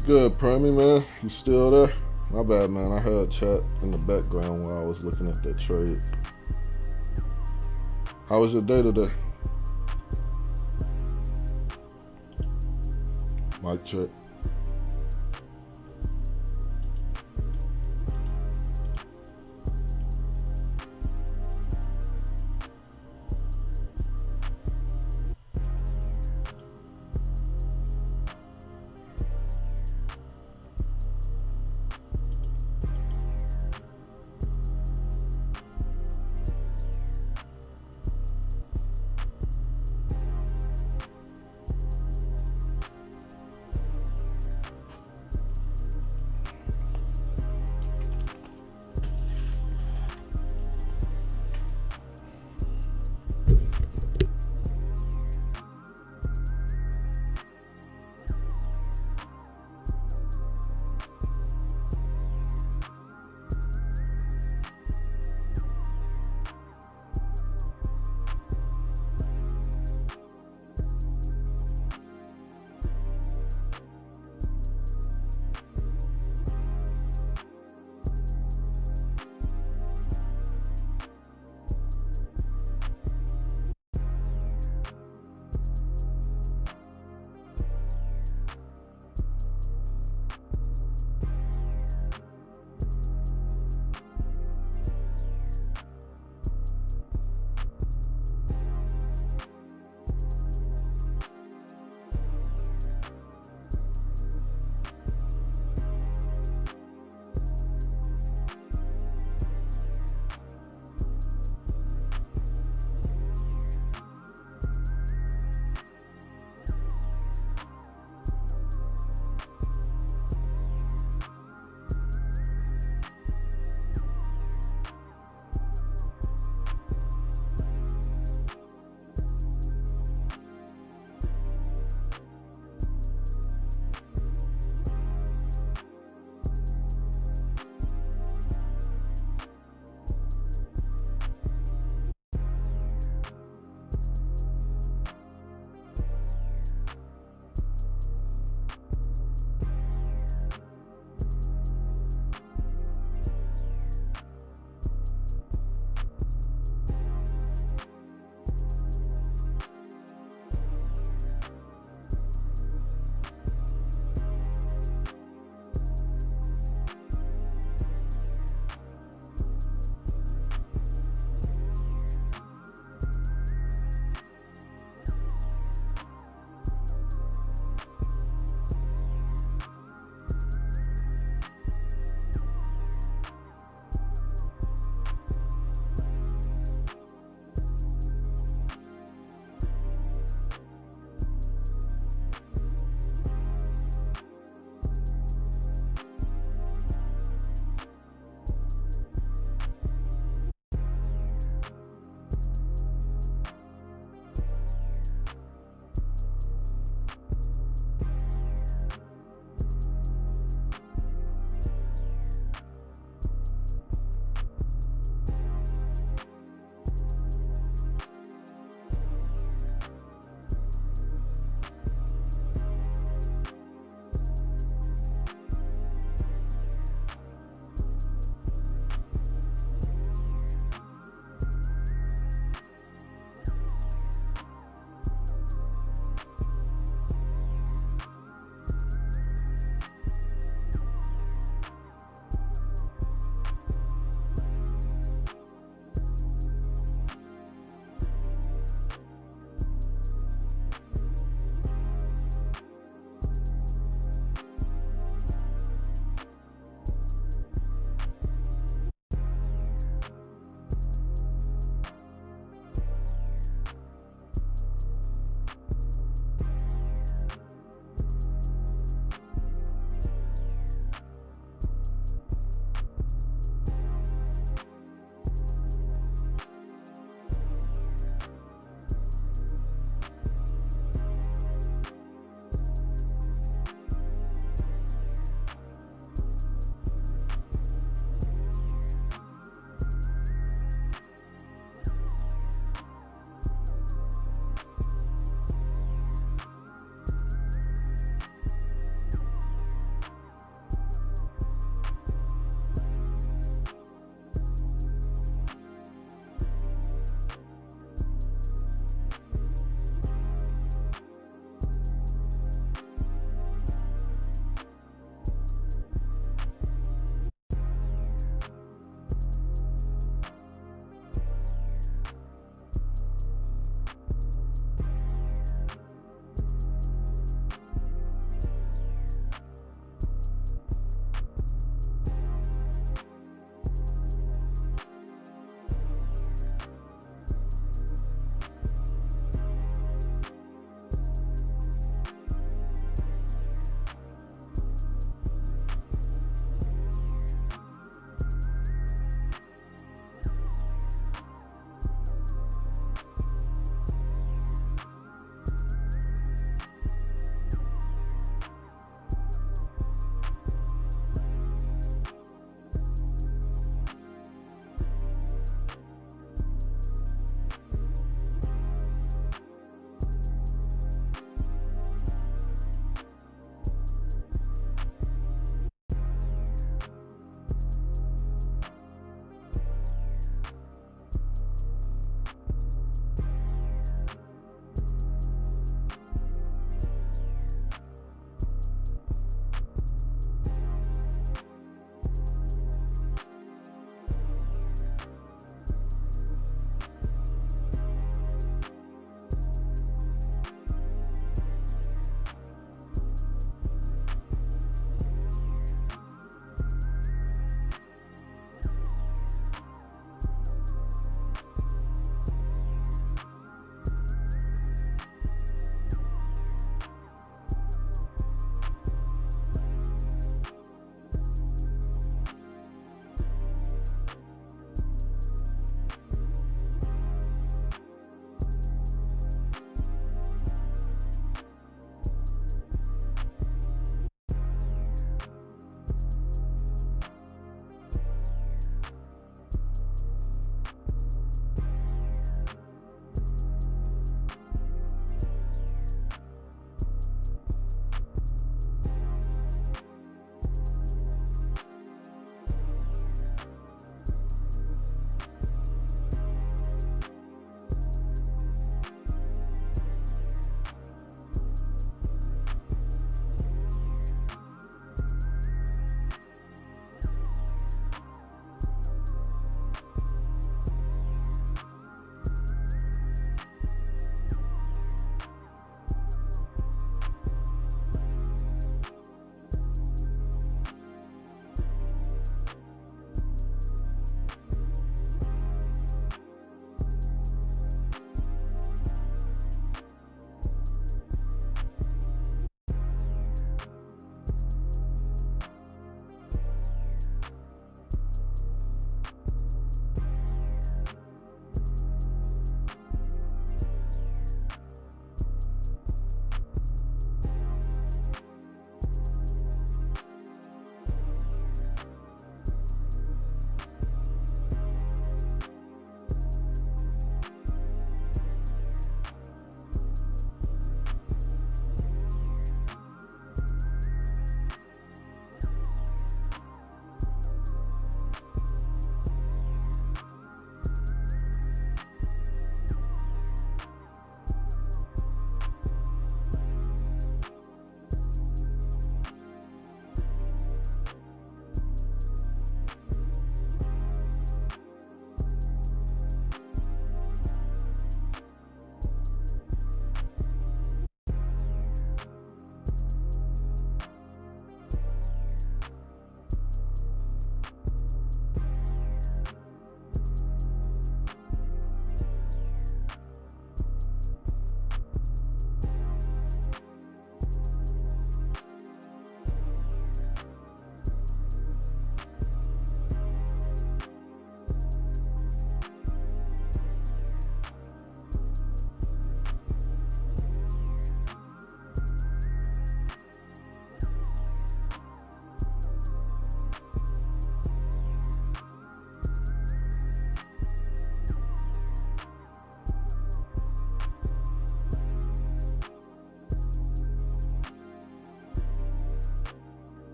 What's good, Premi, man? You still there? My bad, man. I heard chat in the background while I was looking at that trade. How was your day today? Mic check.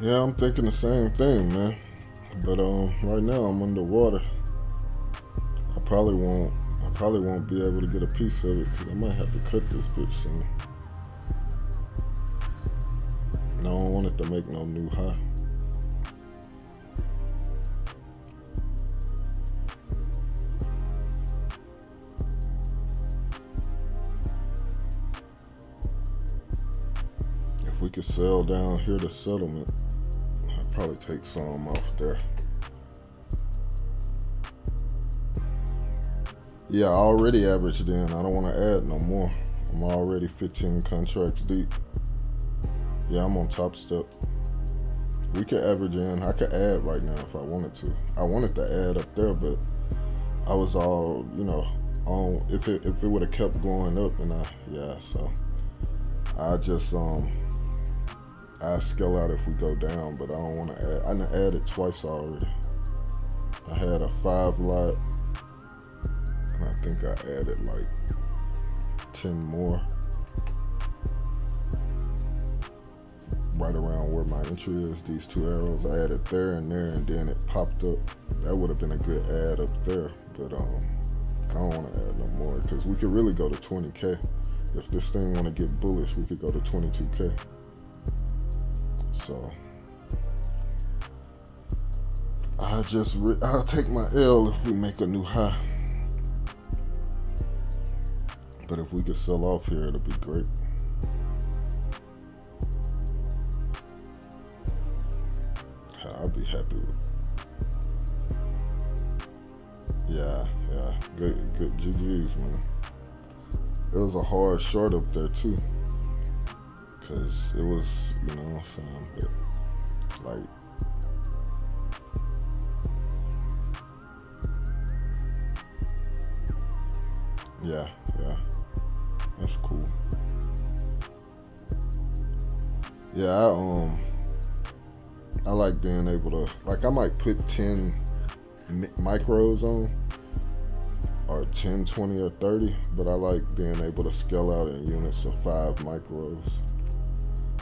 Yeah, I'm thinking the same thing, man. But right now I'm underwater. I probably won't. I probably won't be able to get a piece of it because I might have to cut this bitch soon. And I don't want it to make no new high. If we could sell down here to settlement, I'd probably take some off there. Yeah, I already averaged in. I don't want to add no more. I'm already 15 contracts deep. Yeah, I'm on top step. We could average in. I could add right now if I wanted to. I wanted to add up there, but I was all, on. If it would have kept going up, and so I just I scale out if we go down, but I don't want to add. I done added twice already. I had a 5 lot. I think I added like 10 more right around where my entry is. These 2 arrows I added there and there, and then it popped up. That would have been a good add up there, but I don't want to add no more because we could really go to 20K. If this thing want to get bullish, we could go to 22K. So I'll take my L if we make a new high. But if we could sell off here, it'll be great. I'll be happy with. Yeah, good GGs, man. It was a hard short up there too, cause it was, what I'm saying, but like. Yeah, that's cool. Yeah, I like being able to, like, I might put 10 micros on, or 10, 20, or 30, but I like being able to scale out in units of 5 micros.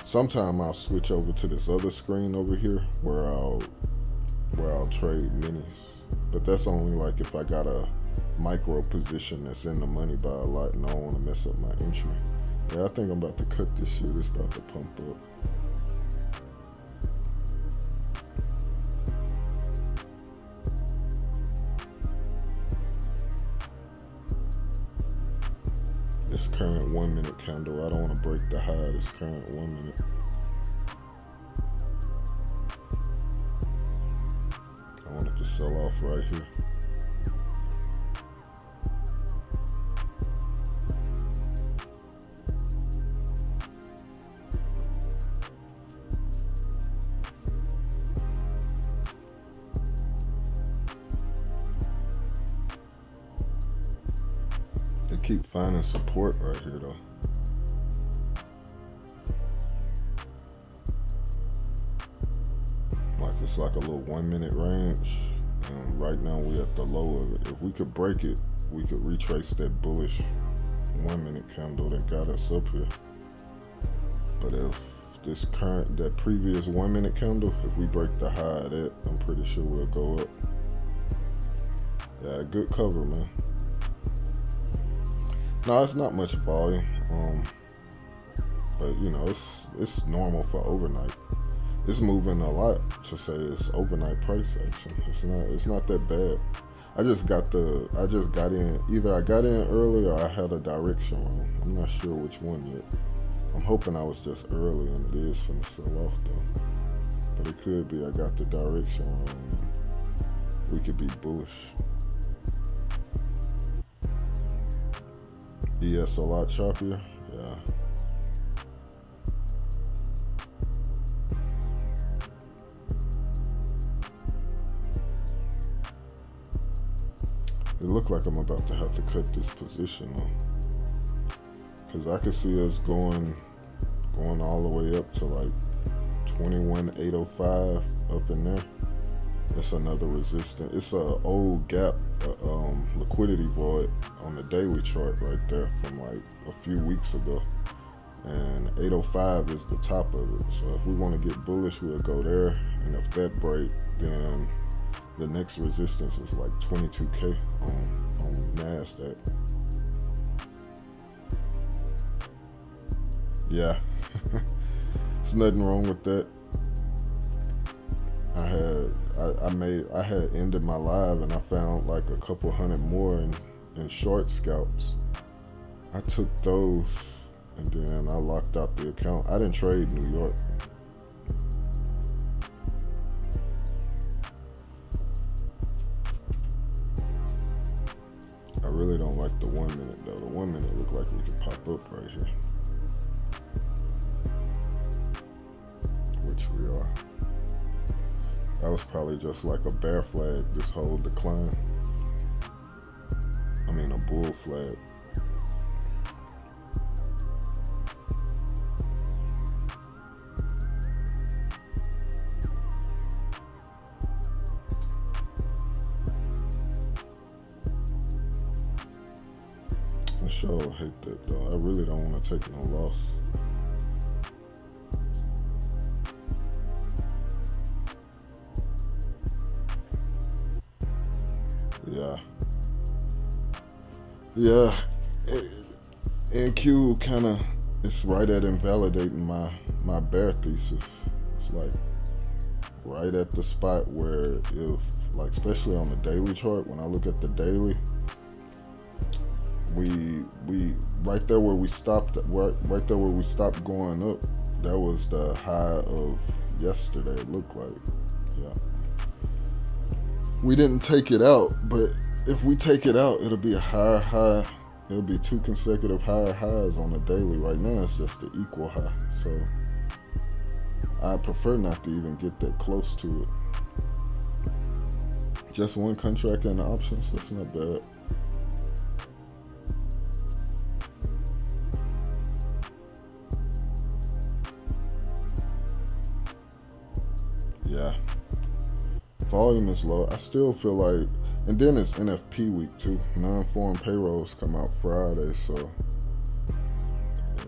Sometime I'll switch over to this other screen over here where I'll trade minis, but that's only like if I got a micro position that's in the money by a lot and I don't want to mess up my entry. Yeah, I think I'm about to cut this shit. It's about to pump up. This current 1 minute candle, I don't want to break the high of this current 1 minute. I want it to sell off right here. Keep finding support right here though. Like it's like a little 1 minute range, and right now we at the low of it. If we could break it, we could retrace that bullish 1 minute candle that got us up here. But if that previous 1 minute candle, if we break the high of that, I'm pretty sure we'll go up. Yeah, good cover, man. No, it's not much volume, but it's normal for overnight. It's moving a lot to say it's overnight price action. It's not that bad. I just got in. Either I got in early or I had a direction wrong. I'm not sure which one yet. I'm hoping I was just early and it is finna sell off though. But it could be I got the direction wrong and we could be bullish. ES a lot choppier, yeah. It looked like I'm about to have to cut this position though, because I could see us going all the way up to like 21,805 up in there. That's another resistance. It's a old gap, liquidity void on the daily chart right there from like a few weeks ago. and 805 is the top of it. So if we want to get bullish, we'll go there, and if that break, then the next resistance is like 22K on NASDAQ. Yeah, there's nothing wrong with that. I had ended my live and I found like a couple hundred more in short scalps. I took those and then I locked out the account. I didn't trade New York. I really don't like the 1 minute though. The 1 minute looked like we could pop up right here, which we are. That was probably just like a bear flag, this whole decline. I mean a bull flag. I sure hate that though. I really don't want to take no loss. Yeah, NQ kind of, it's right at invalidating my bear thesis. It's like right at the spot where if, like especially on the daily chart, when I look at the daily, we right there where we stopped, right there where we stopped going up, that was the high of yesterday, it looked like. Yeah. We didn't take it out, but if we take it out, it'll be a higher high. It'll be 2 consecutive higher highs on the daily. Right now, it's just the equal high. So I prefer not to even get that close to it. Just one contract and the options, that's not bad. Yeah. Volume is low. I still feel like, and then it's NFP week too. Non-farm payrolls come out Friday, so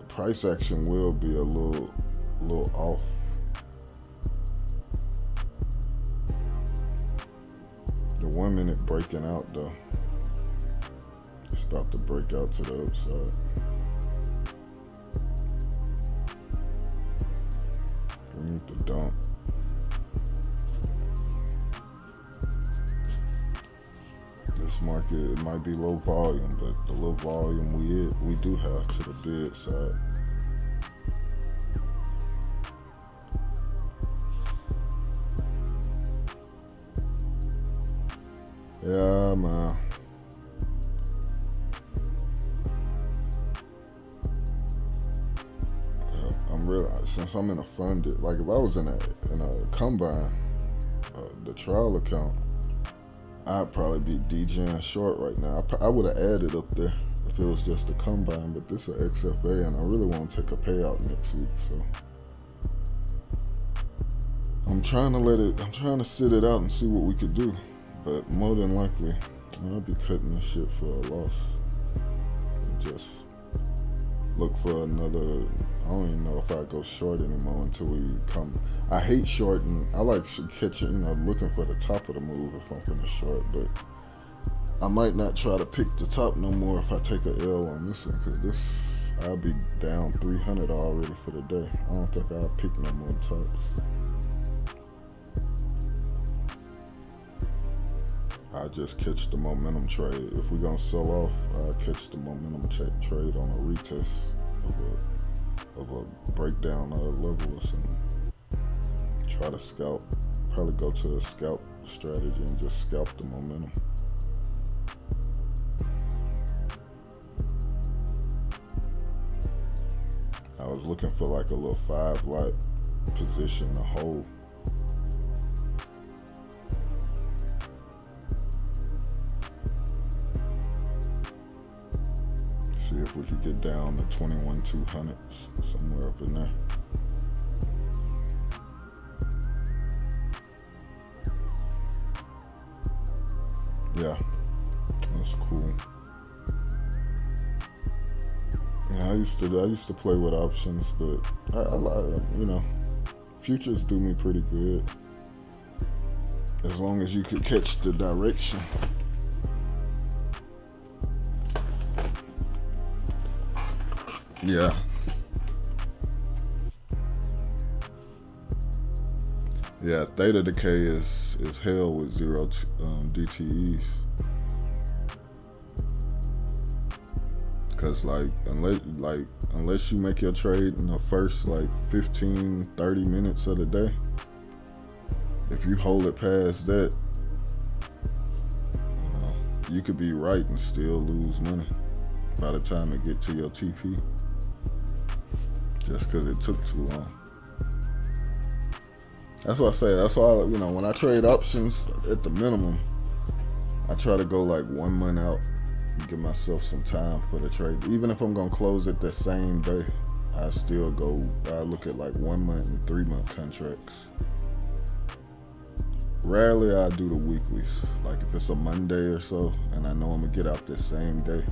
price action will be a little off. The 1 minute breaking out though. It's about to break out to the upside. We need to dump. This market, it might be low volume, but the low volume we do have to the bid side. Yeah, man. I'm real, since I'm in a funded, like if I was in a combine, the trial account, I'd probably be DJing short right now. I would have added up there if it was just a combine, but this is an XFA, and I really want to take a payout next week. So I'm trying to sit it out and see what we could do. But more than likely, I'll be cutting this shit for a loss. And just look for another. I don't even know if I go short anymore until we come. I hate shorting. I like catching, looking for the top of the move if I'm finna short. But I might not try to pick the top no more if I take a L on this one, because I'll be down 300 already for the day. I don't think I'll pick no more tops. I just catch the momentum trade. If we're gonna sell off, I'll catch the momentum trade on a retest of a breakdown level or something. Try to scalp. Probably go to a scalp strategy and just scalp the momentum. I was looking for like a little 5 lot position to hold. See if we could get down to 21,200s, somewhere up in there. Yeah, that's cool. Yeah, I used to play with options, but futures do me pretty good as long as you could catch the direction. Yeah. Yeah, theta decay is hell with zero DTEs. Cause unless you make your trade in the first 15-30 minutes of the day, if you hold it past that, you could be right and still lose money by the time it get to your TP, just because it took too long. That's what I say. That's why when I trade options, at the minimum, I try to go 1 month out and give myself some time for the trade. Even if I'm gonna close it the same day, I look at 1 month and 3 month contracts. Rarely I do the weeklies. If it's a Monday or so and I know I'm gonna get out the same day,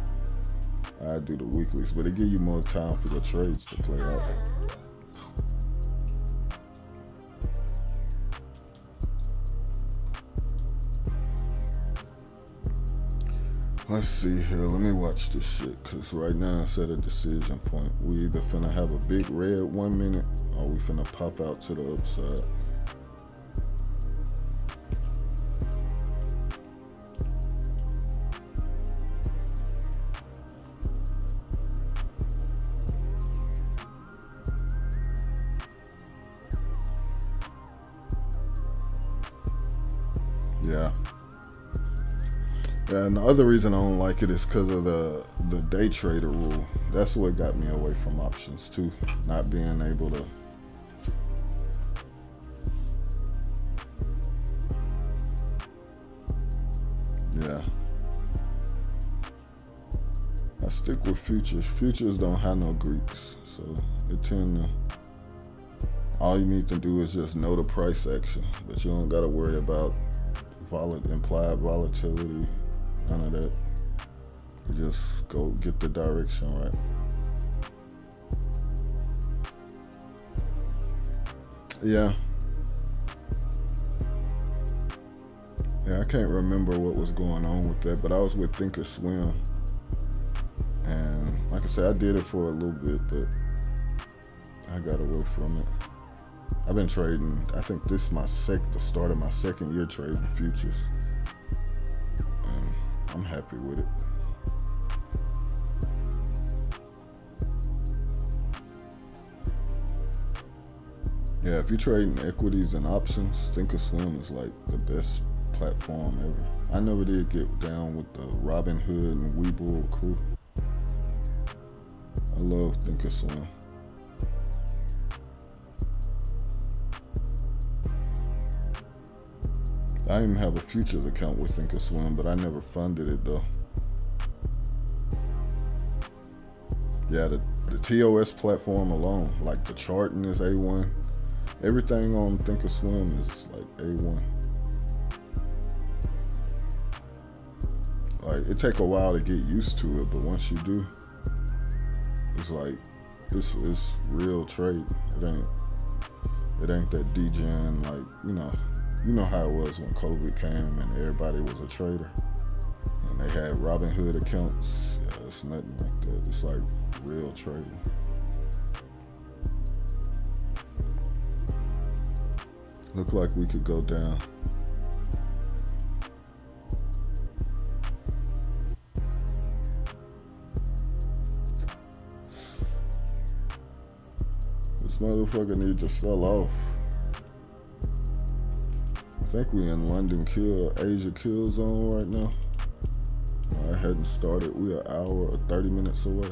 I do the weeklies. But it give you more time for your trades to play out. Let's see here. Let me watch this shit, because right now it's at a decision point. We either finna have a big red 1 minute or we finna pop out to the upside. Yeah. Yeah, and the other reason I don't like it is because of the day trader rule. That's what got me away from options too. Not being able to I stick with futures. Futures don't have no Greeks, so it tend to. All you need to do is just know the price action, but you don't got to worry about implied volatility. None of that. You just go get the direction right. Yeah. Yeah, I can't remember what was going on with that, but I was with Thinkorswim. And like I said, I did it for a little bit, but I got away from it. I've been trading, I think this is the start of my second year trading futures. And I'm happy with it. Yeah, if you're trading equities and options, Thinkorswim is the best platform ever. I never did get down with the Robinhood and Webull crew. I love Thinkorswim. I even have a futures account with Thinkorswim, but I never funded it though. Yeah, the TOS platform alone, the charting is A1. Everything on Thinkorswim is A1. It take a while to get used to it, but once you do, it's it's real trade. It ain't that degen, you know how it was when COVID came and everybody was a trader and they had Robinhood accounts. Yeah, it's nothing like that. It's real trading. Look like we could go down. This motherfucker needs to sell off. I think we in London Asia kill zone right now. I hadn't started. We an hour or 30 minutes away.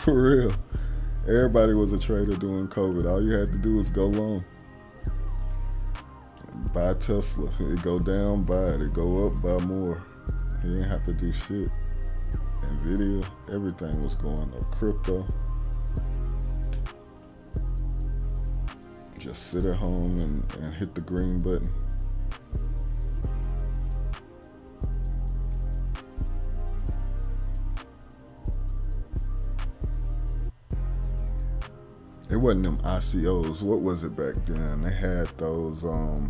For real. Everybody was a trader during COVID. All you had to do was go long. Buy Tesla. It go down, buy it. It go up, buy more. You didn't have to do shit. Nvidia, everything was going up. Crypto. Just sit at home and hit the green button. It wasn't them ICOs. What was it back then? They had those, what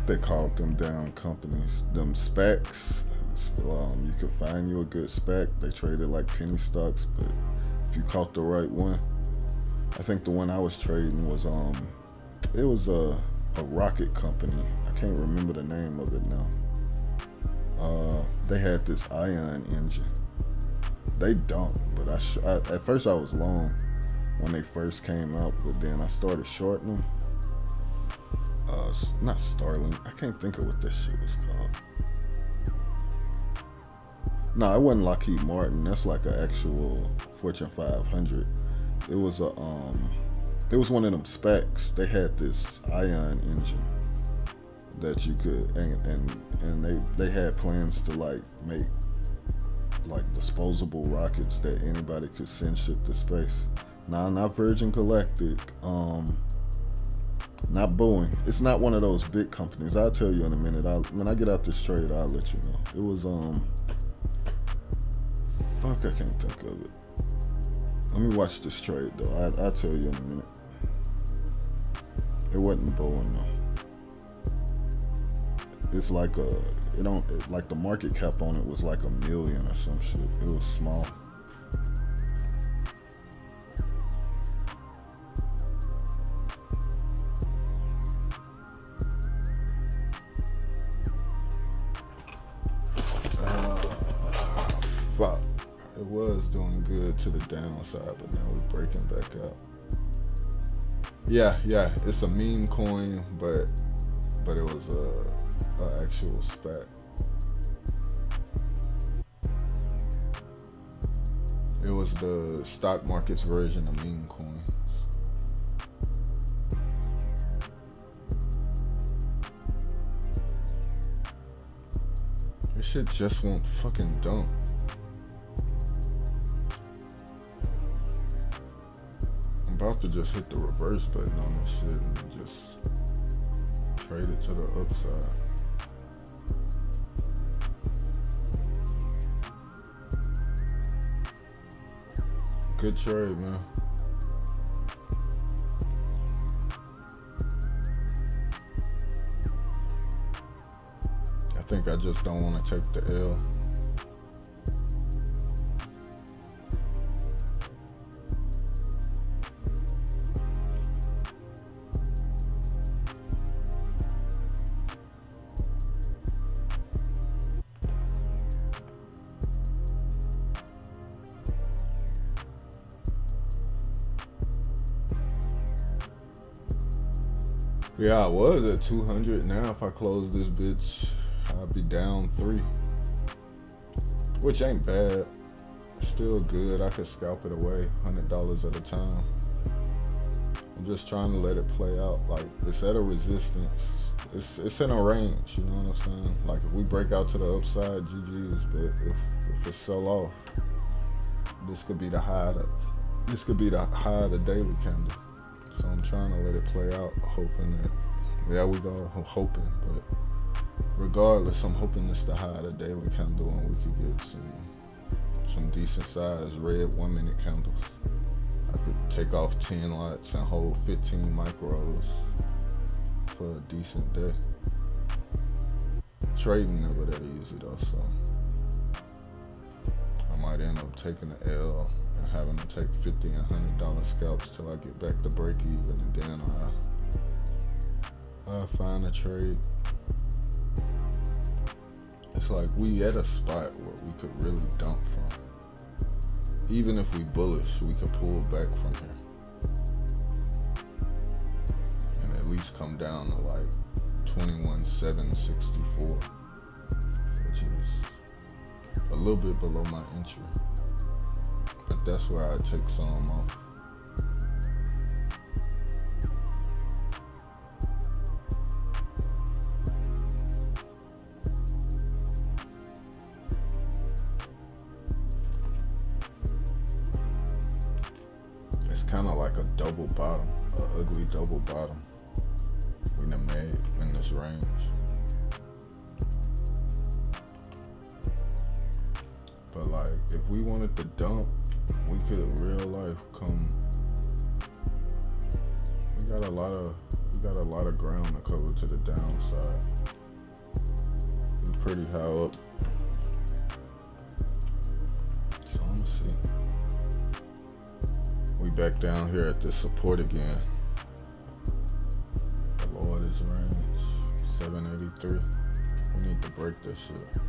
they called them down companies, them SPACs. You could find you a good SPAC. They traded like penny stocks, but if you caught the right one, I think the one I was trading was it was a rocket company. I can't remember the name of it now. They had this ion engine. They dumped, but at first I was long when they first came out, but then I started shorting them. Not Starlink. I can't think of what this shit was called. No, it wasn't Lockheed Martin. That's like an actual Fortune 500. It was it was one of them SPACs. They had this ion engine that you could, and they had plans to like make like disposable rockets that anybody could send shit to space. Nah, not Virgin Galactic. Not Boeing. It's not one of those big companies. I'll tell you in a minute. When I get out this trade, I'll let you know. It was fuck, I can't think of it. Let me watch this trade though. I'll tell you in a minute. It wasn't Boeing though. It's like like the market cap on it was like $1 million or some shit. It was small. Fuck. It was doing good to the downside, but now we're breaking back out. Yeah, it's a meme coin, but it was a actual SPAC. It was the stock market's version of meme coins. This shit just won't fucking dump. I'm about to just hit the reverse button on this shit and just trade it to the upside. Good trade, man. I think I just don't want to take the L. Yeah, I was at 200. Now if I close this bitch, I'll be down 3. Which ain't bad. Still good. I could scalp it away $100 at a time. I'm just trying to let it play out. Like, it's at a resistance. It's in a range, you know what I'm saying? Like, if we break out to the upside, GG's. But if it sell off, this could be the high of the daily candle. So I'm trying to let it play out, hoping that, there we go, I'm hoping, but regardless, I'm hoping this the high of the daily candle and we could get some decent sized red 1 minute candles. I could take off 10 lots and hold 15 micros for a decent day. Trading never that easy though, so I might end up taking the L and having to take $50 and $100 scalps till I get back to break even, and then I'll find a trade. It's like we at a spot where we could really dump from. Even if we bullish, we could pull back from here and at least come down to like 21,764, which is a little bit below my entry, but that's where I take some off. kind of like a double bottom, an ugly double bottom we done made in this range. But like, if we wanted to dump, we could real life come. We got a lot of ground to cover to the downside. We're pretty high up. So let me see. We back down here at this support again. The Lord is range 783. We need to break this shit.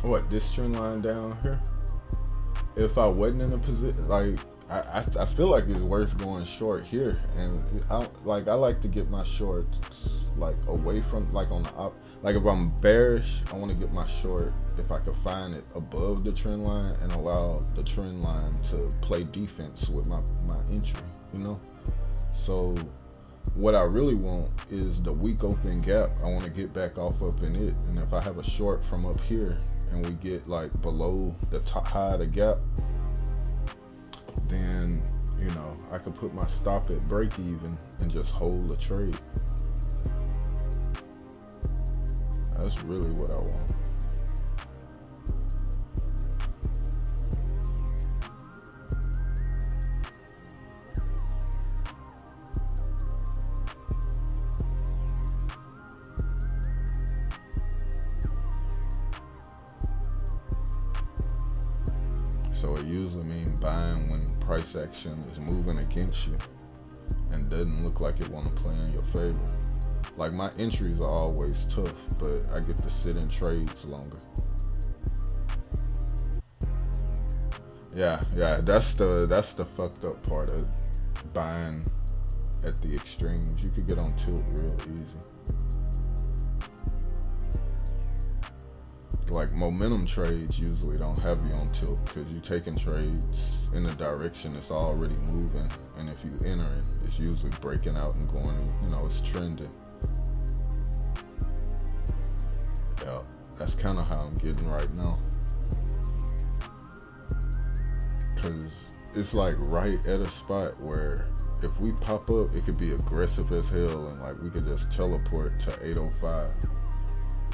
What, this trend line down here? If I wasn't in a position, like, I feel like it's worth going short here, and I like to get my shorts like away from, like on the up. Like if I'm bearish, I want to get my short, if I could find it, above the trend line and allow the trend line to play defense with my entry, you know? So what I really want is the weak open gap. I want to get back off up in it, and if I have a short from up here and we get like below the top high of the gap, then, you know, I could put my stop at break even and just hold the trade. That's really what I want. So it usually means buying when price action is moving against you and doesn't look like it want to play in your favor. Like my entries are always tough, but I get to sit in trades longer. Yeah, that's the fucked up part of buying at the extremes. You could get on tilt real easy. Like momentum trades usually don't have you on tilt because you're taking trades in a direction that's already moving, and if you enter it, it's usually breaking out and going, you know, it's trending. Yeah, that's kind of how I'm getting right now, because it's like right at a spot where if we pop up, it could be aggressive as hell, and like we could just teleport to 805,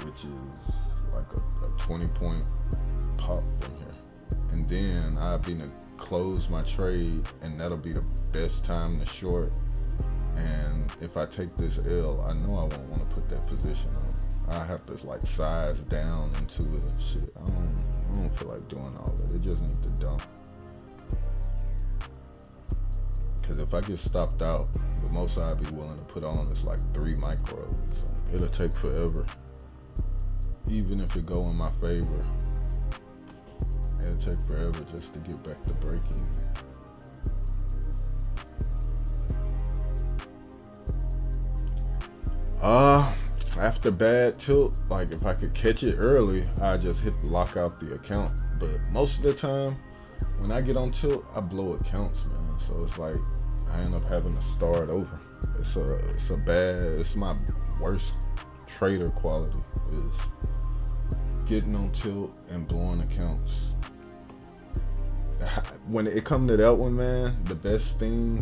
which is like a 20-point pop from here, and then I'll be to close my trade, and that'll be the best time to short. And if I take this L, I know I won't want to put that position on. I have to like size down into it and shit. I don't feel like doing all that. It just needs to dump. Cause if I get stopped out, the most I'd be willing to put on is like 3 micros. It'll take forever. Even if it go in my favor, it'll take forever just to get back to breaking. After bad tilt, like if I could catch it early, I just lock out the account. But most of the time, when I get on tilt, I blow accounts, man. So it's like I end up having to start over. It's my worst trader quality is getting on tilt and blowing accounts. When it comes to that one, man, the best thing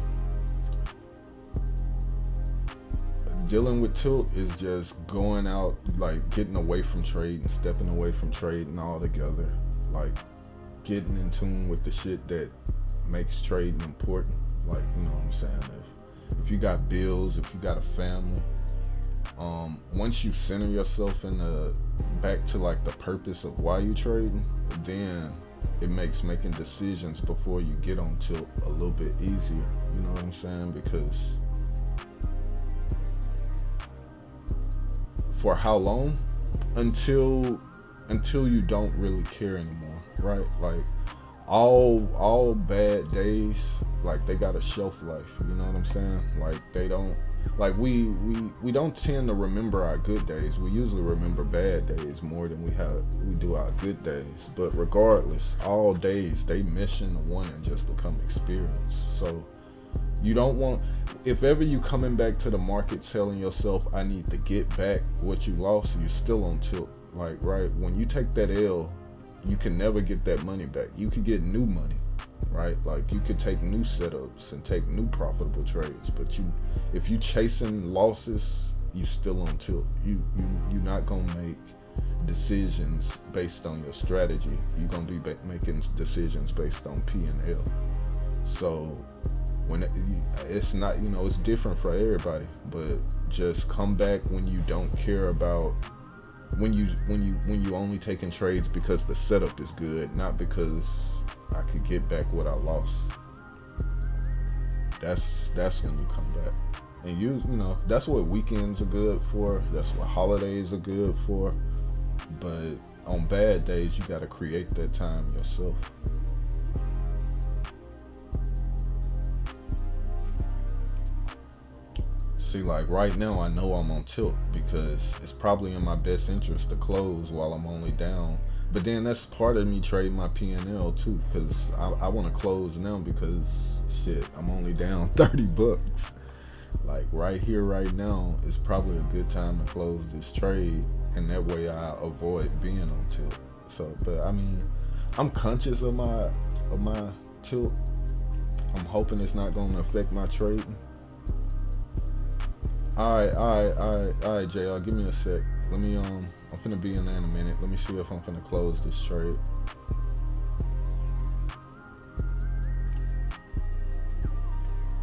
dealing with tilt is just going out, like getting away from trading, stepping away from trading altogether, like getting in tune with the shit that makes trading important. Like, you know what I'm saying? If you got bills, if you got a family, once you center yourself back to like the purpose of why you trading, then it makes making decisions before you get on tilt a little bit easier. You know what I'm saying? Because for how long? Until you don't really care anymore, right? Like all bad days, like they got a shelf life. You know what I'm saying? Like they don't, like we don't tend to remember our good days. We usually remember bad days more than we do our good days. But regardless, all days they mission to one and just become experience. So you don't want, if ever you coming back to the market telling yourself I need to get back what you lost, you're still on tilt. Like, right, when you take that L, you can never get that money back. You could get new money, right? Like, you could take new setups and take new profitable trades, but if you chasing losses, you still on tilt. You're not gonna make decisions based on your strategy. You're gonna be making decisions based on P and L. So when it's not, it's different for everybody, but just come back when you don't care about, when you only taking trades because the setup is good, not because I could get back what I lost. That's when you come back. And that's what weekends are good for. That's what holidays are good for. But on bad days, you got to create that time yourself. See, like right now, I know I'm on tilt because it's probably in my best interest to close while I'm only down. But then that's part of me trading my P&L too, because I want to close now because shit, I'm only down $30. Like right here, right now, is probably a good time to close this trade, and that way I avoid being on tilt. So, but I mean, I'm conscious of my tilt. I'm hoping it's not going to affect my trading. All right, JR, give me a sec. Let me I'm finna be in there in a minute. Let me see if I'm finna close this trade.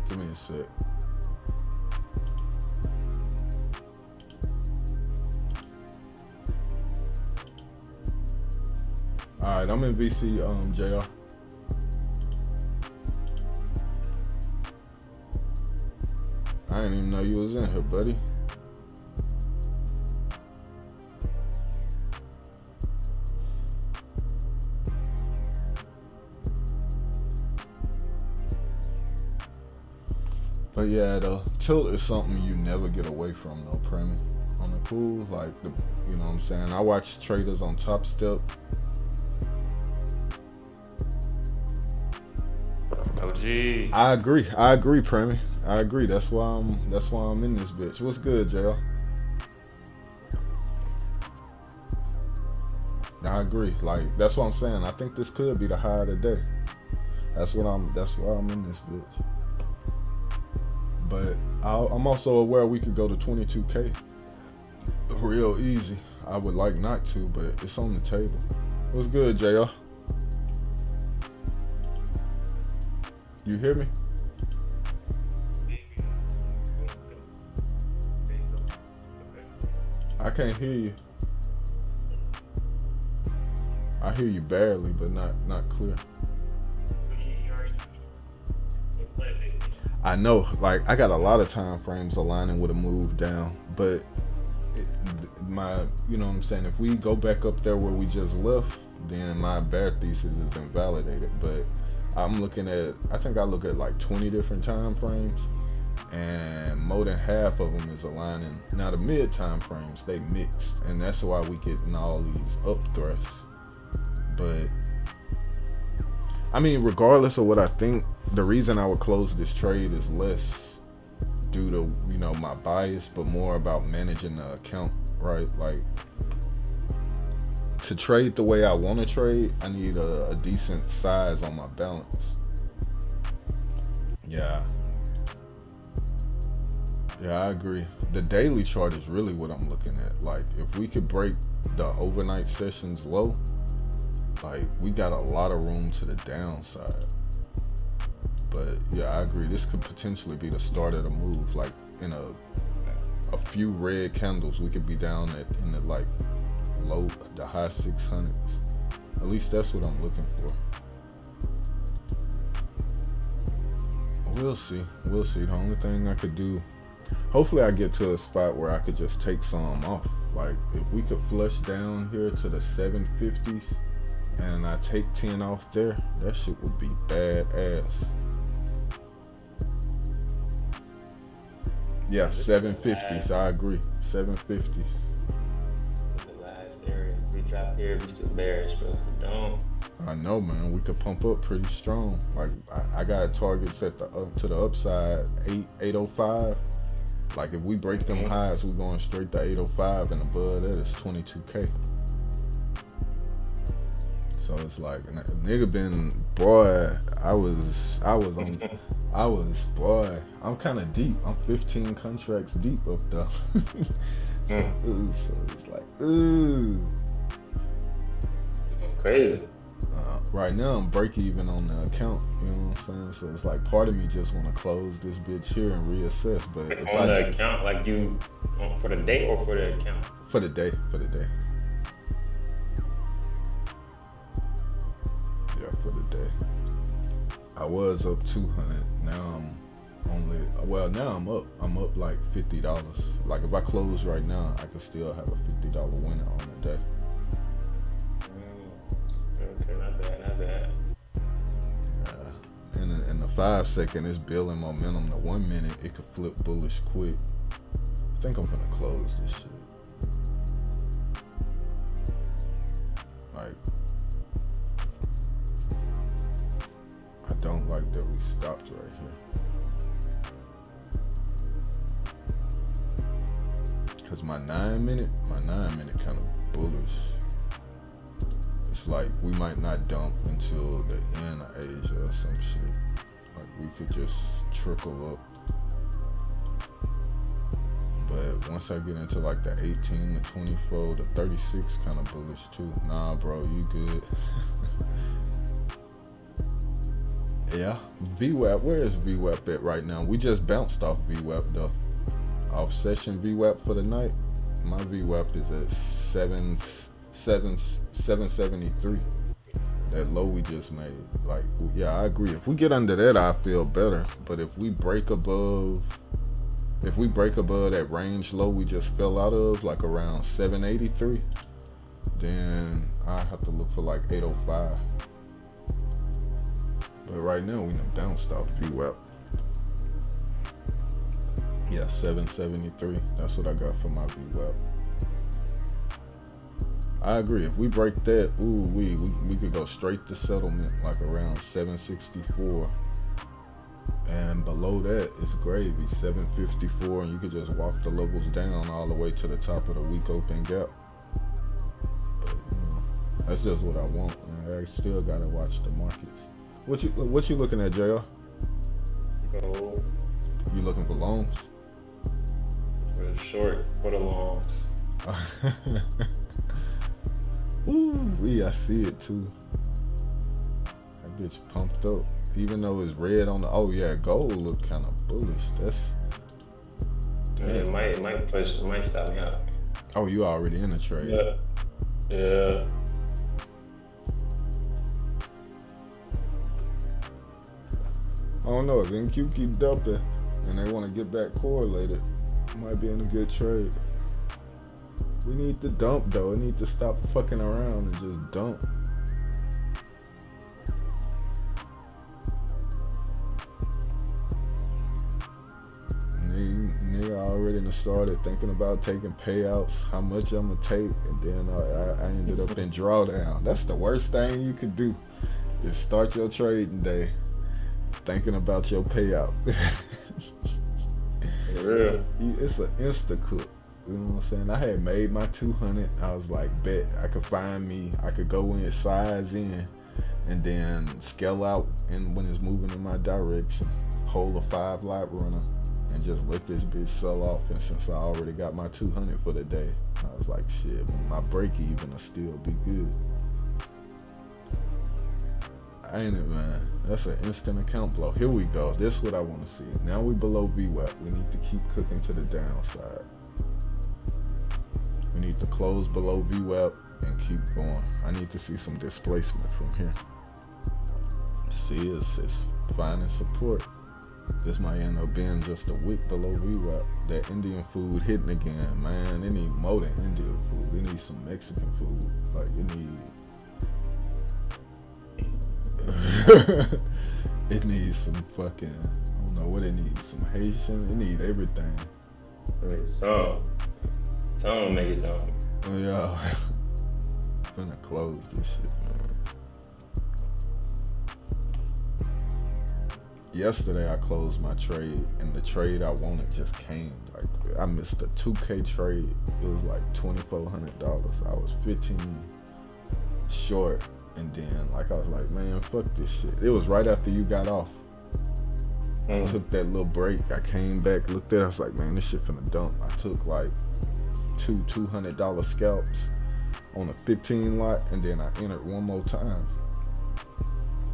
Give me a sec. All right, I'm in VC, JR. I didn't even know you was in here, buddy. But yeah, the tilt is something you never get away from, though, Premi. On the cool, like, you know what I'm saying? I watch traders on Top Step. OG. I agree, Premi. I agree. That's why I'm in this bitch. What's good, JR? I agree. Like, that's what I'm saying. I think this could be the high of the day. That's why I'm in this bitch. But I'm also aware we could go to 22K real easy. I would like not to, but it's on the table. What's good, JR? You hear me? I can't hear you. I hear you barely, but not clear. I know, like, I got a lot of time frames aligning with a move down, but you know what I'm saying, if we go back up there where we just left, then my bear thesis is invalidated. But I'm looking at, I think I look at like 20 different time frames, and more than half of them is aligning. Now the mid time frames, they mixed, and that's why we getting all these up thrusts. But I mean, regardless of what I think, the reason I would close this trade is less due to, my bias, but more about managing the account, right? Like, to trade the way I want to trade, I need a decent size on my balance. Yeah, I agree. The daily chart is really what I'm looking at. Like, if we could break the overnight sessions low, like, we got a lot of room to the downside. But yeah, I agree. This could potentially be the start of the move. Like, in a few red candles, we could be down in the like low, the high 600s. At least that's what I'm looking for. We'll see. The only thing I could do, hopefully I get to a spot where I could just take some off. Like, if we could flush down here to the 750s and I take 10 off there, that shit would be badass. Yeah, 750s. I agree. 750s. That's the last area. If we drop here, we still bearish, but if we don't, I know, man. We could pump up pretty strong. Like, I got targets at to the upside, 805, Like if we break them highs, we going straight to 805, and above that is 22K. So it's like nigga been boy. I'm kind of deep. I'm 15 contracts deep up there. So it's like ooh, crazy. Right now I'm break even on the account, you know what I'm saying? So it's like part of me just want to close this bitch here and reassess. But if on the account, like you for the day or for the account? For the day. Yeah, for the day. I was up 200. Now I'm up like $50. Like if I close right now, I could still have a $50 winner on the day. Okay, not bad. Yeah. In the 5 second, it's building momentum. The 1 minute, it could flip bullish quick. I think I'm gonna close this shit. Like, I don't like that we stopped right here. Cause my 9 minute kind of bullish. It's like we might not dump until the end of Asia or some shit. Like we could just trickle up. But once I get into like the 18, the 24, the 36 kind of bullish too. Nah, bro, you good. Yeah, VWAP, where is VWAP at right now? We just bounced off VWAP though. Off session VWAP for the night. My VWAP is at 773. That low we just made. Like, yeah, I agree. If we get under that, I feel better. But if we break above that range low we just fell out of, like around 783, then I have to look for like 805. But right now we done bounced off VWAP. Yeah, 773. That's what I got for my VWAP. I agree. If we break that, we could go straight to settlement like around 764. And below that is gravy, 754, and you could just walk the levels down all the way to the top of the week open gap. But that's just what I want. Man. I still gotta watch the markets. What you looking at, JR? Gold. You looking for longs? For the short, for the longs. I see it too. That bitch pumped up. Even though it's red on the gold look kind of bullish. That's it might stop me out. Oh, you already in the trade. Yeah. I don't know, if NQ keep dumping and they want to get back correlated, might be in a good trade. We need to dump though. We need to stop fucking around and just dump. Nigga already started thinking about taking payouts, how much I'm gonna take, and then I ended up in drawdown. That's the worst thing you could do, is start your trading day thinking about your payout. For real. It's an insta cook. You know what I'm saying? I had made my 200. I was like, bet I could go in, size in, and then scale out and when it's moving in my direction, hold a 5 lot runner, and just let this bitch sell off. And since I already got my 200 for the day, I was like, shit, my break even will still be good. Ain't it, man? That's an instant account blow. Here we go. This is what I want to see. Now we below VWAP. We need to keep cooking to the downside. We need to close below VWAP and keep going. I need to see some displacement from here. See, it's finding support. This might end up being just a wick below VWAP. That Indian food hitting again, man. They need more than Indian food. They need some Mexican food. Like, you need... it needs some fucking, I don't know what it needs, some Haitian, it needs everything. Some make it though. Oh yeah. I'm gonna close this shit, man. yesterday I closed my trade, and the trade I wanted just came. Like I missed a 2K trade. It was like $2,400. I was 15 short, and then like I was like, man, fuck this shit. It was right after you got off. Took that little break. I came back, looked at it, I was like, man, this shit finna dump. I took like two $200 scalps on a 15 lot, and then I entered one more time.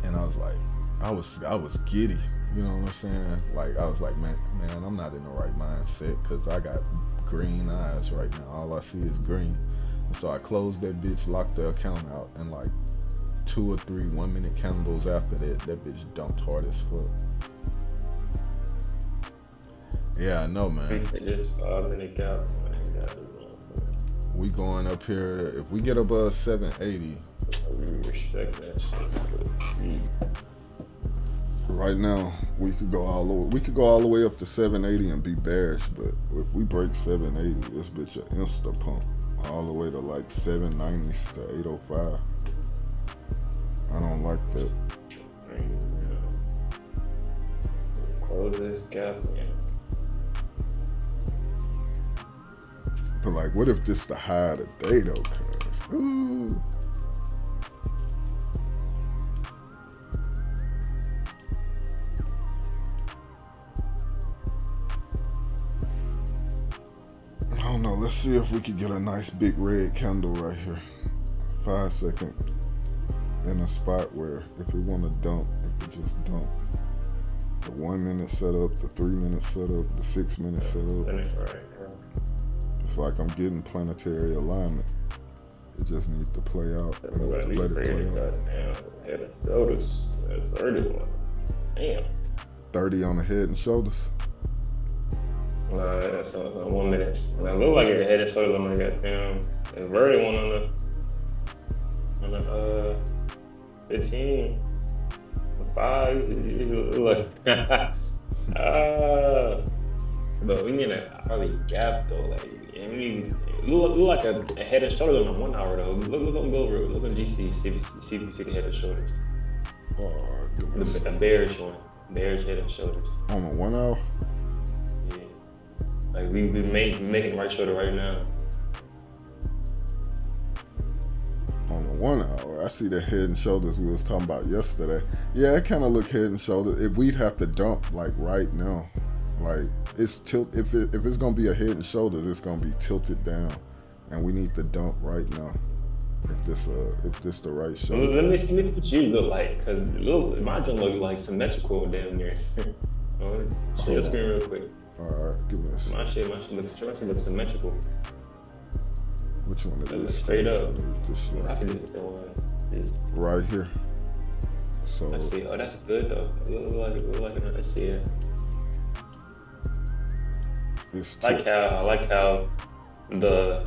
And I was like, I was giddy. You know what I'm saying? Like I was like, man, I'm not in the right mindset because I got green eyes right now. All I see is green. And so I closed that bitch, locked the account out, and like 2 or 3 1-minute candles after that bitch dumped hard as fuck. Yeah, I know, man. Just 5-minute gap. We going up here. If we get above 780, We respect that shit. right now we could go all the way. We could go all the way up to 780 and be bearish. But if we break 780, this bitch an insta pump all the way to like 790s to 805. I don't like that. Close this gap, man. But like, what if this the high of the day though? Cause ooh. I don't know. Let's see if we could get a nice big red candle right here. 5 second in a spot where if we want to dump, it could just dump. The 1 minute setup, the 3 minute setup, the 6 minute setup. Finish right, It's like I'm getting planetary alignment. It just needs to play out. I need to let it play out. Damn, head and shoulders. That's 31. Damn. 30 on the head and shoulders. Nah, that's on 1 minute. And I look like it head and shoulders on my goddamn. And Verdi one on the 15. 5. Look. But we need an early gap though. Like, and we look like a head and shoulders on the 1 hour though. Look on GoPro. Look on GC. See if you see the head and shoulders. The bearish one. Bearish head and shoulders. On the 1 hour? Yeah. Like we making right shoulder right now. On the 1 hour, I see the head and shoulders we was talking about yesterday. Yeah, it kind of look head and shoulders. If we'd have to dump like right now, like it's tilt. If it's gonna be a head and shoulders, it's gonna be tilted down, and we need to dump right now. If this the right shoulder. Let me see what you look like, cause my joint look like symmetrical down there. Share your screen real quick. All right, give me a second. My shit looks symmetrical. Which one is this? Straight up. This shit. I can do the one. This. Right here. So I see. Oh, that's good though. It look like it. I see it. it's I like how the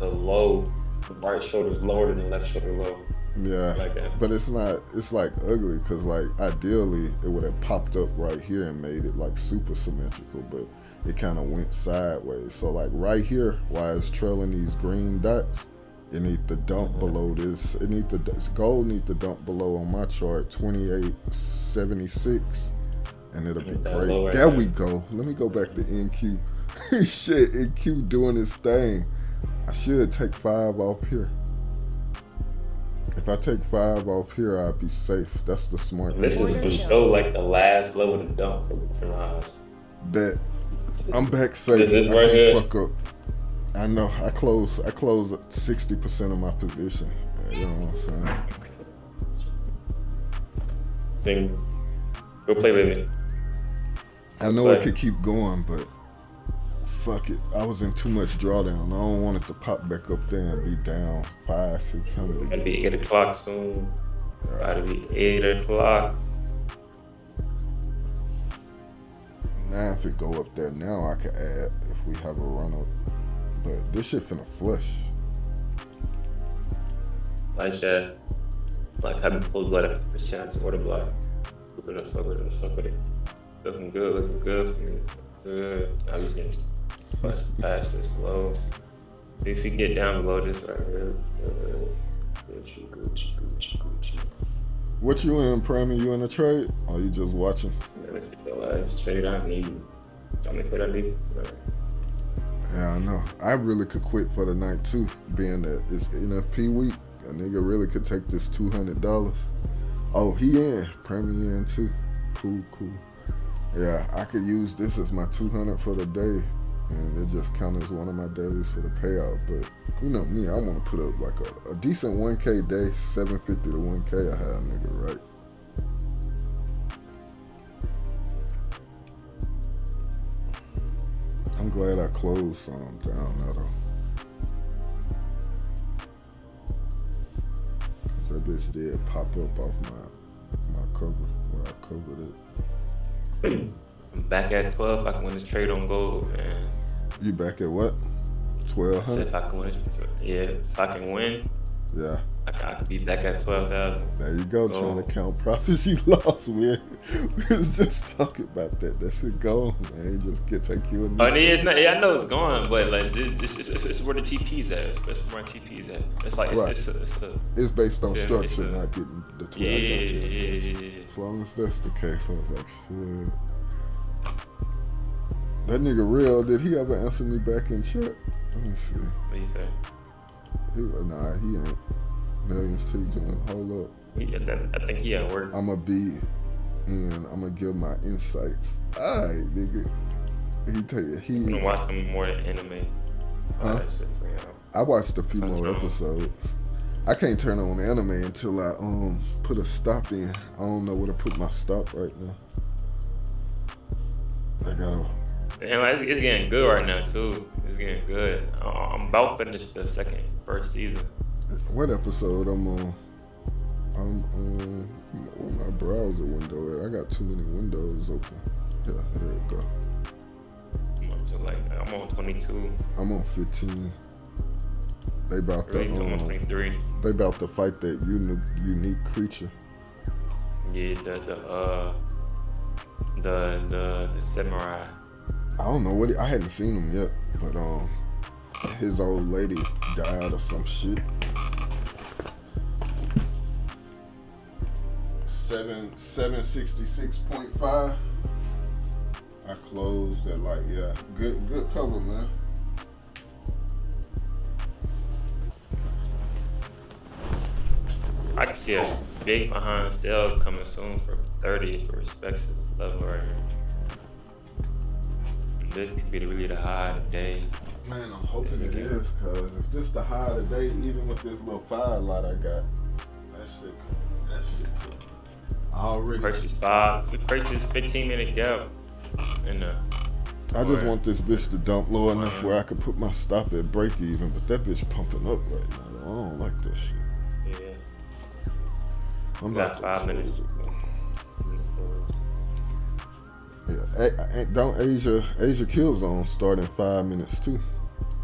low, the right shoulder is lower than the left shoulder low. yeah, Like that. but it's not. It's like ugly because like ideally it would have popped up right here and made it like super symmetrical, but it kind of went sideways. So like right here, while it's trailing these green dots, it needs to dump below this. This gold needs to dump below on my chart 2876, and it'll be great. Right There we go. Let me go back to NQ. Shit, NQ doing his thing. I should take 5 off here. If I take 5 off here, I'll be safe. That's the smart This thing is to for do. sure like the last level to dump from us. Bet. I'm back safe. This I right can't here. fuck up. I know. I close 60% of my position. You know what I'm saying? Then go play with it. I know it could keep going, but fuck it. I was in too much drawdown. I don't want it to pop back up there and be down 500-600. Gotta be 8 o'clock soon. Gotta be 8 o'clock. Now if it go up there now, I can add if we have a run up. But this shit finna flush. Like that. Like having close blood at percent order block. Fuck with it. Looking good for me. Good. I was getting past this low. If you get down below this right here, Gucci. What you in, Prime? You in a trade? Or you just watching? Yeah, let's get the last trade I need. Tell me what I need. Yeah, I know. I really could quit for the night too, being that it's NFP week. A nigga really could take this $200. Oh, he in. Prime in too. Cool. Yeah, I could use this as my 200 for the day, and it just count as one of my days for the payout. But you know me, I want to put up like a decent 1K day, 750 to 1K I have, nigga, right? I'm glad I closed some down now though. That bitch did pop up off my cover where I covered it. I'm back at 12. I can win this trade on gold, man. You back at what? 1200? I said if I can win, if I can win, yeah. I can be back at 12,000. There you go, trying to count profits you lost. We was just talking about that. That shit gone, man. Just take you a new. Oh, yeah, I know it's gone, but like it's where the TP's at. It's where my TP's at. It's like it's based on structure, not getting the 12. Yeah. As long as that's the case, I was like, shit. That nigga real. Did he ever answer me back in chat? Let me see. What you think? Nah, he ain't. Millions T doing. Hold up. I think he at work. I'ma be and I'm gonna give my insights. Alright, nigga. He tell you I'm gonna watch him more than anime. Huh? I watched a few more episodes. I can't turn on anime until I put a stop in. I don't know where to put my stop right now. I gotta. And it's getting good right now too. It's getting good. I'm about to finish the first season. What episode I'm on? Where my browser window at? I got too many windows open. Yeah, there you go. I'm on 22. I'm on 15. They about to I'm on 23. They about to fight that unique creature. Yeah, the samurai. I don't know what I hadn't seen him yet, but his old lady died or some shit. 766.5. I closed at good cover, man. I can see a big behind sale coming soon for 30 if it respects this level right here. This could be really the high today. Man, I'm hoping it is, cause if this the high today, even with this little 5 lot I got, that shit cool. Already. Purchase 15-minute gap. I just want this bitch to dump low enough where I could put my stop at break even, but that bitch pumping up right now. I don't like that shit. Yeah. I'm got 5 minutes. Yeah, don't Asia kill zone start in 5 minutes too.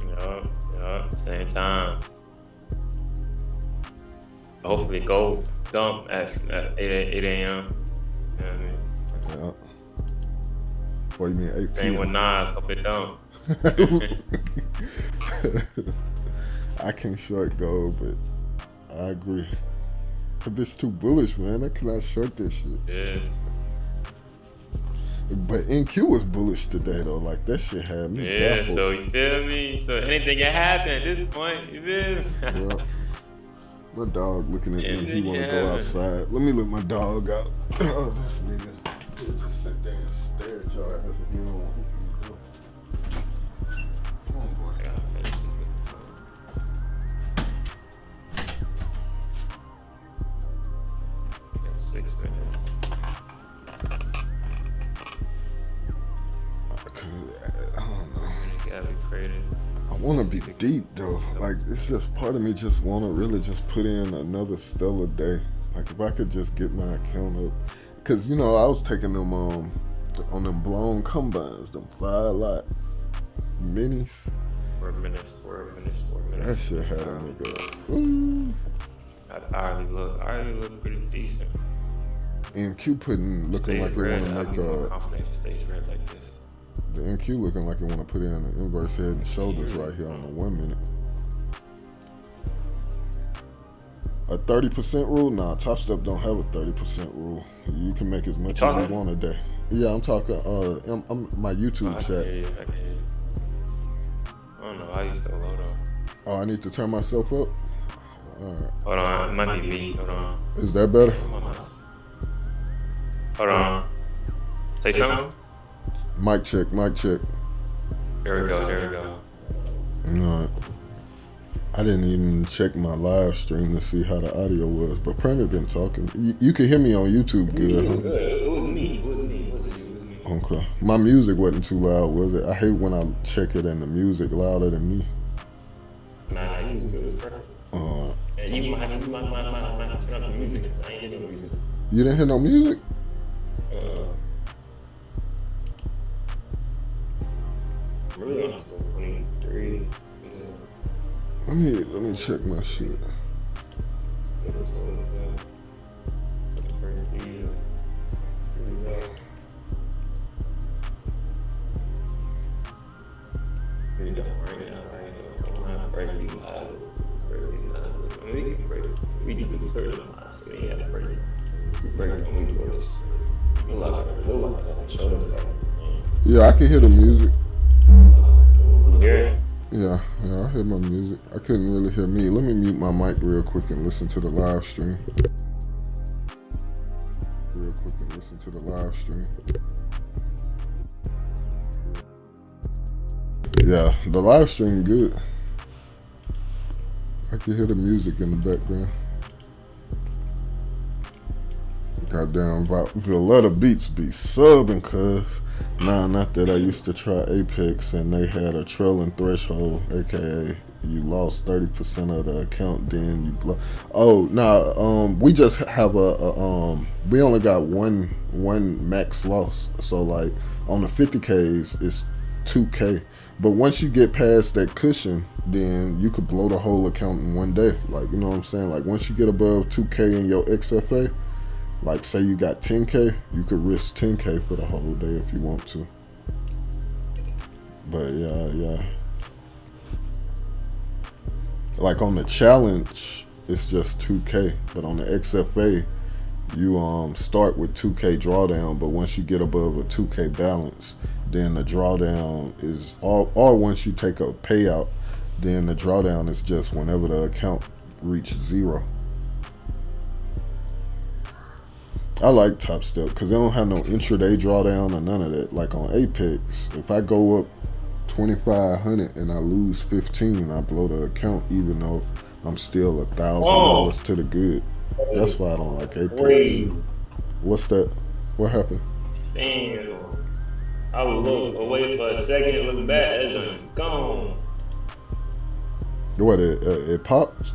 Yeah, same time. Hopefully go dump at 8 a.m. You know what I mean? Yeah. What you mean 8 p.m.? Same with Nas, hope it dump. I can't short gold, but I agree. That bitch too bullish, man. I cannot short this shit. Yeah. But NQ was bullish today though. Like that shit had me baffled. So you feel me? So anything can happen at this point. You feel me? Yeah. My dog looking at me. He wanna go outside. Let me let my dog out. Oh, this nigga. He'll just sit there and stare at your ass if you don't want to do. Come on, boy. I gotta finish this. Got 6 minutes. I don't know. You gotta be creative. I want to be deep though. Like it's just part of me just want to really just put in another stellar day. Like if I could just get my account up, cause you know I was taking them on them blown combines, them 5 lot minis. 4 minutes. That shit had a nigga. Ooh. I already look pretty decent. And Q looking like it want to make confident stage red like this. The NQ looking like it want to put in an inverse head and shoulders right here on the 1 minute. A 30% rule? Nah, Top Step don't have a 30% rule. You can make as much as you want a day. Yeah, I'm talking. I'm my YouTube chat. I can hear you. I don't know. I used to load on. Oh, I need to turn myself up. Hold on, it might be me. Hold on. Is that better? Hold on. Say something. Mic check. Mic check. Here we go. Here we go. No, I didn't even check my live stream to see how the audio was, but Premier been talking. You can hear me on YouTube good, huh? It was me. It was me. It wasn't you. It was me. Okay. My music wasn't too loud, was it? I hate when I check it and the music louder than me. Nah, you was good. It was perfect. And you might turn up the music because I ain't hear no music. You didn't hear no music? Really on 23. Let me check my shit. Yeah, I can hear the music. Yeah, I hear my music. I couldn't really hear me. Let me mute my mic real quick and listen to the live stream. Yeah, the live stream good. I can hear the music in the background. Goddamn, Valletta Beats be subbing, cuz. Nah, not that I used to try Apex and they had a trailing threshold, aka you lost 30% of the account, then you we just have we only got one max loss. So like on the 50Ks it's 2K. But once you get past that cushion, then you could blow the whole account in one day. Like, you know what I'm saying? Like once you get above 2K in your XFA, like say you got 10K, you could risk 10K for the whole day if you want to. But yeah. Like on the challenge, it's just 2K. But on the XFA, you start with 2K drawdown, but once you get above a 2K balance, then the drawdown is or once you take a payout, then the drawdown is just whenever the account reaches 0. I like Top Step because they don't have no intraday drawdown or none of that. Like on Apex, if I go up 2,500 and I lose 15, I blow the account even though I'm still $1,000 to the good. That's why I don't like Apex. Crazy. What's that? What happened? Damn. I would look away for a second, look back, that joint gone. What, it popped?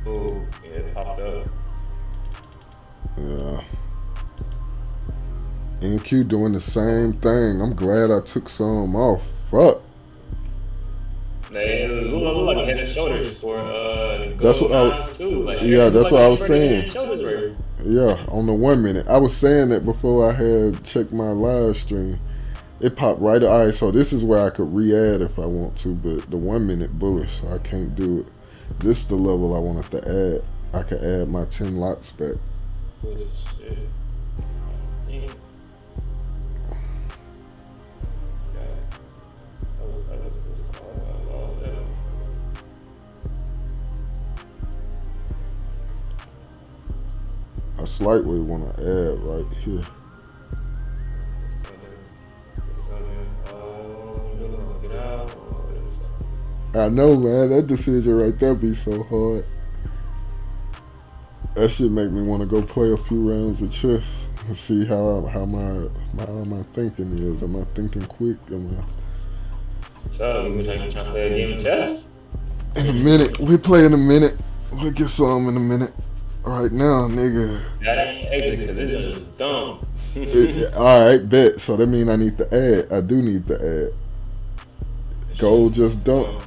Oh, yeah, it popped up. Yeah. NQ doing the same thing. I'm glad I took some off. Fuck. They look like head and shoulders for that's what that's what I was saying. Yeah, on the 1 minute. I was saying that before I had checked my live stream. It popped right. All right, so this is where I could re-add if I want to, but the 1 minute bullish, so I can't do it. This is the level I wanted to add. I could add my 10 lots back. I slightly want to add right here. I know, man. That decision right there be so hard. That shit make me want to go play a few rounds of chess and see how my thinking is. Am I thinking quick? So you trying to play a game of chess? In a minute. We play in a minute. We'll get some in a minute. Right now, nigga. That ain't exit because this is just dumb. Alright, bet. So that means I need to add. I do need to add. Gold just dump.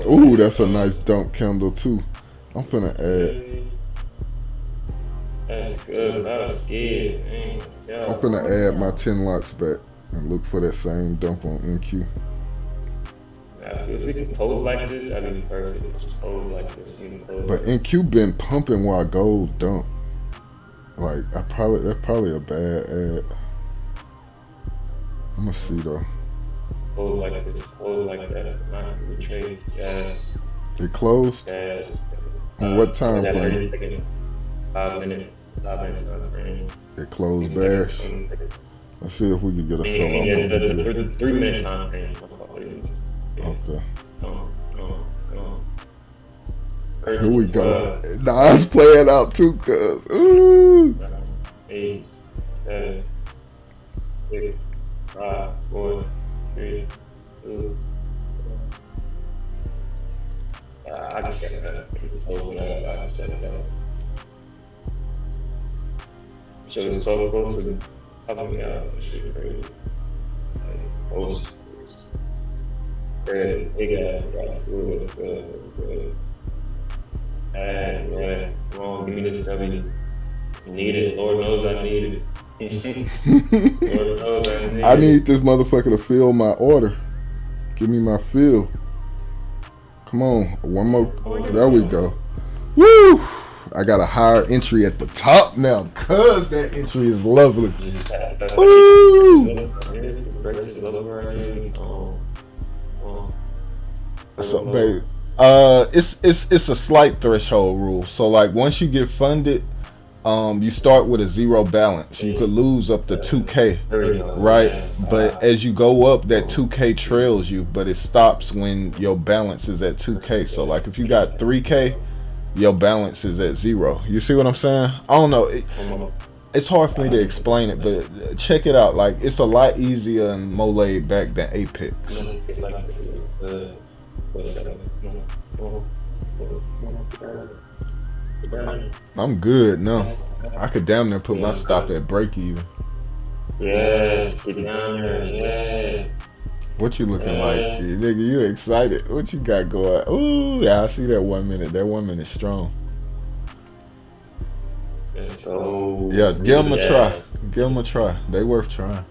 Ooh, that's a nice dump candle too. I'm finna add. That's good, 'cause I was scared. I'm finna add my 10 lots back and look for that same dump on NQ. I if we can close like this, that'd be perfect. Just close like this. We can close. But like NQ been pumping while gold don't. Like that's probably a bad ad. I'm gonna see though. Close like this. Close like that. Not retrace. Yes. It closed. Yes. On what time that frame? 30 second, 5 minute time frame. It closed bearish. Let's see if we can get a sell off. Yeah, the 3 minute time frame. Okay. Here we go. Nah, I was playing out too, cuz. Ooh. 8, 7, 6, 5, 4, 3, 2. I can set that. I can set that. She was so close to helping me out. That shit crazy. Like, close. Good. Got through it. Good. Man, come on, give me this W. Need it. Lord knows I need it. Lord knows I need it. I need this motherfucker to fill my order. Give me my fill. Come on, one more. There we go. Woo! I got a higher entry at the top now, cause that entry is lovely. Woo! So, baby, it's a slight threshold rule. So, like, once you get funded, you start with a 0 balance. You could lose up to 2K, right? But as you go up, that 2K trails you, but it stops when your balance is at 2K. So, like, if you got 3K, your balance is at 0. You see what I'm saying? I don't know. It's hard for me to explain it, but check it out. Like, it's a lot easier and more laid back than Apex. I'm good now. I could damn near put my stop at break even. Yes, get down there. Yes. What you looking like? Nigga, you excited. What you got going? Ooh, yeah, I see that 1 minute. That 1 minute strong. Let's go. Yeah, give them a try. Give them a try. They worth trying.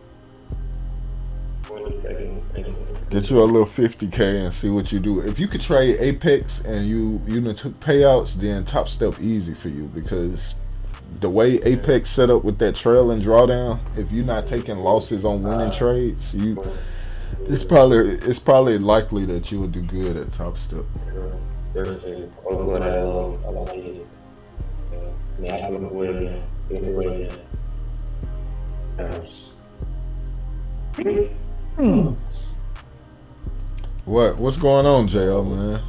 Get you a little 50K and see what you do. If you could trade Apex and you took payouts, then Top Step easy for you, because the way Apex set up with that trail and drawdown, if you're not taking losses on winning trades, it's probably likely that you will do good at Top Step. What's going on, JL, man?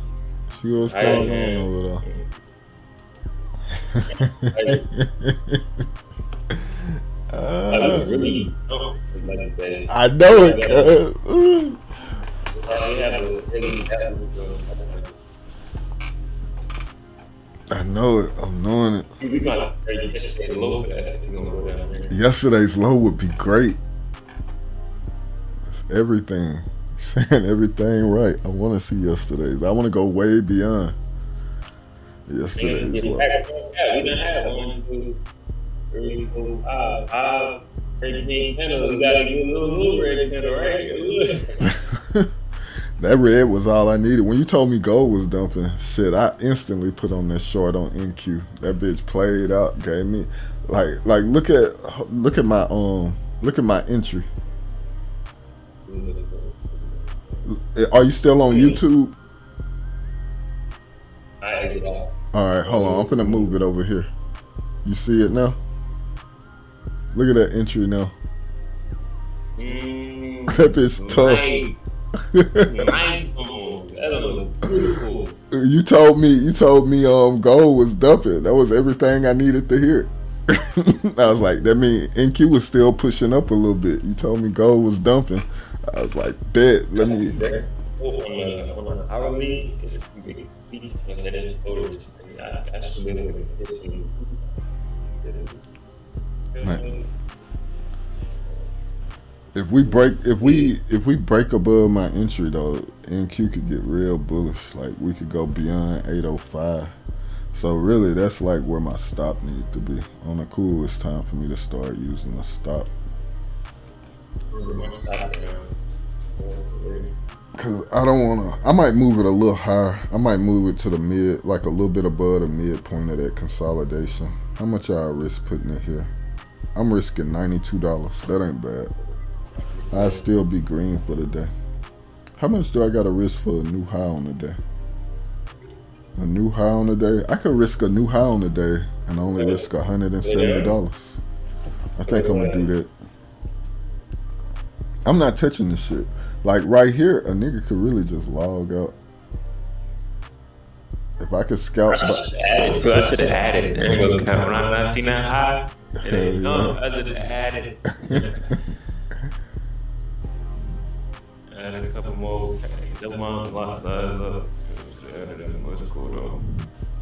See what's going on over there. I know it, cuz. I know it. I'm knowing it. Yesterday's low would be great. It's everything. Saying everything right. I want to see yesterday's. I want to go way beyond yesterday's low. Yeah, we done had 1, 2, 3, 4, 5 red candles. We got a good little red candle, right? That red was all I needed. When you told me gold was dumping, shit, I instantly put on that short on NQ. That bitch played out, gave me like look at my entry. Are you still on YouTube? I exit off. All right, hold on. I'm finna move it over here. You see it now? Look at that entry now. That bitch tough. You told me gold was dumping. That was everything I needed to hear. I was like, that means NQ was still pushing up a little bit. You told me gold was dumping. I was like, bet, let me. On the hourly, it's If we break above my entry though, NQ could get real bullish. Like we could go beyond 805. So really, that's like where my stop needs to be. On the cool, it's time for me to start using a stop. Cause I don't wanna. I might move it a little higher. I might move it to the mid, like a little bit above the midpoint of that consolidation. How much I risk putting it here? I'm risking $92. That ain't bad. I'd still be green for the day. How much do I gotta risk for a new high on the day? A new high on the day? I could risk a new high on the day and only risk $170. I think I'm gonna do that. I'm not touching this shit. Like right here, a nigga could really just log out. If I could scalp, I should have added. There you go. When I seen that high, it ain't no. I should have added. Add a couple more. Double my lot size up. What's cool though?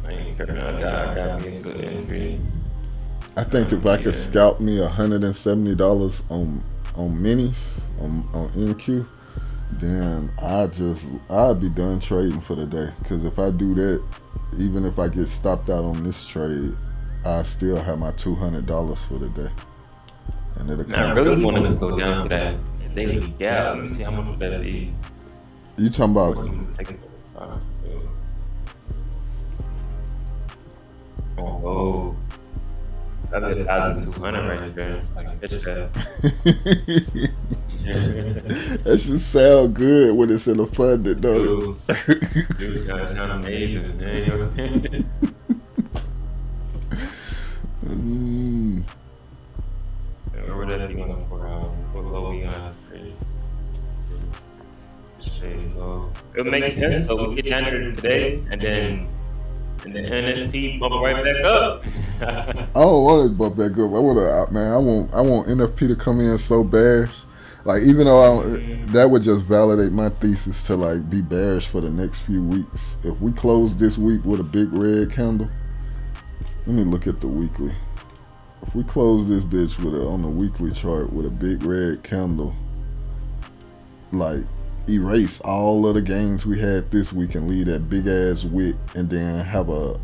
I ain't caring. I got me a good entry. I think if I could scalp me $170 on minis on NQ, then I'd be done trading for the day. Cause if I do that, even if I get stopped out on this trade, I still have my $200 for the day. And it'll come. I really want to go down to that daily gap. Let me see how much that is. You talking about? Oh, that's 1,200 right there. Like it's that. That should sound good when it's in a funded, don't it? Dude, sound amazing. Where would that be going for? What low we gonna trade? So it makes sense. So we get down here today, and then the NFP bump right back up. I don't want it to bump back up. I want NFP to come in so bearish. Like even though that would just validate my thesis to like be bearish for the next few weeks. If we close this week with a big red candle, let me look at the weekly. If we close this bitch on the weekly chart with a big red candle, like erase all of the gains we had this week and leave that big ass wick, and then have a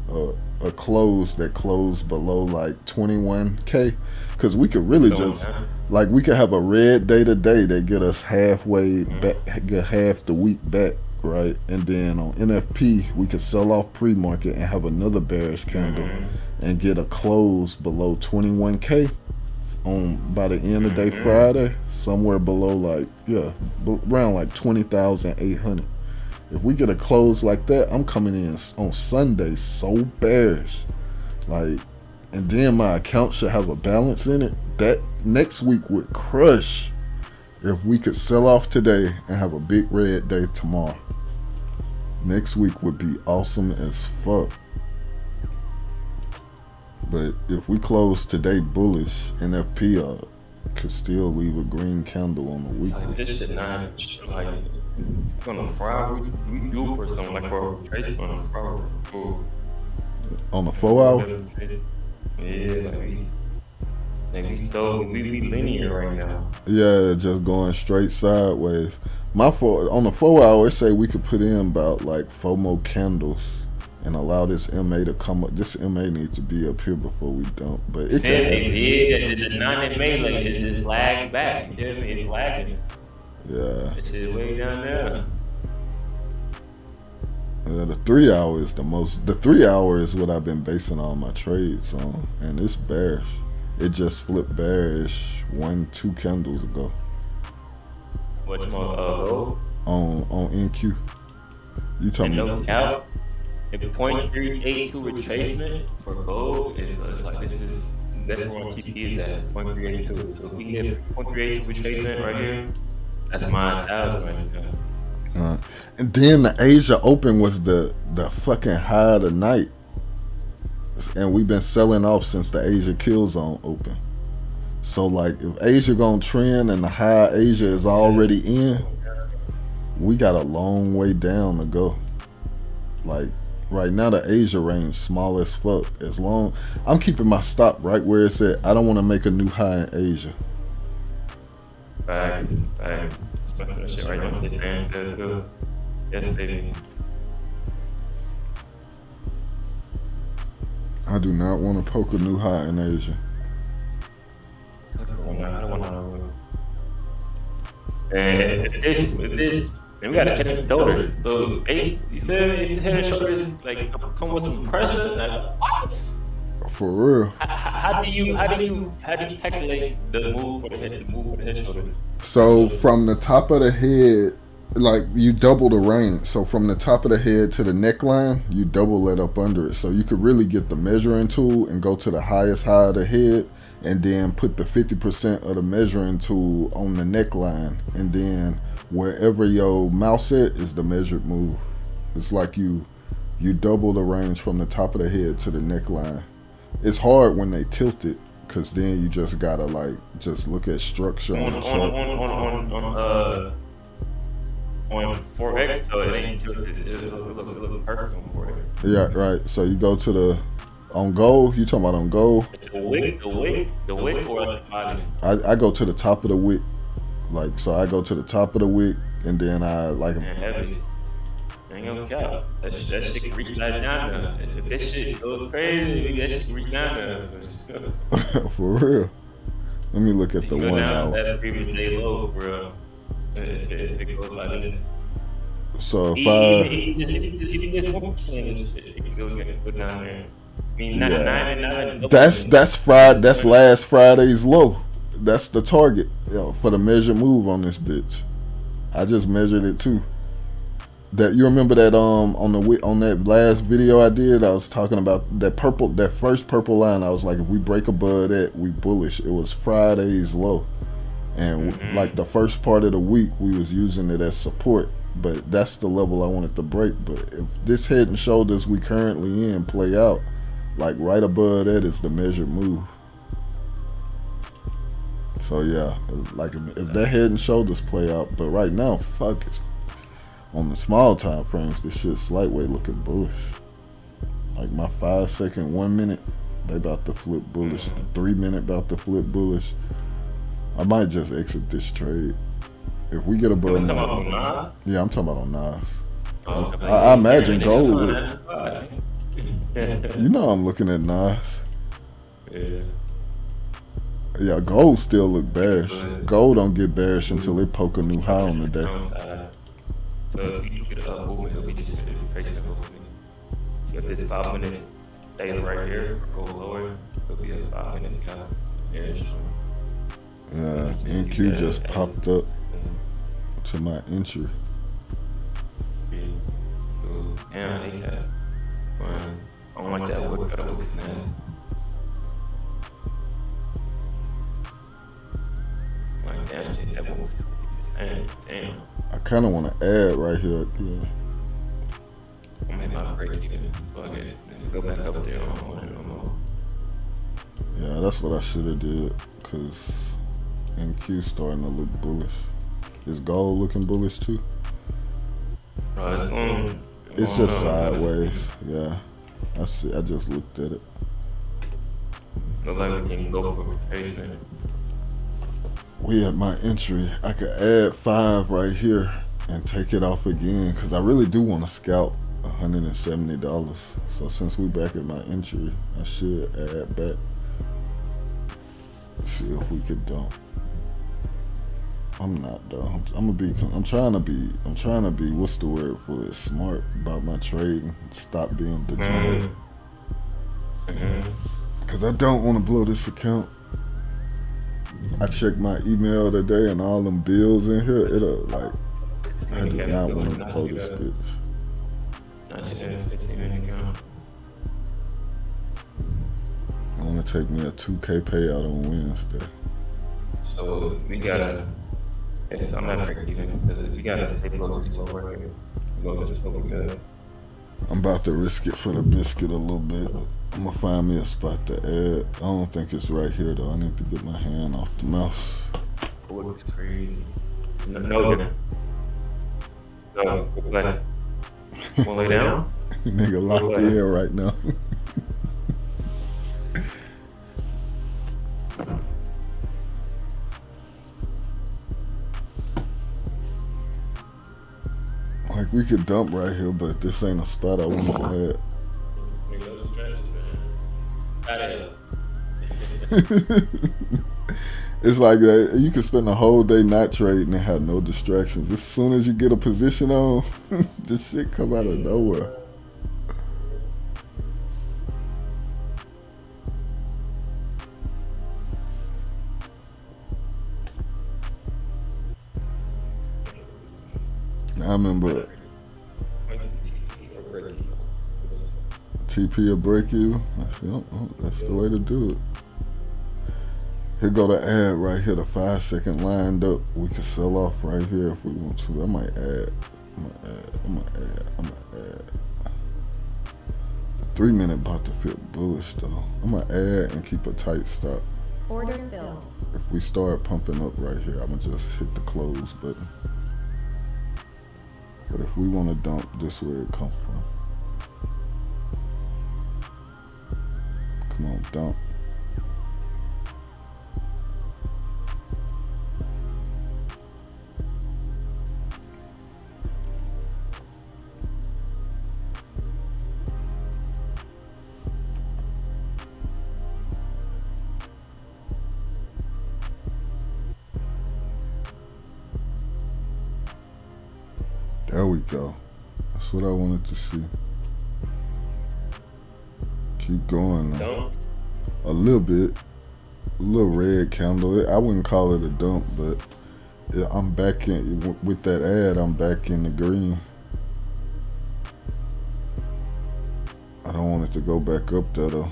close that closed below like 21K, because we could really just like we could have a red day today that get us halfway back, get half the week back, right? And then on NFP we could sell off pre-market and have another bearish candle and get a close below 21K on by the end of day Friday, somewhere below like around like 20,800. If we get a close like that, I'm coming in on Sunday so bearish, like, and then my account should have a balance in it. That next week would crush if we could sell off today and have a big red day tomorrow. Next week would be awesome as fuck. But if we close today bullish, NFP could still leave a green candle on the weekly. Like this shit not like on a Friday. We do for something like for a trace on a Friday. On the 4 hour? Yeah, we be linear right now. Yeah, just going straight sideways. On the 4 hour, it say we could put in about like 4 more candles and allow this MA to come up. This MA needs to be up here before we dump, but it can. The 9 MA like is just lagging back. You feel me? It's lagging. Yeah. It's just way down there. The 3 hour is the most. The 3 hour is what I've been basing all my trades on, and it's bearish. It just flipped bearish 1-2 candles ago. What's more low? On NQ. You talking about? If 0.382 retracement for gold is like that's where TP is at 0.382. So if we get 0.382 retracement right here, that's my 1,000 right now. And then the Asia Open was the fucking high of the night, and we've been selling off since the Asia Kill Zone Open. So like if Asia gonna trend and the high Asia is already in, we got a long way down to go. Like right now the Asia range small as fuck. As long I'm keeping my stop right where it's at. I don't want to make a new high in Asia. Right. Shit right now is good. Yes, baby. I do not want to poke a new high in Asia. I don't want to. And if this And we gotta hit him shoulder. So you feel me? If his head and shoulders like come with some pressure, like what? For real. How do you calculate the move for the head shoulder? So from the top of the head, like you double the range. So from the top of the head to the neckline, you double it up under it. So you could really get the measuring tool and go to the highest high of the head, and then put the 50% of the measuring tool on the neckline, and then wherever your mouse at is the measured move. It's like you double the range from the top of the head to the neckline. It's hard when they tilt it, because then you just gotta like just look at structure on on 4X, so it ain't tilted. It look perfect on 4X. Yeah, right. So you go to the on goal. You talking about on goal? The wick, or the body. I go to the top of the wick, like so. I go to the top of the wick, and then I like. Man, heavy. Ain't gonna cap. That shit can reach that down there. If this shit goes crazy, that shit can reach down there. For real. Let me look at the 1 hour. That previous day low, bro. If it goes like this. So if even just 1%, it can go down there. I mean, yeah. That's Friday. That's last Friday's low. That's the target, for the measured move on this bitch. I just measured it too. That you remember that on that last video I did, I was talking about that first purple line. I was like, if we break above that, we bullish. It was Friday's low, and like the first part of the week, we was using it as support. But that's the level I wanted to break. But if this head and shoulders we currently in play out, like right above that is the measured move. So yeah, like if that head and shoulders play out, but right now, fuck it. On the small time frames, this shit slightly looking bullish. Like my 5 second, 1 minute, they about to flip bullish. The 3 minute about to flip bullish. I might just exit this trade. If we get above yeah, I'm talking about on Nas. I imagine gold. You know I'm looking at Nas. Yeah. Yeah, gold still look bearish. Gold don't get bearish until they poke a new high on the day. So if you look at the up movement, it'll be just a retracement movement. If this 5 minute daily right here, go lower, it'll be a 5 minute gap. Yeah, NQ just popped up to my entry. Yeah, they got. I don't like that wood cut over man. Like that shit, that move. Damn. I kind of want to add right here. Yeah. I made my break even. Fuck it. Go back up there. I don't want it no more. Yeah, that's what I should have did, because NQ starting to look bullish. Is gold looking bullish too? It's just sideways. Yeah, I see. I just looked at it. Looks like we can go for retracement. We at my entry. I could add 5 right here and take it off again, because I really do want to scalp $170. So since we back at my entry, I should add back. See if we could dump. I'm not though. I'm trying to be what's the word for it? Smart about my trading. Stop being degenerate. Cause I don't want to blow this account. I checked my email today and all them bills in here. It'll like I do not want to blow this bitch. I want to take me a 2K payout on Wednesday. So we gotta. I'm not break even because we gotta take those slow good. I'm about to risk it for the biscuit a little bit. I'm gonna find me a spot to add. I don't think it's right here though. I need to get my hand off the mouse. Oh, it's crazy. No. Like, wanna lay down? Nigga locked in right now. Like we could dump right here, but this ain't a spot I want to add. It's like that. You can spend a whole day not trading and have no distractions. As soon as you get a position on, this shit come out of nowhere. I remember TP will break you. I said, oh, that's the way to do it. Here go the ad right here, the 5-second lined up. We can sell off right here if we want to. I might add. I'm gonna add. The 3 minute about to feel bullish though. I'm gonna add and keep a tight stop. Order filled. If we start pumping up right here, I'm gonna just hit the close button. But if we want to dump, this where it comes from. Come on, dump. There we go. That's what I wanted to see. Keep going now. Dump. A little bit. A little red candle. I wouldn't call it a dump, but I'm back in, with that ad, I'm back in the green. I don't want it to go back up there though.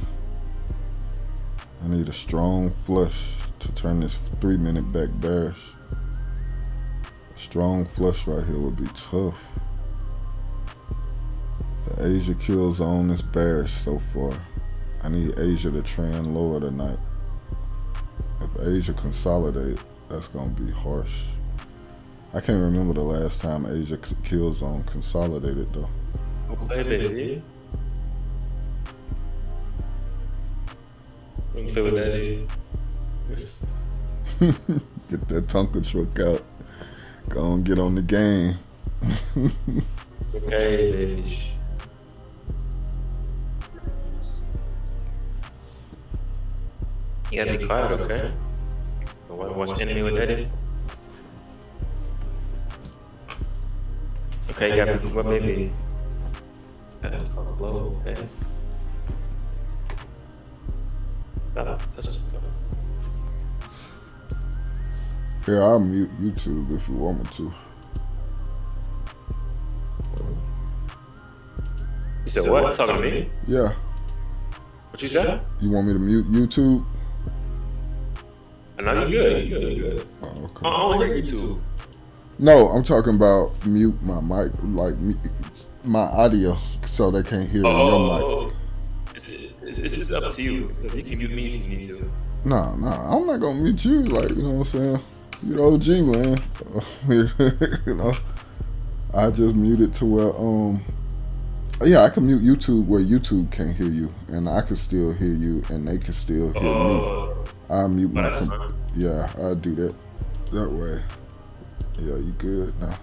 I need a strong flush to turn this 3 minute back bearish. Strong flush right here would be tough. The Asia kill zone is bearish so far. I need Asia to trend lower tonight. If Asia consolidate, that's gonna be harsh. I can't remember the last time Asia kill zone consolidated though. Okay, baby. You feel what that is? Get that Tonka truck out. Go and get on the game. Okay, baby. You gotta be quiet, okay? Watch enemy with that is. Okay, you gotta be what baby. Talk low, okay? Stop. Here, I'll mute YouTube if you want me to. You said what? Talking to me? Yeah. What you said? You want me to mute YouTube? No, you good. You good. Oh, okay. I don't hear you too. No, I'm talking about mute my mic, like my audio, so they can't hear your mic. It's up to you. So you can mute me if you need to. No, I'm not gonna mute you. Like, you know what I'm saying? You the OG, man. You know, I just muted to where yeah, I can mute YouTube where YouTube can't hear you, and I can still hear you, and they can still hear me. I mute my yeah, I do that way. Yeah, you good now?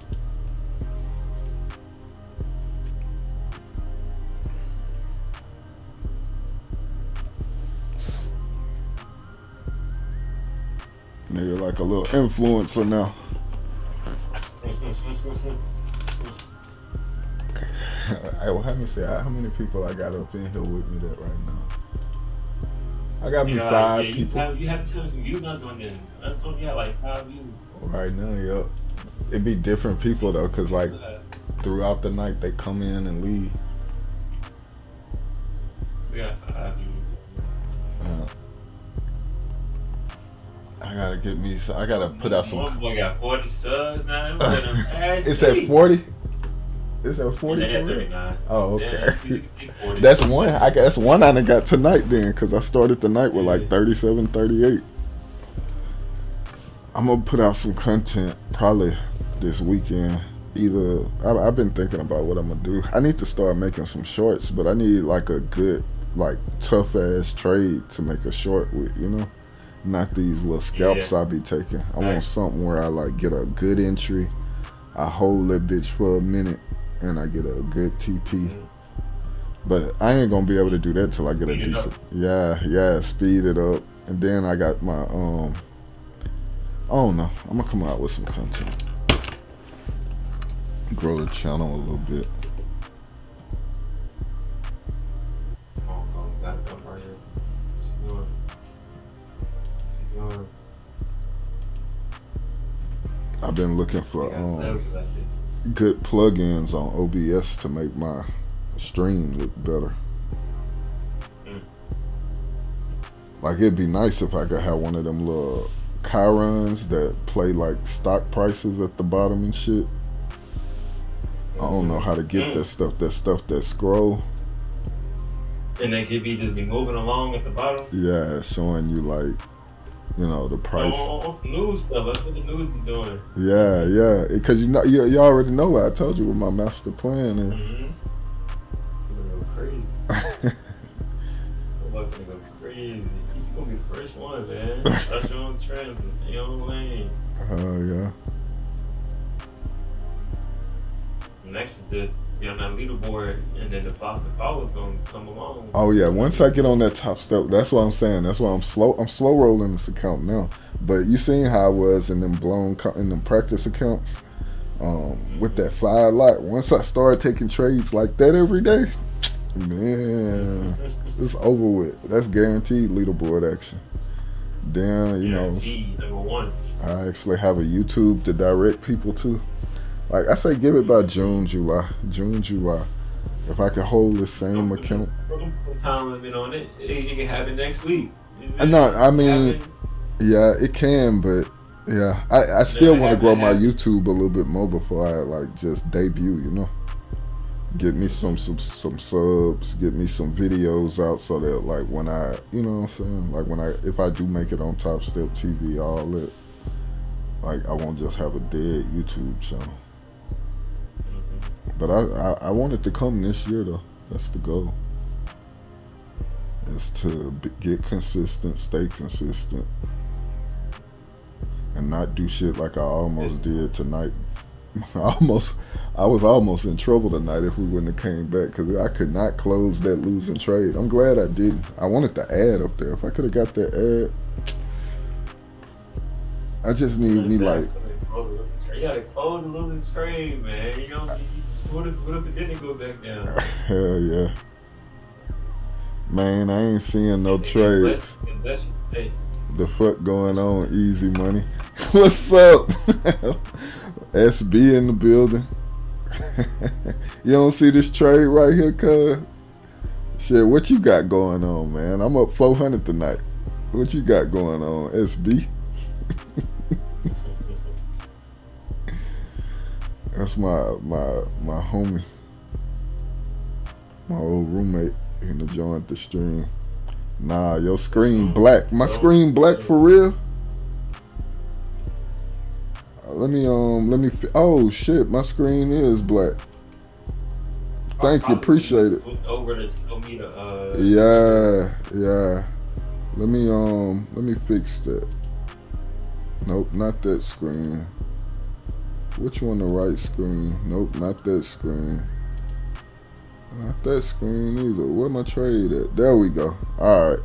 Nigga like a little influencer now. Hey, well, let me see how many people I got up in here with me that right now. I got me 5 people. You have to tell some views on doing it. I told you like 5 views. Right now, yep. It'd be different people though, cause like throughout the night they come in and leave. Yeah, 5 views. I gotta get me. So I gotta put out some. One boy got 40 subs now. It's at 40. It's at 40. Yeah, 39. Oh, okay. Yeah, That's one. I guess one I done got tonight then, cause I started the night with like 37, 38. I'm gonna put out some content probably this weekend. Either I've been thinking about what I'm gonna do. I need to start making some shorts, but I need like a good, like tough ass trade to make a short with, you know. Not these little scalps I be taking. I want something where I like get a good entry, I hold that bitch for a minute, and I get a good TP. But I ain't gonna be able to do that till I get a decent. Yeah, speed it up. And then I got my I don't know. I'm gonna come out with some content. Grow the channel a little bit. I've been looking for good plugins on OBS to make my stream look better. Like, it'd be nice if I could have one of them little chyrons that play like stock prices at the bottom and shit. I don't know how to get that stuff that scroll. And they could just be moving along at the bottom? Yeah, showing you like, you know, the price. Oh, news stuff. That's what the news be doing. Yeah, because you know, you already know what I told you what my master plan is. You're gonna go crazy. I'm about to go crazy. You're gonna be the first one, man. That's your own trend, your own lane. Yeah. Next is just be on that leaderboard, and then the followers gonna come along. Oh yeah, once I get on that top step, that's what I'm saying. That's why I'm slow rolling this account now. But you seen how I was in them practice accounts, with that 5 lot. Once I started taking trades like that every day, man, it's over with. That's guaranteed leaderboard action. Then you know, number 1. I actually have a YouTube to direct people to. Like I say, give it by June, July. If I could hold the same account. Put time limit on it. It can happen next week. No, I mean, yeah, it can, but yeah, I still want to grow my YouTube a little bit more before I like just debut. You know, get me some subs, get me some videos out so that like when I, you know what I'm saying, like if I do make it on Top Step TV, all that, like I won't just have a dead YouTube channel. But I want it to come this year though. That's the goal. Is to get consistent, stay consistent, and not do shit like I almost did tonight. I was almost in trouble tonight if we wouldn't have came back because I could not close that losing trade. I'm glad I didn't. I wanted the ad up there. If I could have got that ad, I just need me like. You gotta close the losing trade, man. You know. What if it didn't go back down? Hell yeah. Man, I ain't seeing no trades. The fuck going on, Easy Money? What's up? SB in the building. You don't see this trade right here, cuz? Shit, what you got going on, man? I'm up 400 tonight. What you got going on, SB? That's my homie, my old roommate. He joined the stream. Nah, your screen black. My screen black for real. Let me. Oh shit, my screen is black. Thank you, appreciate it. Yeah. Let me fix that. Nope, not that screen. Which one, the right screen? Nope, not that screen. Not that screen either. Where my trade at? There we go. Alright.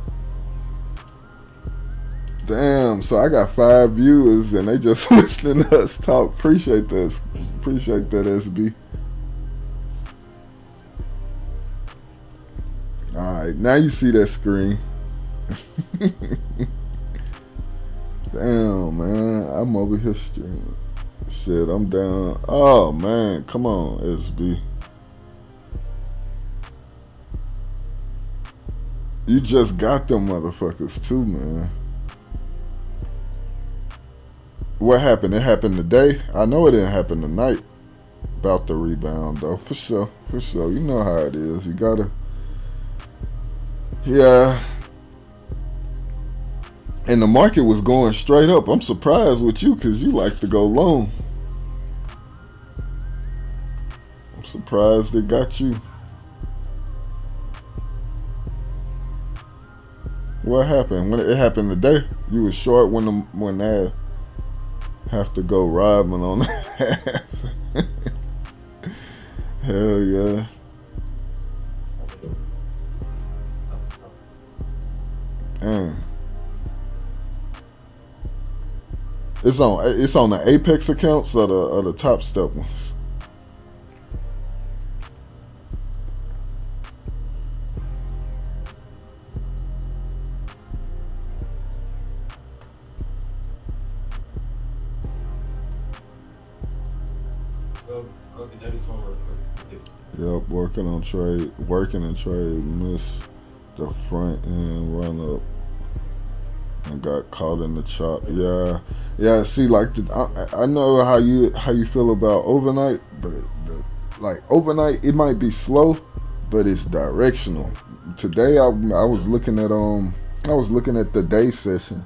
Damn, so I got 5 viewers and they just listening to us talk. Appreciate this. Appreciate that, SB. Alright, now you see that screen. Damn, man. I'm over here streaming. Shit, I'm down. Oh man, come on, SB. You just got them motherfuckers too, man. What happened? It happened today? I know it didn't happen tonight. About the rebound though, for sure. You know how it is. You gotta. Yeah. And the market was going straight up. I'm surprised with you because you like to go long. I'm surprised it got you. What happened? When it happened today, you was short when they have to go robbing on the ass. Hell yeah. Damn. It's on the Apex accounts or the Top Step ones. Yep, working and trade, missed the front end run up and got caught in the chop. Yeah. See, like I know how you feel about overnight, but like overnight it might be slow, but it's directional. Today I was looking at the day session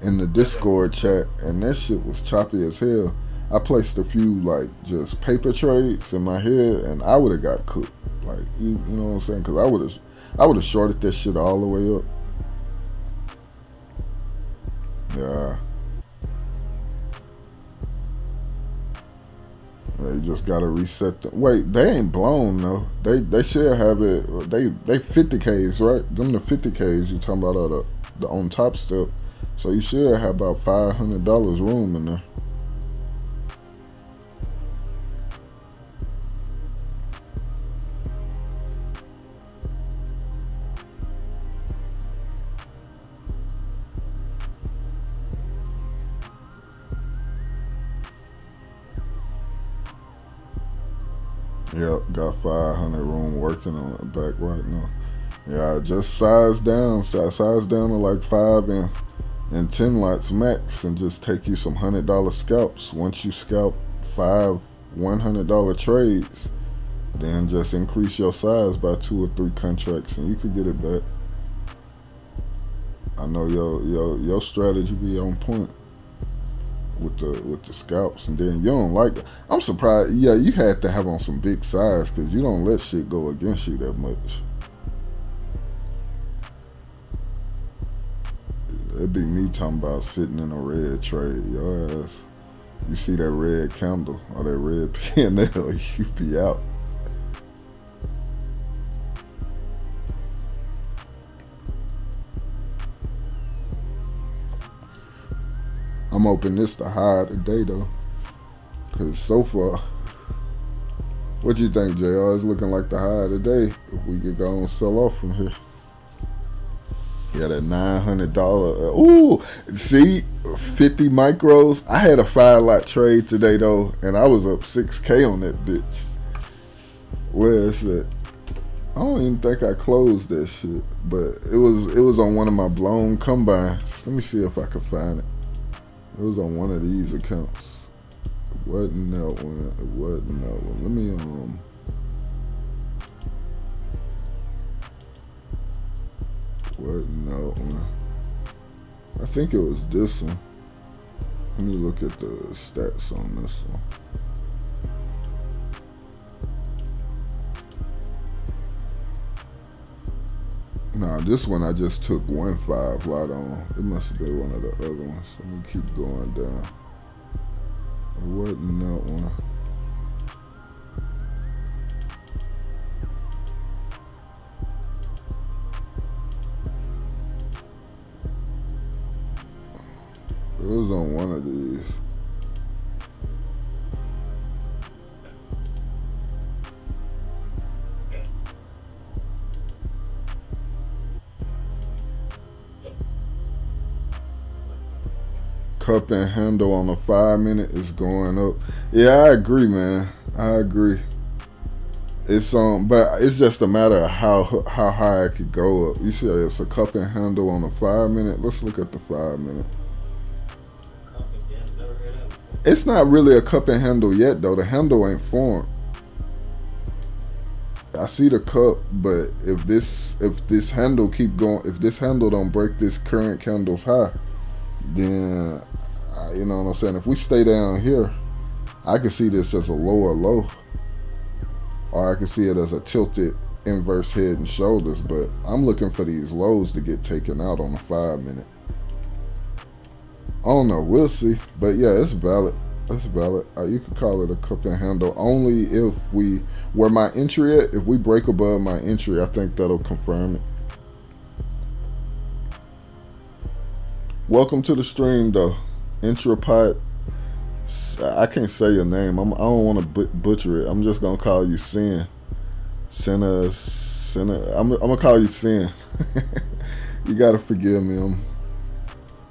in the Discord chat, and that shit was choppy as hell. I placed a few like just paper trades in my head, and I would have got cooked. Like you know what I'm saying? Because I would have shorted that shit all the way up. Yeah. You just gotta reset them. Wait, they ain't blown though. They should have it. They 50Ks, right? Them the 50Ks you talking about the on top step. So you should have about $500 room in there. Yep, got 500 room working on it back right now. Yeah, just size down to like 5 and 10 lots max, and just take you some $100 scalps. Once you scalp 5 $100 trades, then just increase your size by 2 or 3 contracts, and you could get it back. I know your strategy be on point with the scalps, and then you don't like it. I'm surprised. Yeah, you had to have on some big size because you don't let shit go against you that much. It'd be me talking about sitting in a red trade. Your ass, you see that red candle or that red P&L, you be out. I'm hoping this the high today though, cause so far, what you think, JR? It's looking like the high today. If we could go and sell off from here. Yeah, that $900. Ooh, see, 50 micros. I had a 5 lot trade today though, and I was up 6K on that bitch. Where is it? I don't even think I closed that shit, but it was on one of my blown combines. Let me see if I can find it. It was on one of these accounts. It wasn't that one. Let me wasn't that one. I think it was this one. Let me look at the stats on this one. Nah, this one I just took 1 5 lot on. It must have been one of the other ones. Let me keep going down. It wasn't that one. It was on one of these. Cup and handle on the 5 minute is going up. Yeah, I agree, man. I agree. It's but it's just a matter of how high it could go up. You see, it's a cup and handle on the 5 minute. Let's look at the 5 minute. It's not really a cup and handle yet, though. The handle ain't formed. I see the cup, but if this handle keep going, if this handle don't break this current candle's high, then you know what I'm saying. If we stay down here, I can see this as a lower low, or I can see it as a tilted inverse head and shoulders. But I'm looking for these lows to get taken out on the 5 minute. I don't know. We'll see. But yeah, it's valid. It's valid. You could call it a cup and handle only if where my entry at. If we break above my entry, I think that'll confirm it. Welcome to the stream, though. Intrapot. I can't say your name. I don't want to butcher it. I'm just gonna call you Sin. Senna. I'm gonna call you Sin. You gotta forgive me.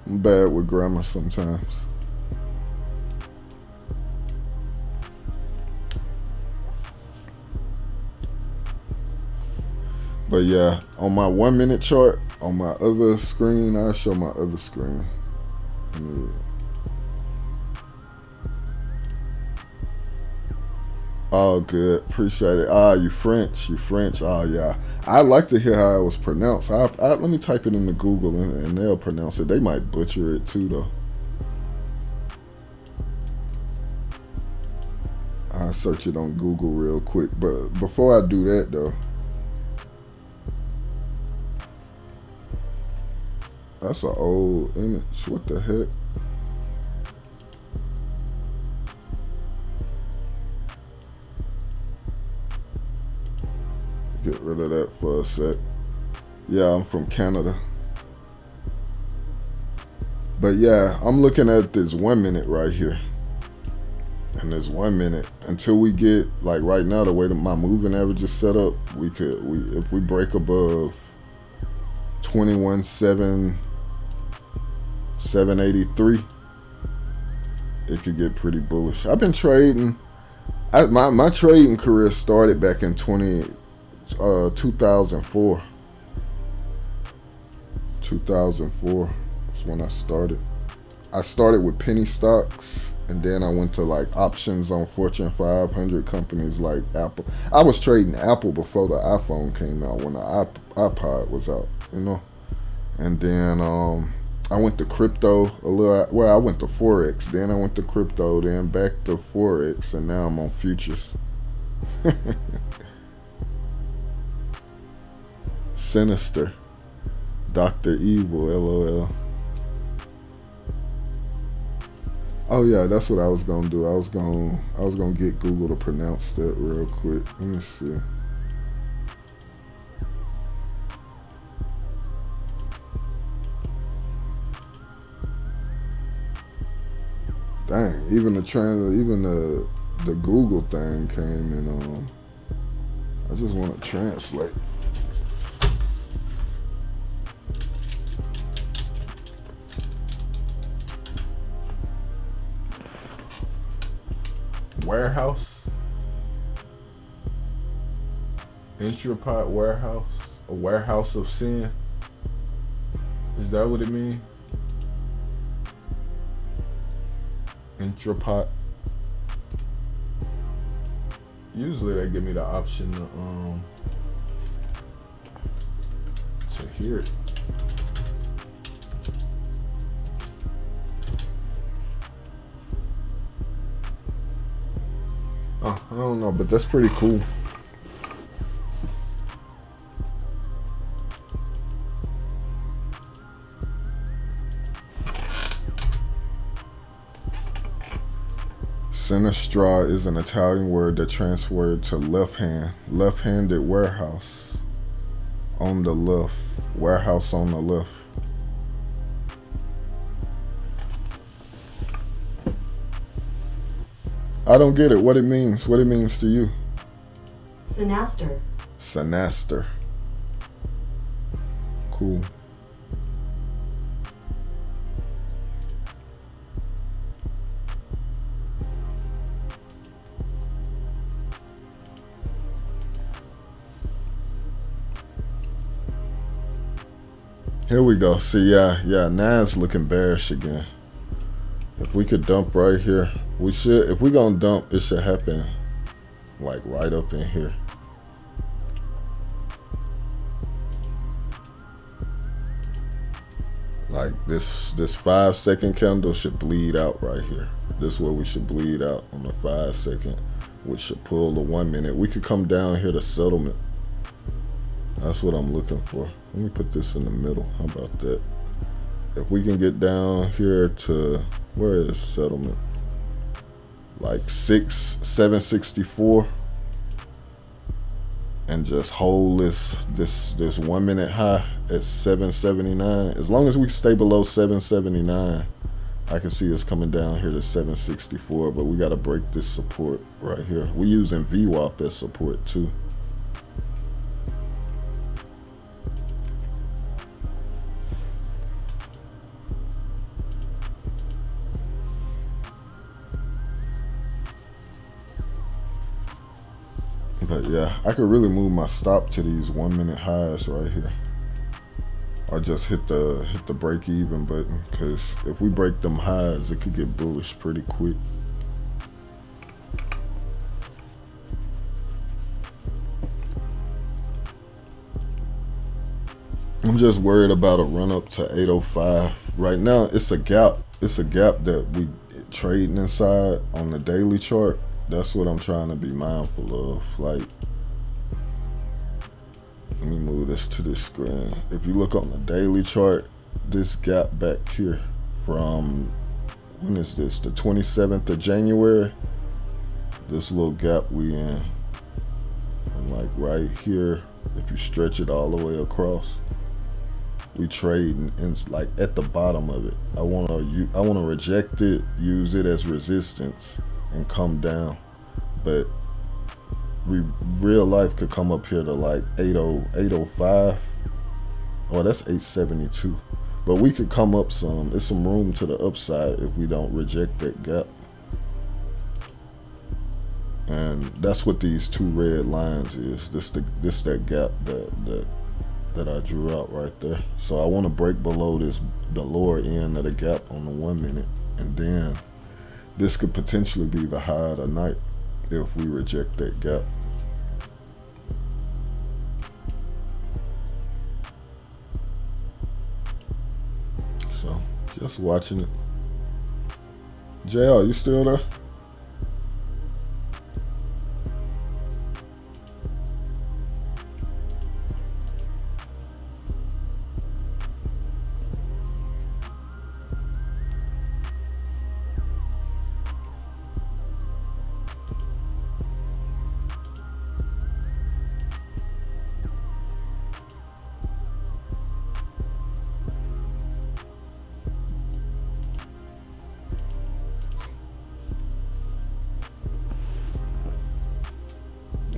I'm bad with grammar sometimes. But yeah, on my 1 minute chart, on my other screen, I'll show my other screen. Yeah. Oh, good. Appreciate it. Ah, you French. Oh, yeah. I like to hear how it was pronounced. Let me type it into Google and they'll pronounce it. They might butcher it too, though. I'll search it on Google real quick. But before I do that, though, that's an old image. What the heck? Get rid of that for a sec. Yeah, I'm from Canada. But yeah, I'm looking at this 1 minute right here. And this 1 minute, until we get, like right now, the way that my moving average is set up, if we break above 21,783, it could get pretty bullish. I've been trading. My trading career started back in 2004. 2004 is when I started. I started with penny stocks, and then I went to like options on Fortune 500 companies like Apple. I was trading Apple before the iPhone came out, when the iPod was out, you know. And then I went to crypto a little. Well, I went to Forex, then I went to crypto, then back to Forex, and now I'm on futures. Sinister. Dr. Evil, LOL. Oh yeah, that's what I was gonna do. I was gonna get Google to pronounce that real quick. Let me see. Dang, even the Google thing came in. I just want to translate. Warehouse, Intrapot warehouse, a warehouse of sin. Is that what it means? Intrapot. Usually they give me the option to hear it. I don't know, but that's pretty cool. Sinistra is an Italian word that transferred to left-handed warehouse on the left, warehouse on the left. I don't get it. What it means to you. Sinaster. Sinaster. Cool. Here we go. See, yeah, now it's looking bearish again. If we could dump right here, we should. If we're gonna dump, it should happen like right up in here. Like this 5-second candle should bleed out right here. This is where we should bleed out on the 5-second, which should pull the 1 minute. We could come down here to settlement. That's what I'm looking for. Let me put this in the middle. How about that? If we can get down here to, where is settlement? Like 764, and just hold this 1 minute high at 779. As long as we stay below 779, I can see us coming down here to 764, but we got to break this support right here. We're using VWAP as support too. But yeah, I could really move my stop to these 1 minute highs right here. Or just hit the break even button, because if we break them highs, it could get bullish pretty quick. I'm just worried about a run up to 805. Right now, it's a gap. It's a gap that we trading inside on the daily chart. That's what I'm trying to be mindful of. Like, let me move this to this screen. If you look on the daily chart, this gap back here from, when is this? The 27th of January. This little gap we in. And like right here, if you stretch it all the way across, we trading and like at the bottom of it. I wanna reject it, use it as resistance, and come down. But real life could come up here to like 805. Oh, that's 872. But we could come up some. There's some room to the upside if we don't reject that gap. And that's what these two red lines is. This that gap that I drew out right there. So I want to break below the lower end of the gap on the 1 minute, and then this could potentially be the high of the night if we reject that gap. So just watching it. JL, you still there?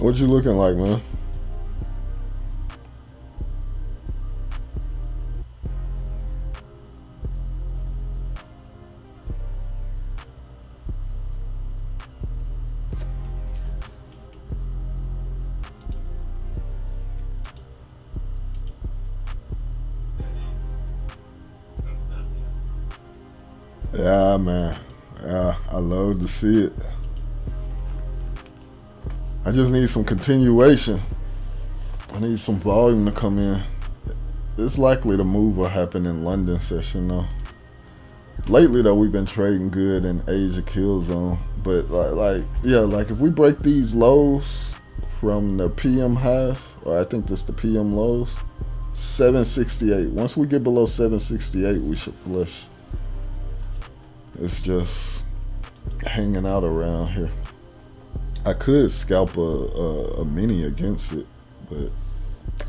What you looking like, man? Yeah, man. Yeah, I love to see it. I just need some continuation. I need some volume to come in. It's likely the move will happen in London session though. Lately though, we've been trading good in Asia kill zone. But like if we break these lows from the PM highs, or I think this the PM lows, 768. Once we get below 768, we should flush. It's just hanging out around here. I could scalp a mini against it, but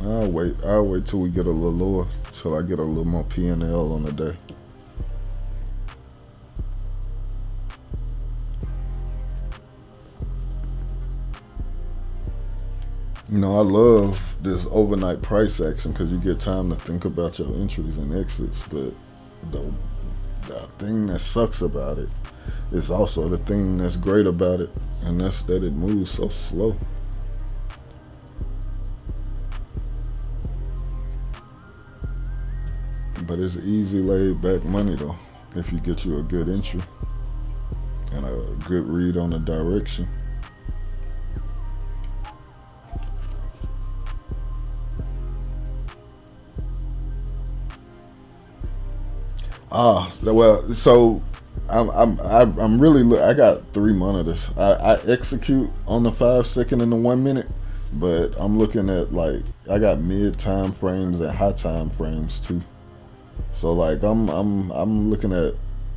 I'll wait till we get a little lower, till I get a little more P&L on the day. You know, I love this overnight price action because you get time to think about your entries and exits, but the thing that sucks about it is also the thing that's great about it, and that's that it moves so slow. But it's easy laid back money though, if you get you a good entry and a good read on the direction. Well, so I'm really I got 3 monitors. I execute on the 5 second and the 1 minute, but I'm looking at like I got mid time frames and high time frames too. So like I'm looking at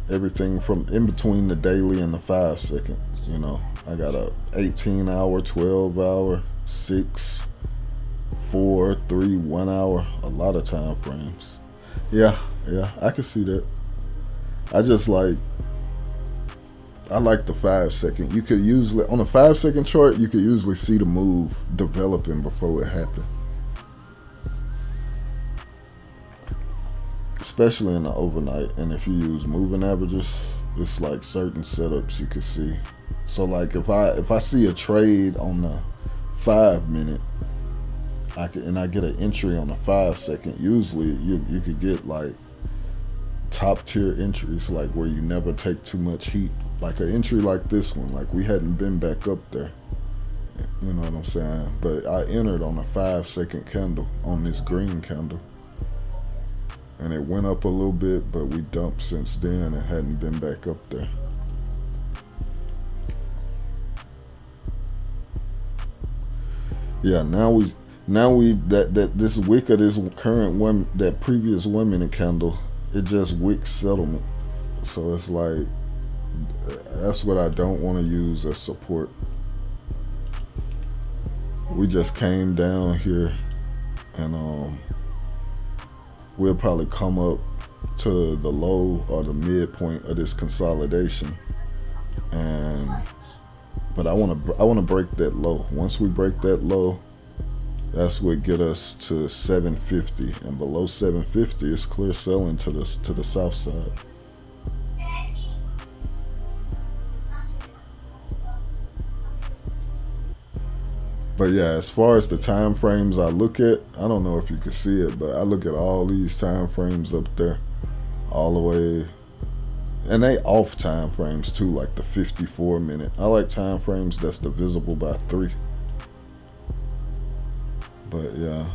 everything from in between the daily and the 5 second. You know, I got a 18 hour, 12 hour, 6, 4, 3, 1 hour, a lot of time frames. Yeah, I can see that. I like the 5 second. You could usually, on a 5 second chart, you could usually see the move developing before it happened. Especially in the overnight. And if you use moving averages, it's like certain setups you could see. So like if I see a trade on the 5 minute, I get an entry on the 5 second, usually you could get like top tier entries, like where you never take too much heat. Like an entry like this one, like we hadn't been back up there. You know what I'm saying? But I entered on a 5 second candle on this green candle. And it went up a little bit, but we dumped since then and hadn't been back up there. Yeah, now this wick of this current one, that previous 1 minute candle, it just wick settlement. So it's like, that's what I don't want to use as support. We just came down here and we'll probably come up to the low or the midpoint of this consolidation. But I want to break that low. Once we break that low, that's what get us to 750, and below 750 is clear selling to the south side. But yeah, as far as the time frames I look at, I don't know if you can see it, but I look at all these time frames up there, all the way, and they off time frames too, like the 54 minute. I like time frames that's divisible by 3. But yeah,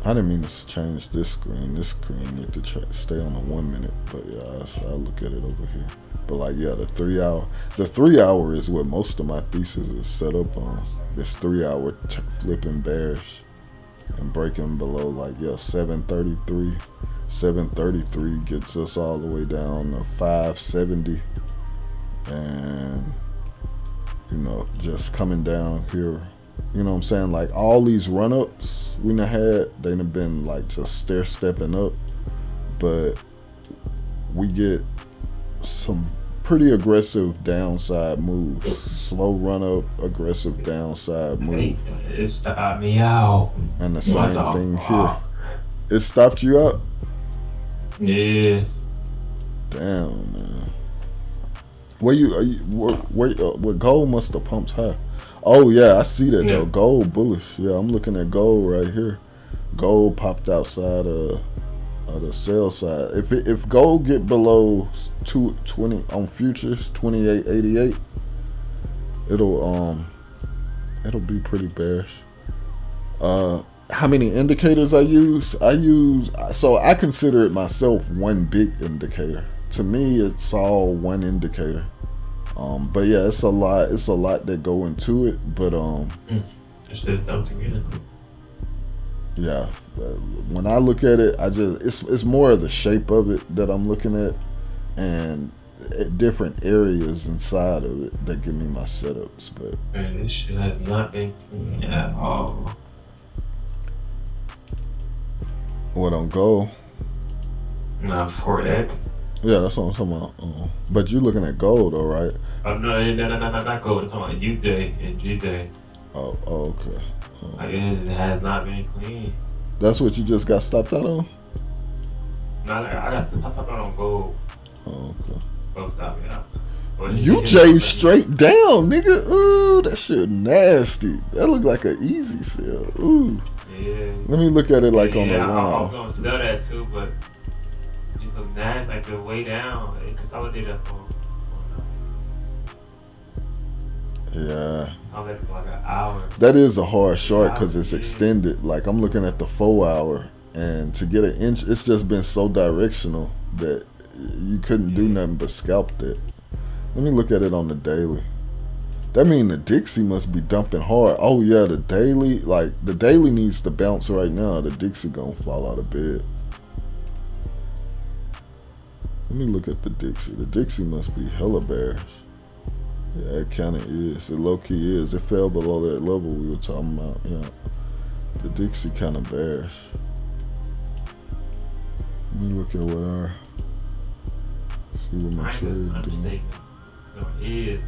I didn't mean to change this screen. This screen need to stay on the 1 minute. But yeah, I look at it over here. But like, yeah, the 3 hour. The 3 hour is what most of my thesis is set up on. This 3 hour flipping bearish and breaking below, like, yeah, 733. 733 gets us all the way down to 570. And, you know, just coming down here. You know what I'm saying? Like, all these run-ups we done had, they done been like just stair-stepping up. But we get some pretty aggressive downside moves. Slow run-up, aggressive downside move. It stopped me out. And the same thing here. It stopped you out? Yeah. Damn, man. Where gold must have pumped high. Oh yeah, I see that though. Gold bullish. Yeah, I'm looking at gold right here. Gold popped outside of the sell side. If gold get below 220 on futures, 28.88, it'll be pretty bearish. How many indicators I use? So I consider it myself one big indicator. To me, it's all one indicator. But yeah, it's a lot that go into it. But it's just dumped together. Yeah, when I look at it, it's more of the shape of it that I'm looking at, and different areas inside of it that give me my setups. But man, this shit has not been clean at all. What on gold? Nah, for that. Yeah, that's what I'm talking about. But you're looking at gold, though, right? No, not gold. I'm talking about UJ and GJ. Oh, okay. It has not been clean. That's what you just got stopped out on? No, I got stopped out on gold. Oh, okay. Gold stopped me out. UJ straight down, nigga. Ooh, that shit nasty. That look like an easy sell. Ooh. Yeah. Let me look at it like on the 1 hour. I hour. was gonna sell that too, but it just look nasty, like the way down. It consolidated up on Yeah. I'll let it for like an hour. That is a hard short because it's extended. Like, I'm looking at the 4 hour, and to get an inch, it's just been so directional that you couldn't do nothing but scalp that. Let me look at it on the daily. That means the Dixie must be dumping hard. Oh yeah, the daily needs to bounce right now. The Dixie gonna fall out of bed. Let me look at the Dixie. The Dixie must be hella bearish. Yeah, it kind of is. It low-key is. It fell below that level we were talking about. Yeah, the Dixie kind of bearish. Let me look at what our See what my trade doing. No, is.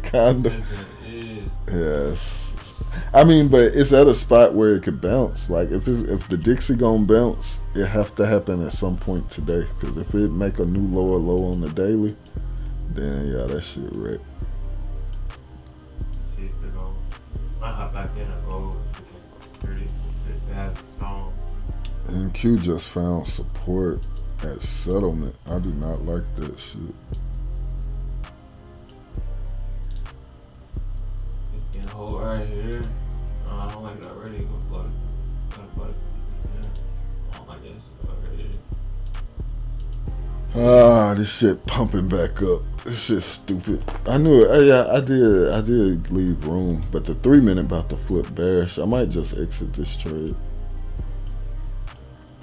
Kinda. Is. Yes. I mean, but it's at a spot where it could bounce. Like if the Dixie gonna bounce, it have to happen at some point today. Because if it make a new lower low on the daily, then yeah, that shit wreck. See if they're going. Might hop back in and go. Pretty fast, strong. NQ just found support at settlement. I do not like that shit. It's getting hold right here. I don't like it already. Go flood it. I don't like this already. Ah, this shit pumping back up. This shit's stupid. I knew it. Yeah, I did leave room, but the 3 minute about to flip bearish. I might just exit this trade.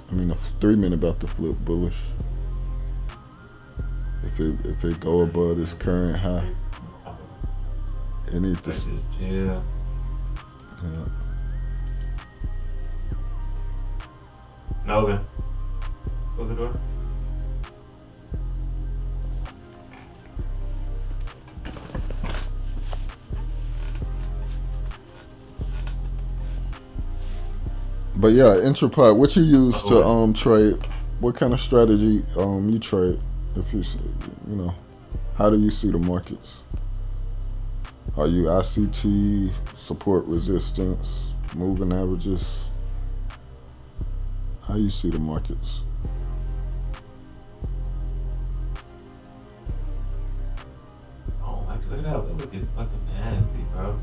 I mean, the 3 minute about to flip bullish. If it go above this current high, it needs to. Yeah. Yeah. Melvin, close the door. But yeah, Intrapod, what you use to trade? What kind of strategy you trade? If you know, how do you see the markets? Are you ICT, support, resistance, moving averages? How you see the markets? Oh, look at that. Look, it's fucking nasty, bro.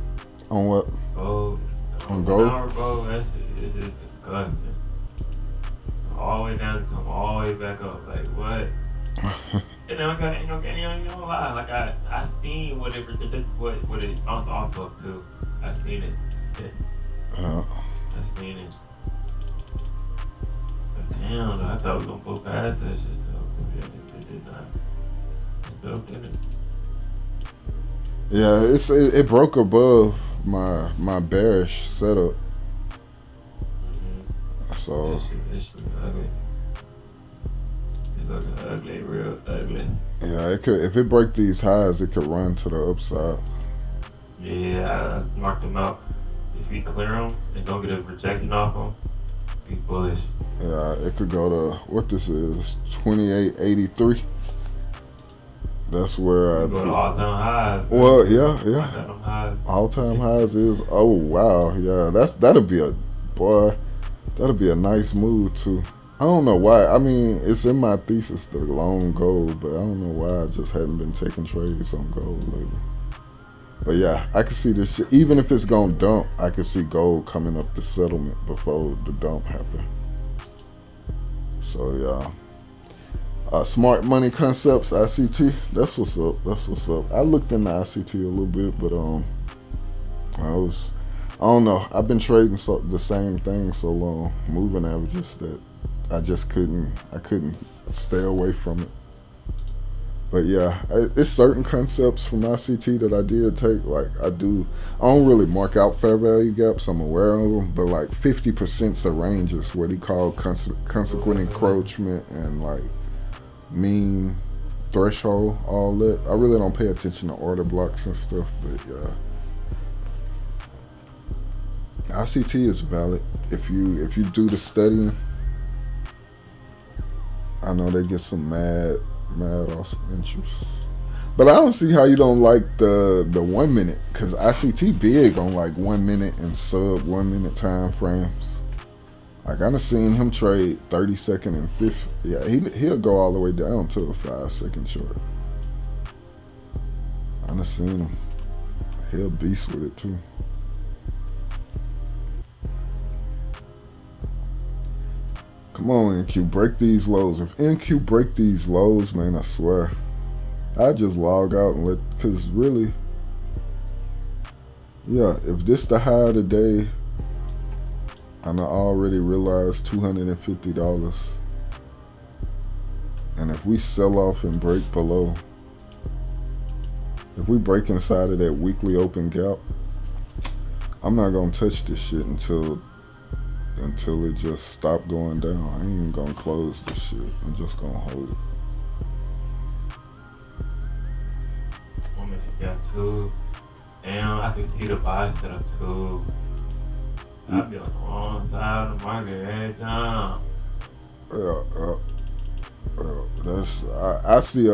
On what? Gold. On gold? Hour gold, it's disgusting. All the way down to come all the way back up. Like, what? And then I ain't gonna lie. Like, I seen what it bounced off of, too. I seen it. I seen it. But damn, I thought we were gonna go past that shit, though. It did not. It's built, didn't it? Yeah, it broke above my bearish setup. So This shit ugly. It's looking ugly, real ugly. yeah, it could, if it break these highs, it could run to the upside. Yeah, I marked them out. If we clear them and don't get a rejection off them, be bullish. Yeah, it could go to what this is, 2883. That's where I go to all-time highs. Well, yeah. All-time highs is, oh wow, yeah. That'll be a nice move too. I don't know why. I mean, it's in my thesis, the long gold, but I don't know why I just haven't been taking trades on gold lately. But yeah, I can see this shit. Even if it's gonna dump, I can see gold coming up the settlement before the dump happen. So yeah. Smart Money Concepts, ICT. That's what's up. I looked into ICT a little bit, but I don't know. I've been trading the same thing so long, moving averages, that I just couldn't stay away from it. But yeah, it's certain concepts from ICT that I did take. Like I don't really mark out fair value gaps. I'm aware of them, but like 50% of ranges, what he called consequent encroachment and like mean threshold, all that. I really don't pay attention to order blocks and stuff, but yeah. ICT is valid if you do the studying. I know they get some mad interest, but I don't see how you don't like the 1 minute, because ICT big on like 1 minute and sub 1 minute time frames. Like I done seen him trade 30-second and 50. Yeah, he'll go all the way down to a 5-second short. I done seen him. He'll beast with it too. Come on, NQ, break these lows. If NQ break these lows, man, I swear, I just log out and because really, yeah, if this the high of the day, and I already realized $250, and if we sell off and break below, if we break inside of that weekly open gap, I'm not gonna touch this shit until it just stop going down. I ain't even gonna close this shit. I'm just gonna hold it. too. Damn, I could see the buy setup too. I'd be on the wrong side of the market every time. That's I see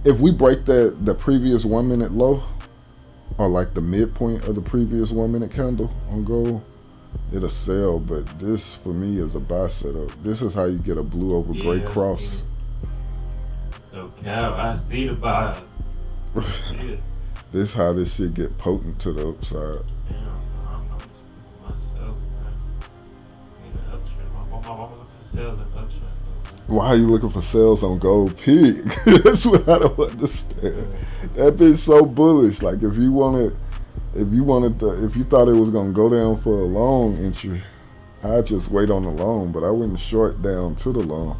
if we break the previous 1 minute low, or like the midpoint of the previous 1 minute candle on gold, it'll sell. But this for me is a buy setup. This is how you get a blue over gray cross. No cap, I see the buy. This how this shit get potent to the upside. Damn, so I'm not myself, man. In the uptrend. I'm looking for sales and uptrend. Why are you looking for sales on gold pig? That's what I don't understand. That bitch so bullish. Like if you thought it was gonna go down for a long entry, I'd just wait on the long, but I wouldn't short down to the long.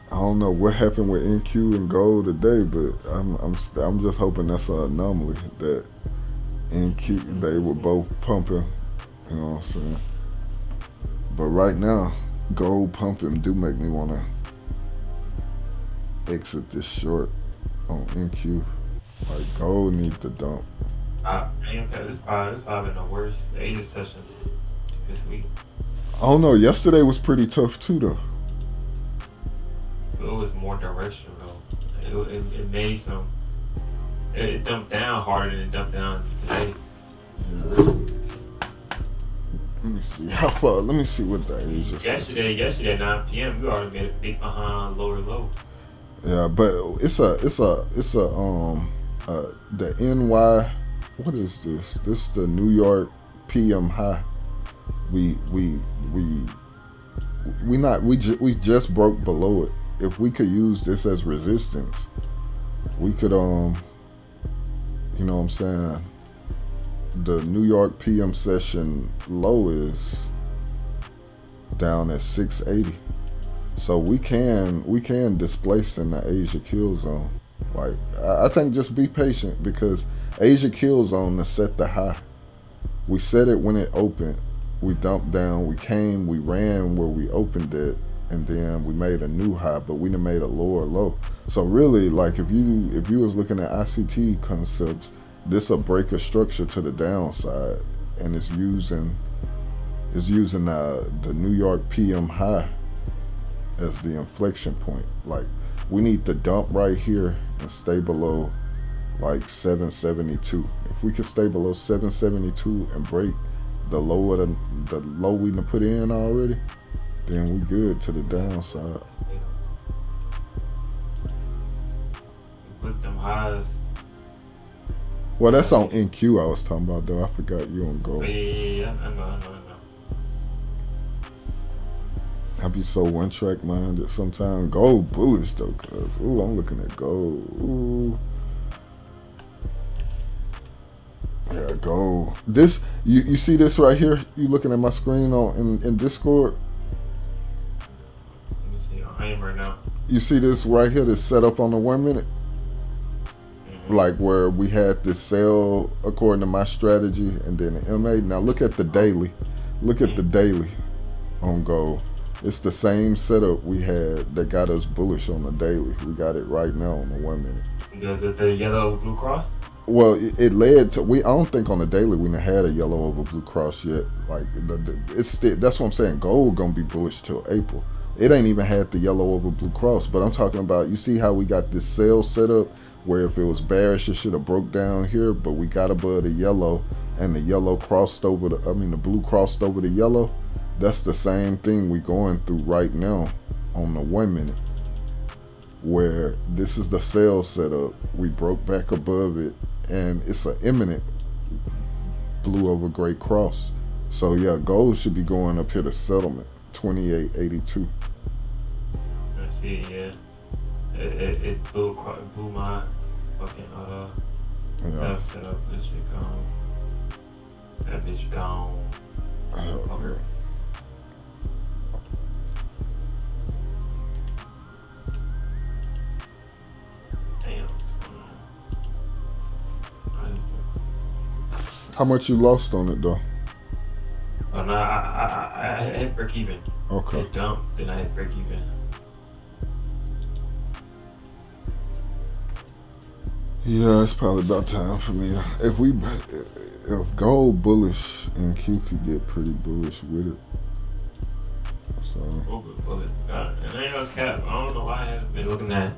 I don't know what happened with NQ and gold today, but I'm just hoping that's an anomaly, that NQ they were both pumping. You know what I'm saying? But right now, gold pumping do make me want to exit this short on NQ. Like gold needs to dump. This probably the worst Asia session this week. I don't know. Yesterday was pretty tough too, though. It was more directional though. It made some. It dumped down harder than it dumped down today. Yeah. Let me see how far. Let me see what that is. Yesterday at 9 p.m. we already made a big behind lower low. Yeah, but it's a the NY. What is this? This is the New York PM high. We just broke below it. If we could use this as resistance, we could you know what I'm saying. The New York PM session low is down at 680, so we can displace in the Asia kill zone. Like I think just be patient, because Asia kill zone to set the high. We set it when it opened. We dumped down. We came. We ran where we opened it, and then we made a new high. But we done made a lower low. So really, like if you was looking at ICT concepts, this will break a structure to the downside, and it's using the New York PM high as the inflection point. Like we need to dump right here and stay below like 772. If we could stay below 772 and break the low of the low we done put in already, then we good to the downside. Put them highs. Well, that's on NQ I was talking about though. I forgot you on gold. Yeah, I know. I be so one track minded sometimes. Gold bullish though, cause I'm looking at gold. Ooh. Yeah, gold. This you see this right here? You looking at my screen in Discord? Let me see. I am right now. You see this right here that's set up on the 1 minute? Like where we had this sell according to my strategy, and then the MA. Now look at the daily. Look at the daily on gold. It's the same setup we had that got us bullish on the daily. We got it right now on the 1 minute. The yellow blue cross? Well, it led to, I don't think on the daily we had a yellow over blue cross yet. Like it's still, that's what I'm saying. Gold gonna be bullish till April. It ain't even had the yellow over blue cross. But I'm talking about, you see how we got this sell set up where if it was bearish, it should have broke down here, but we got above the yellow, and the yellow crossed over the blue crossed over the yellow. That's the same thing we going through right now on the 1 minute, where this is the sell setup. We broke back above it, and it's an imminent blue over gray cross. So yeah, gold should be going up here to settlement 2882. Let's see, yeah. It blew my fucking Yeah. set up. This shit gone. That bitch gone. Okay. Damn, what's going on? How much you lost on it though? Oh no, I hit break even. Okay. It dumped, then I hit break even. Yeah, it's probably about time for me. If gold bullish and Q could get pretty bullish with it. So And I ain't gonna cap. I don't know why I haven't been looking at.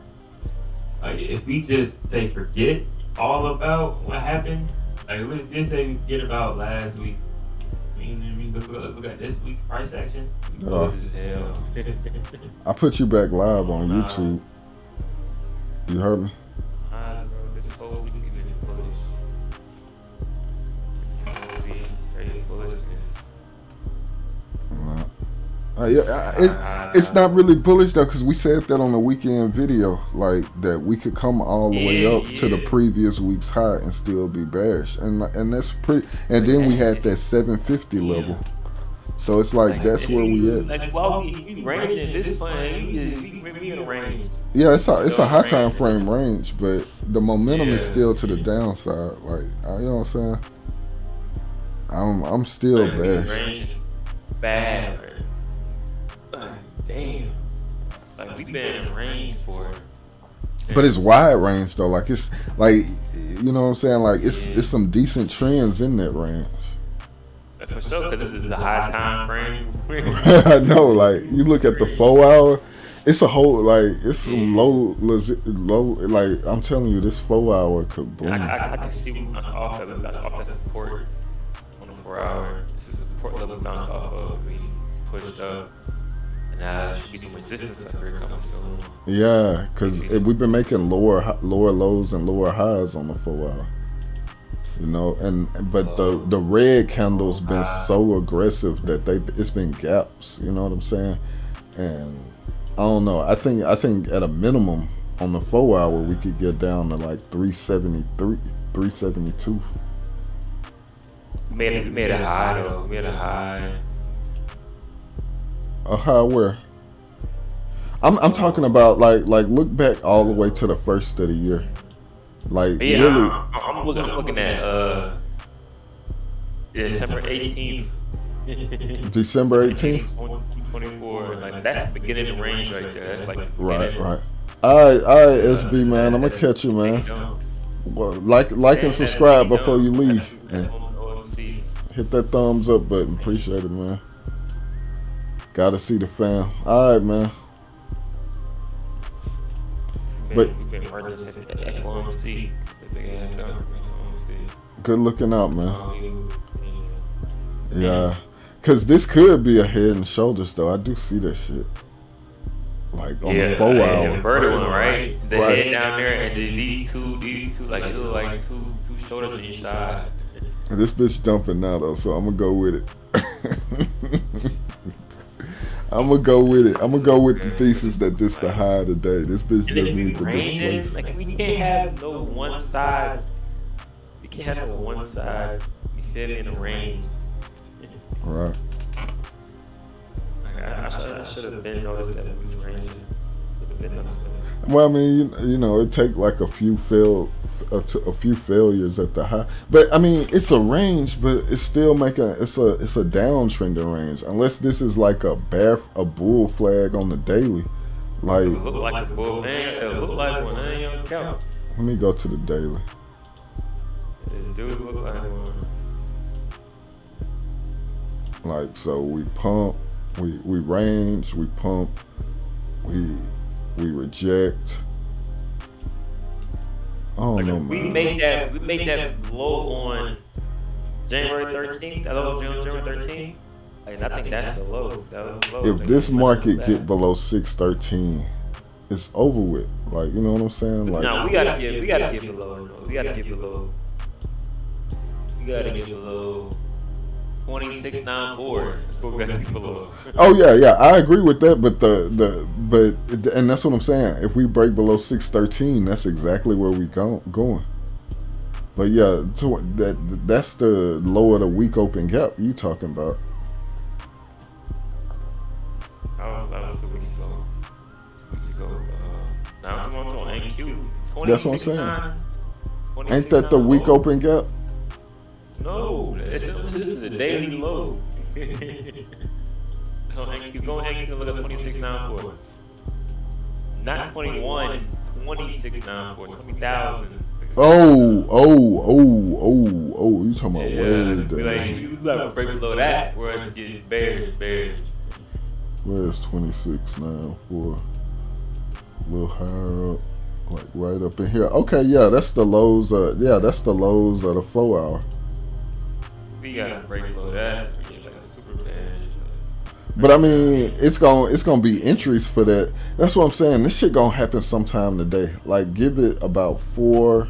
Like, if we just say forget all about what happened, like let's just say we forget about last week. I mean, look at this week's price action. uh, Hell. I put you back live on YouTube. You heard me? Bro, this whole week has been bullish. This whole week, straight bullishness. It's not really bullish though, because we said that on the weekend video, like that we could come all the way up to the previous week's high and still be bearish, and that's pretty. And then we had that 750 level, so it's like that's where we at. Like, while you ranging this plan, you bring me in a range. Yeah, it's a high time frame range, but the momentum is still to the downside. Like, you know what I'm saying? I'm still bearish. Bad. Damn. Like, we've been in range for. But it's wide range though. Like, it's like, you know what I'm saying? Like, it's some decent trends in that range. For sure, because this is the high time frame. I know. Like, you look at the 4 hour, it's a whole, like, it's some low. Like, I'm telling you, this 4 hour could boom. I can see what's off that support on the 4 hour. This is a support level bounced off of. We pushed up. There should be some resistance up here coming soon. Yeah, because we've been making lower lows and lower highs on the 4 hour. You know, but the red candle's been so aggressive that it's been gaps. You know what I'm saying? And I don't know. I think at a minimum on the 4 hour we could get down to like 373, 372. Made a high though. Made a high. A high where? I'm talking about like look back all the way to the first of the year. Like, yeah, really. I'm looking at December 18th. December 18th. 2024. Like, that's the beginning of the range right there. That's like the Right. beginning. All right, SB man. I'm gonna catch you, man. Well, like and subscribe before you leave. And hit that thumbs up button. Appreciate it, man. Gotta see the fam. All right, man. But good looking out, man. Yeah, cause this could be a head and shoulders though. I do see that shit. Like on the 4 hour. The bird one, right? The head down there, and these two, like it look like two shoulders on each side. This bitch dumping now though, so I'm gonna go with it. I'm gonna go with it. I'm gonna go with the thesis that this the high today. This bitch just needs to displace. Like, we can't have no one side. We can't have no one side. You fit in a range. Right. I should have been noticed that we was ranging. Well, I mean, you know, it take like a few failures at the high, but I mean, it's a range, but it's still it's a downtrending range, unless this is like a bull flag on the daily. Like, it look like a bull, man. It look like one. I ain't gonna count. Let me go to the daily. It do look like one. Like, so we pump, we range, we pump, we reject. Oh like no, we made that low on January 13th. That low on January 13th. Like, I think that's the low. That was low. If this market get below 613, it's over with. Like, you know what I'm saying? Like, no, we gotta get below. We gotta get below. We gotta get below 2694. That's what we gotta get below. Oh yeah, I agree with that. But and that's what I'm saying. If we break below 613, that's exactly where we going. But yeah, that's the low of the week open gap you talking about. That was 2 weeks ago. 2 weeks ago. Now I'm on NQ. That's what I'm saying. Ain't that the week open gap? No, this is the daily low. So NQ, go on NQ and look at 2694. Not 21, 2694, 20,000. You talking about way Like down. you gotta break below that for us to get bearish. Where's 26 now for a little higher up, like right up in here. Okay, yeah, that's the lows. That's the lows of the 4 hour. We gotta break below that for get like a super bearish. But I mean, it's gonna be entries for that. That's what I'm saying. This shit gonna happen sometime today. Like, give it about 4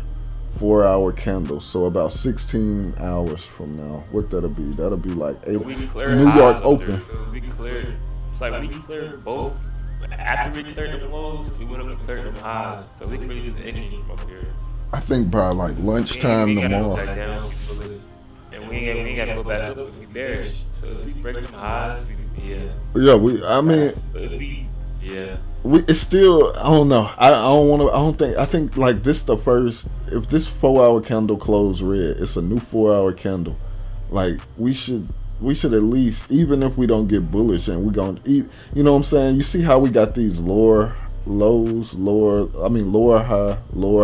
hour candles. So about 16 hours from now, what that'll be? That'll be like 8. New York open. We cleared. It's like we cleared both. After we cleared them lows, we went up and cleared them highs. So we can really do anything from here. I think by like lunchtime tomorrow. And we ain't gotta go back up if we bearish. So if we break them highs, Yeah, it's still, I don't know. I think like this the first, if this 4 hour candle closed red, it's a new 4 hour candle. Like we should at least, even if we don't get bullish and we gonna eat, you know what I'm saying? You see how we got these lower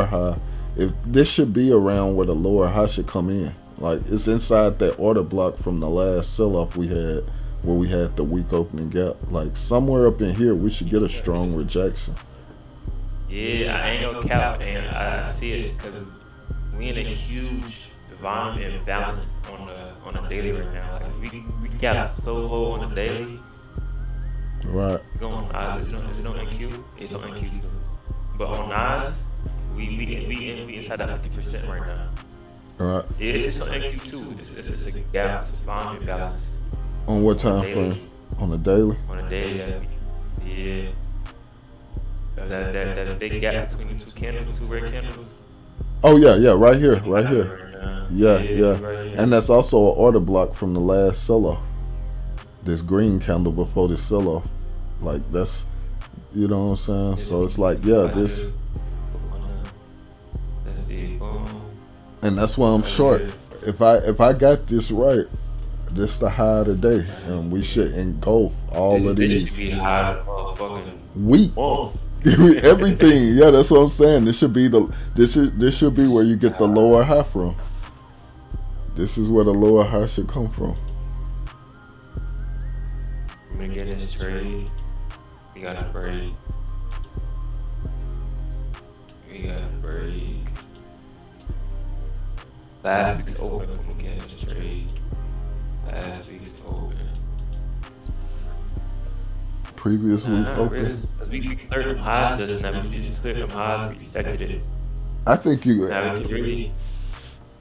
high. If this should be around where the lower high should come in. Like it's inside that order block from the last sell-off we had, where we had the weak opening gap. Like somewhere up in here, we should get a strong rejection. Yeah, I ain't gonna cap, and I see it because we in a huge volume imbalance on a daily right now. Like we got so low on the daily. Right. Going is it on NQ? It's on NQ too. But on Nas, we inside that 50% right now. Right. It's just on NQ too. It's a gap. It's a volume imbalance. On what time frame? On the daily? On the daily, yeah. That big gap between the two candles, two red candles. Oh yeah, right here. Yeah. Right, And that's also an order block from the last sell-off. This green candle before the sell-off. Like that's, you know what I'm saying? So it's like, yeah, this. And that's why I'm short. If I got this right, this the high of the day, and we should engulf all of these. Weak. Everything. Yeah, that's what I'm saying. This should be where you get the lower high from. This is where the lower high should come from. I'm gonna get this trade. We gotta break. Last week's open from getting this trade. Last week's open. Previous week open. Really. We cleared them highs just now. We just cleared them highs. We rejected it. I think you. Now we can really.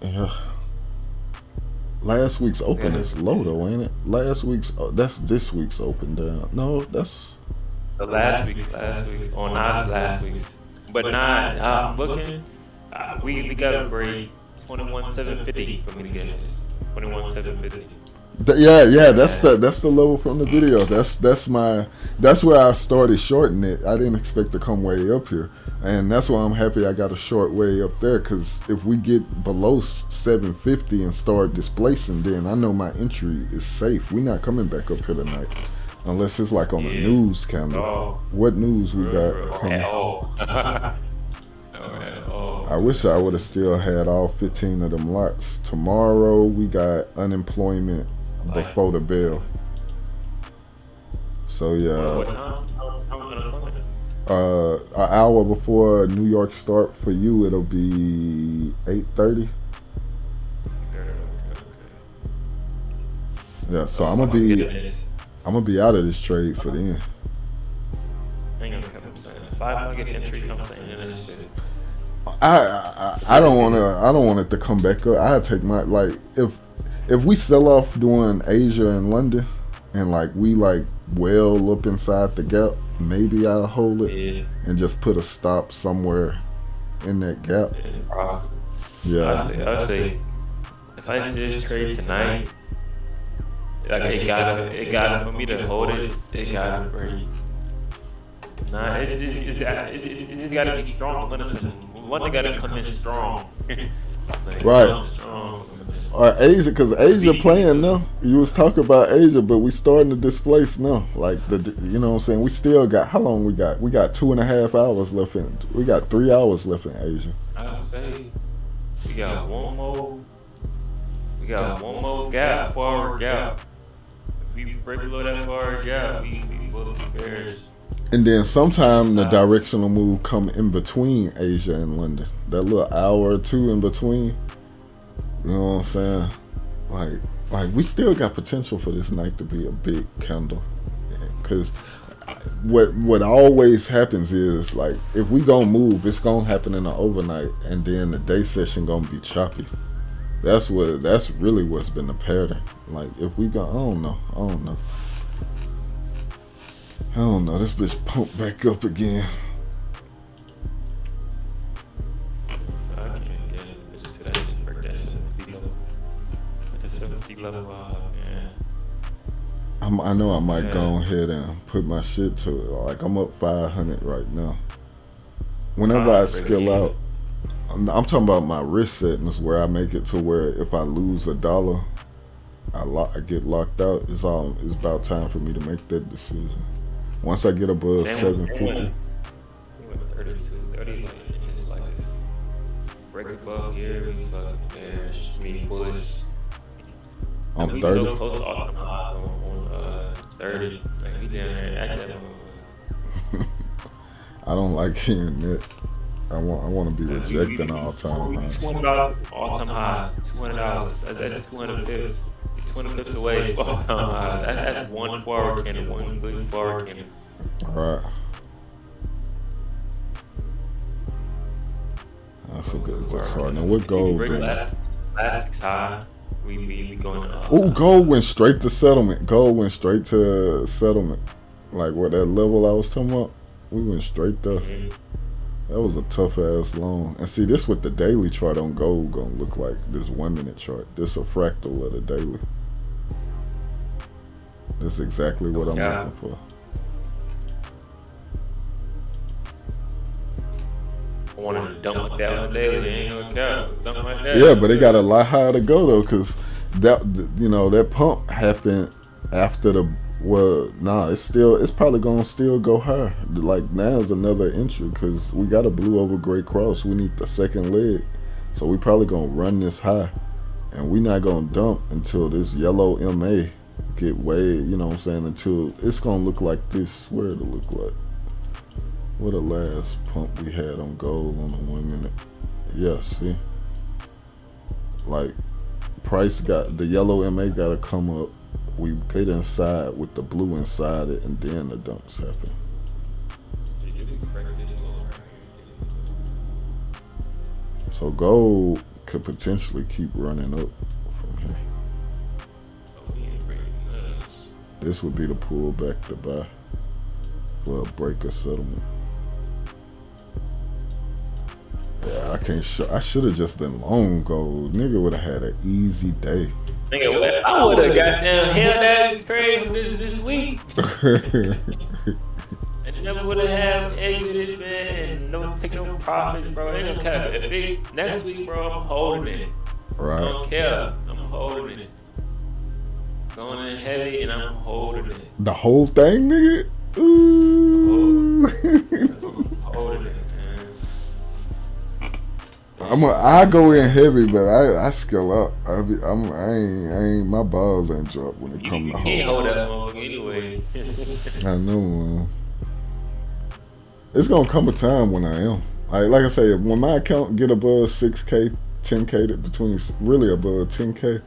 Yeah. Last week's open is low though, ain't it? That's this week's open down. No, that's the last week's on Nas last week's. But I'm looking. We got a break 21,750 for me to get this. 21,750. Yeah. That's the level from the video. That's where I started shorting it. I didn't expect to come way up here, and that's why I'm happy I got a short way up there. Because if we get below 750 and start displacing, then I know my entry is safe. We're not coming back up here tonight, unless it's like on the news camera. What news we got coming? I wish I would have still had all 15 of them lots. Tomorrow we got unemployment before the bell. So yeah, an hour before New York start for you, it'll be 8:30. Yeah, so I'm gonna be out of this trade for the end. If I get entry, I'm saying this shit. I don't want it to come back up. I take my, like, if we sell off doing Asia and London, and like we like well up inside the gap, maybe I'll hold it and just put a stop somewhere in that gap. Yeah. I'll say if I see this trade tonight, like it got for me to hold it. It got to break. Nah, it gotta be strong. One thing gotta come in strong. Right. Or Asia, because Asia playing now. You was talking about Asia, but we starting to displace now. Like you know what I'm saying? We still got, how long we got? We got 2.5 hours left in. We got 3 hours left in Asia. I'll say We got one more. We got one more gap for our gap. If we break below that far gap, we bullish bears. And then sometime the directional move come in between Asia and London. That little hour or two in between. You know what I'm saying? Like we still got potential for this night to be a big candle. Because what always happens is, like, if we gonna move, it's gonna happen in the overnight, and then the day session gonna be choppy. That's really what's been the pattern. Like, if we go, I don't know. This bitch pumped back up again. So I can't get it to that shit, break that 750 level. That 750 level, yeah. I know I might go ahead and put my shit to it. Like, I'm up 500 right now. Whenever I scale out, I'm talking about my risk settings, where I make it to where if I lose $1, I get locked out. It's about time for me to make that decision. Once I get above 750. We went 32, 30, like, it's like this. Break above here, we fucking bearish, bullish. I'm we 30. so close to on 30. Like, we down there at that moment. I don't like hearing that. I want to be rejecting all-time highs. $200 all-time highs. $200. That's 200 pips. 200 pips away. All-time highs. That's one forward candle, one good forward candle. All right. That's a good start. Now what gold? Last high. We going. Oh, gold went straight to settlement. Gold went straight to settlement. Like what that level I was talking about. We went straight there. That was a tough ass long. And see, this what the daily chart on gold gonna look like. This 1 minute chart. This a fractal of the daily. That's exactly what I'm looking for. I wanted to dump like that one day. They ain't gonna count. Dump like that. Yeah, but it got a lot higher to go though, cause that pump happened after the. Well, nah, it's probably gonna still go higher. Like now's another entry because we got a blue over gray cross. We need the second leg, so we probably gonna run this high, and we not gonna dump until this yellow MA get way. You know what I'm saying? Until it's gonna look like this. Where it'll look like. What the last pump we had on gold on the 1 minute? Yeah, see, like price got the yellow MA gotta come up. We get inside with the blue inside it, and then the dumps happen. So gold could potentially keep running up from here. This would be the pullback to buy for a breaker settlement. Yeah, I can't show. I should have just been long gold. Nigga would have had an easy day. Nigga, I would have goddamn held that trade this week. And never would have had exited, man, and no taking no profits, bro. Ain't no cap. If it next week, bro, I'm holding it. Right. I don't care. I'm holding it. Going in heavy and I'm holding it. The whole thing, nigga. Ooh. I'm holding it. I go in heavy, but I scale up. I ain't my balls ain't dropped when it comes to hold. You can't hold that motherfucker anyway. I know, man. It's gonna come a time when I am. Like I say, when my account get above 6K, 10K, between really above 10K,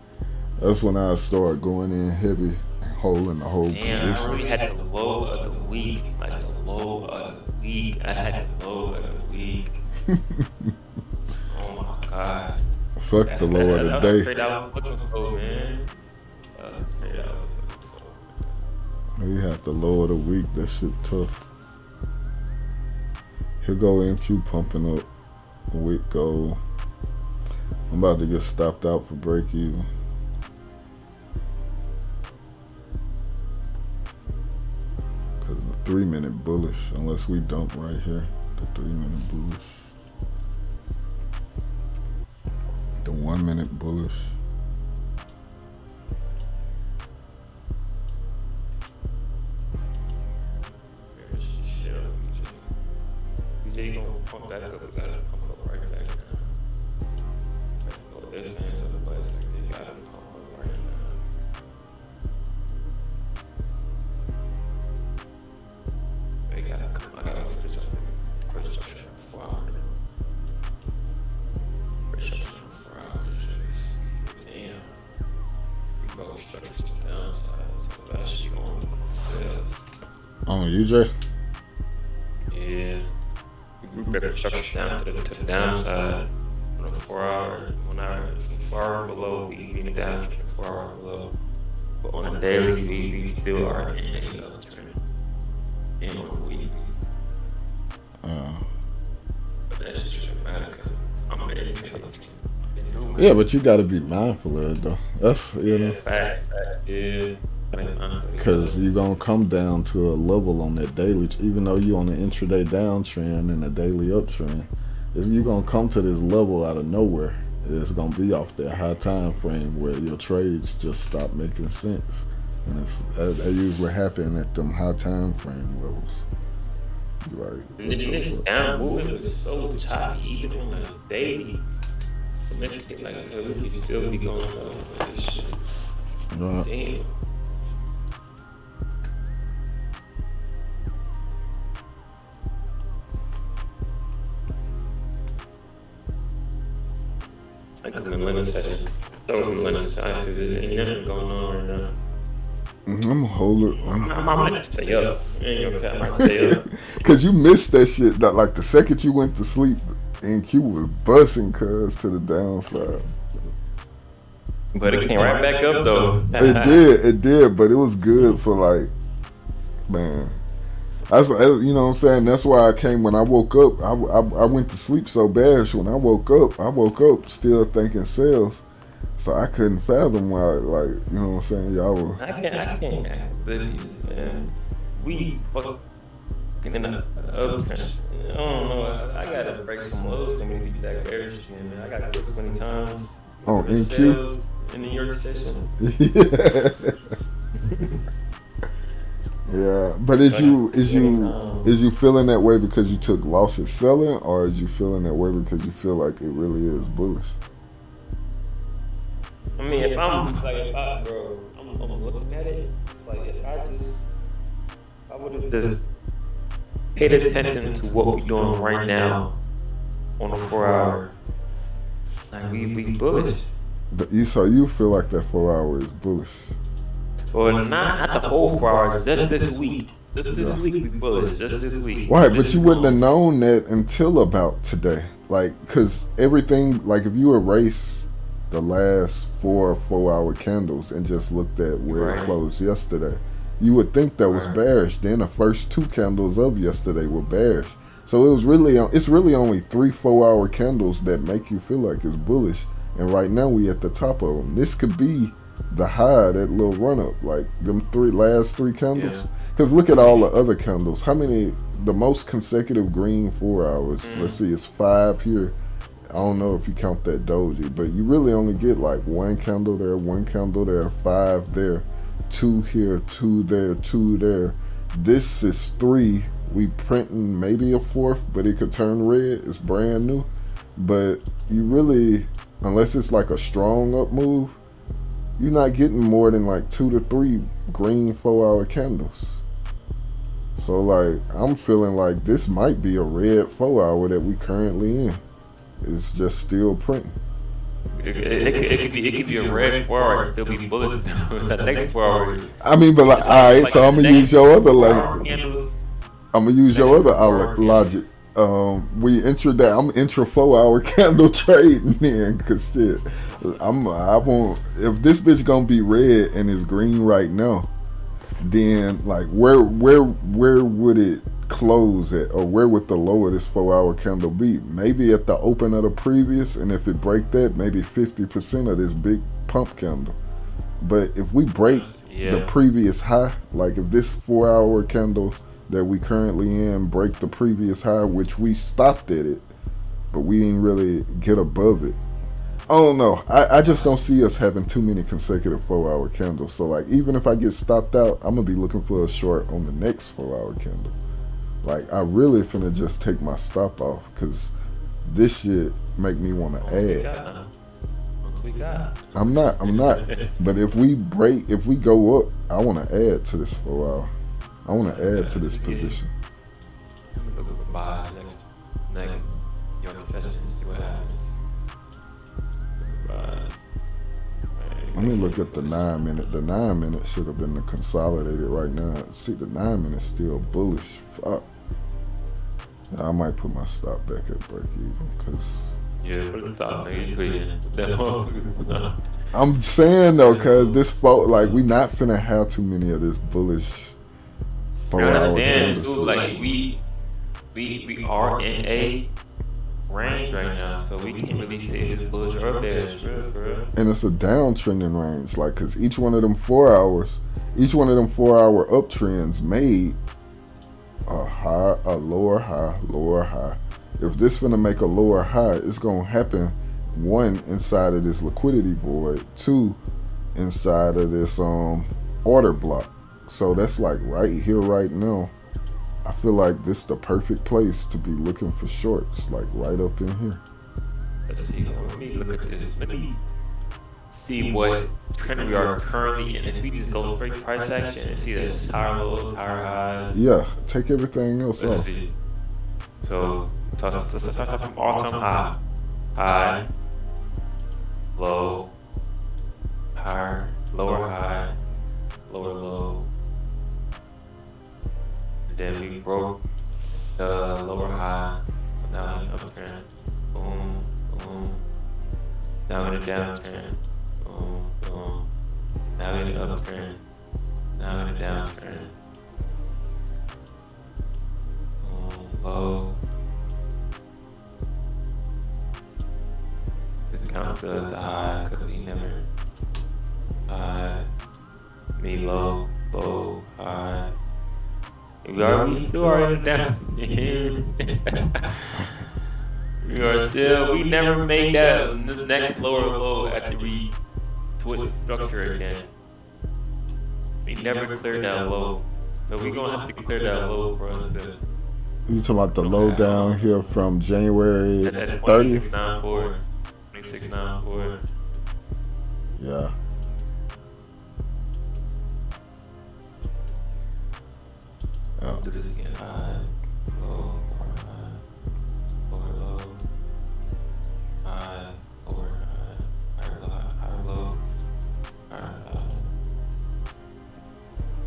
that's when I start going in heavy and holding the whole position. I really had the low of the week. Like the low of the week. I had the low of the week. God. Fuck the low of the day. You have the low of the week. That shit tough. Here go NQ pumping up. Wick gold. I'm about to get stopped out for break even. Cause the 3 minute bullish, unless we dump right here. The 3 minute bullish. The 1 minute bullish. BJ gonna pump back up, gotta pump up right back now. This fans of the place, they got him right now. They got him. I got him for this. Wow. Damn. We both structure to the downside, so that shit going to look sales. On UJ? Yeah. We better structure down to the downside. On a 4 hour, 1 hour, 4 hour below, we need down to 4 hour below. But on a daily, we still are in a uptrend. And on a week. But that's just dramatic because I'm ready to Yeah, but you got to be mindful of it, though. That's, you know. Facts, yeah. Because you're going to come down to a level on that daily, even though you're on an intraday downtrend and a daily uptrend, you're going to come to this level out of nowhere. It's going to be off that high time frame where your trades just stop making sense. And that usually happen at them high time frame levels. Right. And this down movement was so choppy, even on a daily. Like, we can still be going on with this shit. Damn. Like the Atlanta session. So the Atlanta session, because ain't nothing going on right now. I'm gonna hold it. I'm gonna stay up. Ain't gonna cap, stay up. Cause you missed that shit. Like the second you went to sleep, NQ was busting cuz to the downside. But it came right back up though. It did, but it was good for like, man. You know what I'm saying? That's why I came when I woke up. I went to sleep so bearish. When I woke up still thinking sales. So I couldn't fathom why, like, you know what I'm saying? Y'all were. I can't act man. We fucking in the uptrend. I don't know. I gotta break some lows for me to be that bearish again, man. I got clipped 20 times. Oh, NQ? In the New York session. Yeah, but is you feeling that way because you took losses selling, or is you feeling that way because you feel like it really is bullish? I mean, if I'm looking at it, like if I would have just paid attention to what we're doing right now on a 4 hour, like we bullish. So you feel like that 4 hour is bullish? Well, not the whole 4 hours, just this week. Just this week we bullish, just this week. Right, but you wouldn't have known that until about today. Like, because everything, like if you erase the last 4 4-hour candles and just looked at where it closed yesterday, you would think that was bearish. Then the first 2 candles of yesterday were bearish. So it's really only 3 4-hour candles that make you feel like it's bullish. And right now we at the top of them. This could be the high, that little run up, like them last 3 candles. Because look at all the other candles. How many? The most consecutive green 4 hours. Let's see, it's 5 here. I don't know if you count that doji, but you really only get like 1 candle there, 1 candle there, 5 there, 2 here, 2 there, 2 there. This is 3. We printing maybe a 4th, but it could turn red. It's brand new. But you really, unless it's like a strong up move, you're not getting more than like 2 to 3 green 4-hour candles. So like, I'm feeling like this might be a red 4-hour that we currently in. It's just still printing. It could be a red 4 hour, still be bullish the next 4 hours. I mean, but like, all right, so I'm gonna use your other I'm gonna use your other logic. I'm intra 4-hour candle trading then, cause shit, I won't. If this bitch gonna be red and it's green right now, then like where would it close at, or where would the low of this 4-hour candle be? Maybe at the open of the previous, and if it break that, maybe 50% of this big pump candle. But if we break the previous high, like if this 4-hour candle that we currently in break the previous high, which we stopped at it, but we didn't really get above it. I don't know. I just don't see us having too many consecutive 4-hour candles. So like, even if I get stopped out, I'm gonna be looking for a short on the next 4-hour candle. Like, I really finna just take my stop off, because this shit make me want to add. we got. I'm not. But if we go up, I want to add to this 4 hour. I want to add to this position. Look at the buys next your confession, see what happens. Let me look at the 9 minute. The 9 minute should have been the consolidated right now. See, the 9 minute still bullish. Fuck. I might put my stop back at break even because. Yeah, put a stop, nigga. I'm saying though, cause this like we not finna have too many of this bullish 4 hour. I understand candles. too, like we are in a range right now, so we can't really say if it's bullish or bearish, for real. And it's a downtrending range, like, cause each one of them 4 hours, each one of them 4 hour uptrends made a high, a lower high, lower high. If this finna make a lower high, it's gonna happen, one, inside of this liquidity void, two, inside of this order block. So that's like right here, right now. I feel like this is the perfect place to be looking for shorts, like right up in here. Let's see, let me look at this. Let me see what trend we are currently in. If we just go straight price action and see that it's higher lows, higher highs. Yeah, take everything else Let's off. see. So let's start off from all-time high. High, low, higher, lower high, lower low. And then we broke the lower high. Now in uptrend. Boom, boom. Now in a downtrend. Boom, boom. Now in an uptrend. Now in a downtrend. Boom, low. This counts as the high because we never high, me low, low, high. We still are in the down. We never made that next lower low after we switch structure again. We never cleared that low. So we're gonna have to clear that low for us to. You talking about the low down here from January 30th? 2694. Yeah. Oh. Do this again. High, low, high, lower low, high, lower high, higher low, higher high.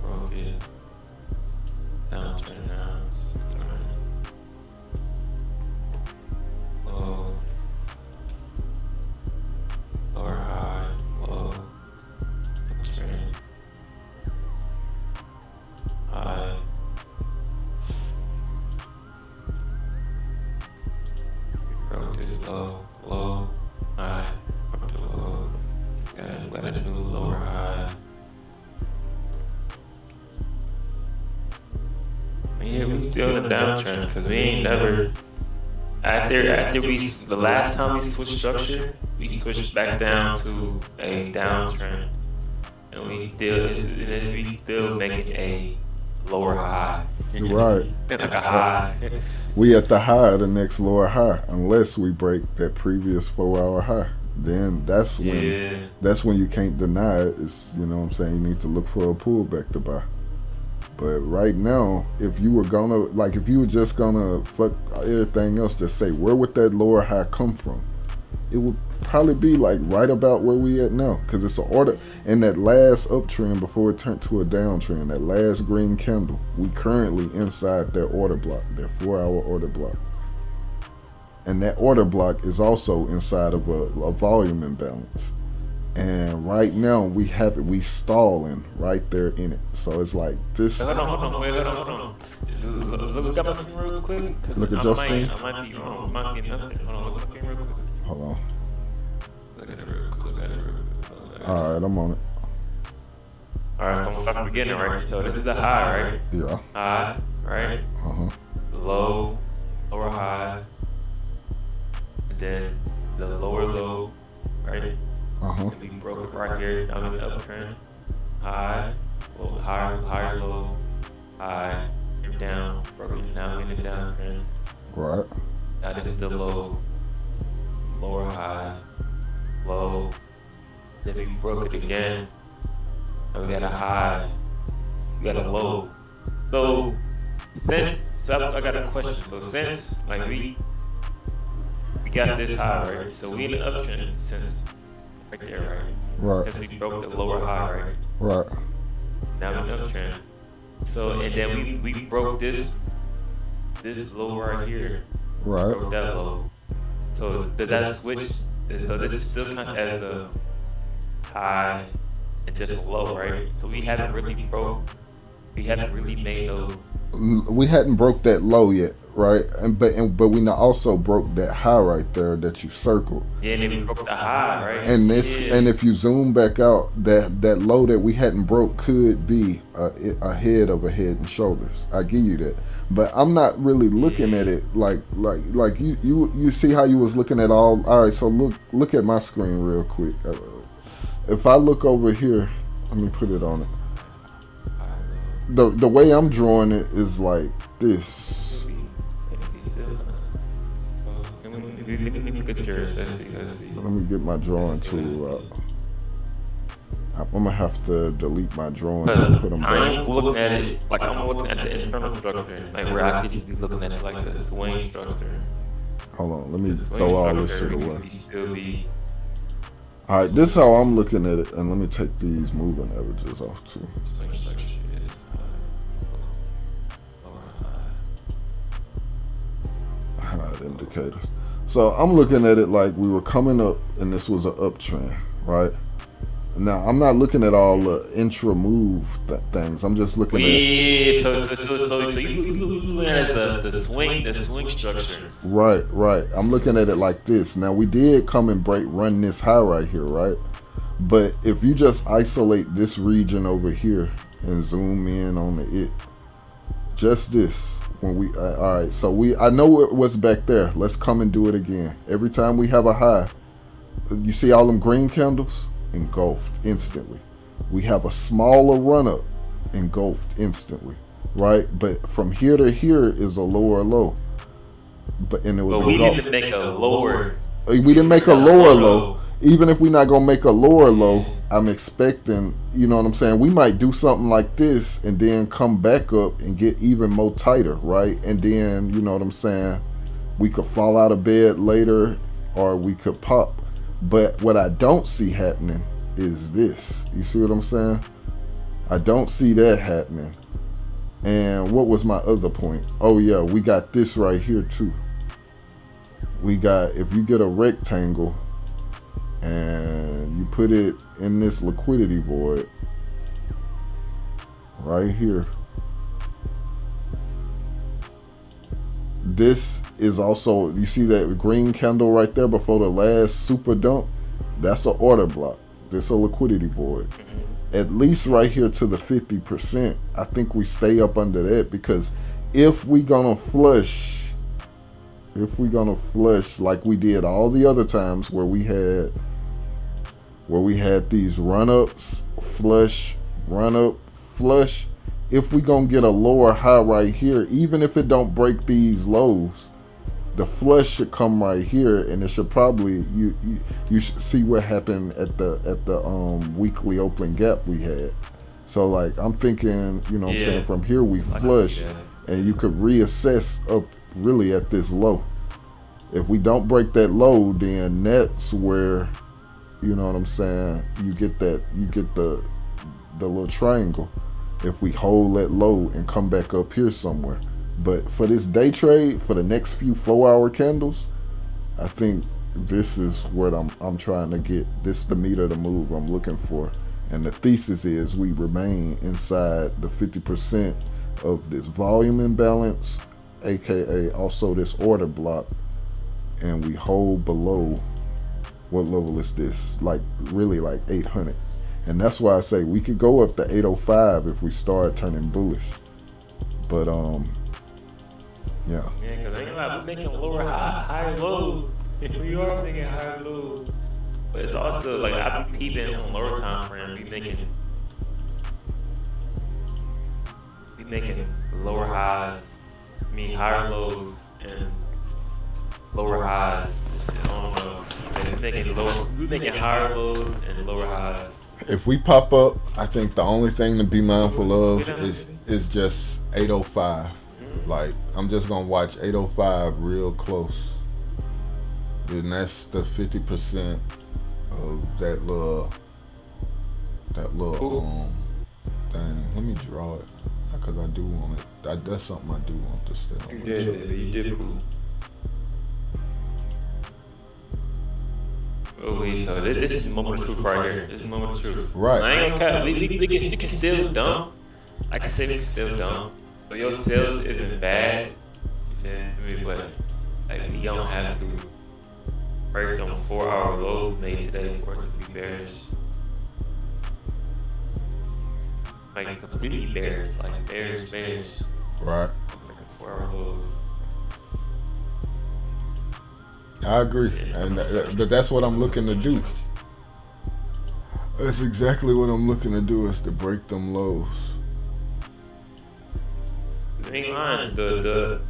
Broke it. Down, turn down, turn. Low. Lower high, low, turn. High. Broke this low, low, high, up to low. And let a new lower high. And yeah, we still in the downtrend because we ain't never. After the last time we switched structure, we switched back down to a downtrend, and we still making a lower high. Right. Like a high. We at the high of the next lower high, unless we break that previous 4 hour high. Then that's when you can't deny it. It's, you know what I'm saying, you need to look for a pullback to buy. But right now, if you were just gonna fuck everything else, just say, where would that lower high come from? It would probably be like right about where we at now, because it's an order. And that last uptrend before it turned to a downtrend, that last green candle, we currently inside their order block, their 4 hour order block. And that order block is also inside of a volume imbalance. And right now we stalling right there in it. So it's like this. Hold on. Look up my screen real quick. Look at your screen. I might be wrong. I might be nothing. Hold on, look up here real quick. Hold on. Look at it real quick. All right, I'm on it. Alright, I'm from the beginning, right? So this is the high, right? Yeah. High, right? Low, lower high. And then the lower low, right? And we broke it right here, down in the uptrend. High, low, higher low, high, and down, broke it down in the downtrend. Right. That is the low, lower high, low, Then we broke it again. And we got a high. We got a low. So I got a question. So since like we got this high, right? So we in the uptrend since right there, right? Right. Since we broke the lower high, right? Right. Now we uptrend. So and then we broke this low right here. Right. Broke that low. So does that switch? So this is still kind of as the high and just a low, right? So we haven't really made those. We hadn't broke that low yet, right? But we also broke that high right there that you circled. Yeah, and then we broke the high, right? And and if you zoom back out, that low that we hadn't broke could be ahead of a Head and Shoulders. I give you that, but I'm not really looking at it like you see how you was looking at all. All right, so look at my screen real quick. If I look over here, let me put it on it. The way I'm drawing it is like this. Let me get my drawing tool out. I'm gonna have to delete my drawings and put them I back. ain't looking at it like I'm looking at the internal structure, like where I could be looking at it like the swing structure. Hold on, let me throw all this shit away. Still be. All right, this is how I'm looking at it, and let me take these moving averages off too. Swing structure is Hide indicators. So I'm looking at it like we were coming up, and this was an uptrend, right? Now I'm not looking at all the intra move things. I'm just looking at. Yeah, so you looking at the swing structure. Right. I'm looking at it like this. Now we did come and run this high right here, right? But if you just isolate this region over here and zoom in on it, just this. When we all right, so I know what's back there. Let's come and do it again. Every time we have a high, you see all them green candles engulfed instantly. We have a smaller run up engulfed instantly, right? But from here to here is a lower low. And it was we didn't make a lower. We didn't make a lower low. Even if we're not gonna make a lower low, I'm expecting, you know what I'm saying? We might do something like this and then come back up and get even more tighter, right? And then, you know what I'm saying? We could fall out of bed later, or we could pop. But what I don't see happening is this. You see what I'm saying? I don't see that happening. And what was my other point? Oh yeah, we got this right here too. We got, if you get a rectangle and you put it in this liquidity void right here, this is also, you see that green candle right there before the last super dump? That's an order block. This is a liquidity void. At least right here to the 50%, I think we stay up under that, because if we gonna flush like we did all the other times where we had these run-ups, flush, run-up, flush, if we gonna get a lower high right here, even if it don't break these lows, the flush should come right here, and it should probably, you should see what happened at the weekly open gap we had. So like I'm thinking, you know what I'm saying, from here we flush, and you could reassess up really at this low. If we don't break that low, then that's where, you know what I'm saying, you get the little triangle. If we hold that low and come back up here somewhere. But for this day trade, for the next few 4-hour candles, I think this is what I'm trying to get. This is the meat of the move I'm looking for. And the thesis is we remain inside the 50% of this volume imbalance, aka also this order block, and we hold below, what level is this? Like really like 800. And that's why I say we could go up to 805 if we start turning bullish. But yeah. Yeah, because ain't like we're making lower higher lows. We are making higher lows. But it's also like I be peeping on lower time frame, we making lower highs, I mean higher lows and lower highs. I don't know. we making higher lows and lower highs. If we pop up, I think the only thing to be mindful of is just 805. Like, I'm just gonna watch 805 real close. And that's the 50% of that little thing. Let me draw it because I do want it. That's something I do want to stay on. You did cool. Oh wait, so this is the moment of truth right here. This is the moment of truth. Right. I ain't gonna cut. We can still dump. I can say we can still dump. But your sales isn't bad. You feel me? But like, we don't have to break them 4-hour lows made today for it to be bearish. Like completely bearish, like bearish. Right. Like 4-hour lows. I agree, and that's what I'm looking to do. That's exactly what I'm looking to do, is to break them lows. Ain't lying. The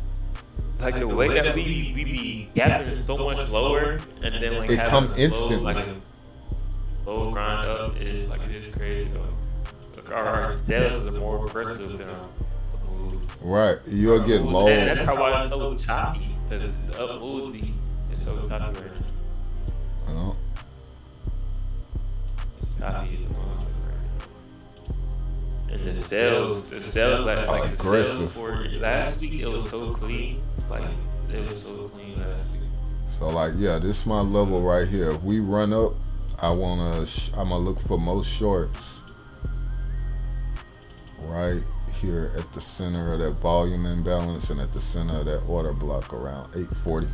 way that we be gapping is so much lower, and then like it come instantly. Like low grind up is like it is crazy though. Like our sales are more aggressive than the moves. Right, you'll get low. And that's probably why it's so choppy, because the up moves be it's so choppy right now. It's choppy at the moment. And the sales like the sales for last week, it was so clean. Like, it was so clean last week. So like, yeah, this is my level right here. If we run up, I'm gonna look for most shorts right here at the center of that volume imbalance and at the center of that order block around 840.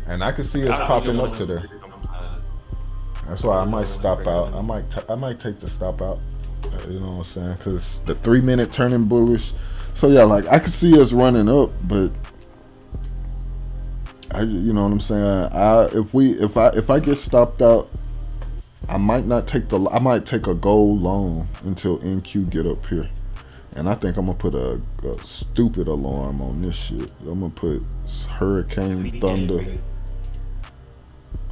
And I can see us popping up to there. That's why I might stop out. I might take the stop out. You know what I'm saying? Because the 3-minute turning bullish. So yeah, like I can see us running up, but you know what I'm saying? If I get stopped out, I might take a gold long until NQ get up here. And I think I'm gonna put a stupid alarm on this shit. I'm gonna put hurricane thunder.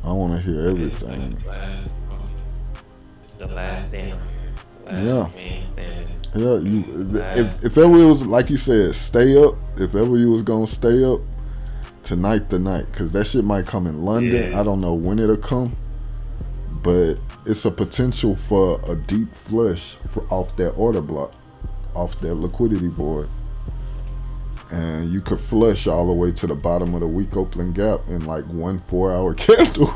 I want to hear everything. The last damn. Yeah. If ever it was like you said, stay up. If ever you was gonna stay up, tonight the night, because that shit might come in London. I don't know when it'll come, but it's a potential for a deep flush off that order block, off that liquidity void, and you could flush all the way to the bottom of the week opening gap in like 1 4-hour candle.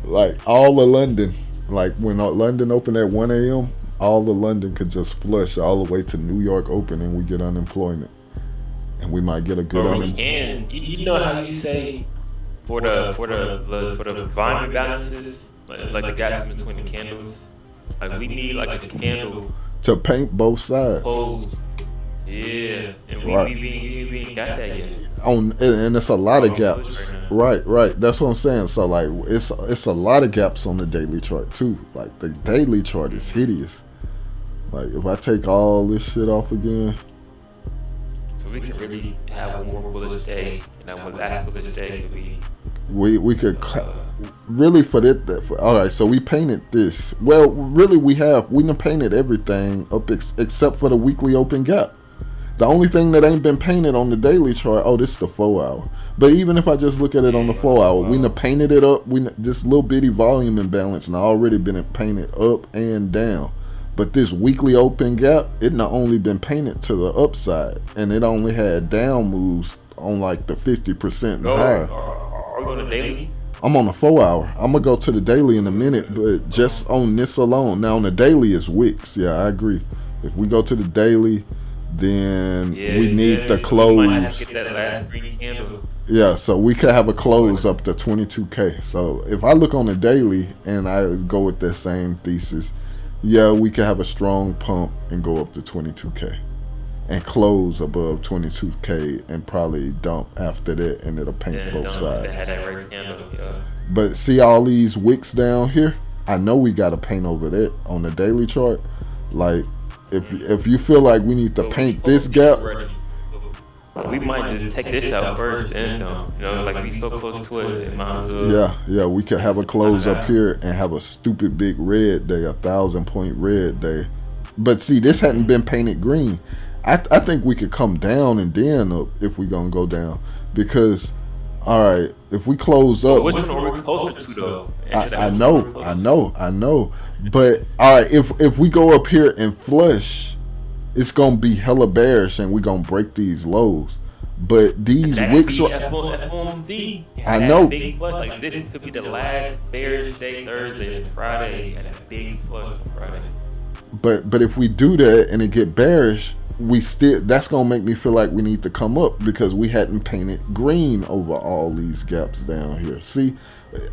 Like all of London. Like when London opened at 1 a.m., all of London could just flush all the way to New York open, and we get unemployment, and we might get a good unemployment. You know how you say for the volume balances, like the gaps in between the candles, like we need like a candle to paint both sides. Yeah, and we ain't got that yet. And it's a lot of gaps. Right. That's what I'm saying. So like, it's a lot of gaps on the daily chart too. Like the daily chart is hideous. Like if I take all this shit off again, so we can really have one more bullish day, and then with that bullish day, we could really for that. All right, so we painted this. Well, really, we done painted everything up except for the weekly open gap. The only thing that ain't been painted on the daily chart, this is the 4-hour. But even if I just look at it on the 4-hour, we done painted it up. This little bitty volume imbalance and already been painted up and down. But this weekly open gap, it not only been painted to the upside, and it only had down moves on like the 50% and higher. Are we on the daily? I'm on the 4-hour. I'm gonna go to the daily in a minute, but just on this alone. Now on the daily is wicks. Yeah, I agree. If we go to the daily, then we need the close. We might have to get that last green candle. Yeah, so we could have a close up to 22K. So if I look on the daily and I go with that same thesis, yeah, we could have a strong pump and go up to 22K and close above 22K and probably dump after that, and it'll paint both sides. But see all these wicks down here? I know we got to paint over that on the daily chart. Like, if you feel like we need to paint this gap, we might just take this out first and dump. You know, like we so close to it, it might as well. Yeah, we could have a close up here and have a stupid big red day, 1,000-point red day. But see, this hadn't been painted green. I think we could come down and then up if we're gonna go down, because all right, if we close up, which one are we closer to though? I know. But all right, if we go up here and flush, it's gonna be hella bearish and we're gonna break these lows. But these wicks, FOMC, I know. Big flush, like this could be the last bearish day, Thursday and Friday, and a big flush on Friday. But if we do that and it get bearish, that's gonna make me feel like we need to come up because we hadn't painted green over all these gaps down here. See,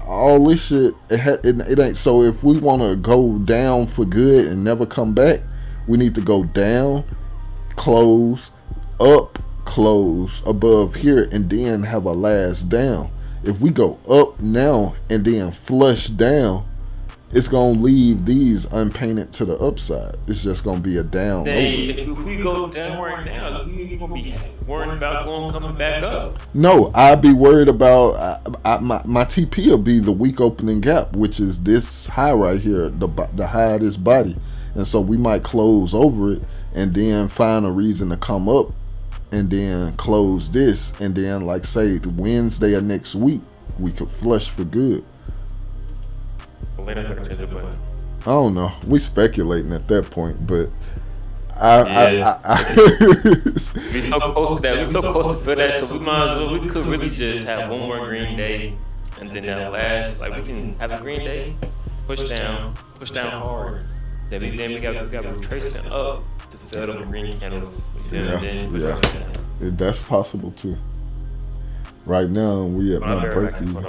all this shit, it ain't. So if we want to go down for good and never come back, we need to go down, close, up, close above here, and then have a last down. If we go up now and then flush down, it's gonna leave these unpainted to the upside. It's just gonna be a down. If we go downward now, we gonna be worrying about coming back up. No, I'd be worried about my TP will be the weak opening gap, which is this high right here, the high of this body, and so we might close over it and then find a reason to come up and then close this, and then like say Wednesday of next week we could flush for good. I don't know. We speculating at that point, but we so close to that. We so close to that, so we might as well. We could really just have one more green day, and then that last, like we can have a green day, push down hard. Then we got retracement up to fill them green candles. Yeah, that's possible too. Right now we at my break even.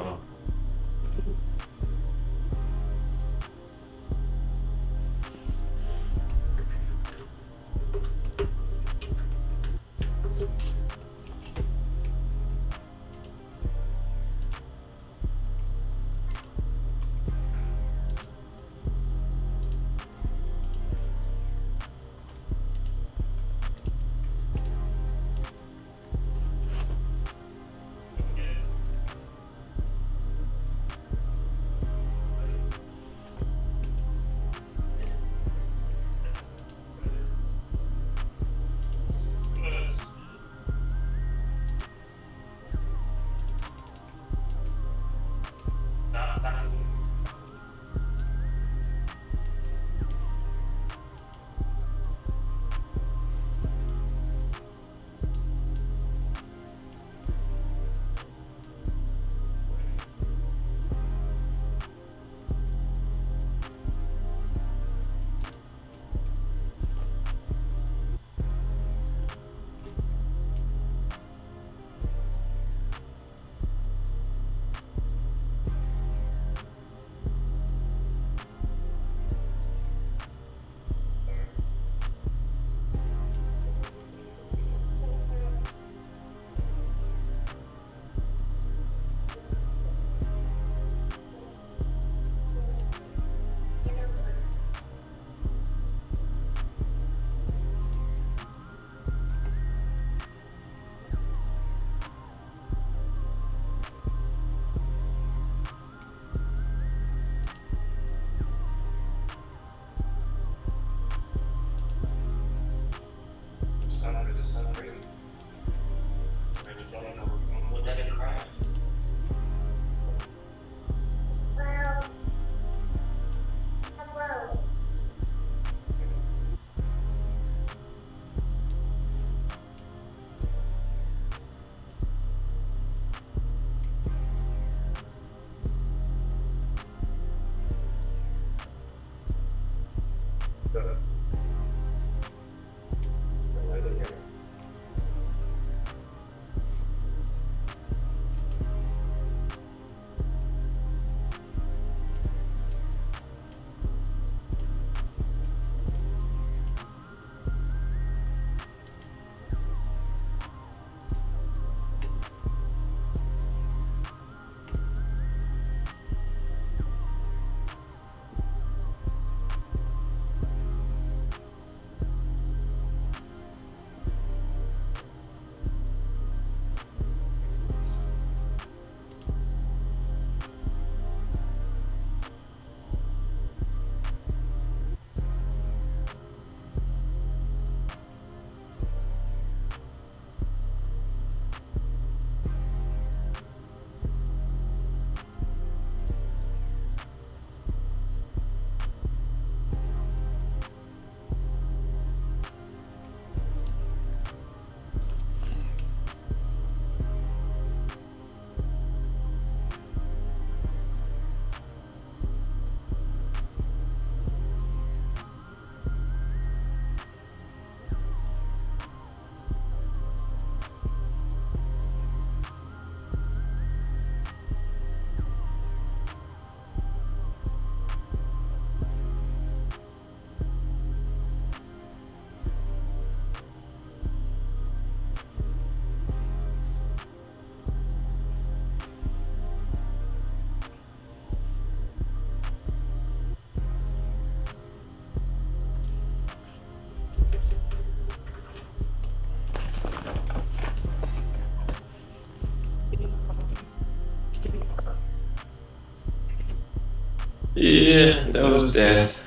Yeah, that was that.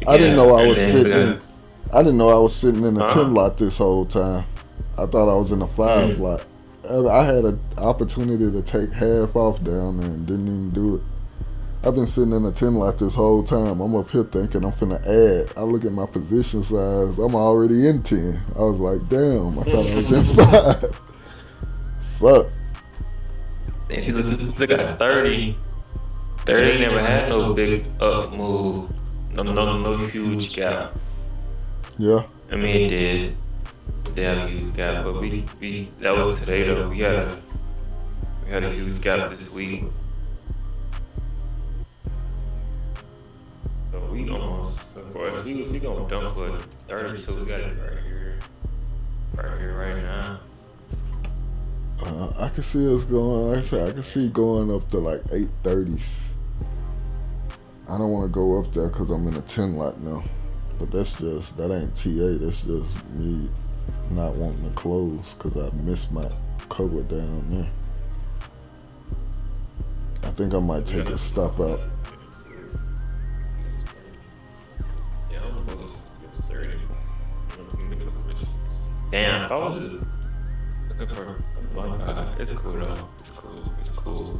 I didn't know I and was then sitting. we In, I didn't know I was sitting in a got- 10 lot this whole time. I thought I was in a 5 Mm. lot. I had an opportunity to take half off down there and didn't even do it. I've been sitting in a 10 lot this whole time. I'm up here thinking I'm finna add. I look at my position size. I'm already in 10. I was like, damn, I thought I was in 5. Fuck. They got 30. 30 never had no big up move. No huge gap. Yeah. I mean, it did. They had a huge gap, but we that was today though. We had a huge gap this week. So we almost, of course, we gonna dump for 32. We got it right here, right now. I can see us going. Like I said, I can see going up to like 830s. I don't want to go up there because I'm in a 10 lot now. But that ain't TA. That's just me not wanting to close because I missed my cover down there. I think I might take a stop out. Yeah, I'm gonna go to 30. Damn, if I was just looking for a blank eye, it's cool though. It's cool.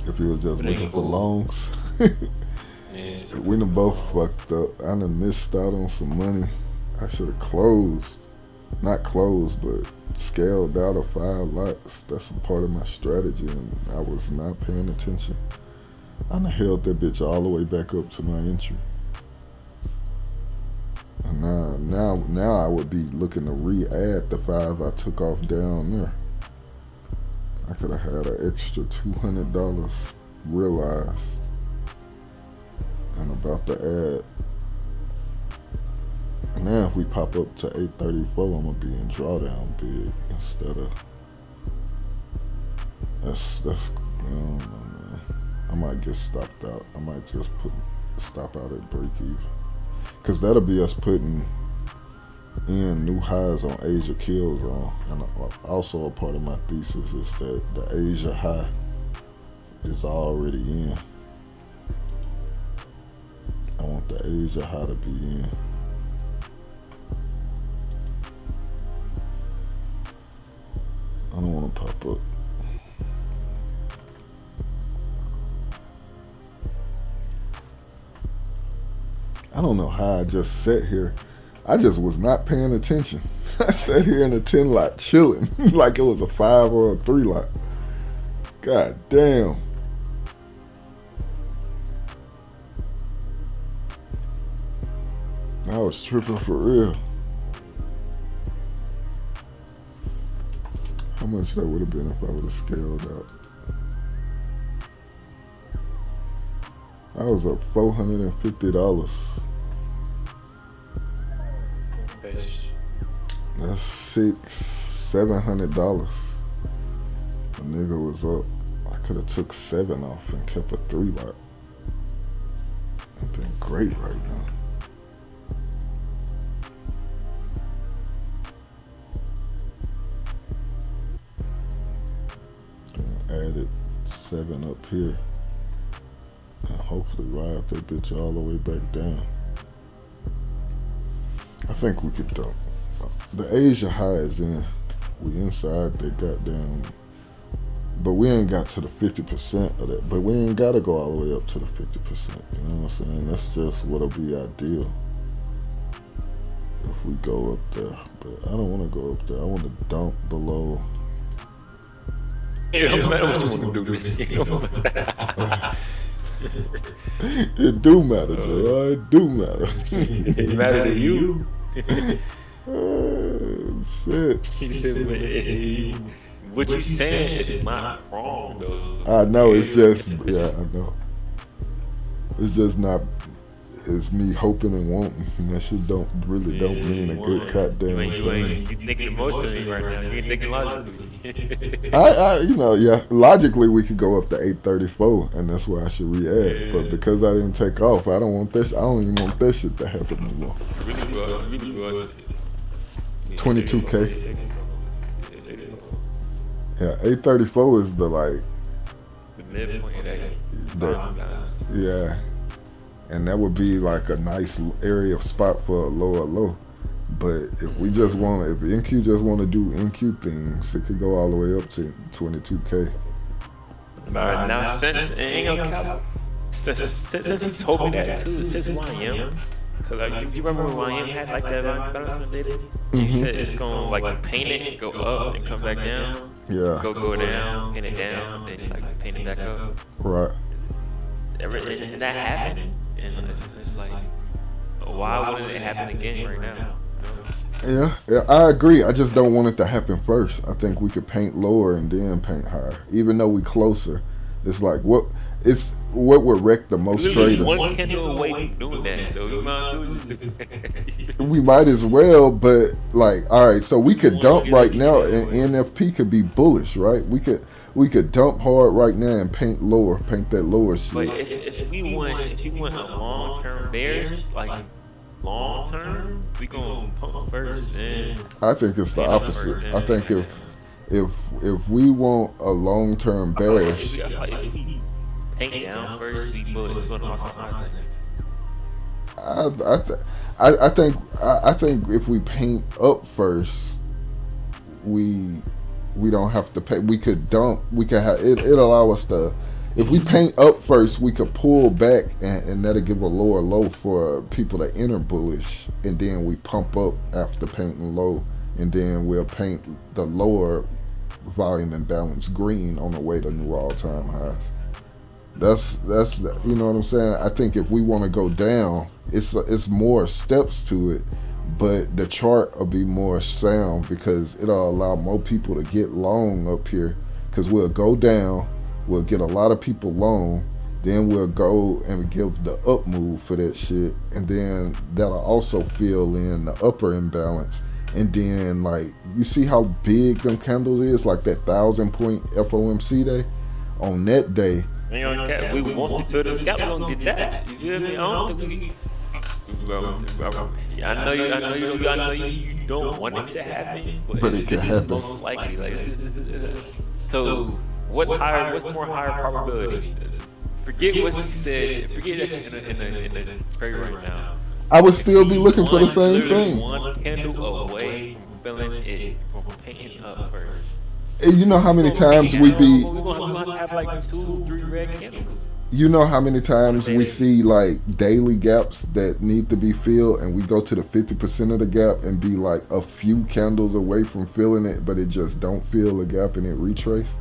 If you was just looking for longs. Yeah, We done both fucked up. I done missed out on some money. I should have closed. Not closed, but scaled out of 5 lots. That's a part of my strategy, and I was not paying attention. I done held that bitch all the way back up to my entry. And now I would be looking to re-add the 5 I took off down there. I could have had an extra $200 realized. And about to add. Now if we pop up to 834, I'm gonna be in drawdown big instead of. That's I don't know, man. I might get stopped out. I might just stop out at break even, cause that'll be us putting in new highs on Asia kill zone. And also a part of my thesis is that the Asia high is already in. I want the Asia high to be in. I don't want to pop up. I don't know how I just sat here. I just was not paying attention. I sat here in a 10 lot chilling like it was a 5 or a 3 lot. God damn. I was tripping for real. How much that would have been if I would have scaled out? I was up $450. That's $700. The nigga was up. I could have took 7 off and kept a 3 lot. It'd been great right now. Added 7 up here and hopefully ride that bitch all the way back down. I think we could dump. The Asia high is in. We inside that goddamn, but we ain't got to the 50% of that. But we ain't gotta go all the way up to the 50%. You know what I'm saying? That's just what'll be ideal if we go up there. But I don't want to go up there. I want to dump below. Yeah, no matter what you want to do. It do matter, Jay. It do matter. It matter to you. Shit. He said, what you saying is not wrong, though. I know, it's just, yeah, I know. It's just not, it's me hoping and wanting. And that shit don't mean a good goddamn thing. You thinking emotionally right now. You ain't thinking logically. Yeah, logically we could go up to 834, and that's where I should re-add. But because I didn't take off, I don't want this. I don't even want that shit to happen anymore. Really go 22K. Yeah, 834 is the like. The midpoint of that. Yeah, and that would be like a nice area spot for a lower low. But if we just want, if NQ just want to do NQ things, it could go all the way up to 22K. Now since ain't gonna count. Since he told me that too, since YM, because you remember when YM had like that balance did it? He said it's gonna like paint it, go up and come back down. Yeah. Go down, paint it down, then like paint it back up. Right. And that happened, and it's like, why wouldn't it happen again right now? Yeah, I agree. I just don't want it to happen first. I think we could paint lower and then paint higher, even though we closer. It's like what would wreck the most traders. One candle away from doing that, so we might We might as well, but like, all right, so we could dump right now, and NFP could be bullish, right? We could dump hard right now and paint lower, paint that lower shit. But if we want a long term bearish, like long term, we gonna pump first. And I think it's the opposite. I think if we want a long term bearish, if we paint down first, we bullish. We're gonna also high things. I think if we paint up first, we don't have to pay. We could dump. We could have it. It allow us to. If we paint up first, we could pull back, and that'll give a lower low for people to enter bullish, and then we pump up after painting low, and then we'll paint the lower volume imbalance green on the way to new all-time highs. That's you know what I'm saying. I think if we want to go down, it's more steps to it, but the chart will be more sound because it'll allow more people to get long up here. Because we'll go down, we'll get a lot of people long, then we'll go and give the up move for that shit, and then that'll also fill in the upper imbalance. And then, like, you see how big them candles is, like that 1,000-point FOMC day. On that day, we want to fill this gap. We don't get that. You feel me? I don't think we. I know you don't want it to happen, but it can happen. Most likely, like, so what's more higher probability? Forget what you said. Forget that you're in the trade right now. I would still be looking for the same thing. One candle away from filling it, from painting up first. And you know how many times we be. We're gonna have like 2-3 red candles. You know how many times we see like daily gaps that need to be filled, and we go to the 50% of the gap and be like a few candles away from filling it, but it just don't fill the gap and it retrace.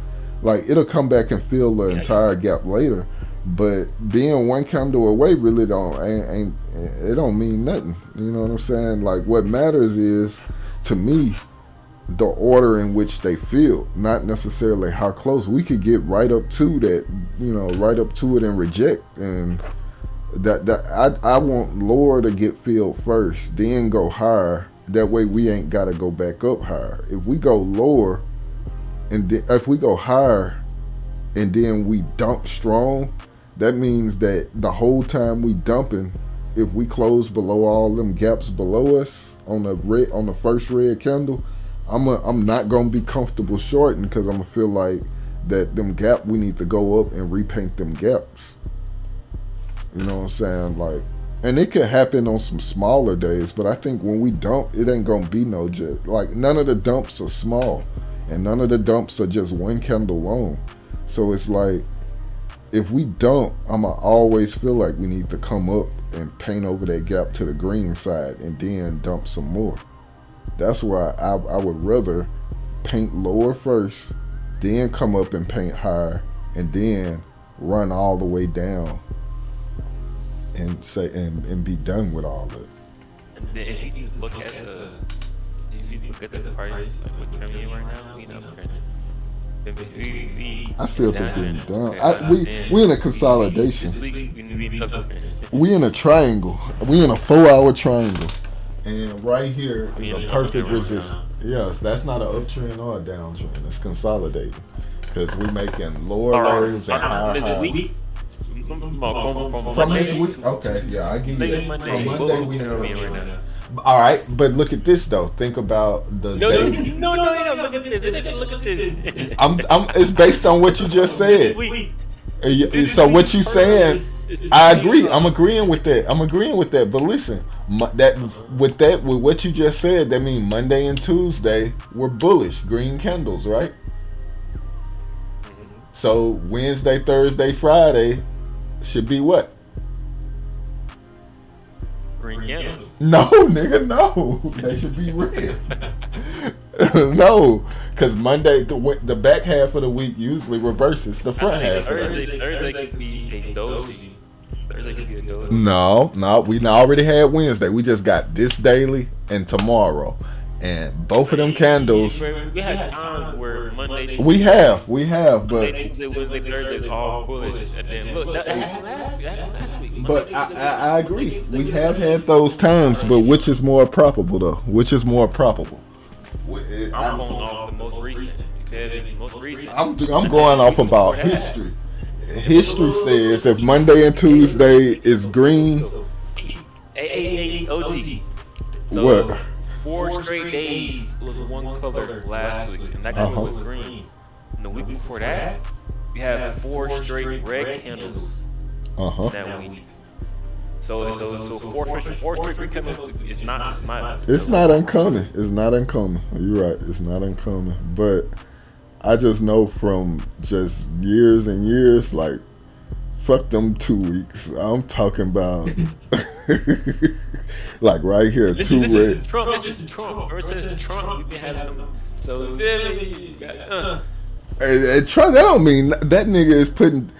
Like, it'll come back and fill the entire gap later, but being one candle away really don't mean nothing. You know what I'm saying? Like, what matters is, to me, the order in which they fill, not necessarily how close. We could get right up to that, right up to it and reject, and I want lower to get filled first, then go higher. That way we ain't got to go back up higher. If we go lower and if we go higher and then we dump strong, that means that the whole time we dumping, if we close below all them gaps below us on the first red candle, I'm not gonna be comfortable shorting, because I'm gonna feel like that them gap, we need to go up and repaint them gaps. You know what I'm saying? Like, and it could happen on some smaller days, but I think when we dump, it ain't gonna be no jet. Like, none of the dumps are small, and none of the dumps are just one candle long. So it's like, if we dump, I'ma always feel like we need to come up and paint over that gap to the green side and then dump some more. That's why I would rather paint lower first, then come up and paint higher, and then run all the way down and say and be done with all of it. And then if you look at the price, like what trending right now, I still think we're down. We in a consolidation. We in a triangle. We in a 4-hour triangle. And right here is a perfect resistance. Yes, that's not an uptrend or a downtrend. It's consolidating, because we making lower lows and higher highs. From this week, okay, yeah, I give you that. On Monday we have. All right, but look at this though. Think about the day. No, look at this. Look at this. It's based on what you just said. So what you saying? I agree. I'm agreeing with that. But listen, with what you just said, that means Monday and Tuesday were bullish, green candles, right? So Wednesday, Thursday, Friday should be what? Green candles. No, nigga, no. They should be red. No, because Monday, the back half of the week usually reverses the front half. Thursday could be a doji. Thursday could be a doji. No, we already had Wednesday. We just got this daily and tomorrow. And both of them candles. We had times where Monday. We have, but Monday, Tuesday, Wednesday, Thursday was all bullish, and then look, that happened last week. But I agree. We have had those times, but which is more probable though? Which is more probable? I'm going off the most recent. Most recent. I'm going off about history. History says if Monday and Tuesday is green. OG. So what? 4 straight days was one color last week, and that color was green. And the week before that, we had 4 straight red candles that week. So four straight candles is not. It's not uncommon. It's not uncommon. You're right. It's not uncommon. But I just know from just years and years, like, fuck them 2 weeks. I'm talking about. Like right here, this 2 is red. Trump. This is Trump. Ever since Trump, we've been having them. So And Trump, that don't mean that nigga is putting.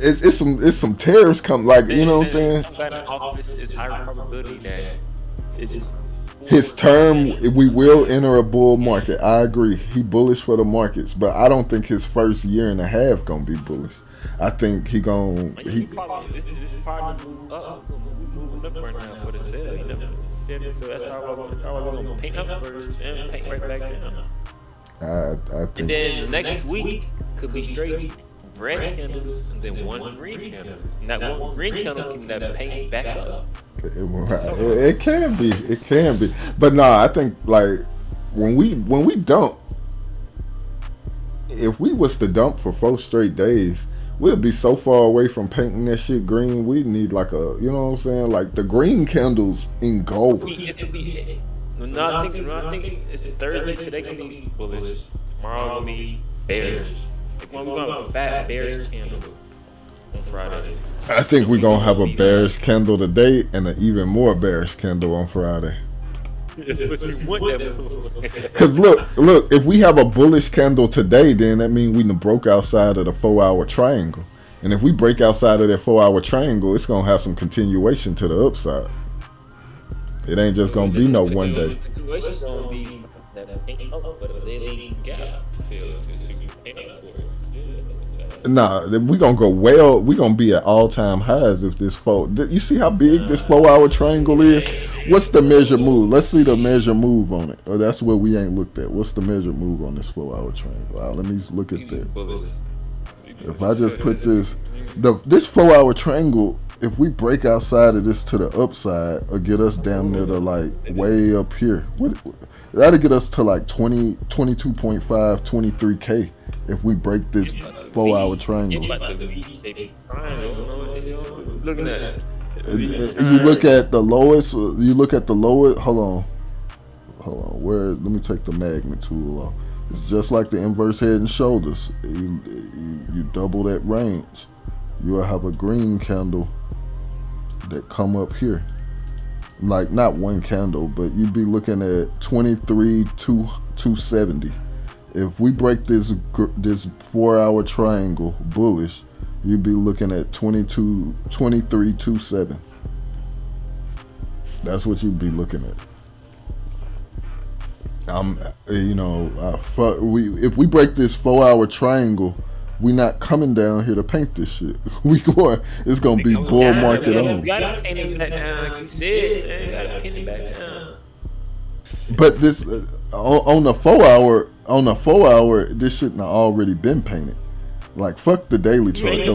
It's some tariffs come, like, you know what I'm saying. Office is high probability that it's his term. We will enter a bull market. I agree. He bullish for the markets, but I don't think his first year and a half gonna be bullish. I think he gonna. This part move up. We moving up right now for the sale. You know? So that's how we're gonna paint up first and paint right back down. I think. And then next week could be straight red candles and then one green candle. And that one green candle can paint back up. It can be. But no, I think like when we dump, if we was to dump for 4 straight days, we'll be so far away from painting that shit green. We need like a, you know what I'm saying, like the green candles in gold. No, I think it's Thursday. Today gonna be bullish. Tomorrow gonna be bearish. Like we're going to fat bearish candle on Friday. I think we're gonna have a bearish candle today and an even more bearish candle on Friday. That's what you want, that. Cause look, if we have a bullish candle today, then that means we done broke outside of the 4-hour triangle. And if we break outside of that 4-hour triangle, it's gonna have some continuation to the upside. It ain't just gonna be no one day. The situation's gonna be that paint up, but a daily gap fill to paint up for it. Nah, we gonna go well. We gonna be at all-time highs if this You see how big this 4-hour triangle is? What's the measure move? Let's see the measure move on it. Oh, that's what we ain't looked at. What's the measure move on this 4-hour triangle? Let me look at that. If I just put this 4-hour triangle, if we break outside of this to the upside, or get us down there to like way up here, that'll get us to like 22.5, 23K if we break this 4-hour triangle. Looking at you look at the lowest. Hold on. Let me take the magnet tool off. It's just like the inverse head and shoulders. You double that range, you'll have a green candle that come up here, like not one candle, but you'd be looking at 23,270. If we break this 4-hour triangle bullish, you'd be looking at 23,207. That's what you'd be looking at. If we break this 4-hour triangle, we not coming down here to paint this shit. It's gonna be bull market on. You gotta paint it back down, like you said. You gotta paint it back down. But this on the 4-hour, this shit not already been painted. Like fuck the daily chart. Well,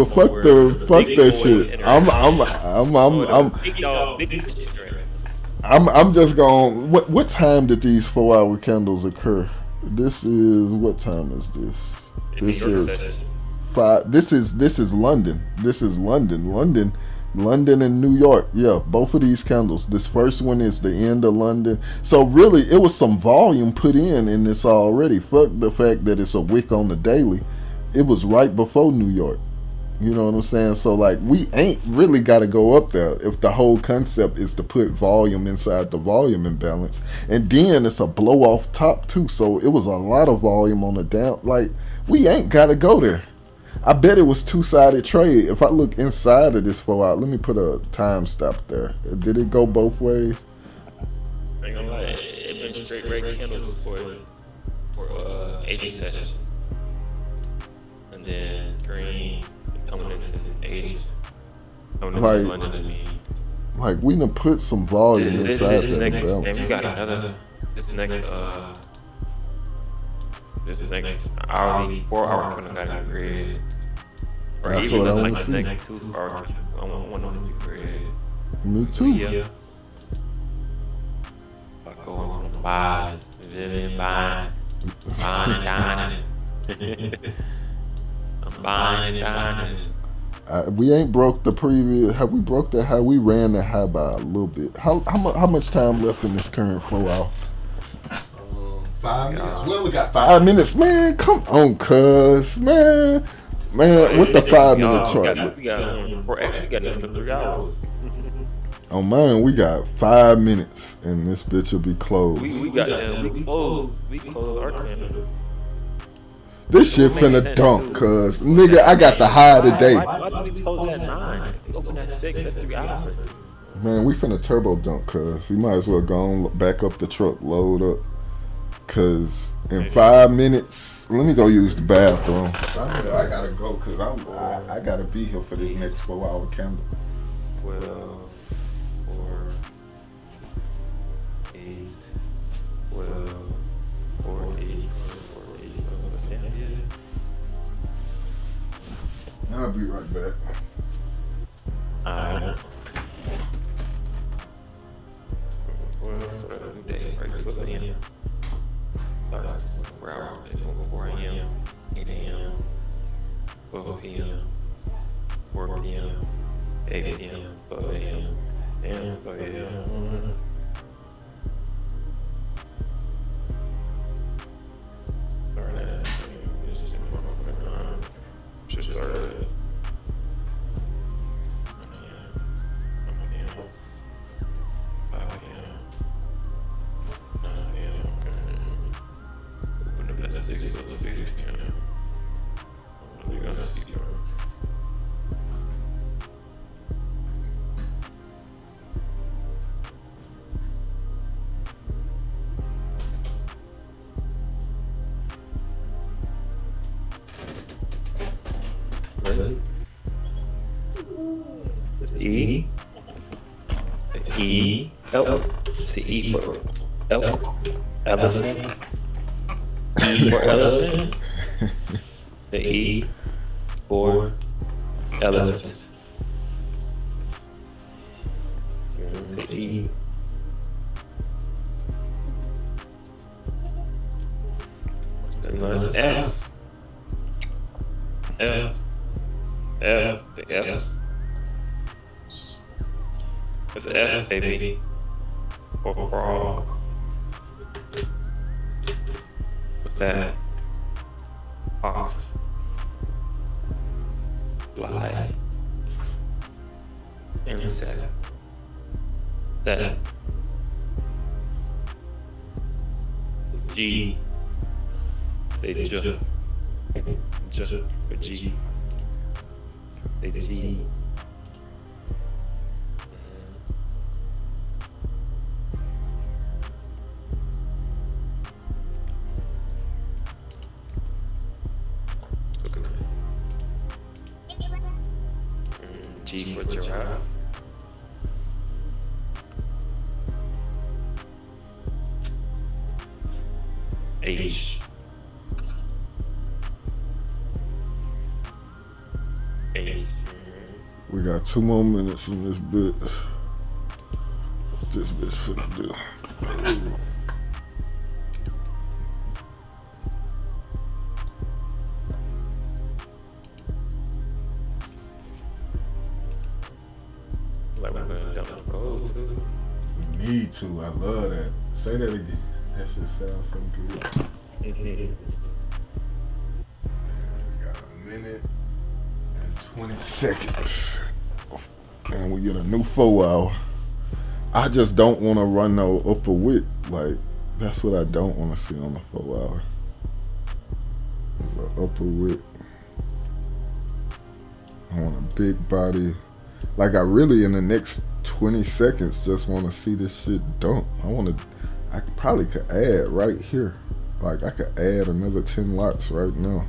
fuck that shit. I'm just going. What time did these 4-hour candles occur? This is, what time is this? This New York is session. This is London. This is London and New York. Yeah, both of these candles. This first one is the end of London. So really, it was some volume put in this already. Fuck the fact that it's a wick on the daily. It was right before New York. You know what I'm saying? So like, we ain't really got to go up there if the whole concept is to put volume inside the volume imbalance. And then it's a blow off top too. So it was a lot of volume on the down. Like, we ain't got to go there. I bet it was two-sided trade. If I look inside of this 4 hour, let me put a time stop there. Did it go both ways? I ain't gonna lie, it been straight red candles for 80 session. And then green coming into Asia. Coming into Like- London, I mean. Like, we done put some volume inside This that next, imbalance. man, we got another, this next hourly, 4 hour candle got to be red. Or That's even what I like wanna the see. next 2 hour candle, I want them to be red. Me too. Yeah. I go on buy, then buying and dining. I'm buying and dining. We ain't broke the previous. Have we broke that high? We ran that high by a little bit. How much time left in this current 4 hour? 5 minutes. We only got 5 minutes, man. Come on, cuz, man. What the 5 minute chart? We got another 3 hours. On mine, we got 5 minutes, and this bitch will be closed. We closed our candle. This shit finna dunk, cuz. Nigga, I got the high today. Why did we close at 9? We opened at 6. That's 3 hours. Man, we finna turbo dunk, cuz. You might as well go on, back up the truck, load up. Cause in 5 minutes, let me go use the bathroom. I gotta go, cause I gotta be here for this next 4 hour candle. 12, 4, 8, 12, 4, 8, 4, 8. I'll be right back. Alright. Well, it's a new day, right? 12 a.m. 4 hours, 4 a.m., 8 a.m., 12 p.m., 4 p.m., 8 p.m., 12 a.m., and 12 a.m. Start at, should start at 5 p.m., 9 p.m., open up at 6 p.m. What are we gonna see, bro? Ready? The E. The E. L. It's the E for elk. Elephant. E for elephant. The E for elephant. The E. The next F. F. F. The F. It's the S, baby. For frog. What's that? Off. Fly. Insect. That. G. They J. J for G. They G. G for giraffe. H. H. We got 2 more minutes in this bit. What this bitch finna do? love that. Say that again. That shit sounds so good. Mm-hmm. We got a minute and 20 seconds. And we get a new 4 hour. I just don't want to run no upper width. Like, that's what I don't want to see on the 4 hour. Is an upper width. I want a big body. Like, I really, in the next 20 seconds, just want to see this shit dump. I probably could add right here. Like, I could add another 10 lots right now.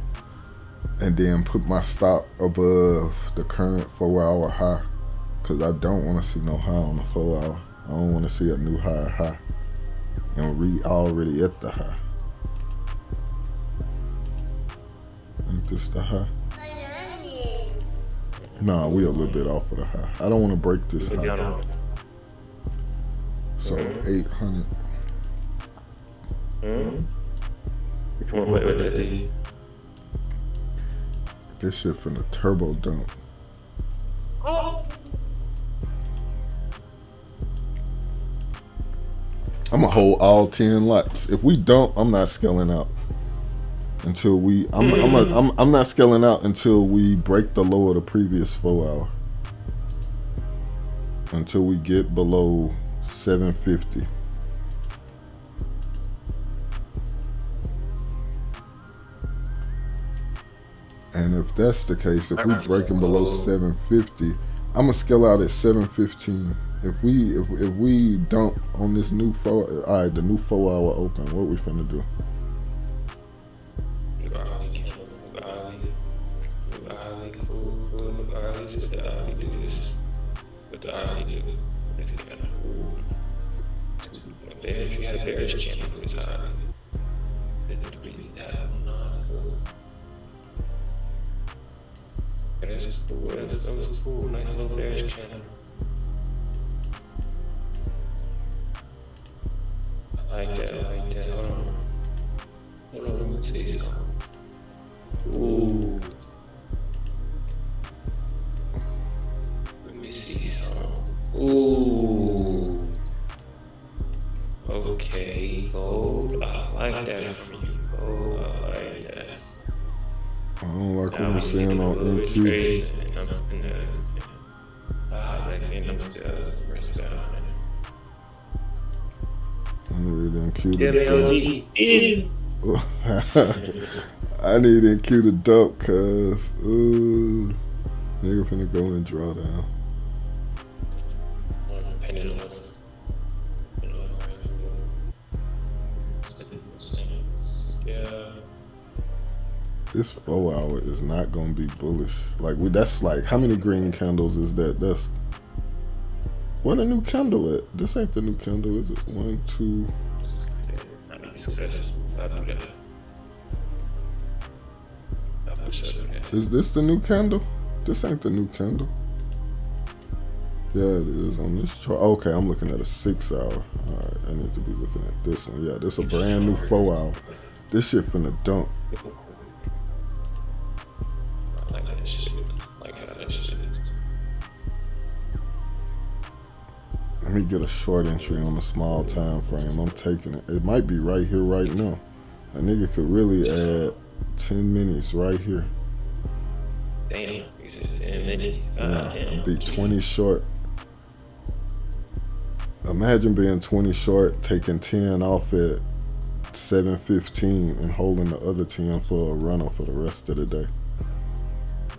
And then put my stop above the current 4 hour high. Because I don't want to see no high on the 4 hour. I don't want to see a new high. And we already at the high. Ain't this the high? Nah, we a little bit off of the high. I don't want to break this high. So 800. This shit finna turbo dump. I'm gonna hold all 10 lots. If we dump, I'm not scaling out until we. I'm not scaling out until we break the low of the previous 4 hour. Until we get below 750. And if that's the case, if we breaking below 750, I'm gonna scale out at 715. If we dump on this new 4, all right, the new 4 hour open, what we finna do? If you had a bearish candle, it's high. That's cool. That's cool. Nice little bearish candle. I like that. Hold on. Let me see something. Ooh. Let me see something. Ooh. Okay, gold. I like that from you. Gold. I like that. I don't like what I'm seeing on NQ. I need NQ to dump. I need NQ to dump, cuz. Nigga finna go and draw down. This 4 hour is not gonna be bullish. Like that's like, how many green candles is that? That's what a new candle at. This ain't the new candle, is it? 1, 2. Is this the new candle? This ain't the new candle. Yeah, it is on this chart. Okay, I'm looking at a 6 hour. All right, I need to be looking at this one. Yeah, this a brand new 4 hour. This shit finna dump. Let me get a short entry on a small time frame. I'm taking it. It might be right here, right now. A nigga could really add 10 minutes right here. Damn, you said 10 minutes. Yeah, be 20 short. Imagine being 20 short, taking 10 off at 7:15 and holding the other 10 for a runner for the rest of the day.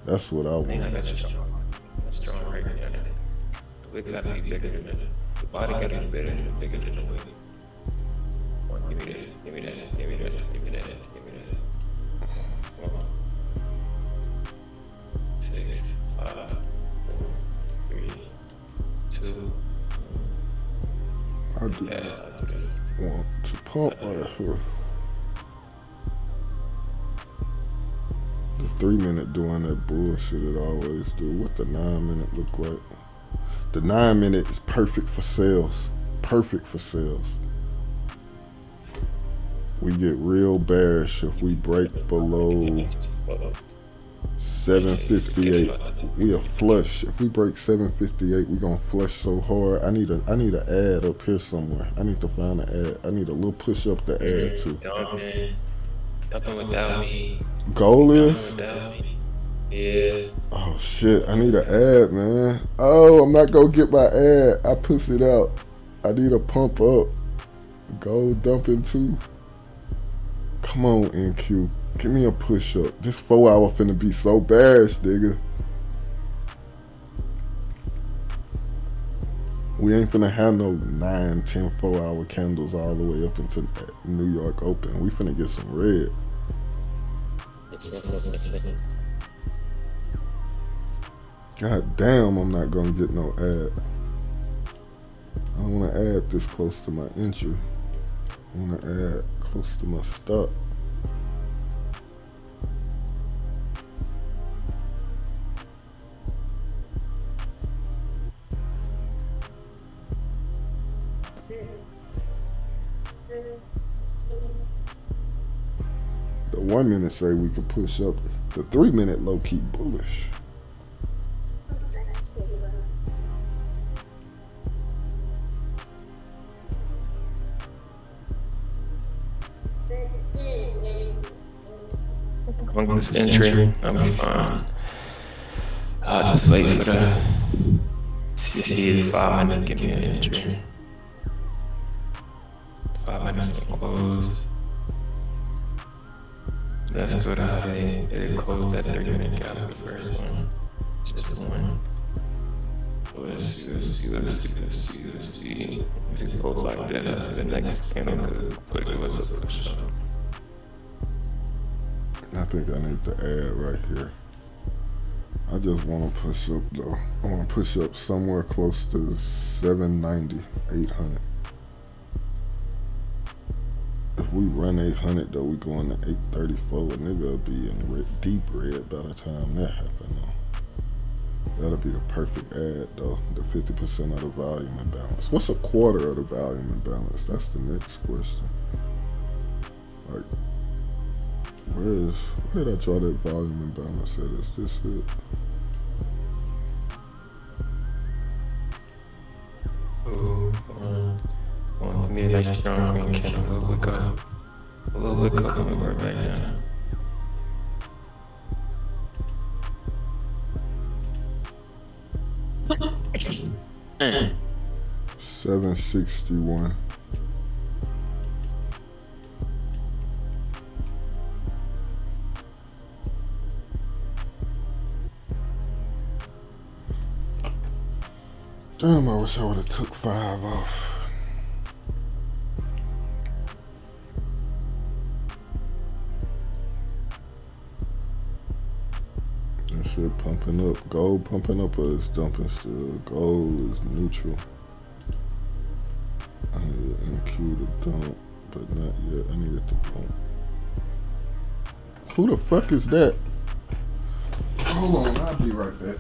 That's what I want. That's strong right there. The wick gotta be bigger than that. The body gotta be bigger than the wick. Give me that. 6, 5, 4, 3, 2. I do not want to pump right here. The 3 minute doing that bullshit it always do. What the 9 minute look like? The 9 minute is perfect for sales. Perfect for sales. We get real bearish if we break below 758. We are flush. If we break 758, we gonna flush so hard. I need an ad up here somewhere. I need to find an ad. I need a little push up to add to. Dumping without me. Goal Dumping is? without me. Yeah. Oh shit, I need an ad, man. Oh, I'm not gonna get my ad. I push it out. I need a pump up. Gold dumping too. Come on, NQ. Give me a push up. This 4 hour finna be so bearish, nigga. We ain't finna have no 9, 10, 4 hour candles all the way up into New York Open. We finna get some red. God damn, I'm not gonna get no ad. I don't wanna add this close to my entry. I wanna add close to my stop. The 1 minute say we could push up. The 3 minute low key bullish. On this entry, I'm fine. I'll just wait for the CC 5 minute, give me an entry. 5 minutes to close. That's good how they closed that 3 minute gap the first one. Just one. Let's see. If it goes like that, the next candle could put us up a shot. I think I need to add right here. I just want to push up though. I want to push up somewhere close to 790, 800. If we run 800 though, we going to 834. A nigga will be in deep red by the time that happens though. That'll be the perfect ad though. The 50% of the volume imbalance. What's a quarter of the volume imbalance? That's the next question. Like, where did I draw that volume imbalance at? Is this it? Ooh, give me a nice strong green candle, a little bit up. A little bit up and work back down. Mm. 761. Damn, I wish I would have took 5 off. That shit pumping up. Gold pumping up or it's dumping still? Gold is neutral. I need NQ to dump, but not yet. I need it to pump. Who the fuck is that? Hold on, I'll be right back.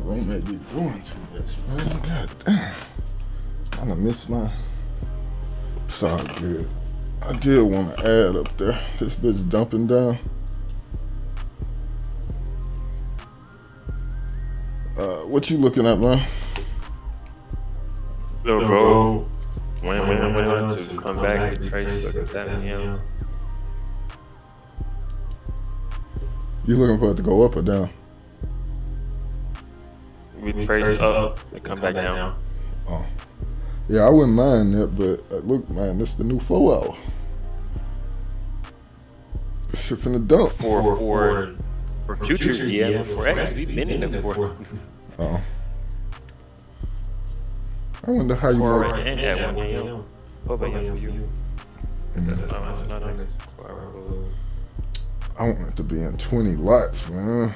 roommate be doing too much, man. God damn. I done missed mine. It's all good. I did want to add up there. This bitch dumping down. What you looking at, man? Still go. When to come back, retrace, look at that, yeah. You looking for it to go up or down? Retrace up and come back down. Oh. Yeah, I wouldn't mind that, but look, man, this is the new 4 hour. It's shit finna dump. For futures, yeah. For X, we've been in the 4. Oh. I wonder how you For know. and at 1 a.m. 12 a.m. for you. That's not on this 4 hour. I want it to be in 20 lots, man.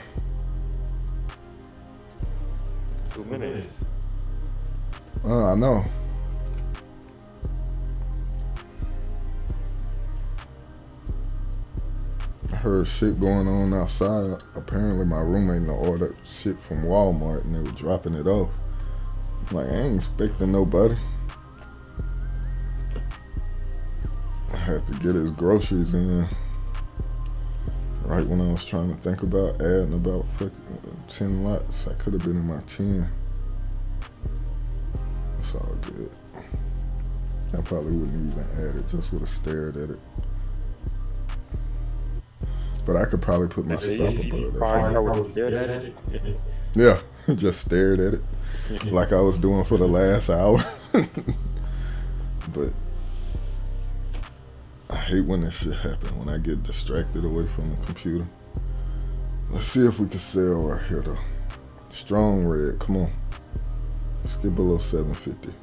2 minutes. I know. I heard shit going on outside. Apparently my roommate ordered shit from Walmart and they were dropping it off. I'm like, I ain't expecting nobody. I had to get his groceries in right when I was trying to think about adding about 10 lots. I could have been in my 10. It's all good. I probably wouldn't even add it, just would have stared at it. But I could probably put my stop above that. Yeah, just stared at it like I was doing for the last hour. But I hate when that shit happens, when I get distracted away from the computer. Let's see if we can sell right here though. Strong red, come on. Let's get below 750.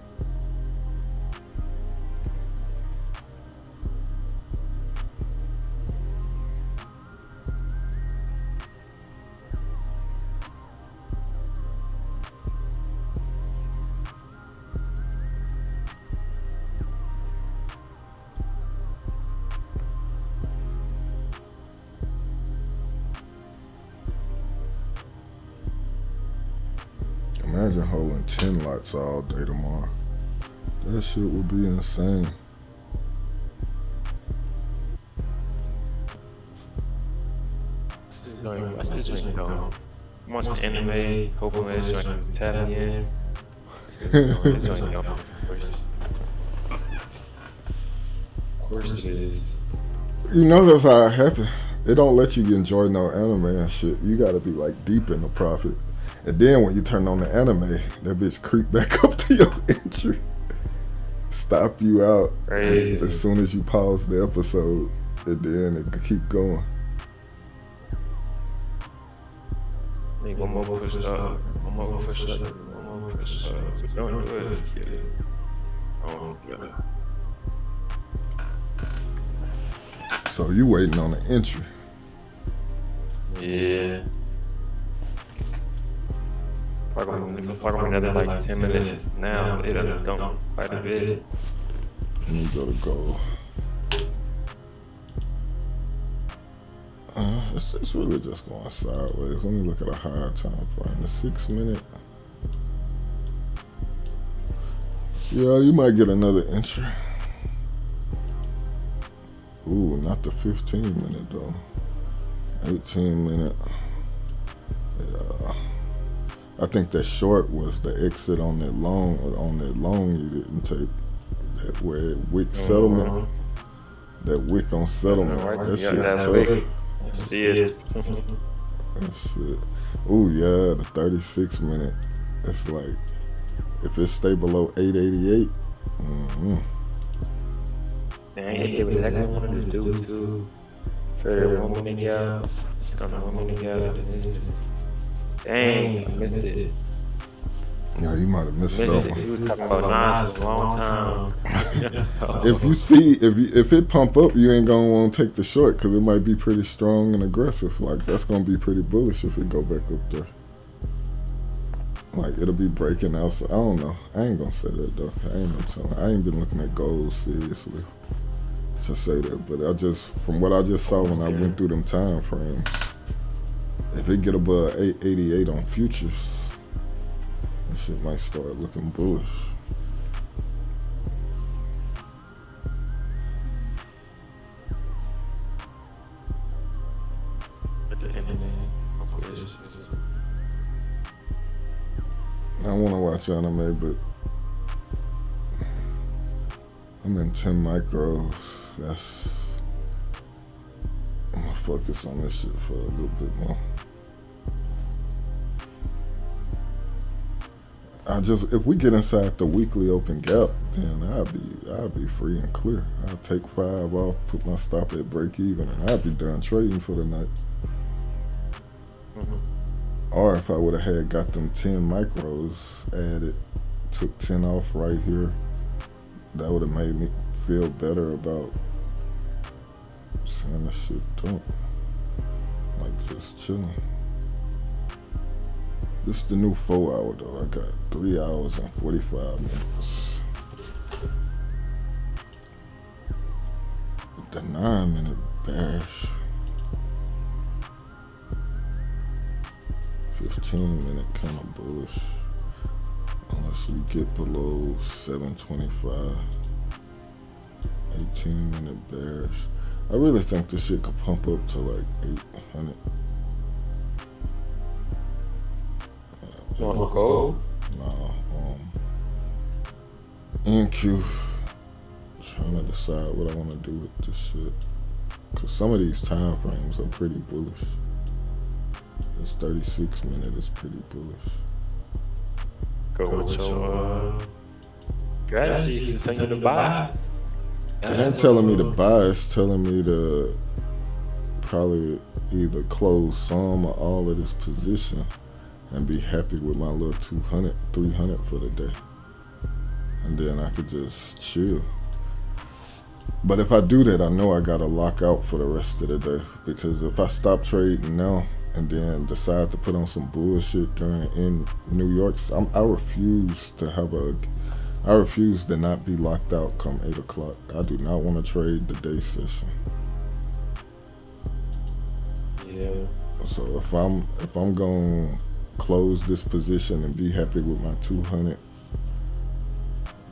Imagine holding 10 lots all day tomorrow. That shit would be insane. Once the anime, hopefully it's going to tap in. It's going to go first. Of course it is. You know that's how it happens. It don't let you enjoy no anime and shit. You gotta be like deep in the profit. And then when you turn on the anime, that bitch creep back up to your entry. Stop you out Crazy. as soon as you pause the episode, and then it can keep going. One more push up, one more push up, one more push up. So don't do it. Yeah. Oh, yeah. So you waiting on the entry. Yeah. Probably another like 10 minutes now. It'll dump quite a bit. Let me go to gold. It's really just going sideways. Let me look at a higher time frame. The 6 minute. Yeah, you might get another entry. Ooh, not the 15 minute though. 18 minute. Yeah. I think that short was the exit on that long. On that long, you didn't take that where wick settlement. That wick on settlement. That shit tough. See it. That shit. Ooh yeah, the 36 minute. It's like if it stay below 888. Dang, it did exactly what I wanted to do too. Further 1 minute gap. On the 1 minute gap. Dang, I missed it. Yeah, you might have missed He that one. was talking about nonsense for a long time. If you see, if it pump up, you ain't gonna want to take the short because it might be pretty strong and aggressive. Like that's gonna be pretty bullish if it go back up there. Like it'll be breaking out. So I don't know. I ain't gonna say that though. I ain't been looking at gold seriously to say that. But from what I just saw when I went through them time frames, if it get above 888 on futures, This shit might start looking bullish. I want to watch anime, but I'm in 10 micros. I'm gonna focus on this shit for a little bit more. If we get inside the weekly open gap, then I'll be free and clear. I'll take 5 off, put my stop at break even, and I'll be done trading for the night. Or if I would have had got them 10 micros added, took 10 off right here, that would have made me feel better about seeing the shit dump. Like just chilling. This is the new 4 hour though. I got 3 hours and 45 minutes. The 9-minute bearish. 15-minute kind of bullish. Unless we get below 725. 18-minute bearish. I really think this shit could pump up to like 800. You want to go? No, NQ. Trying to decide what I want to do with this shit. Cause some of these time frames are pretty bullish. This 36 minute is pretty bullish. Go with your strategy. It's telling you to buy. It ain't telling me to buy, it's telling me to probably either close some or all of this position and be happy with my little 200, 300 for the day. And then I could just chill. But if I do that, I know I gotta lock out for the rest of the day. Because if I stop trading now and then decide to put on some bullshit in New York, I refuse to not be locked out come 8 o'clock. I do not want to trade the day session. Yeah. So if I'm gonna close this position and be happy with my 200,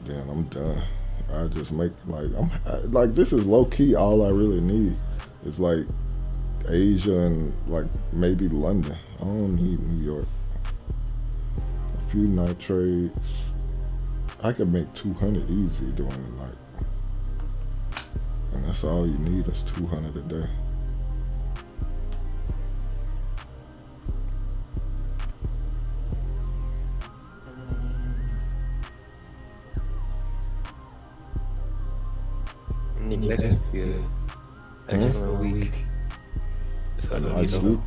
then I'm done. I just make like this is low key. All I really need is like Asia and like maybe London. I don't need New York. A few night trades. I could make 200 easy during the night. And that's all you need is 200 a day. Next week. Excellent week. Nice week.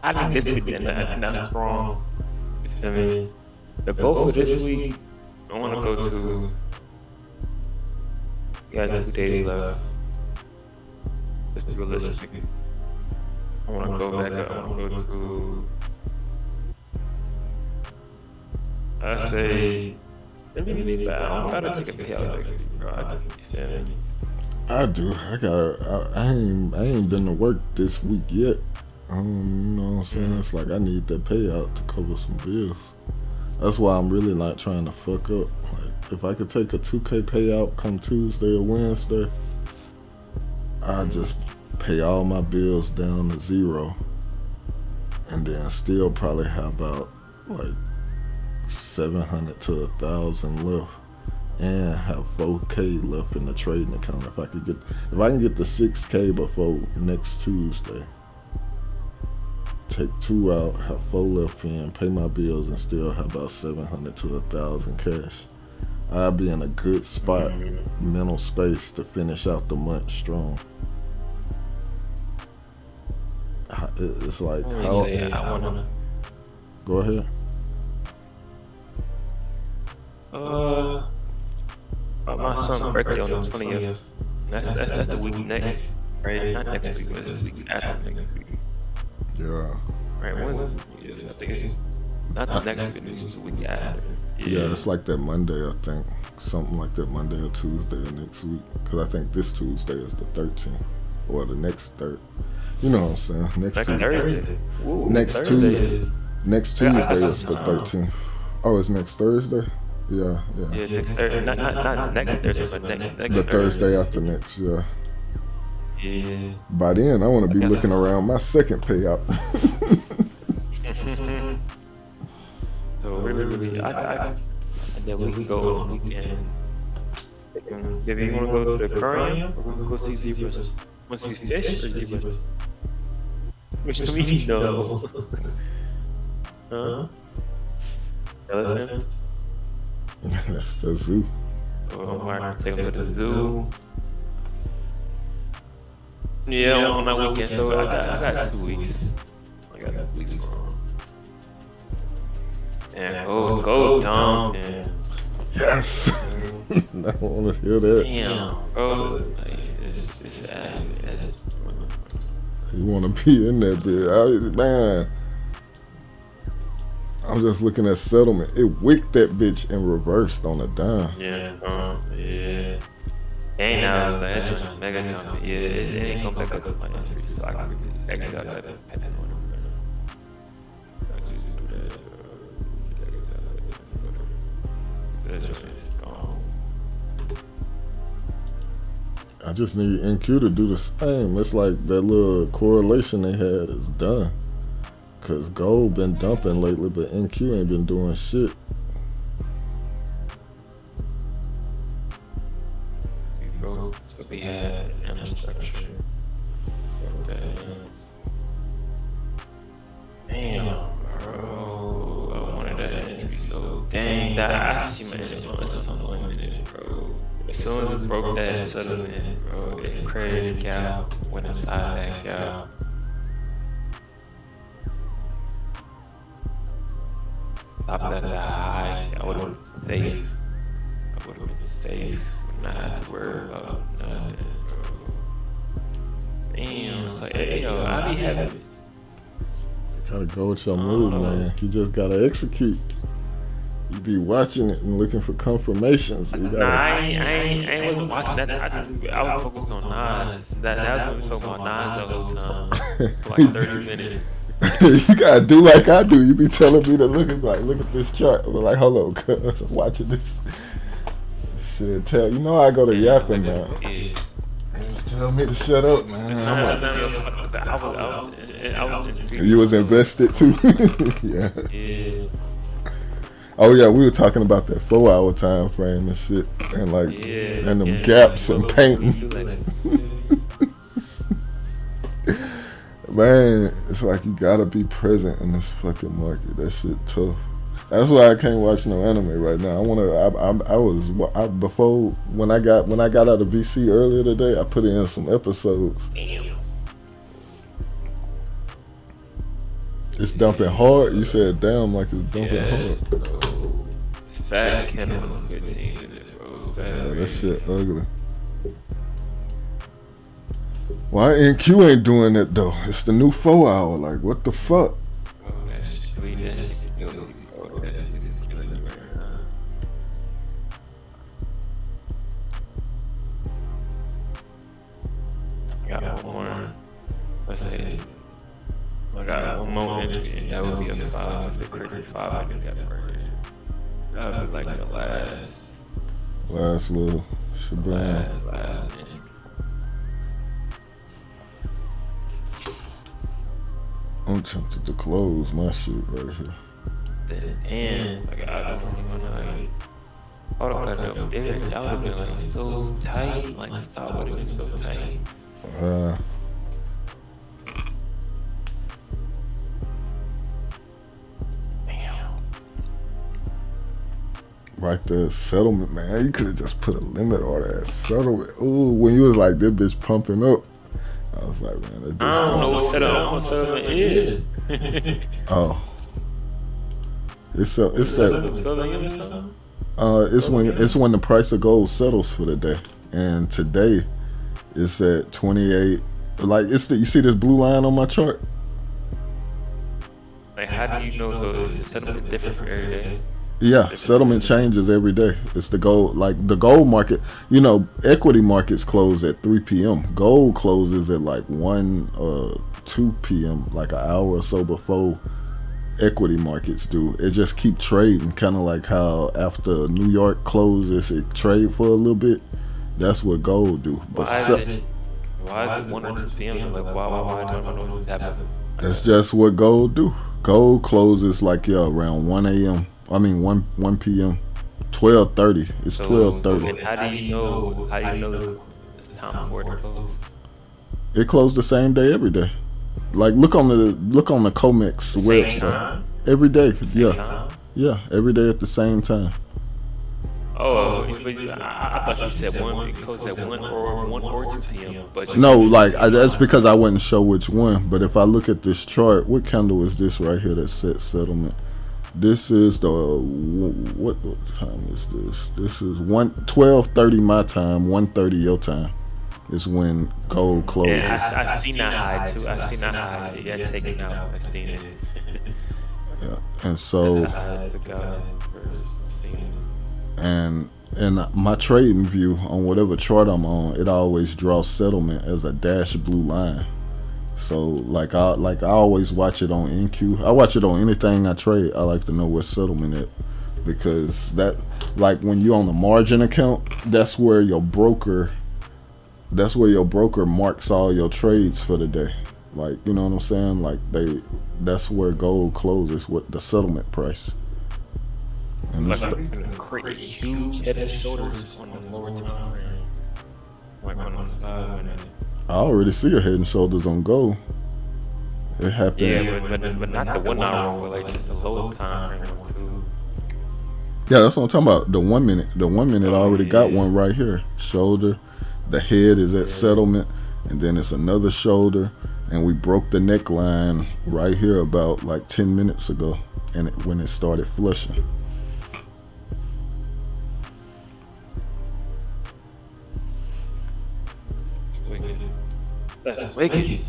I think this week been not strong. I mean, the goal for this week, I want to go to. We got 2 days left. Just be realistic. I want to go back up. I want to go to. I say. I gotta take a payout next week, bro. You feel me? I do. I ain't been to work this week yet. You know what I'm saying? It's like I need that payout to cover some bills. That's why I'm really not trying to fuck up. Like if I could take a 2K payout come Tuesday or Wednesday, I just pay all my bills down to 0, and then still probably have about like 700 to 1,000 left. And have 4K left in the trading account. If I can get the 6K before next Tuesday, take 2 out, have 4 left in, pay my bills, and still have about 700 to 1,000 cash. I'll be in a good spot, mental space to finish out the month strong. It's like I wanna. Go ahead. My son's birthday on the 20th. That's the week next, right? Not next week, but it's the week after next week. Yeah. Right, when's this? I think it's not the next week, it's the week after. Yeah, it's like that Monday, I think. Something like that Monday or Tuesday of next week. Because I think this Tuesday is the 13th. Or the next third. You know what I'm saying? Next Tuesday. Thursday. Ooh, Next Thursday Tuesday. Next Tuesday is the 13th. Oh, it's next Thursday. Yeah. Yeah, next Thursday. Not next Thursday, but next The Thursday after next. Yeah. Yeah. By then, I want to be guess looking around my second payout. So really, and then we can go on the weekend. If you want to go to the aquarium, or we can go see zebras. Want to see fish or zebras? Which to me, no. Huh? Elephants? That's the zoo. Oh, I might take them to the zoo. Yeah, on that weekend, so I got 2 weeks. I got 2 weeks more. Yeah, go Tom. Yeah. Yes. I want to hear that. Damn, bro. Like, it's sad. You want to be in that bitch. Man. I'm just looking at settlement. It wicked that bitch and reversed on a dime. Yeah, yeah. And I was like, that's just mega dumb. Yeah, it ain't come back up with my injury, so I can actually got that pattern on them. I just do that. It's gone. I just need NQ to do the same. It's like that little correlation they had is done. Cause gold been dumping lately, but NQ ain't been doing shit. So we had infrastructure. Damn, bro. I wanted that entry so dang that I see my influence on unlimited, bro. As soon as it broke that settlement, bro, it created a gap, went inside that gap. Top of that high, I would have been safe. I would have been safe. Not have to worry about nothing, bro. Damn, it's like, hey, yo, I be having this. You gotta go with your move, man. You just gotta execute. You be watching it and looking for confirmations. So you gotta... Nah, I wasn't watching that. I was focused on Nas. That was talking about Nas the whole time. For like 30 minutes. You gotta do like I do. You be telling me to look at this chart. I'm like, hold on, cuz I'm watching this. Shit, you know I go to yapping now. Yeah. Just tell me to shut up, man. I was You was invested too. Yeah. Yeah. Oh yeah, we were talking about that 4-hour time frame and shit, and like, and them gaps and painting. Man, it's like you gotta be present in this fucking market. That shit tough. That's why I can't watch no anime right now. Before when I got out of VC earlier today, I put in some episodes. It's dumping hard. You said damn, like it's dumping hard. It's fat Kendall 15, bro. Yeah, that shit ugly. Why NQ ain't doing it though? It's the new 4-hour. Like, what the fuck? Oh, that's killing me right now. I got one more. Let's say I got one more entry, and that would be a 5. The crazy 5 I can get burned. That would be like the last little shebang. last entry. I'm tempted to close my shit right here. And like I don't really wanna like hold on, that would have been like so tight, like the stop would have been so tight. Damn. Right there, settlement, man. You could have just put a limit on that settlement. Ooh, when you was like, this bitch pumping up. I was like, man, that bitch I don't know what settlement is. Oh. It's when the price of gold settles for the day. And today it's at 28. Like you see this blue line on my chart? Like how do you know so is the settlement different for every day? Yeah, settlement changes every day. It's the gold, like the gold market, equity markets close at 3 p.m. Gold closes at like 1 or 2 p.m., like an hour or so before equity markets do. It just keep trading, kind of like how after New York closes, it trade for a little bit. That's what gold do. But Why is it 1 or 2 p.m.? Like, why don't I know what's happening? that's just what gold do. Gold closes like around 1 a.m. I mean 1 p.m. 12:30. It's 12:30. How do you know it's time for it to close? It closed the same day every day. Like look on the COMEX Same website. time? Every day. Same time? Yeah, every day at the same time. Oh, I thought you said it closed at 1 or 2 p.m. But No, like that's because I wouldn't show which one. But if I look at this chart, what candle is this right here that set settlement? This is the what time is this? This is 12:30 my time, 1:30 your time. Is when gold closes. Yeah, I seen that high too. I seen that high. Yeah, taking out. I seen it. Yeah, and so and in my trading view on whatever chart I'm on, it always draws settlement as a dashed blue line. So like I always watch it on NQ. I watch it on anything I trade. I like to know where settlement is, because that, like when you're on the margin account, that's where your broker marks all your trades for the day. Like, you know what I'm saying? Like that's where gold closes with the settlement price. And like create huge head and shoulders on the lower time frame. Like on the 5 minute. I already see a head and shoulders on gold. It happened. Yeah, but not the 1 hour, but like just the low time frame too. Yeah, that's what I'm talking about. The 1 minute. The 1 minute already got one right here. Shoulder. The head is at settlement, and then it's another shoulder, and we broke the neckline right here about like 10 minutes ago, and when it started flushing. That's wicked.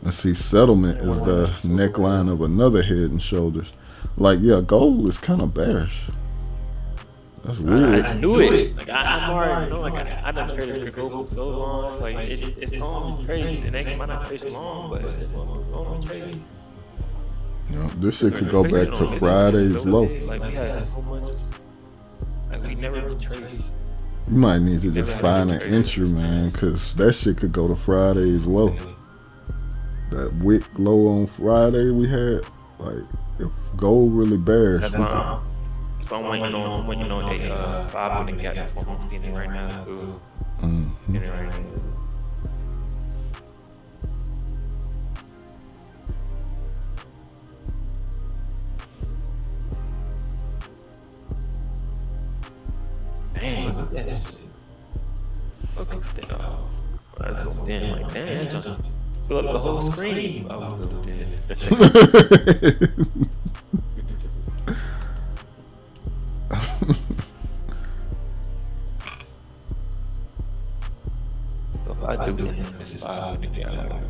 And see, settlement is the neckline of another head and shoulders. Like, yeah, gold is kind of bearish. That's weird. I knew it. Like I'm already know. Like I done traded for gold for so long. It's like it's long, it's crazy. And they might not trade long, but it's long, crazy. You know, this shit could go back to Friday's low. Like we had so much. Like we never traced. You might need to just find an entry, man, because that shit could go to Friday's low. That wick low on Friday we had, like, if gold really bearish. That's why I'm waiting on a 5 minute gap for I'm getting right now. Getting right now. Dang, look at that shit. Look at that. Oh, that's so damn, like, damn, that's a fill up the whole screen. I was so dead. So if I do this 5 minute gap, like,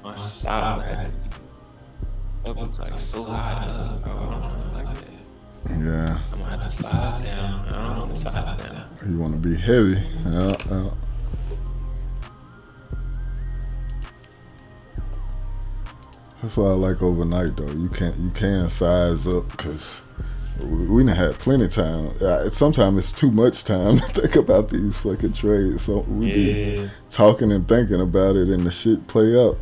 my stop had to be up, it's like so high up, bro. I don't know, like that. Yeah. I'm gonna have to size down. I don't want to size down. You want to be heavy. Yeah. That's why I like overnight though. You can size up, because we done had plenty of time. Sometimes it's too much time to think about these fucking trades. So we be talking and thinking about it, and the shit play out.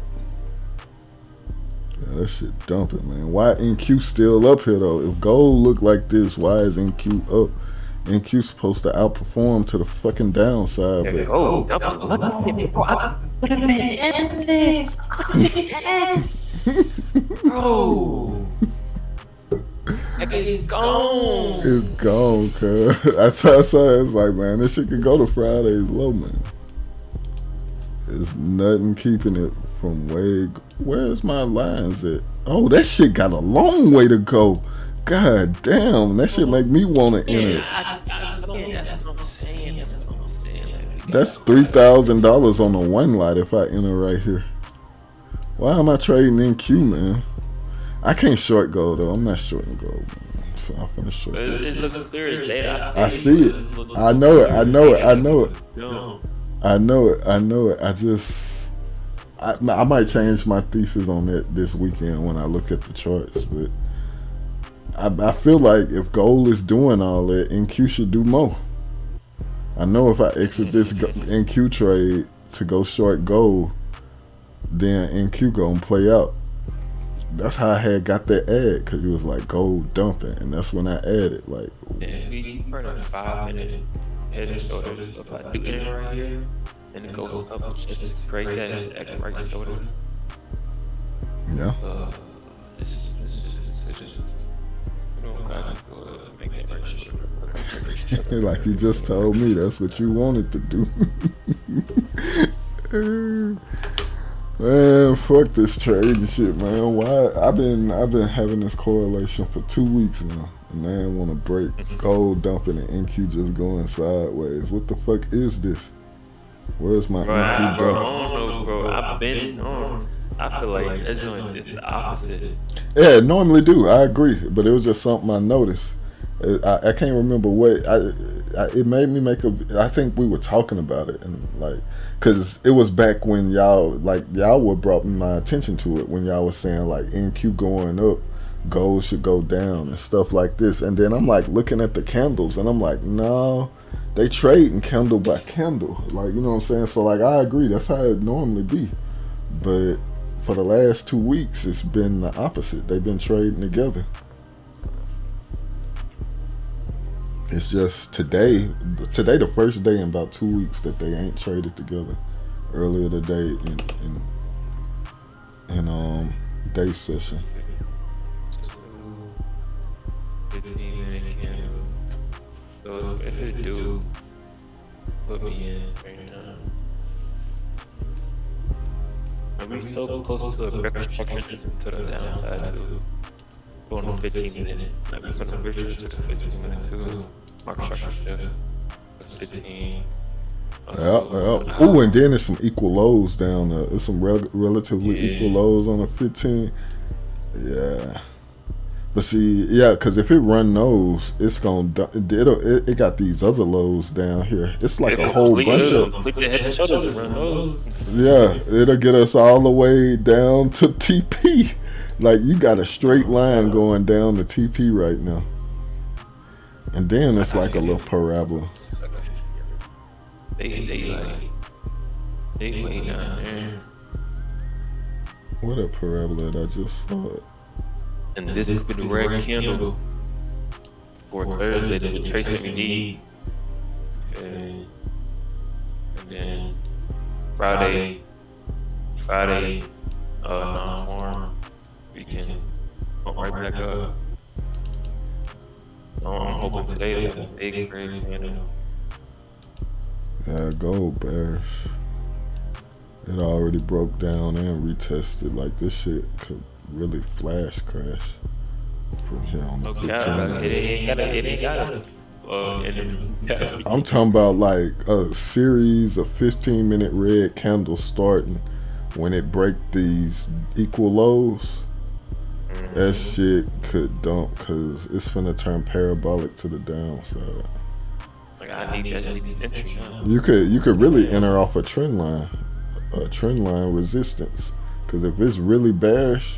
Yeah, that shit dumping, man. Why NQ still up here though? If gold look like this, why is NQ up? NQ supposed to outperform to the fucking downside, but Look at me, bro. Look at the index. Bro. Like it's gone. it's gone, cuz. I saw it's like, man, this shit could go to Friday's low, man. There's nothing keeping it from where's my lines at? Oh, that shit got a long way to go. God damn, that shit make me want to enter. That's what I'm saying. That's $3,000 on the one lot if I enter right here. Why am I trading NQ, man? I can't short gold though. I'm not shorting gold, man. I'm finna short. It looks clear as day. I see it. I know it. I know it. I know it. I might change my thesis on that this weekend when I look at the charts, but I feel like if gold is doing all that, NQ should do more. I know if I exit this NQ trade to go short gold, then NQ gonna play out. That's how I had got that ad, because it was like gold dumping, and that's when I added like. Yeah, we for the 5 minute head and shoulders. So if I do it right here, and it goes up just to create that right shoulder. Yeah. This is we don't gotta make that right shoulder. Like you just told me, that's what you wanted to do. Man, fuck this trading shit, man. Why? I've been having this correlation for 2 weeks now, and I want to break gold dumping and NQ just going sideways. What the fuck is this? Where's my NQ I dump? don't know, bro. I've been on. I feel like it's the opposite. Yeah, it normally do. I agree, but it was just something I noticed. I can't remember what it made me make a. I think we were talking about it, and like, cause it was back when y'all were brought my attention to it when y'all was saying like NQ going up, gold should go down and stuff like this, and then I'm like looking at the candles and I'm like, no, they trading candle by candle, like, you know what I'm saying? So like I agree, that's how it normally be, but for the last 2 weeks it's been the opposite. They've been trading together. It's just today the first day in about 2 weeks that they ain't traded together. Earlier today in day session. 15-minute candle. So if it do, put me in right now. Are we so close to a breakfast structure to the downside too? Going on 15-minute. Like from the breakfast to the 15-minute too. Market structure shift. 15. Yeah. Ooh, and then there's some equal lows down there. There's some relatively equal lows on the 15. Yeah. But see, yeah, because if it run those, it's gonna it got these other lows down here. It's like a whole bunch of. Click the head and shoulders and run those. Yeah, it'll get us all the way down to TP. Like you got a straight line going down to TP right now. And then it's like a little parabola. They way down there. What a parabola that I just saw it. And this could be the red candle for Thursday, the tracing we need. Okay. And then Friday, non-form, we can pump right back up. So I'm hoping today is a big red candle. Yeah, gold bearish. It already broke down and retested. Like this shit could really flash crash from here on the 15. I'm talking about like a series of 15-minute red candles starting when it break these equal lows. That shit could dump because it's finna turn parabolic to the downside. Like I need that entry. You could really enter off a trend line resistance, because if it's really bearish,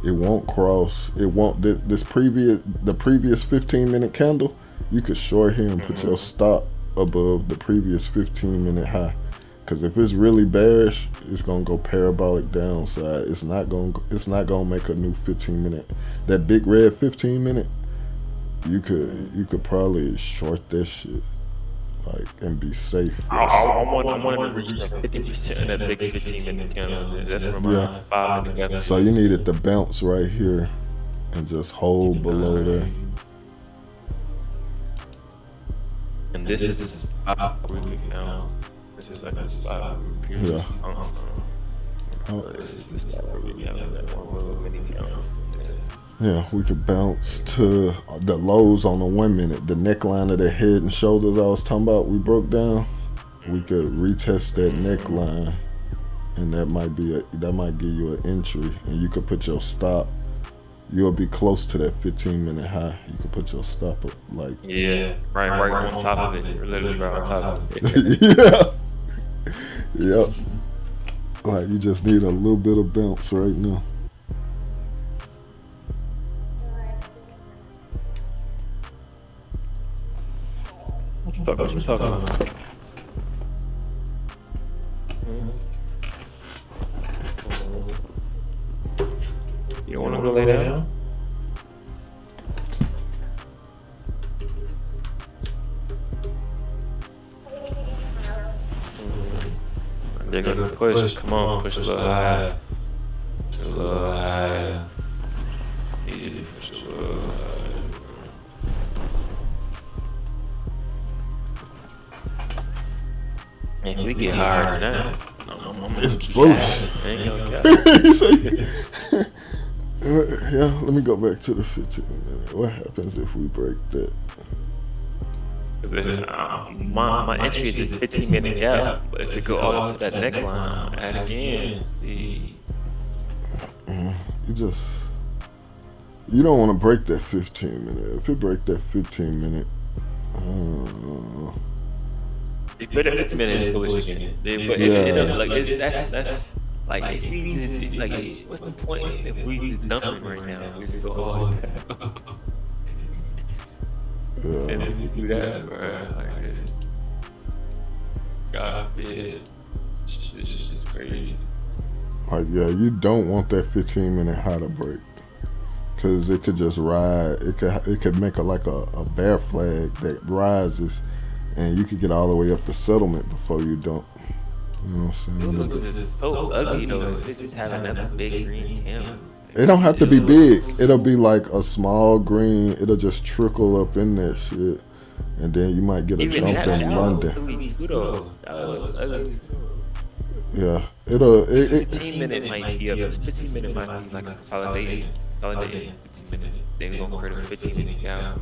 it won't cross. It won't. The previous 15-minute candle, you could short here and put your stop above the previous 15-minute high. Because if it's really bearish, it's gonna go parabolic downside. It's not gonna make a new 15-minute. That big red 15-minute, you could probably short that shit, like, and be safe. I want to reach like 50% of that big 15-minute candle. That's from my 5 minute. So you needed to bounce right here and just hold below there. And this is just really bounce. This is like a spot. Yeah. This is the spot where we have that one mini bounce. Yeah, we could bounce to the lows on the 1 minute. The neckline of the head and shoulders I was talking about, we broke down. We could retest that neckline, and that might give you an entry, and you could put your stop. You'll be close to that 15-minute high. You could put your stop up like. Yeah, right on top of it. Literally right on top of it. Yeah. Yep. Like you just need a little bit of bounce right now. What you talking about? You don't want to go lay down? They're gonna push. Come on, push a little higher. Push a little higher. Need you to push a little higher. Man, if we get higher than that, It's bullish. He say, yeah, let me go back to the 15 minute. What happens if we break that? My entry is a 15-minute gap, but if it go all to that neckline, add again. You don't want to break that 15 minute. If you break that 15 minute, If you 15 minutes, bullish again. But that's like if we like, what's the point if we just dump it right now? We just go all and if you do that, bro, like this, God forbid, this is just crazy. Like, yeah, you don't want that 15 minute high to break, cause it could just ride. It could make a bear flag that rises, and you could get all the way up to settlement before you dump. You know what I'm saying? This is so ugly though. It's just having that big green candle. It don't have to be big. It'll be like a small green. It'll just trickle up in that shit, and then you might get a dump in London. Yeah, it'll. 15 minute might be up. 15 minute might be like a consolidated 15 minute. Then we gonna create a 15 minute gap.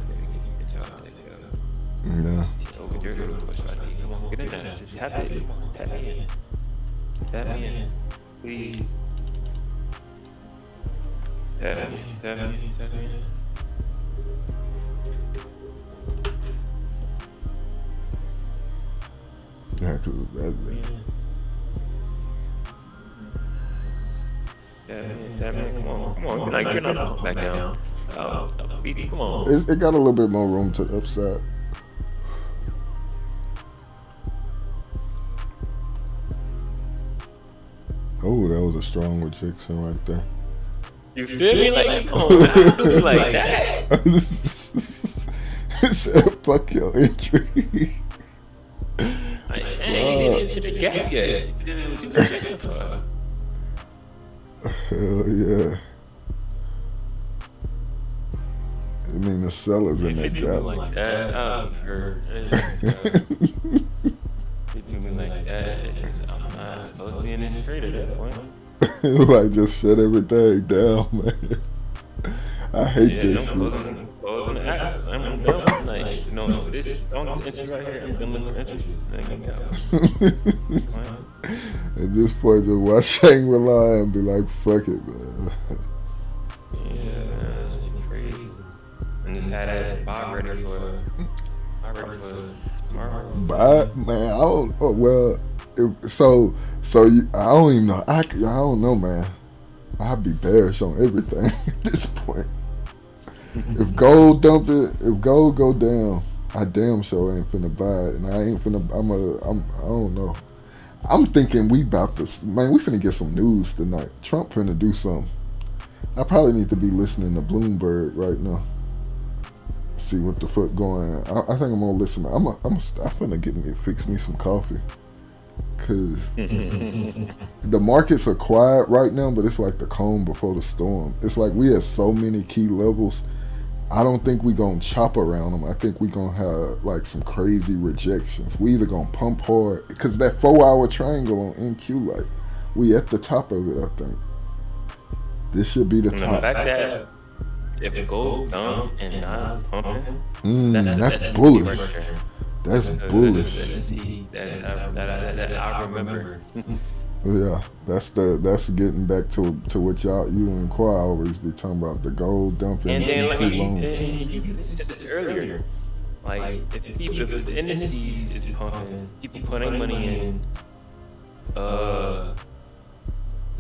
Yeah. Come on, get in there. Just tap it. Come on, tap me in. Tap me in, please. Tap me in. Tap me in. Yeah, cause that's it. Tap me in. Come on. Like you're not back down. Come on. It got a little bit more room to the upside. Oh, that was a strong rejection right there. You feel me? Like, come on, man. Do like that. It said, fuck your entry. I ain't get into the gap yet. You didn't know what you were checking for. Hell yeah. I mean, the sellers in that gap. Like that, I'll be hurt. If you do me like that, I'm not supposed to be in this trade at that point. Like, just shut everything down, man. I hate this shit. I'm done. Like, this don't entry right here. I'm done with the entries. At this point, just watch Shangri-La and be like, fuck it, man. Yeah, man, it's just crazy. And just had that Bob ready for tomorrow. But man, I don't. Oh, well, I don't even know. I don't know, man. I'd be bearish on everything at this point. If gold dump it, if gold go down, I damn sure ain't finna buy it, and I ain't finna. I don't know. I'm thinking we about to. Man, we finna get some news tonight. Trump finna do something. I probably need to be listening to Bloomberg right now. See what the fuck going on. I think I'm gonna listen. I'm finna fix me some coffee, cause the markets are quiet right now, but it's like the calm before the storm. It's like we have so many key levels. I don't think we gonna chop around them. I think we gonna have like some crazy rejections. We either gonna pump hard, cause that 4-hour triangle on NQ, like we at the top of it. I think this should be the top. The fact that if it goes down and not pumping, that's bullish. That's bullish. That I remember. Yeah, that's getting back to what you and Qua always be talking about, the gold dumping. And then like you said this earlier, like if the indices is pumping, people putting money in,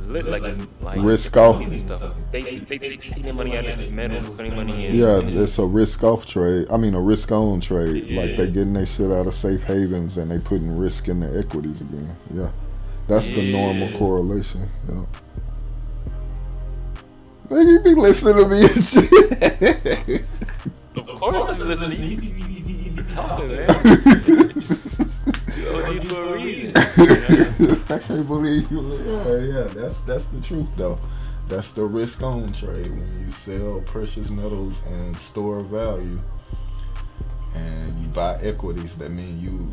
like Risk off. and stuff. They taking money out of the metals, putting money in. Yeah, it's a risk off trade. I mean, a risk on trade. Like they getting their shit out of safe havens and they putting risk in the equities again. Yeah, that's the normal correlation. Yeah. Nigga, you be listening to me and shit. Of course, I'm listening. You talking, man. You OG for a reason. I can't believe you. Yeah, that's the truth though. That's the risk on trade when you sell precious metals and store value, and you buy equities. That means you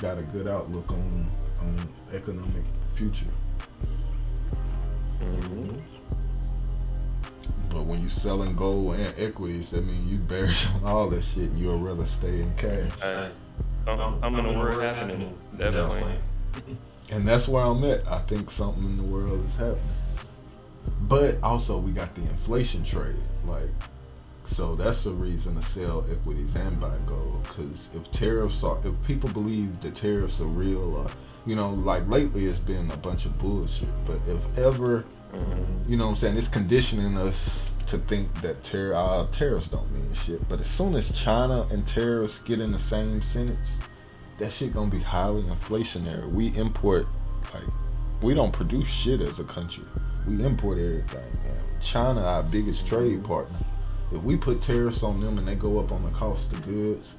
got a good outlook on economic future. Mm-hmm. But when you selling gold and equities, that means you bearish on all that shit. And you'll rather stay in cash. I'm in the world happening. Definitely. And that's where I'm at. I think something in the world is happening. But also we got the inflation trade. Like, so that's a reason to sell equities and buy gold. Because if people believe the tariffs are real, or, you know, like lately it's been a bunch of bullshit. But if ever, you know what I'm saying, it's conditioning us to think that tariffs don't mean shit. But as soon as China and tariffs get in the same sentence, that shit gonna be highly inflationary. We import, like, we don't produce shit as a country. We import everything. And China, our biggest trade partner, if we put tariffs on them and they go up on the cost of goods,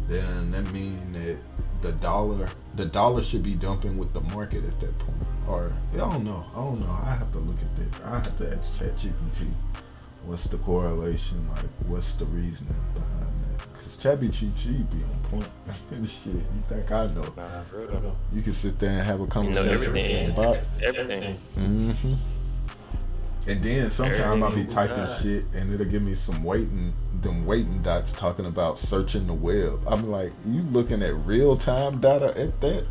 then that means that the dollar should be dumping with the market at that point. Or I don't know. I have to look at this. I have to ask ChatGPT. What's the correlation? Like, what's the reasoning behind that? Because ChatGPT be on point and shit. You think I know? Nah, for real. You can sit there and have a You know conversation everything. about Everything. Mm-hmm. And then sometimes I'll be Everything typing will die. shit and it'll give me some waiting dots talking about searching the web. I'm like, you looking at real time data at that?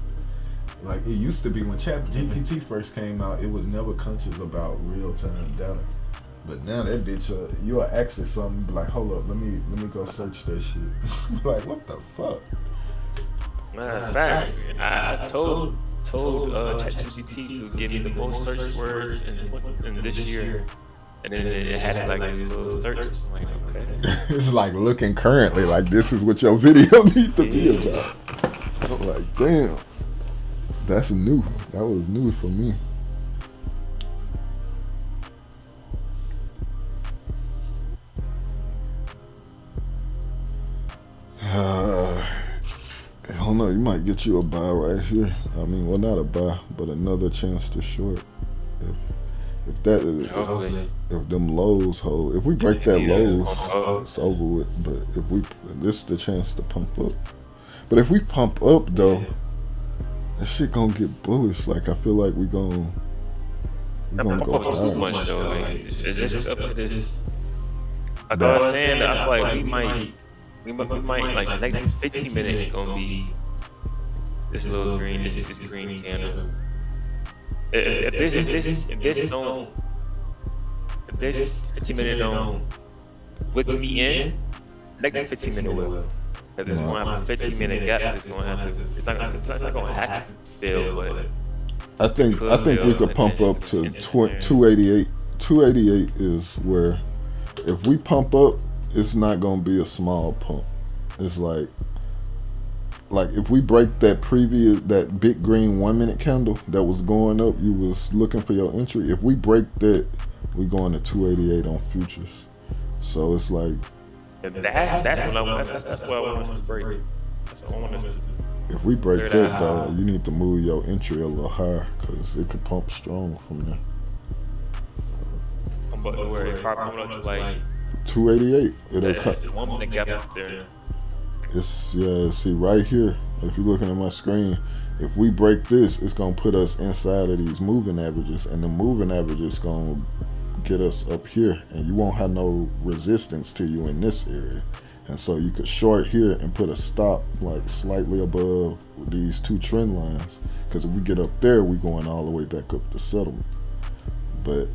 Like, it used to be when ChatGPT first came out, it was never conscious about real time data. But now that bitch, you'll access something, be like, hold up, let me go search that shit. Like, what the fuck? Man, facts. I told ChatGPT to give me the most search words in this year, and then it had like a little search. I'm like, okay. It's like looking currently, like this is what your video needs to be about. I'm like, damn, that's new. That was new for me. I don't know, you might get you a buy right here. I mean, well, not a buy, but another chance to short. If them lows hold, if we break that lows, it's over with. But this is the chance to pump up. But if we pump up though, that shit gonna get bullish. Like, I feel like we gonna go Too much higher. though. Like, it's just up to this. Like I was saying, I feel like we might like the next 15 minutes gonna be this little green, this green candle. If this 15 minute don't look me in, next 15 minute will. Because it's gonna have a 15-minute gap. It's not gonna have to fail, but I think we could pump up to 288. 288 is where, if we pump up, it's not gonna be a small pump. It's like if we break that big green 1 minute candle that was going up, you was looking for your entry. If we break that, we going to 288 on futures. So it's like, that's what I want us to break. That's what I want us to do. if we break that though, you need to move your entry a little higher because it could pump strong from there. But where it probably coming up to like 288. It'll cut. it's 1 minute gap up there. See right here, if you're looking at my screen, if we break this, it's gonna put us inside of these moving averages, and the moving averages gonna get us up here, and you won't have no resistance to you in this area. And so you could short here and put a stop like slightly above these two trend lines, because if we get up there, we going all the way back up to settlement. But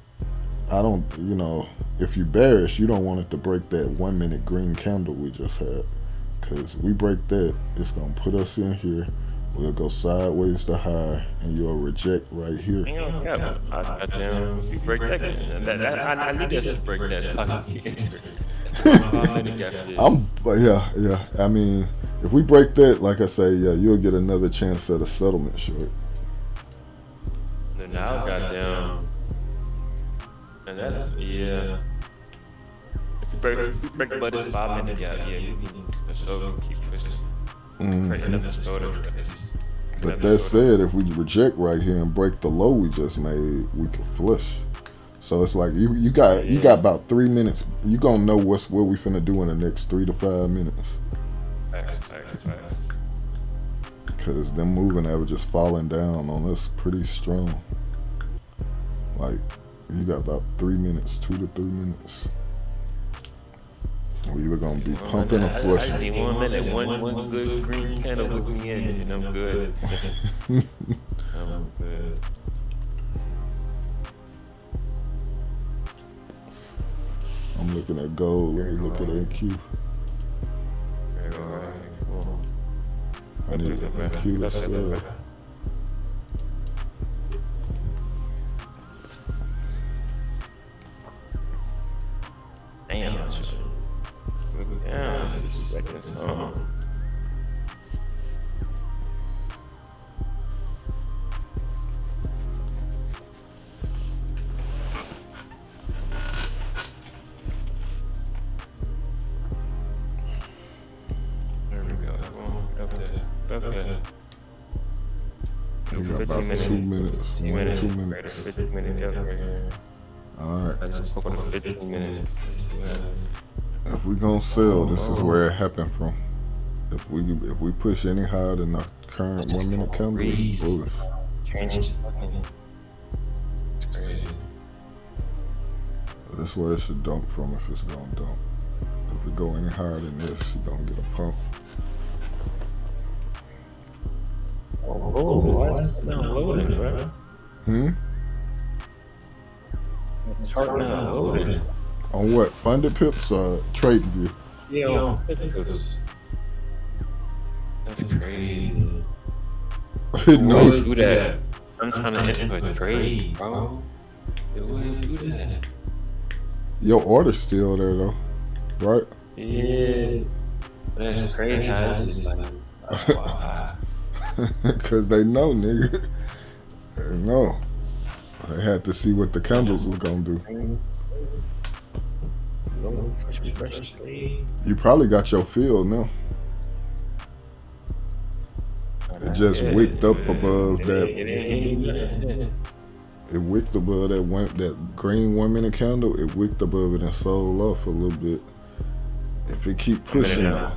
I don't, if you bearish, you don't want it to break that 1 minute green candle we just had, because we break that, it's gonna put us in here. We'll go sideways to high, and you'll reject right here. Ain't no cap. I damn, if you break that, I need us to break that. So I can get into it. Yeah. I mean, if we break that, like I say, yeah, you'll get another chance at a settlement short. And now, goddamn, and that's If you break the budget 5 minutes, yeah, you can so keep pushing. Create another shoulder. But that said, if we reject right here and break the low we just made, we can flush. So it's like you got about 3 minutes. You gonna know what we finna do in the next 3 to 5 minutes. Facts. Because them moving averages falling down on us pretty strong. Like you got about 3 minutes, 2 to 3 minutes. We either gonna be pumping or flushing. I need 1 minute, one good green candle with me in it, and I'm good. I'm good. I'm looking at gold. Let me look at NQ. Alright, cool. I need NQ to sell. Damn, I should look down. I was expecting some. There we go. Up there. We got about 2 minutes. 2 minutes. 15 minutes up here. Alright. I just spoke on 15 minutes. If we gonna sell, this is where it happened from. If we push any higher than the current 1 minute candle, it's bullish. It's crazy. This is where it should dump from if it's gonna dump. If we go any higher than this, you're gonna get a pump. Oh, why is it not loading, bro? It's hard not loading. On what? Funded pips or trade view? Yo, that's crazy. No. Do that. I'm trying to hit a trade, bro. It wouldn't do that. Your order's still there though, right? Yeah. That's crazy how it's just like, wow. Cause they know, nigga. They know. They had to see what the candles was gonna do. You probably got your feel now. It just wicked up above that. It wicked above that green 1 minute candle. It wicked above it and sold off a little bit. If it keep pushing, yeah.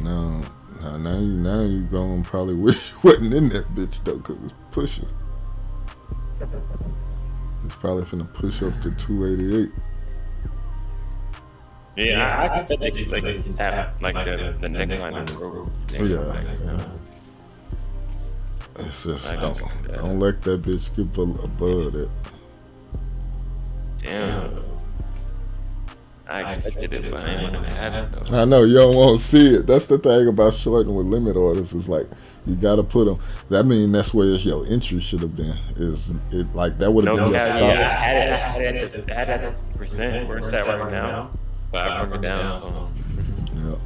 Now you gonna probably wish you wasn't in that bitch though, cause it's pushing. It's probably finna push up to 288. Yeah, I expect they like tap like the neckline of the rope. Yeah. It's just don't let that bitch get above that. Damn. I expected it, but I ain't gonna have it though. I know you don't want to see it. That's the thing about shorting with limit orders. Is like you gotta put them. That means that's where your entry should have been. Is it like that would have been your stop? Yeah, I had it at percent where it's at right now, but I broke it down. So. Yeah.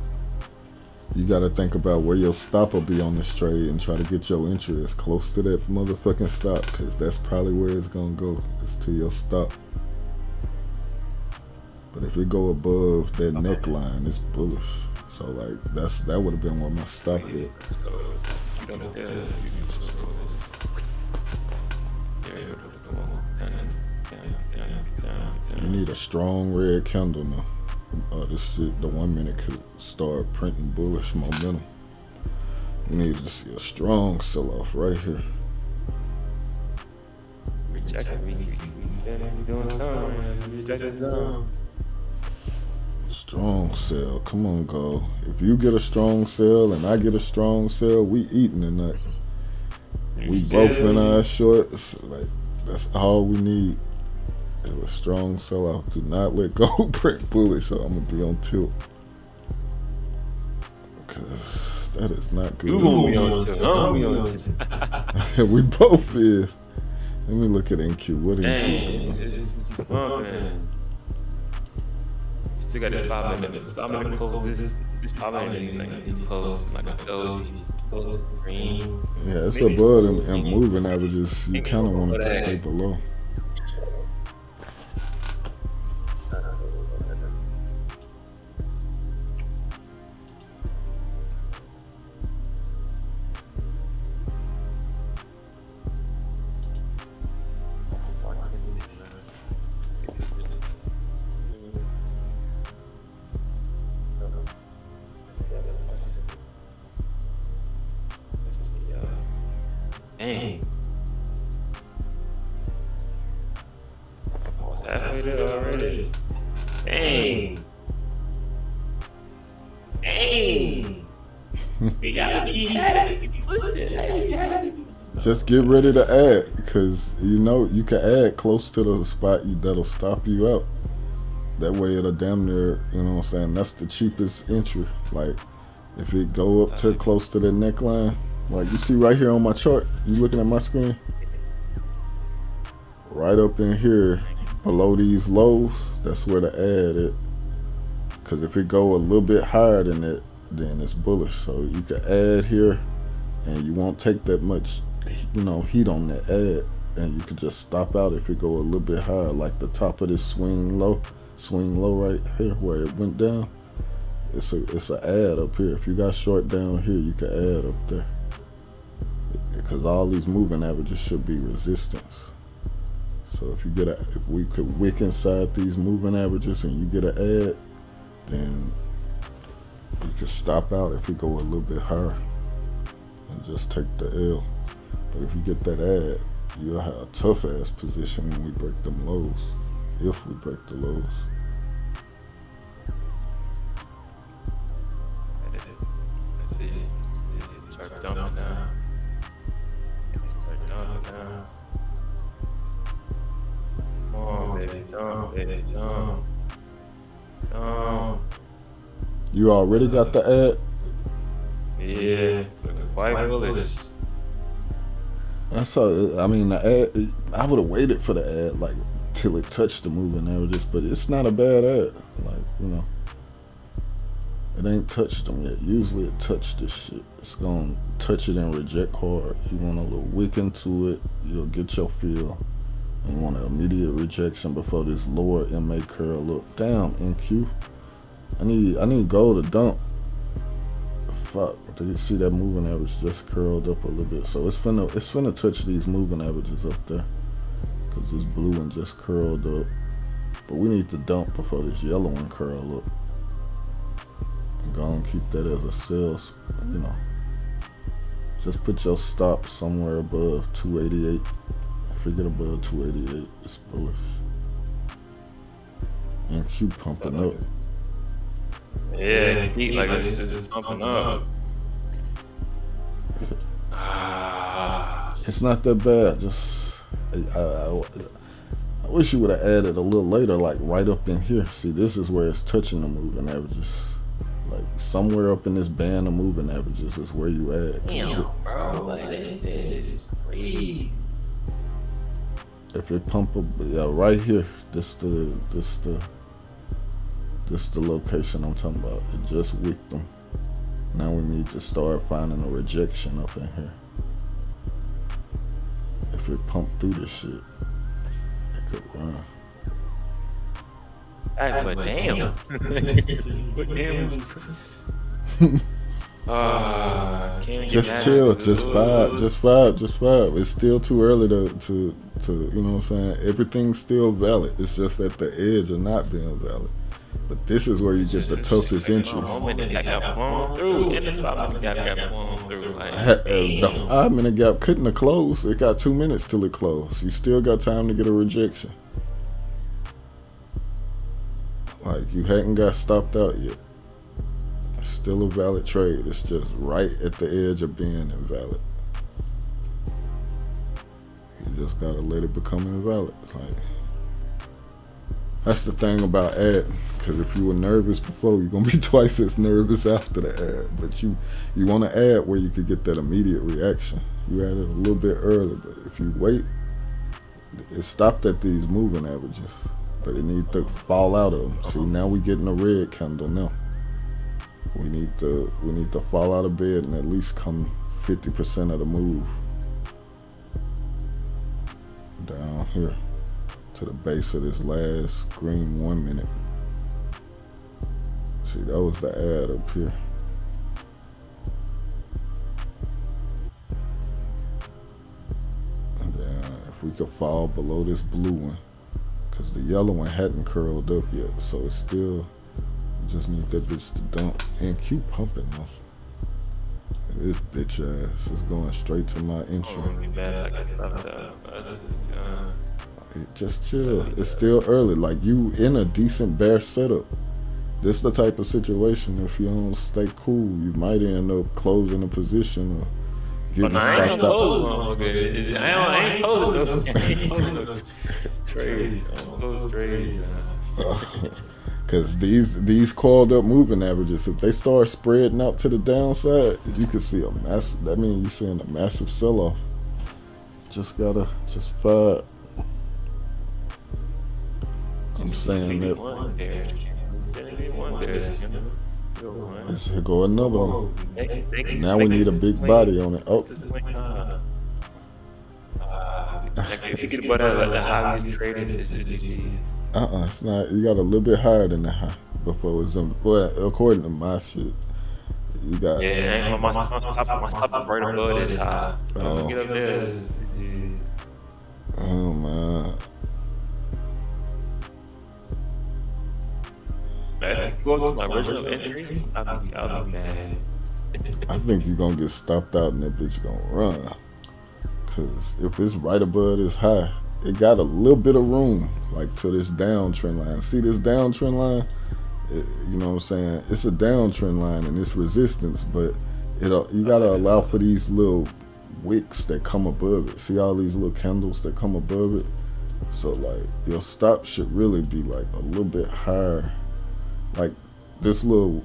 You gotta think about where your stop will be on this trade and try to get your entry as close to that motherfucking stop, because that's probably where it's gonna go. It's to your stop. But if it go above that neckline, it's bullish. So like that would have been where my stop hit. You need a strong red candle now. This shit, the 1 minute could start printing bullish momentum. You need to see a strong sell-off right here. Strong sell, come on, go. If you get a strong sell and I get a strong sell, we eating tonight. We both in our shorts. Like that's all we need. Is a strong sell-off. Do not let go print bullish, so I'm gonna be on tilt. That is not You good. gonna be on tip. I'm gonna be on tip. We both is. Let me look at NQ. What NQ Dang, doing? it's bumping. Still got this 5 minute. This 5 minute close. This 5 minute like close like a doji. Green. Yeah, it's above them and moving averages. You kind of want it to stay below. Dang. Almost halfway there already. Dang. Dang. We gotta be Just get ready to add, because you know you can add close to the spot that'll stop you out. That way it'll damn near, you know what I'm saying, that's the cheapest entry. Like if it go up to close to the neckline, like you see right here on my chart, you looking at my screen? Right up in here, below these lows, that's where to add it. Because if it go a little bit higher than it, then it's bullish. So you can add here, and you won't take that much, you know, heat on that add, and you can just stop out if it go a little bit higher, like the top of this swing low right here where it went down. It's a add up here. If you got short down here, you can add up there. Because all these moving averages should be resistance. So if we could wick inside these moving averages and you get an add, then you can stop out if we go a little bit higher and just take the L. But if you get that add, you'll have a tough ass position when we break them lows, if we break the lows. That's it. Start dumping now. Come on, baby, dump, baby, dump. You already got the ad? Yeah, quite bullish. That's all. I mean, the ad, I would have waited for the ad, like, till it touched the moving averages, but it's not a bad ad. Like, you know, it ain't touched them yet. Usually it touched this shit. It's gonna touch it and reject hard. You want a little wick into it, you'll get your feel. And you want an immediate rejection before this lower MA curl up. Damn, NQ. I need gold to dump. Fuck, do you see that moving average just curled up a little bit? So it's finna touch these moving averages up there, cause this blue one just curled up. But we need to dump before this yellow one curl up. And go and keep that as a sell, you know. Just put your stop somewhere above 288. If it get above 288, it's bullish. And Q pumping up. Yeah, keep like it's just pumping up. It's not that bad. Just I wish you would have added a little later, like right up in here. See, this is where it's touching the moving averages. Like somewhere up in this band of moving averages is where you add. Damn, bro, like that is crazy. If it pump up, yeah, right here. This the location I'm talking about. It just wicked them. Now we need to start finding a rejection up in here. If it pumped through this shit, it could run. But damn. But damn. Just chill, just vibe. It's still too early to you know what I'm saying? Everything's still valid. It's just at the edge of not being valid. But this is where you get the toughest entries. The 5 minute gap couldn't have closed. It got 2 minutes till it closed. You still got time to get a rejection. Like you hadn't got stopped out yet. It's still a valid trade. It's just right at the edge of being invalid. You just gotta let it become invalid. Like that's the thing about ad. Because if you were nervous before, you're gonna be twice as nervous after the ad. But you want to add where you could get that immediate reaction. You add it a little bit early, but if you wait, it stopped at these moving averages. But it needs to fall out of them. See, now we getting a red candle now. We need to fall out of bed and at least come 50% of the move down here to the base of this last green 1 minute. See, that was the ad up here. And then if we could fall below this blue one, because the yellow one hadn't curled up yet, so it's still, just need that bitch to dump. And keep pumping though. This bitch ass is going straight to my entry. Just chill. It's still early. Like, you in a decent bear setup. This the type of situation, if you don't stay cool, you might end up closing a position or getting stopped out. I ain't closing no trade. I'm close trade. Because these coiled up moving averages, if they start spreading out to the downside, you can see a massive, that means you're seeing a massive sell-off. Just fight. I'm saying that. Let's go another one. Now we need a big body on it. Oh. If you get better at the high you traded, it's GG's. It's not. You got a little bit higher than the high before it's in. Well, according to my shit, you got. Yeah, my stop is right above this high. Oh. Get up there. Oh man. Go up to my original entry. I'll be mad. I think you're gonna get stopped out and that bitch gonna run. Cause if it's right above this high, it got a little bit of room, like to this downtrend line. See this downtrend line? You know what I'm saying? It's a downtrend line and it's resistance, but you gotta allow for these little wicks that come above it. See all these little candles that come above it? So like your stop should really be like a little bit higher. Like this little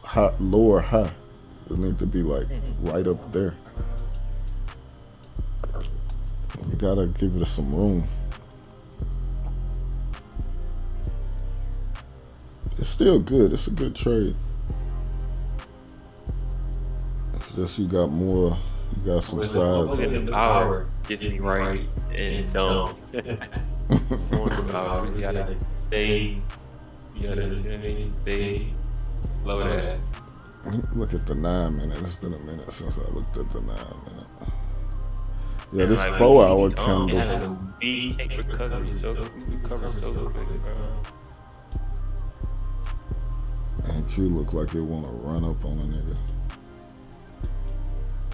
high, lower high, it needs to be like right up there. You gotta give it some room. It's still good. It's a good trade. It's just you got some size. The power gets me right and dumb. You gotta stay. You gotta stay low that. Look at the 9 minute. It's been a minute since I looked at the 9 minute. Yeah, this 4 hour candle. Beast recovery so quick, bro. And Q look like it wanna run up on a nigga.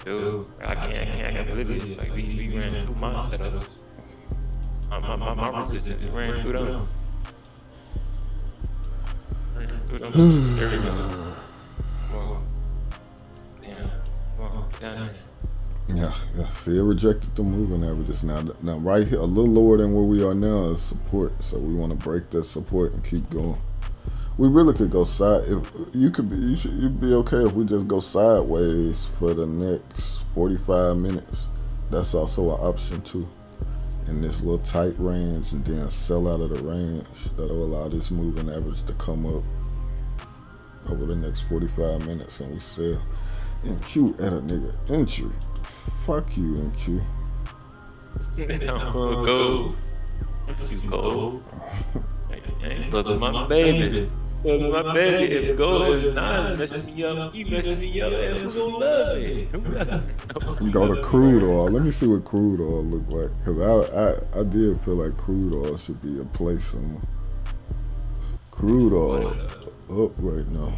Dude, I can't believe this. Like we ran through my setups. My resistance ran through them. Yeah. See, it rejected the moving averages. Now right here, a little lower than where we are now is support. So we want to break that support and keep going. We really could go side. If you'd be okay if we just go sideways for the next 45 minutes. That's also an option too. In this little tight range, and then sell out of the range. That'll allow this moving average to come up over the next 45 minutes, and we sell. NQ at a nigga entry. Fuck you, NQ. Go. Go. Look at my baby. Look at my baby. If gold is not messing me up, he messing me up, and who's gonna love it? You go to crude oil. Let me see what crude oil look like, cause I did feel like crude oil should be a place somewhere. Crude oil up right now.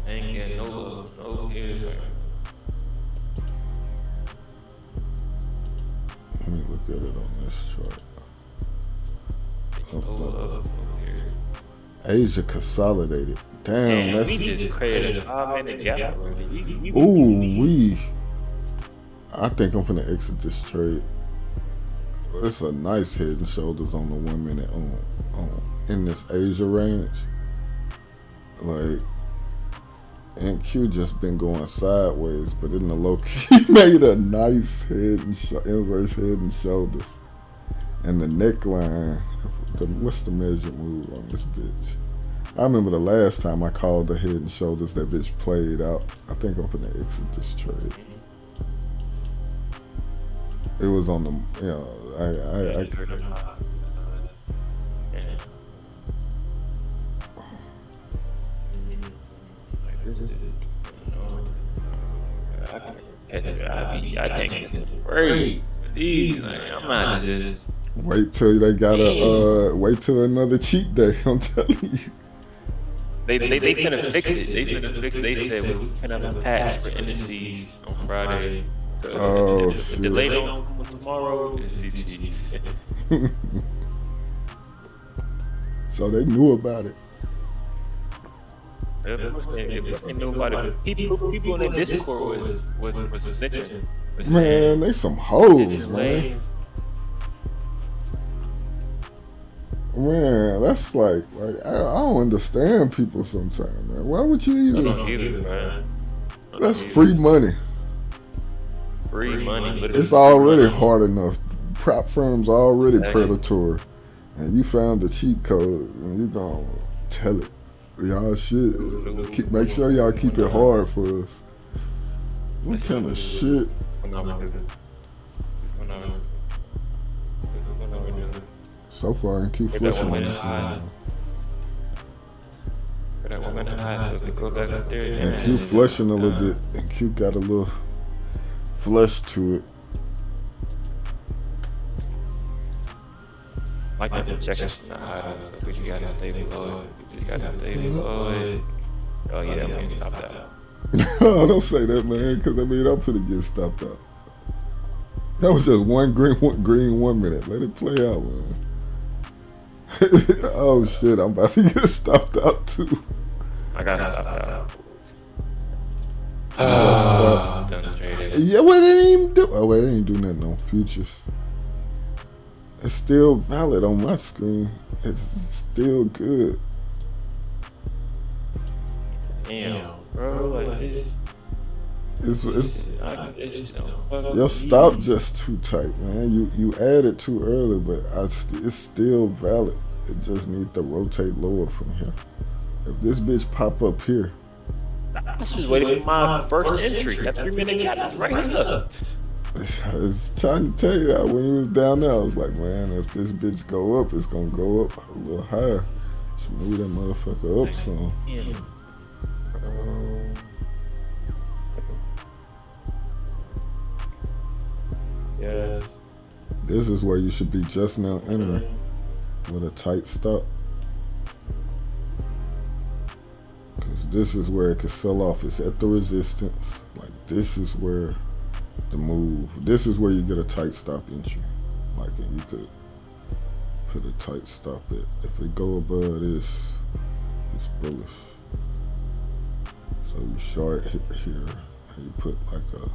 Ain't getting no here. Let me look at it on this chart. Asia consolidated. Damn, that's. We just created a 5-minute gap. Ooh, I think I'm gonna exit this trade. It's a nice head and shoulders on the 1 minute on in this Asia range. Like, NQ just been going sideways, but in the low key, he made a nice head and inverse head and shoulders. And the neckline, what's the measure move on this bitch? I remember the last time I called the head and shoulders, that bitch played out. I think I'm gonna exit this trade. It was on the, you know, I think it's great. These, like, I'm not just. Wait till they gotta wait till another cheat day. I'm telling you. They finna fix it. They finna fix it. They said we finna have a patch for indices on Friday. Oh, if shit. the delay don't come tomorrow, it's GG's. So they knew about it. Of course they knew about it. People in the Discord was snitching. Man, they some hoes, man. Man, that's like I don't understand people sometimes, man. Why would you even? I don't either, man. That's free money. Free money. It's already hard enough. Prop firms already predatory, and you found the cheat code, and you gonna tell it. Y'all should make sure y'all keep it hard for us. What kind of shit? So far, NQ flushing on this one. NQ flushing a little bit. NQ got a little flush to it. Like the projections from the high, so we just gotta stay below it. We just gotta stay below it. Oh yeah, I'm getting stopped out. Don't say that, man, because I mean I'm finna get stopped out. That was just one green 1 minute. Let it play out, man. Oh shit, I'm about to get stopped out too. I got stopped out. Yeah, well, they didn't even do. Oh, well, they didn't do nothing on futures. It's still valid on my screen. It's still good. Damn, bro, like Your stop just too tight, man. You added too early, but it's still valid. It just needs to rotate lower from here. If this bitch pop up here, I was just waiting for my first entry. That 3 minute gap is right here. I was trying to tell you that when you was down there, I was like, man, if this bitch go up, it's gonna go up a little higher. Should move that motherfucker up some. Yes. This is where you should be just now entering with a tight stop. Because this is where it could sell off. It's at the resistance. Like, this is where the move. This is where you get a tight stop entry. Like, and you could put a tight stop at. If it go above this, it's bullish. So you short here, and you put like a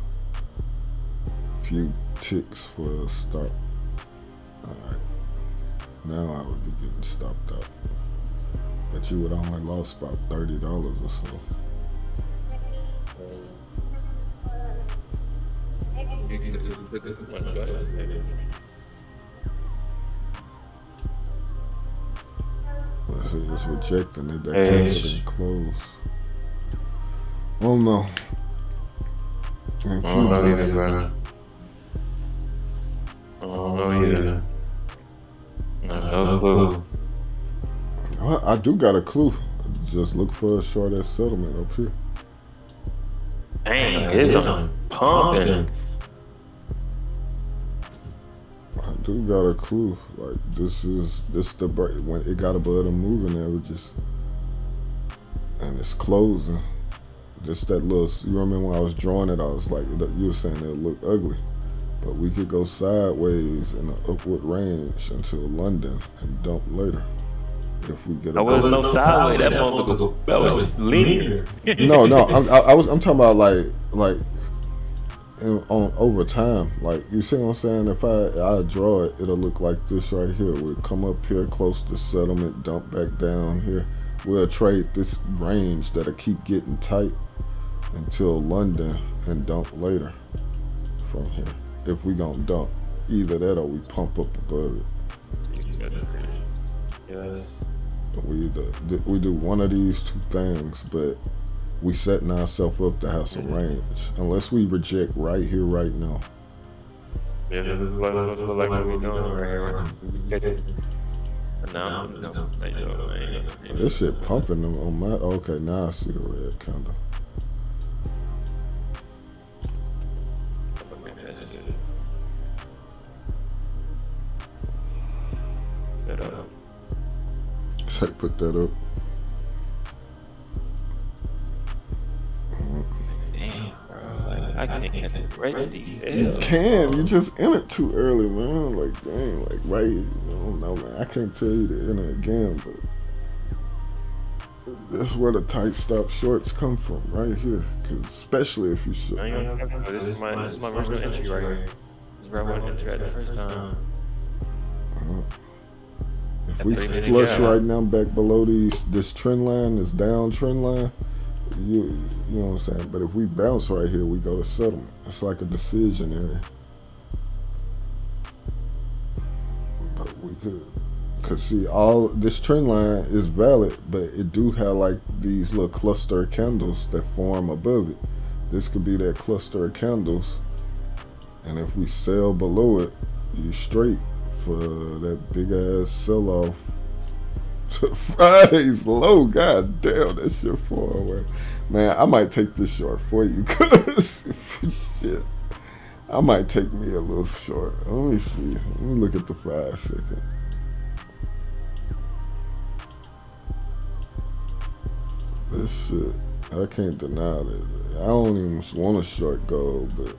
few ticks for a stop. Alright. Now I would be getting stopped out. But you would only lost about $30 or so. Let's see, it's rejecting it. That canceled and closed. Oh no. And I don't know either, bro. I don't know either. No clue. I do got a clue. Just look for a short ass settlement up here. Dang, it's on pumping. I do got a clue. Like this the break when it got above the moving averages, and it's closing. Just that little. You remember when I was drawing it? I was like, you were saying it looked ugly, but we could go sideways in an upward range until London and dump later. If we get. I was no sideways. That motherfucker. That was linear. No. I'm talking about like on over time. Like, you see what I'm saying? If I draw it, it'll look like this right here. We'll come up here close to settlement, dump back down here. We'll trade this range that'll keep getting tight until London and dump later from here. If we gonna dump, either that or we pump up above it. Yes. We do one of these two things, but we setting ourselves up to have some range. Unless we reject right here, right now. This is what like what we doing right here. Now, This shit pumping them on my. Okay, now I see the red candle. Say, put that up. Damn, bro. Like, I can't catch it right at these. You can. You just in it too early, man. Like, dang, like right. I don't know, man. I can't tell you to enter again, but that's where the tight stop shorts come from, right here. 'Cause especially if you should. This is my original entry right here. This is where I went into at the first time. If we flush right now back below this trend line, this down trend line, you know what I'm saying? But if we bounce right here, we go to settlement. It's like a decision area. But we could see all this trend line is valid, but it do have like these little cluster of candles that form above it. This could be that cluster of candles, and if we sell below it, you straight for that big ass sell off to Friday's low. God damn, that shit far away. Man, I might take this short for you, cause shit. I might take me a little short. Let me see. Let me look at the 5 second. This shit, I can't deny that. I don't even want a short gold, but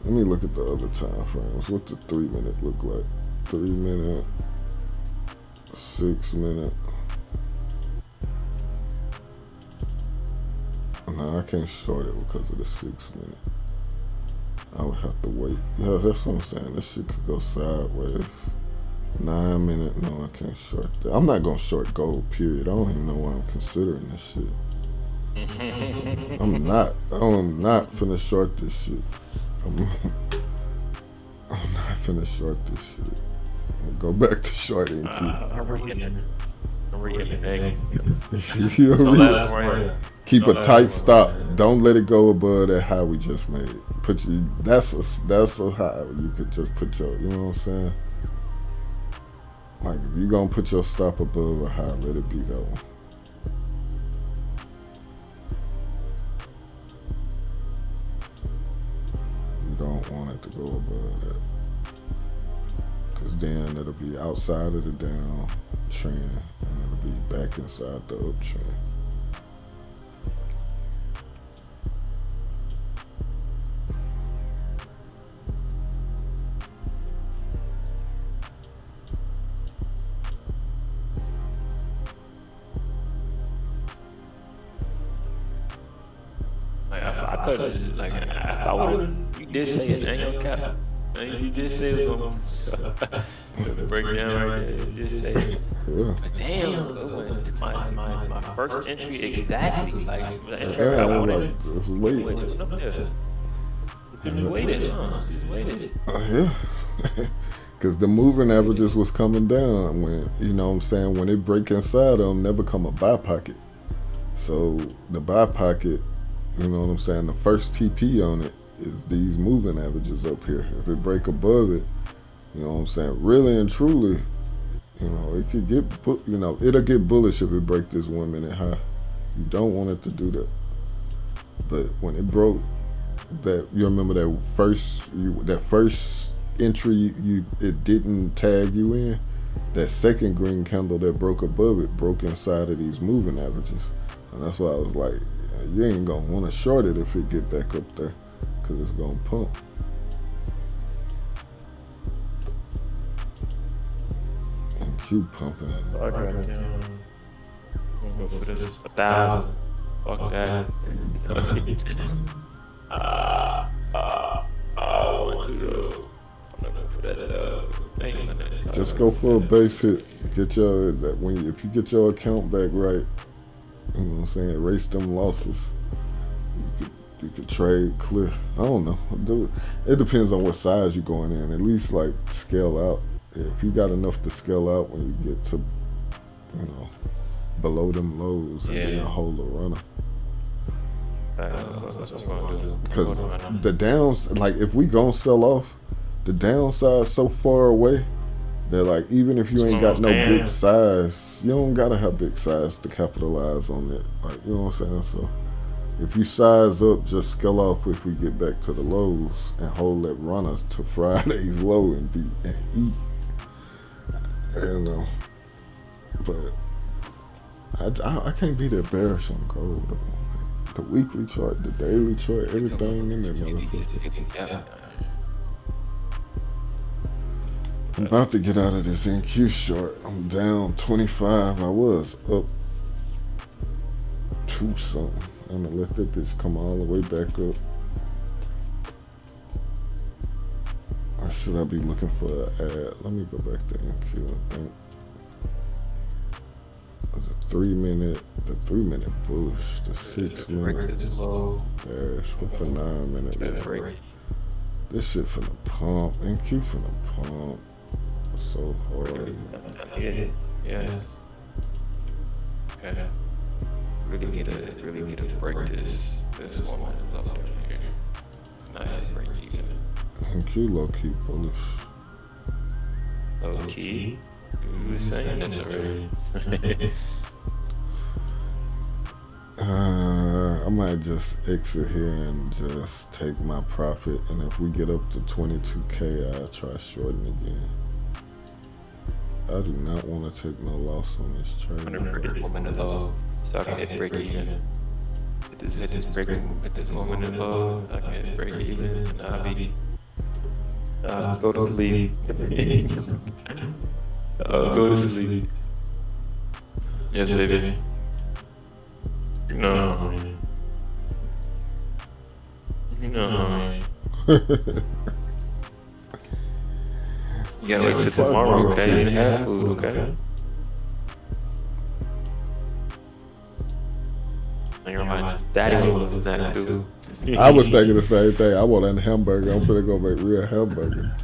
let me look at the other time frames. What the 3 minute look like? 3 minute, 6 minute. No, I can't short it because of the 6 minute. I would have to wait. Yeah, that's what I'm saying. This shit could go sideways. 9 minute, no, I can't short that. I'm not gonna short gold, period. I don't even know why I'm considering this shit. I'm not finna short this shit. I'm not finna short this shit. I'll go back to shorting. Keep a tight stop. Don't let it go above that high we just made. That's a high you could just put your, you know what I'm saying? Like, if you're gonna put your stop above a high, let it be that one. You don't want it to go above that, because then it'll be outside of the down trend and it'll be back inside the uptrend. You did say it, ain't no cap. You did say it was gonna break down right there. You did say it. Yeah. But damn, my first entry exactly. Like, Yeah, like, just wait. Just waited. Yeah. Because the moving averages was coming down when, you know what I'm saying, when it break inside them, they become a buy pocket. So the buy pocket, you know what I'm saying, the first TP on it is these moving averages up here. If it break above it, you know what I'm saying, really and truly, you know, it could get, you know, it'll get bullish if it break this 1 minute high. You don't want it to do that. But when it broke that, you remember that first entry, it didn't tag you in. That second green candle that broke above it broke inside of these moving averages, and that's why I was like, you ain't gonna want to short it if it get back up there, because it's gonna pump. And keep pumping. I got down. I'm gonna go for this 1,000. Fuck that. One, two. I'm gonna put that. Just go for a base hit. Get your if you get your account back right, you know what I'm saying, erase them losses. You could trade clear. I don't know. It depends on what size you're going in. At least like scale out. If you got enough to scale out when you get to, below them lows and then hold a runner. Because the downs, like if we gonna sell off, the downside so far away that like even if you ain't got no big size, you don't gotta have big size to capitalize on it. Like, you know what I'm saying? So if you size up, just scale off if we get back to the lows and hold that runner to Friday's low and eat. But I can't be that bearish on gold though. The weekly chart, the daily chart, everything in there, motherfucker. I'm about to get out of this NQ short. I'm down 25. I was up 2 something. I'm gonna let that bitch come all the way back up. Or should I be looking for an ad? Let me go back to NQ. I think the 3 minute bullish, the 6 minute dash with the 9 minute. This shit finna pump. NQ finna pump so hard. Yes. Okay. Really need to break this one up here. Not break even. NQ low key bullish. Low key? You were saying this already. I might just exit here and just take my profit, and if we get up to 22K, I'll try shorting again. I do not want to take no loss on this trade. I'm gonna break this moment low, so I can hit break even. Hit this moment in low, I can hit break even, and I'll go to sleep. I'll go to sleep. Yes, baby. No. You gotta wait till tomorrow, okay? You didn't have food, okay? My daddy will love that too. I was thinking the same thing. I want a hamburger. I'm gonna go make real hamburger.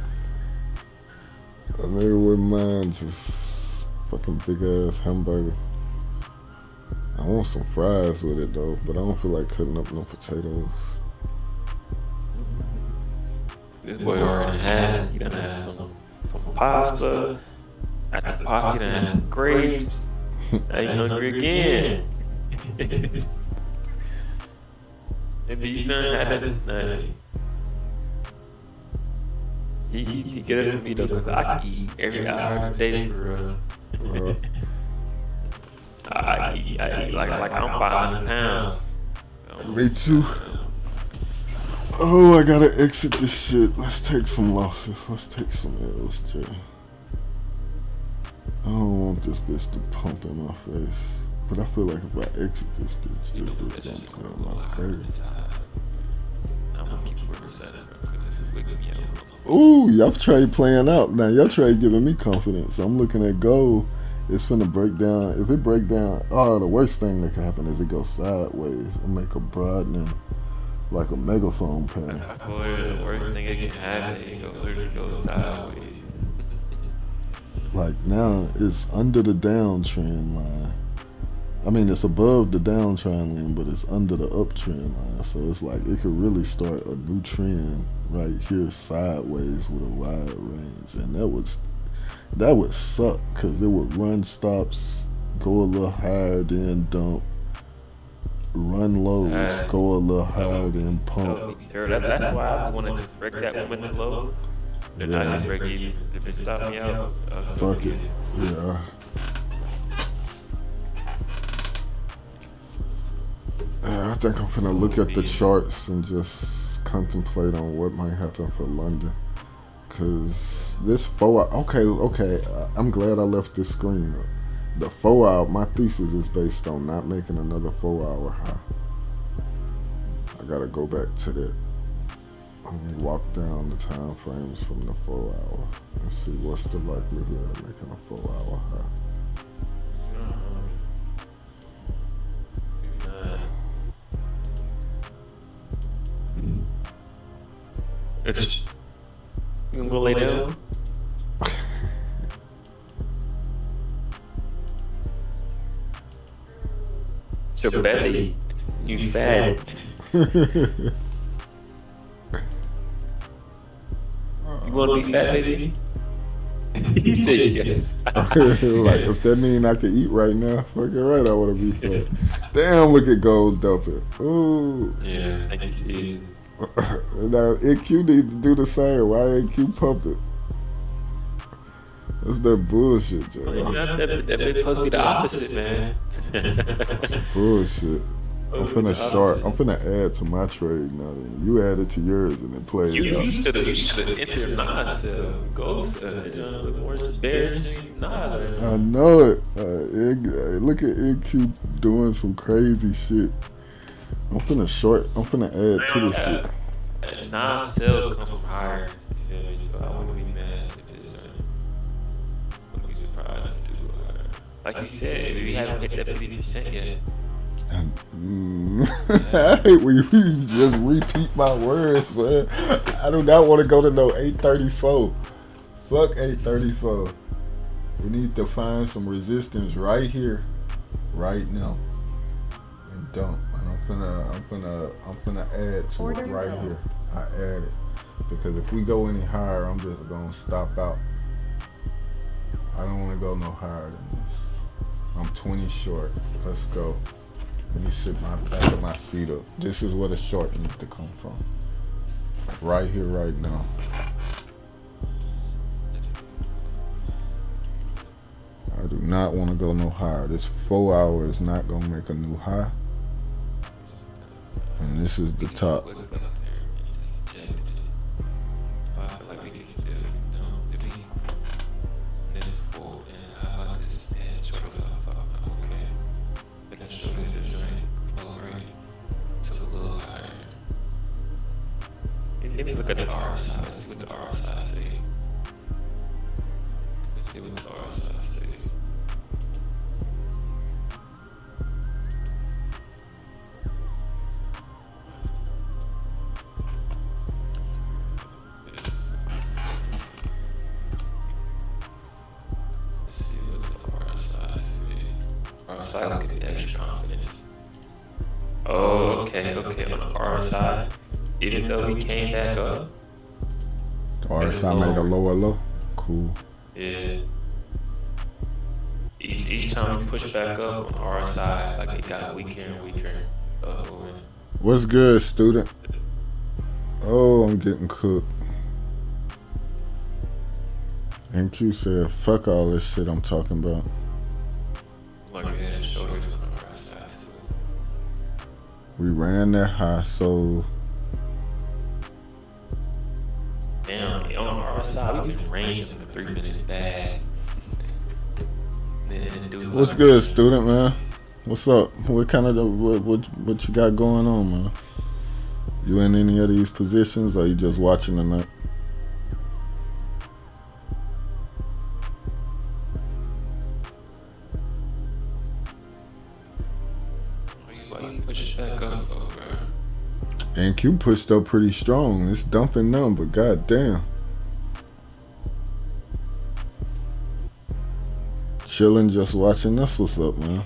A nigga wouldn't mind just fucking big ass hamburger. I want some fries with it though, but I don't feel like cutting up no potatoes. This boy already had. You gonna have some pasta. After the pasta, you gonna have some grapes. Now you hungry again. Maybe you done had it. He get it with me though, cause I can eat every hour of the day for real. I eat like I'm 500 pounds. Me too. Oh, I gotta exit this shit. Let's take some losses. Let's take some L's, Jay. I don't want this bitch to pump in my face. But I feel like if I exit this bitch, this bitch gonna play on my favor. I'm gonna keep it set up because if it's wiggling me out. Ooh, y'all trade playing out. Now, y'all trade giving me confidence. I'm looking at gold. It's finna break down. If it break down, the worst thing that can happen is it goes sideways and make a broadening like a megaphone panel. The worst thing it can happen is it literally goes sideways. Like now, it's under the downtrend line. I mean, it's above the downtrend line, but it's under the uptrend line. So it's like it could really start a new trend right here sideways with a wide range, and that would suck because it would run stops, go a little higher, then dump, run lows, go a little higher, then pump. That's why I wanted to break that woman low. Then I just break even. If it stopped me out, fuck it. Yeah. I think I'm gonna look at the charts and just contemplate on what might happen for London. Cause this 4 hour, okay, I'm glad I left this screen up. The 4 hour, my thesis is based on not making another 4 hour high. I gotta go back to that. Let me walk down the time frames from the 4 hour and see what's the likelihood of making a 4 hour high. You gonna go lay down? It's your belly. You fat. You wanna be fat, baby? You said yes. Like, if that mean I can eat right now, fucking right, I wanna be fat. Damn, look at Gold dumping. Ooh. Yeah, thank you. Now, NQ need to do the same. Why NQ pump it? That's that bullshit, Joe. That supposed to be the opposite, man. That's bullshit. I'm finna add to my trade now. Then you add it to yours and then play it. You should have entered non-self, ghost, more bearish than not. I know it. Look at NQ doing some crazy shit. I'm finna add to this shit. Non-self comes from higher, so I wouldn't be mad if it's wouldn't be surprised if it do higher. Like you said, we haven't hit that 50% yet. I hate when you just repeat my words, man. I do not want to go to no 834. Fuck 834. We need to find some resistance right here, right now, and dump. And I'm finna add to it right here. I added because if we go any higher, I'm just gonna stop out. I don't want to go no higher than this. I'm 20 short. Let's go. Let me sit my back of my seat up. This is where the short needs to come from. Right here, right now. I do not want to go no higher. This 4 hour is not going to make a new high. And this is the top. Let me look at the RSI. Let's see what the RSI say. Let's see what the RSI say. Let's see what the RSI say. RSI, look at the extra confidence. Oh, okay. On the RSI. Even though he came back up. The RSI made a lower low. Cool. Yeah. Each time we push back up on RSI, like it got weaker and weaker. What's good, student? Oh, I'm getting cooked. NQ said, fuck all this shit I'm talking about. Like we had shoulders on RSI too. We ran that high, so damn, on RSI, we was ranging in the 3 minute bag. What's good, student, man? What's up? What kind of what you got going on, man? You in any of these positions, or you just watching tonight? Why you push back up, bro? NQ pushed up pretty strong. It's dumping them, but goddamn. Chilling, just watching. That's what's up, man.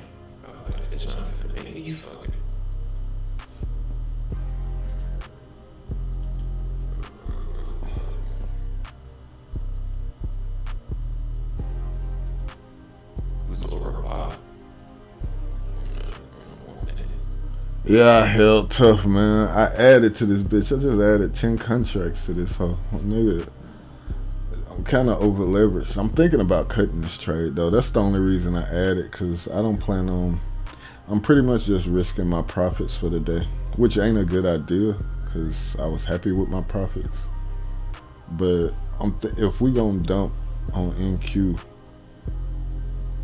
Yeah, I held tough, man. I added to this bitch. I just added 10 contracts to this hoe. Nigga, I'm kind of over leveraged. I'm thinking about cutting this trade, though. That's the only reason I added, because I don't plan on... I'm pretty much just risking my profits for the day, which ain't a good idea, because I was happy with my profits. But if we gonna dump on NQ,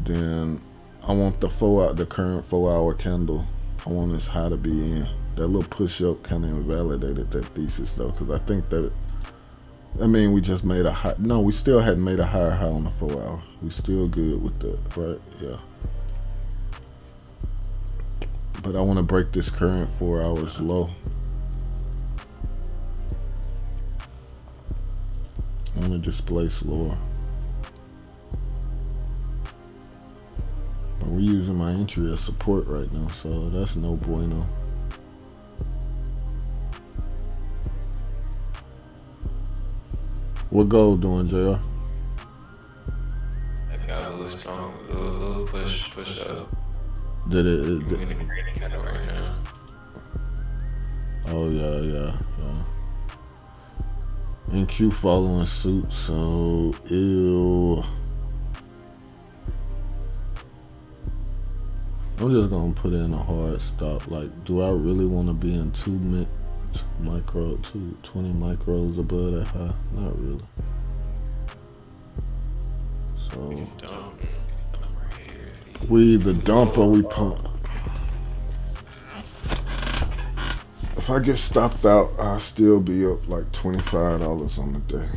then I want the current 4 hour candle. I want this high to be in. That little push up kind of invalidated that thesis though, because I think that, I mean, we just made a high. No, we still hadn't made a higher high on the 4 hour. We still good with that, right? Yeah. But I want to break this current 4 hours low. I want to displace lower. But we're using my entry as support right now, so that's no bueno. What gold doing, JR? I got a little strong, a little push up. Did it? I'm getting a great kind of right now. Oh yeah. NQ following suit, so ew. I'm just gonna put in a hard stop. Like, do I really want to be in 20 micros above that high? Not really. So we either dump or we pump. If I get stopped out, I'll still be up like $25 on the day,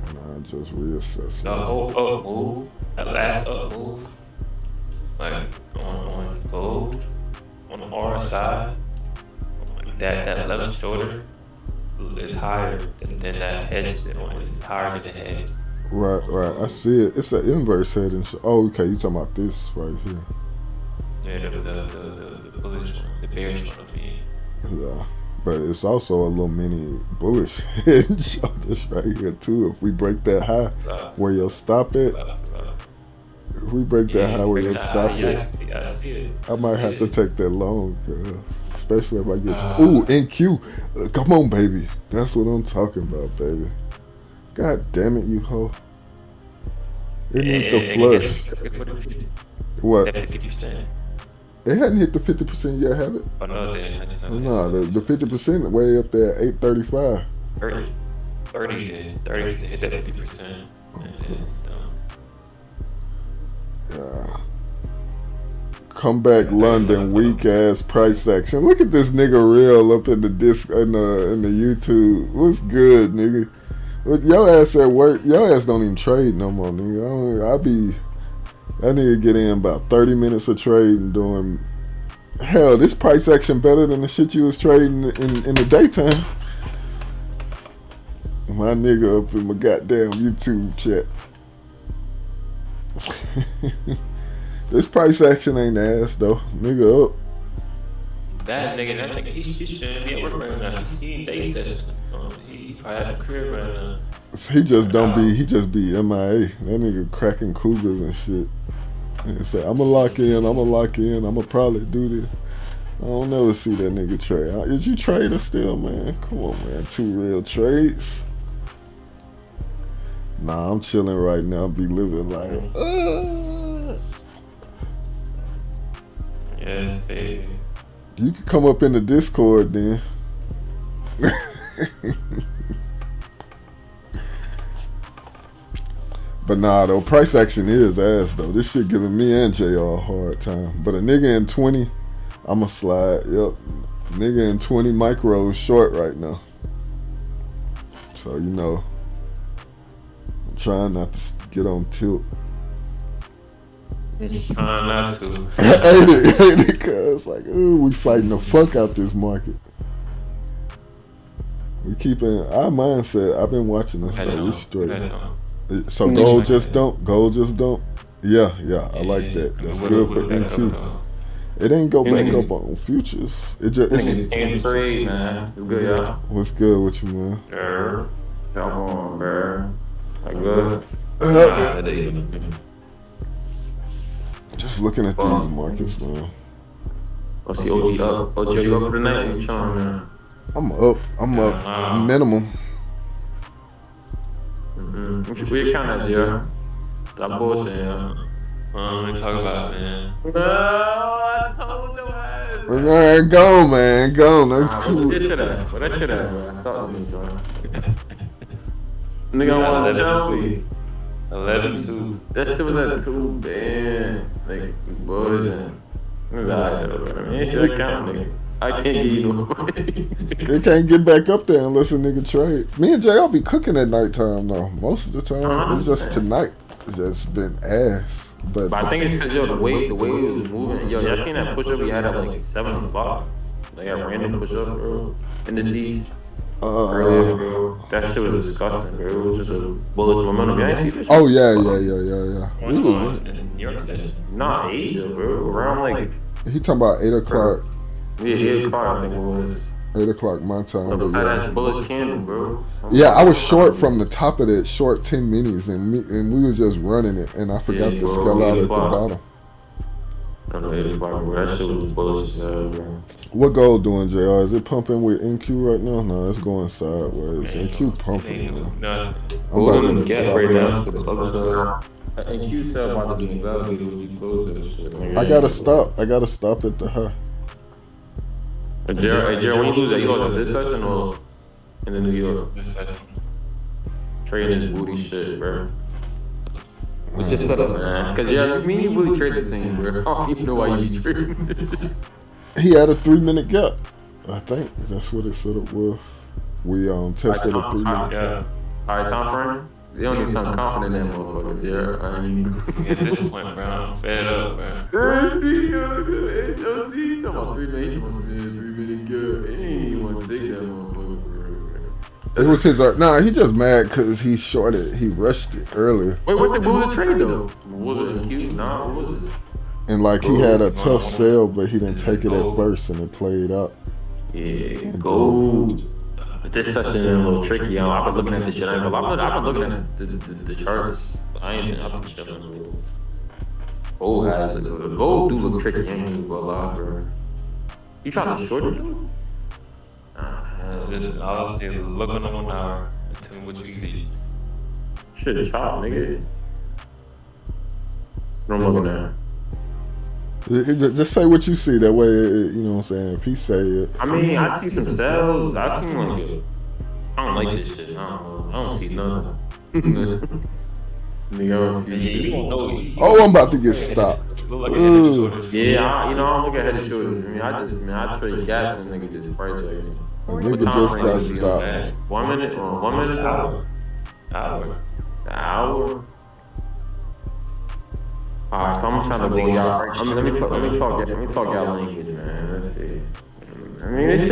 and I just reassess. The whole up move, that last up move, like on gold, on the RSI, like that left shoulder is higher than that head. It's higher than the head. Right. I see it. It's an inverse head and oh, okay. You talking about this right here? Yeah, the bullish one, the bearish one. Yeah, but it's also a little mini bullish head and shoulders right here too. If we break that high, where you'll stop it. If we break that high where you'll stop it, I might have to take that long, especially if I get ooh NQ. Come on, baby. That's what I'm talking about, baby. God damn it, you hoe. It needs the flush. What? 50%. It hadn't hit the 50% yet, have it? Oh, no, it didn't. No, the 50% way up there at 835. 30 hit that 50%. Yeah. Come back, London, weak ass price action. Look at this nigga reel up in the disc in the YouTube. What's good, nigga? Look, your ass at work. Your ass don't even trade no more, nigga. That nigga get in about 30 minutes of trading doing. Hell, this price action better than the shit you was trading in the daytime. My nigga up in my goddamn YouTube chat. This price action ain't ass though. Nigga up. That nigga, he shouldn't be at work right now. He in day session. He probably at the crib right now. He just be MIA. That nigga cracking cougars and shit. And say, I'ma lock in, I'ma probably do this. I don't never see that nigga trade. Is you trader still, man? Come on, man. 2 real trades. Nah, I'm chilling right now. Be living like, Yes, baby. You can come up in the Discord then. But nah, though, price action is ass, though. This shit giving me and JR a hard time. But a nigga in 20, I'ma slide. Yep. Nigga in 20 micros short right now. So, you know, I'm trying not to get on tilt. Trying not to. Ain't it, cuz, like, ooh, we fighting the fuck out this market. We keeping our mindset. I've been watching this, though. We straight. So gold just don't. Yeah, I like that. That's good for NQ. It ain't go back up on futures. It just It's trade, man. It's good, y'all. What's good with you, man? Yeah. Come on, bro. Like good. Just looking at these markets, man. Let's see OG up. OG, you up for the night? What you on, man? I'm up. Minimum. We account at, yeah. That bullshit, yeah. What we talk about, man? No, I told your ass. Man, go, man. Go. That's cool. What that shit at, bro? Talk to me, son. Nigga, I want to tell me. 11-2. That shit was at 2 bands. Like, bullshit. It was alright, though, bro. I mean, it should count, nigga. I can't give you no. It can't get back up there unless a nigga trade. Me and JL be cooking at nighttime though. Most of the time, it's just tonight. It's just been ass. But But I think it's because the way it was moving. Yo, y'all seen that push up we had at like 7 o'clock? Like a random push up, bro, in the seats. Earlier, bro. That shit was disgusting, bro. It was just a bullish momentum. Y'all ain't see this shit? oh yeah. What's going on in New York station? Nah, Asia, bro. Around like He talking about 8 o'clock. yeah, 8 o'clock, I think it was. 8 o'clock my time. But But fat yeah. ass bullish candle, bro. Yeah, I was short from the top of that short 10 minis, and we was just running it, and I forgot Yeah, to bro, scale out 8 at the o'clock. bottom. I know 8 o'clock, bro. That shit was bullish as hell, bro. What gold doing, JR? Is it pumping with NQ right now? No, it's going sideways. NQ pumping. Man. No. I'm about to Get stop right that. down to the club side. And Q tell about to be invalidated when you close that shit. I gotta stop. I gotta stop at the high. Hey, Jared, when you lose that, you lost at this session or in the New York? This session. Trading this booty shit, bro. What's your setup, man? Cause yeah, me and you really trade the same, bro. I don't even know why you be trading this shit. He had a 3-minute gap. I think that's what it set up with. We tested a 3-minute gap. Alright, time frame? They don't need something confident in that motherfucker, Jared. I mean, At this point, bro, I'm fed up, bro. HOT, talking about 3 minutes. 3-minute gap. He ain't even want to take that motherfucker, bro. It was his. Nah, he just mad because he shorted. He rushed it earlier. Wait, what was the trade though? Was it in Q? Nah, what was it? And like he had a tough sell, but he didn't take it at first, and it played out. Yeah, gold. This session is a little tricky. I've been looking at this shit. I've been looking at the charts. I've been chilling. Gold has gold do look tricky. I ain't gonna lie, bro. You trying to short it though? Just all I see is look on the 1 hour and tell me what you see. Shit, chop, nigga. What I'm looking at. Just say what you see. That way, you know what I'm saying. If he say it, I mean, I see some cells. I see like I don't like this shit. I don't see nothing. Nigga, I don't see You shit. don't know. oh, I'm about to get stopped. Look like it. Yeah, I don't look at head and shoulders. I mean, I trade gaps and nigga just price like it. A nigga just got stopped. 1 minute or 1 minute? Hour. An hour? Alright, so I'm trying to go y'all. Let me talk y'all language, man. Let's see. I mean, this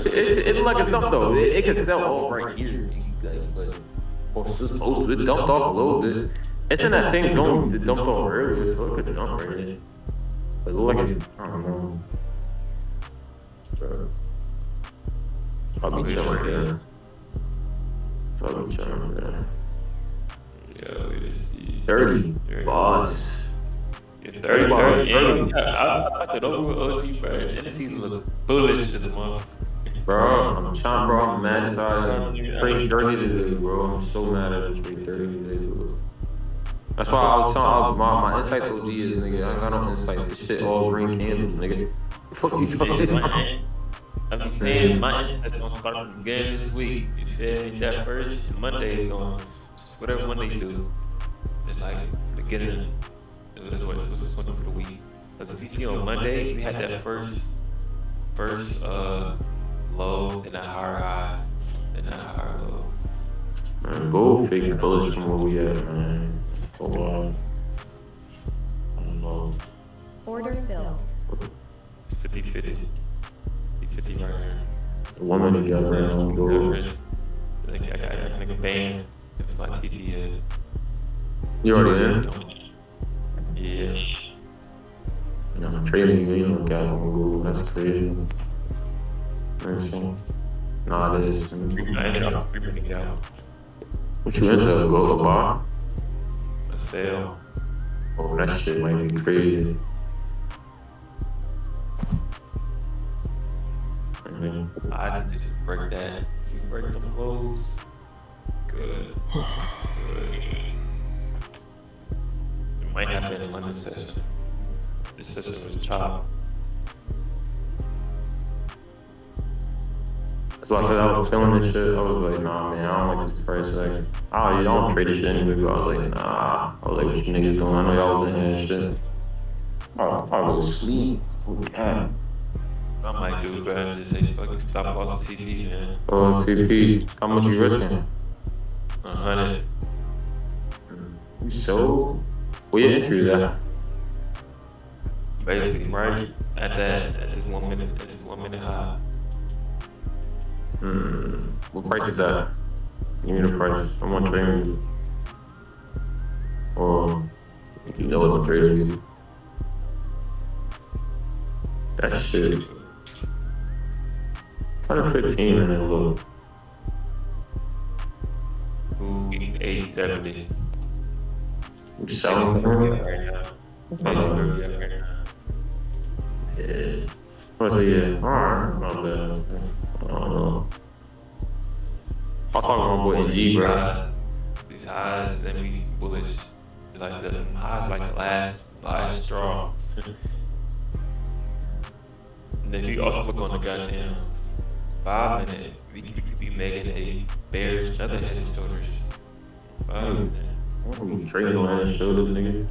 shit, it's like a dump though. It can sell off right here. Or it's supposed to. It dumped off a little bit. It's in that same zone that dumped off earlier, so it could dump right here. But it look like it, I don't know. I'll be chilling there. I'll be chilling there. Yo, let's see. 30. Boss. Yeah, 30. I like it over OG, bro. This season look bullish as a motherfucker. Bro, I'm mad excited. Trade 30 today, bro. I'm so mad at trade 30 today, bro. That's why I was telling my insight OG is, nigga, I got no insight. This shit all green candles, nigga. Fuck you talking about? I'm saying my insight's gonna start from the beginning this week. You feel me? That first Monday is going, whatever Monday you do, it's like beginning. That's what's going for the week. Because if you see on Monday, we had that first low, then a higher high, then a higher low. Man, go fake bullish from where we at, man. Hold on. I don't know. Order filled. 50-50. 50 right here. 1 minute got right on go. I got a nigga banned if my TP is. You already in? Yeah. I'm trading you, you don't got on go. That's crazy. Nah, it is. I ended up ripping it out. What you into? Go to the bar? A sale. Oh, that shit might be crazy. I just break that. If you break them clothes, good. It might happen in London session. This session was chopped. That's why I said I was feeling this shit. I was like, nah, man, I don't like this price action. You don't trade this shit anyway, but I was like, nah. I was like, what you niggas doing? I know y'all was in here and shit. I'll go sleep. I might do better and just say fucking stop loss TP, man. Oh, TP. How much you risking? 100. You sold? Where your entry there? Basically, right at this 1 minute high. What price is that? Give me the price. I'm gonna trade with you. Or you know what I'm trading with you. That shit. 115 in a little. Ooh, 870. You selling for me? Right now. Right now. Yeah. What's it? Yeah. Alright, not bad. I don't know. I'll talk to my boy NG, bro. These highs, and then we bullish. Like the highs, like the last straw. And if you also look on the goddamn 5 minute, we could be making a bearish another head and shoulders. 5 minute. I'm gonna trade on that shoulders, nigga.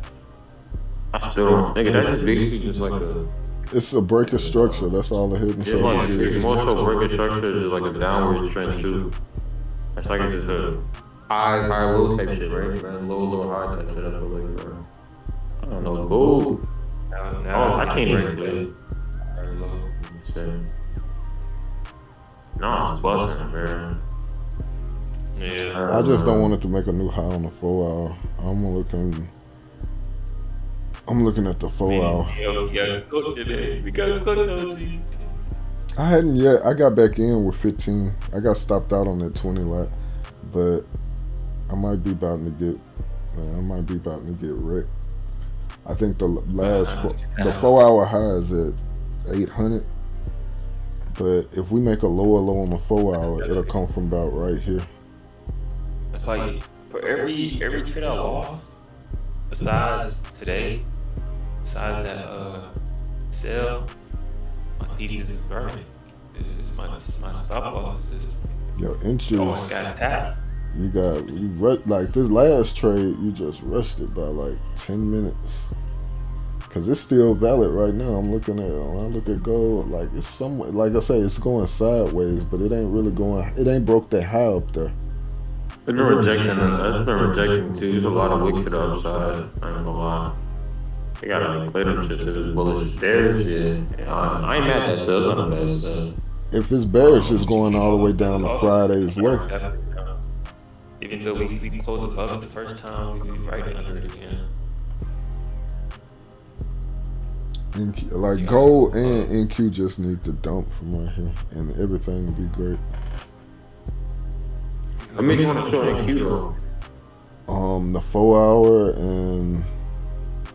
I still don't. Nigga, that's just basically just like a. It's a break of structure. That's all the hidden Yeah, shoulders it's is. more so breaking structure, just like a downward trend too. It's like it's just a high, low type shit, right? Low, high type shit. I feel like, bro. I don't know, gold. Oh, I can't even play. Very low. No, it's busting, man. Yeah. I just don't want it to make a new high on the 4 hour. I'm looking at the 4 hour. Yo, we gotta cook today. We gotta cook those. I hadn't yet. I got back in with 15. I got stopped out on that 20 lot, but I might be about to get wrecked. I think the 4 hour high is at 800. But if we make a lower low on the 4 hour, it'll come from about right here. It's like for every trade I lost, besides today, besides that sell, my thesis is burning. It's my stop loss is just Inches. almost got tapped. Like this last trade, you just rushed it by like 10 minutes. Cause it's still valid right now. When I look at gold, like it's somewhat, like I say, it's going sideways, but it ain't really going. It ain't broke that high up there. They've been rejecting it. I've been rejecting too. There's a lot of wicks to the upside. I ain't gonna lie. They gotta like play them shits if it's bullish. Bearish, yeah. I ain't mad at that sell. It's not a bad sell. If it's bearish, it's going all the way down to Friday's low. Even though we closed above it the first time, we be right under it again. Like gold and NQ just need to dump from right here, and everything will be great. I mean, you want to show NQ though. The 4 hour and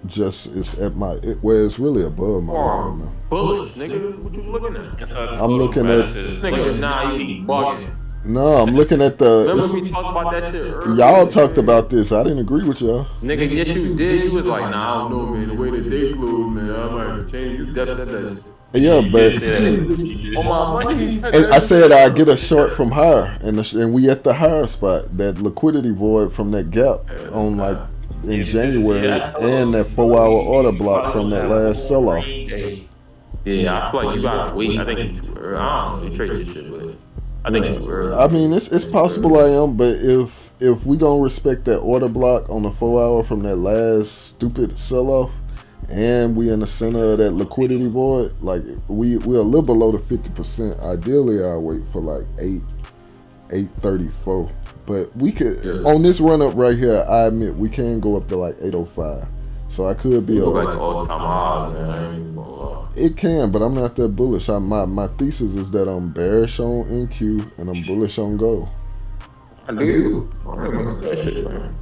just it's at where it's really above my right now. Bullish, nigga. What you looking at? I'm looking at Nigga, nah, you be bugging. No, I'm looking at the. Remember we talked about that shit earlier? Y'all talked about this. I didn't agree with y'all. Nigga, yes you did. You was like, nah, I don't know, man. The way that they closed, man, I might change. You definitely said that shit. Yeah, but Oh my money. and I said I get a short from higher, and we at the higher spot. That liquidity void from that gap on like in January, and that 4 hour order block from that last sell off. Yeah, I feel like you gotta wait. I think you early. I don't know. You trade this shit, but I think it's early. I mean, it's possible I am, but if we gonna respect that order block on the 4 hour from that last stupid sell off, and we in the center of that liquidity void, like we're a little below the 50%. Ideally, I'll wait for like 834. But we could on this run up right here. I admit we can go up to like 805. So I could be like all time high, man. I ain't gonna lie. It can, but I'm not that bullish. My thesis is that I'm bearish on NQ and I'm bullish on gold. I do. I remember that shit, man.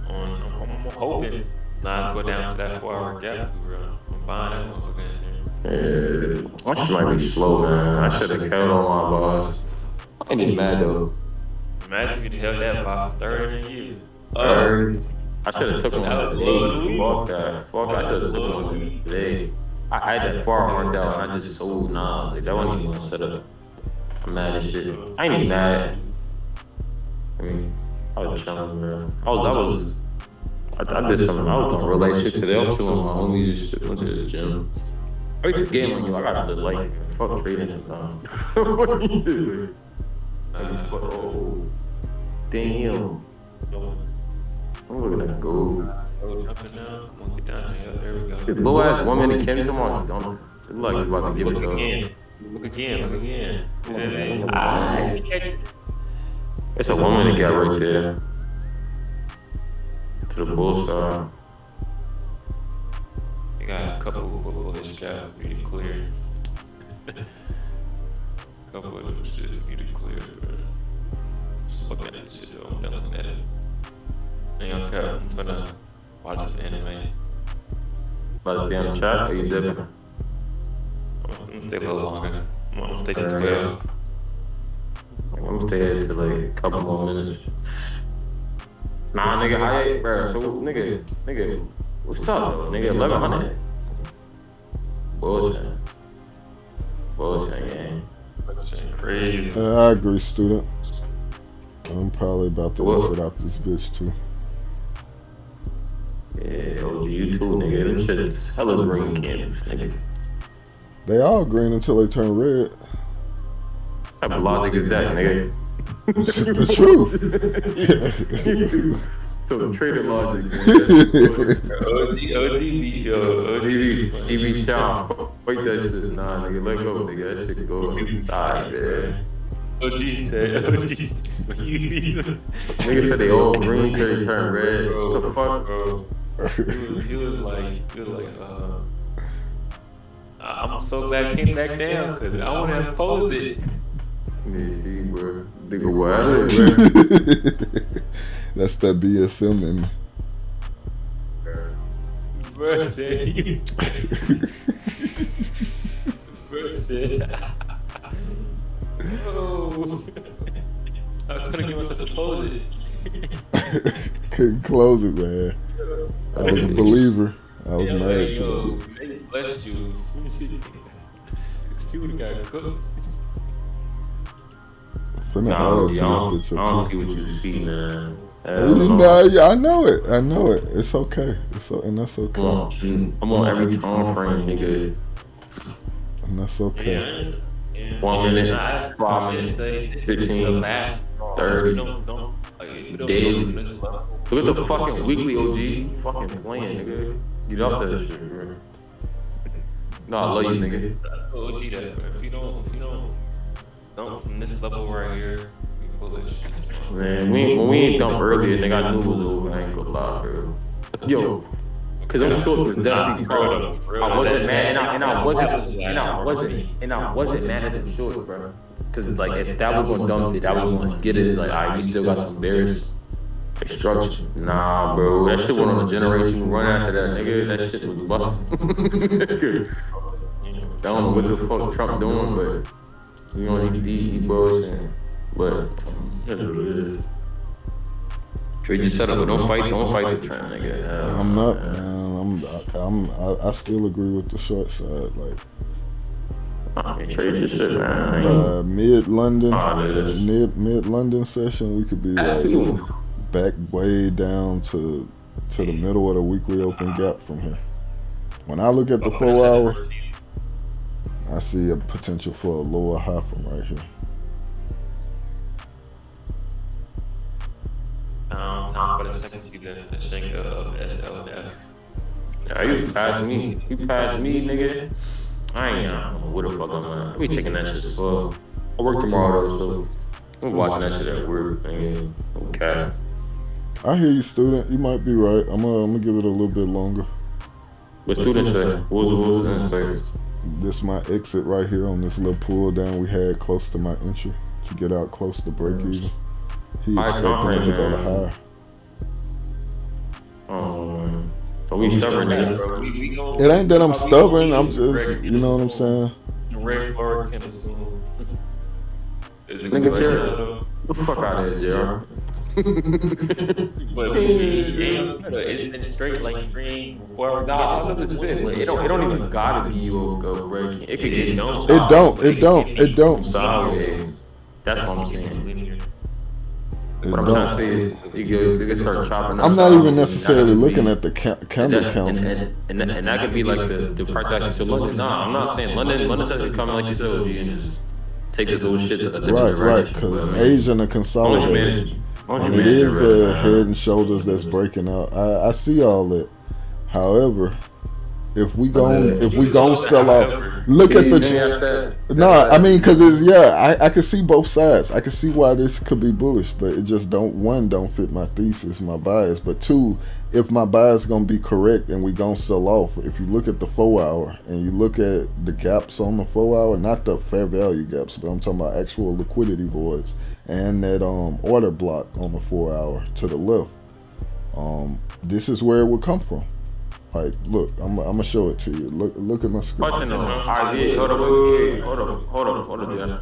I'm hoping not go down to that 4 hour gap. I'm buying that. Yeah, my shit might be slow, man. I should have held on my boss. I ain't even mad though. Imagine if you held that by 30 in a year. I should have took one today. Fuck that. I should have took one today. I had that far marked out and I just sold. Nah, like, that wasn't even my setup. I'm mad as shit. I ain't even mad. I mean, I was chilling, man. I did something. I was doing real life shit today. I was chilling with my homies and shit. Went to the gym. I just game on you. I gotta like fuck trading sometimes. Oh, damn. I'm looking at gold. Up and down. Come on, get down here. There we go. This low ass 1 minute Kim, come on. Don't look like he's about to give it Look a go. again. Look again. It's a 1 minute gap right there. To the bull side. You got a couple of his jobs pretty clear. Couple of them shit pretty clear, bro. Just looking at this shit though. I'm done looking at it. Hang on, Cap. I'm gonna watch this anime. About to stay on the chat, or you dipping? I'm gonna stay a little longer. I'm gonna stay to 12. I'm gonna stay here till like a couple more minutes. Nah, nigga, I bro. So, nigga, what's up, though? Nigga, 1100. Bullshit, gang. Crazy. I agree, student. I'm probably about to exit out this bitch too. Yeah, OG, you too, nigga. Them shits is hella green candles, nigga. They all green until they turn red. What type of logic is that, nigga? The truth. So trader logic. OD, EV Chow. Wait that shit. Nah, nigga, let go, nigga. That shit go inside, man. OG said, Nigga said they all green till they turn red. What the fuck? Bro. He was like, I'm so glad I came back down because I want to have posted it. Yeah, see, bro. Nigga, what? That's that BSM in me. Bro, oh. I couldn't get myself to close it. Couldn't close it, man. I was a believer. I was Yeah, married to yo, it. they blessed you. Student got cooked. Finna Nah, add to I don't this see bitch. what you see, man. I know it. I know it. It's okay. And that's okay. I'm on every time frame, nigga. And that's okay. Yeah. 1 minute, 5 minutes, 15, 30. Daily. Look at the fucking weekly OG. You fucking playing, nigga. Get off that shit, bro. No, I love you, nigga. OG that, bro. If you don't from this level right here, we bullish. Man, when we ain't done earlier, nigga, I knew it was over. I ain't gonna lie, bro. Yo, cause them shorts was definitely tall. I wasn't mad, and I wasn't mad at them shorts, bro. Cause it's like if that was gonna dump it, I was gonna get it. Like, alright, you still got some bears. Instruction. Nah, bro, that shit went on a generation run after that, nigga. That shit was busted. I don't know what the fuck Trump doing, but you know he bullshitting. But that's what it is. Trade your setup, but don't fight the trend, nigga. I'm not, man. I still agree with the short side. Like, I mean, trade your shit, man. Mid London session, we could be like back way down to the middle of the weekly open gap from here. When I look at the 4 hour, I see a potential for a lower high from right here. For the second season, I think of SLF. Yeah, you passed me, nigga. I ain't know what the fuck I'm at. I be taking that shit slow. I work tomorrow though, so I'm watching that shit at work, nigga. Okay. I hear you, student. You might be right. I'm gonna give it a little bit longer. What student say? What was the student say? This my exit right here on this little pull down we had close to my entry to get out close to break even. He expecting it to go to higher. But we stubborn, nigga. It ain't that I'm stubborn. I'm just, you know what I'm saying. Red bar can assume. Nigga, chill. The fuck out of here, JR. But it's straight like green. Well, nah, but it don't even gotta give you a break. It could get dumped. It don't. Sideways. That's what I'm saying. It What I'm don't. trying to say is you can start chopping up. I'm not style, even necessarily and that could looking be- at the candle count. and that could be like the price action to London. No, I'm not saying London. London's actually coming like you said, OG, and just take this old shit a different Right, direction. because But, I mean, Asian are consolidated. And it manage your is risk, Head man. and Shoulders that's breaking out. I see all that. However, if we gon' sell out, look at the. No, I mean, because it's I can see both sides. I can see why this could be bullish, but it just don't fit my thesis, my bias. But two, if my bias gonna be correct and we gonna sell off, if you look at the 4 hour and you look at the gaps on the 4 hour, not the fair value gaps, but I'm talking about actual liquidity voids and that order block on the 4 hour to the left. This is where it would come from. Like, look, I'm gonna show it to you. Look at my screen. Question though. Hold up, wait, hold up, Jeff.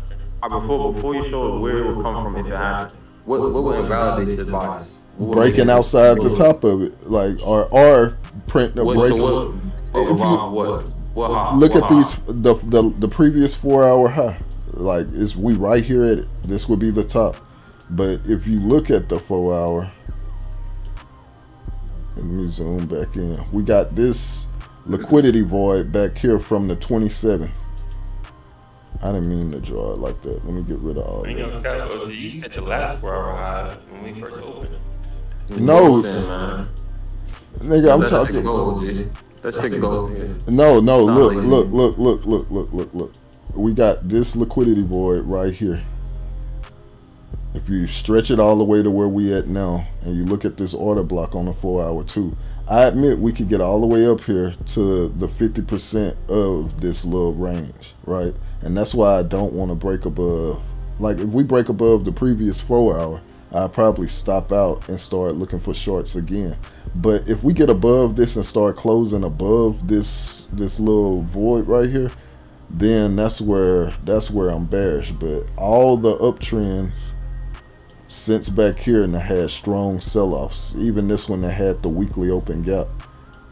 Before you show where it will come from if it happened, what would invalidate your bias? Breaking outside the top of it, like or print a break. Look at these the previous 4 hour high. Like we right here at it. This would be the top. But if you look at the 4 hour. Let me zoom back in. We got this liquidity void back here from the 27. I didn't mean to draw it like that. Let me get rid of all that. You said the last 4 hour high when we first opened. No, man. nigga, I'm talking. That shit go. No, look. We got this liquidity void right here. If you stretch it all the way to where we at now, and you look at this order block on the 4 hour too, I admit we could get all the way up here to the 50% of this little range, right? And that's why I don't want to break above. Like if we break above the previous 4 hour, I'd probably stop out and start looking for shorts again. But if we get above this and start closing above this little void right here, then that's where I'm bearish. But all the uptrends since back here and they had strong sell-offs, even this one that had the weekly open gap.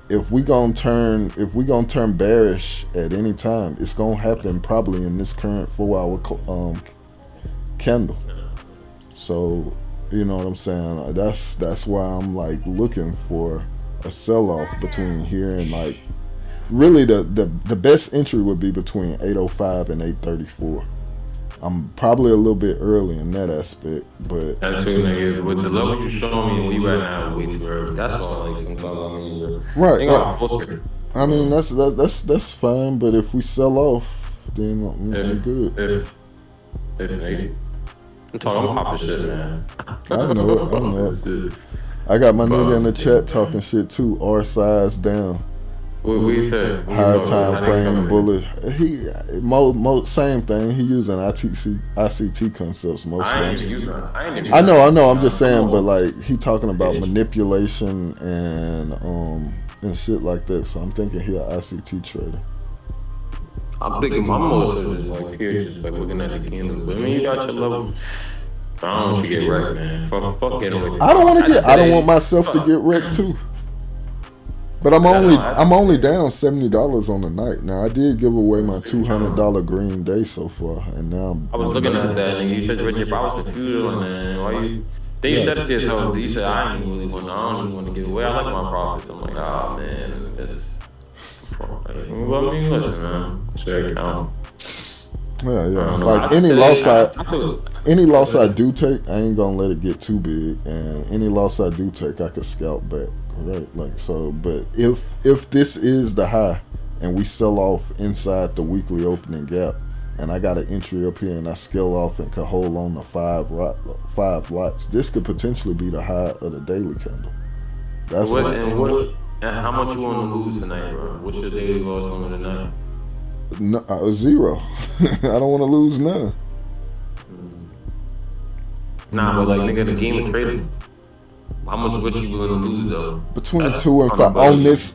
If we gonna turn bearish at any time, it's gonna happen probably in this current 4 hour candle. So you know what I'm saying? That's why I'm like looking for a sell-off between here and like really the best entry would be between 805 and 834. I'm probably a little bit early in that aspect, but That's true, nigga. With the level you showing me, we right now is way too early. That's all. Like sometimes I mean, right. I mean that's fine. But if we sell off, then I'm good. If nigga, I'm talking popping shit, man. I know it. I got my nigga in the chat talking shit too. R size down. What we said? Higher time frame bullet. He same thing. He using ICT concepts most times. I know. I'm just saying, but like he talking about manipulation and shit like that. So I'm thinking he an ICT trader. I'm thinking my most of just like pure, just like looking at the candles. But I mean, you got your level. I don't want you to get wrecked, man. Fuck getting wrecked. I don't want myself to get wrecked too. But I'm only down $70 on the night. Now I did give away my $200 green day so far, and now I was looking at that, and you said, Richard, I was confused, like, man, why you? Then you said to yourself, you said, I don't even want to give away. I like my profits. I'm like, oh man, this. Well, I mean, listen, man, check out. Yeah. Like any loss I do take, I ain't gonna let it get too big, and any loss I do take, I could scalp back. Right, like so. But if this is the high and we sell off inside the weekly opening gap, and I got an entry up here and I scale off and can hold on to five lots, this could potentially be the high of the daily candle. That's and how much you want to lose tonight, bro? What's your daily loss on tonight? No, 0. I don't want to lose none. Nah, but like nigga, the game of trading. How much was you willing to lose though? Between 2 and 5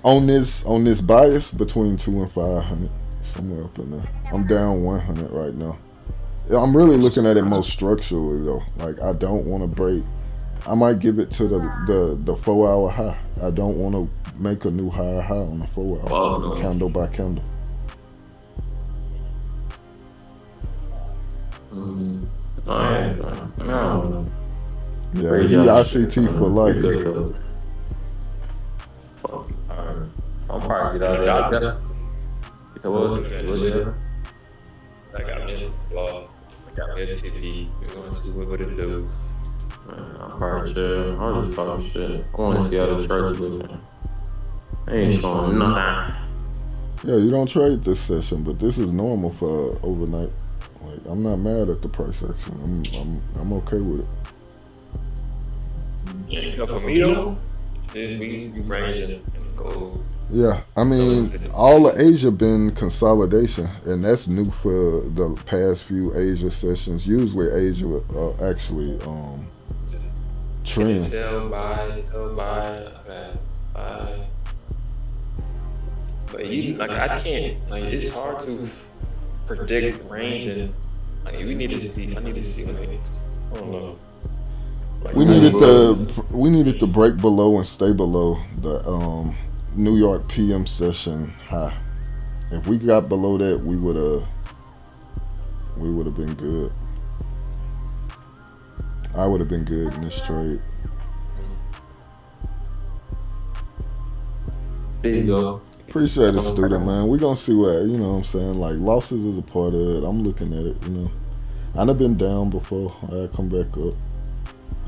on this bias, between 2 and 500, somewhere up in there. I'm down 100 right now. I'm really looking at it most structurally though. Like I don't want to break. I might give it to the 4 hour high. I don't want to make a new higher high on the 4 hour, candle by candle. Yeah, he ICT for life. Fuck. I'm probably get out of there. So what? I got me lost. I got me a TP. We're gonna see what it do. I'm probably chill. I was just talking shit. I want to see how the chart is looking. I ain't showing nothing. Yeah, you don't trade this session, but this is normal for overnight. Like, I'm not mad at the price action. I'm okay with it. Yeah, for me though, we ranging and go. Yeah, I mean, all of Asia been consolidation, and that's new for the past few Asia sessions. Usually Asia actually trend. Sell, buy, buy. But you like I can't like it's hard to predict range and like we needed to see. I need to see like I don't know. Like, We needed to break below and stay below the New York PM session high. If we got below that, we would have been good. I would have been good in this trade. There you go. Appreciate it, student, man. We gonna see what, you know what I'm saying? Like, losses is a part of it. I'm looking at it, you know. I done been down before. I come back up.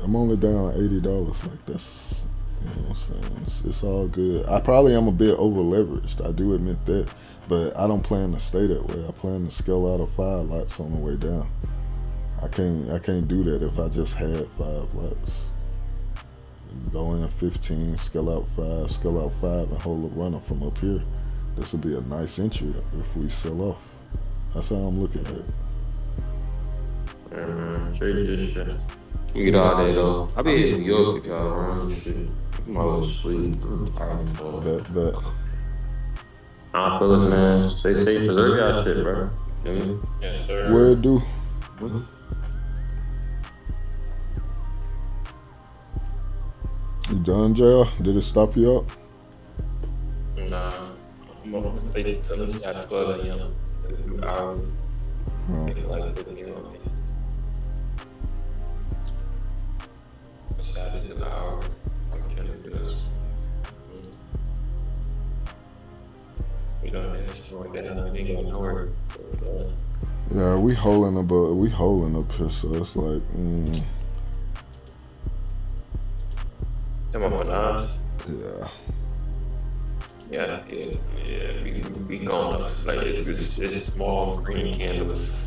I'm only down $80. Like, that's, you know what I'm saying? It's all good. I probably am a bit over leveraged. I do admit that. But I don't plan to stay that way. I plan to scale out of 5 lots on the way down. I can't do that if I just had 5 lots. Go in at 15, scale out 5, and hold a runner from up here. This would be a nice entry if we sell off. That's how I'm looking at it. Trade this shit. We get all that though. I'll be in New York if y'all around this shit. I'm all asleep. I'm tired. Bet. Nah, fellas, man. Stay safe. Preserve y'all shit, bro. You know what I mean? yes, sir. Where it do? You done, JR? Did it stop you up? Nah, I'm gonna stay till it's at 12 a.m. Maybe like 15 minutes. Decided to an hour. I'm trying to do it. We don't have this story down. We ain't going nowhere. Yeah, we holding up here, so it's like, Talking about bananas? yeah. Yeah, that's good. Yeah, we going up. Like it's small green candles.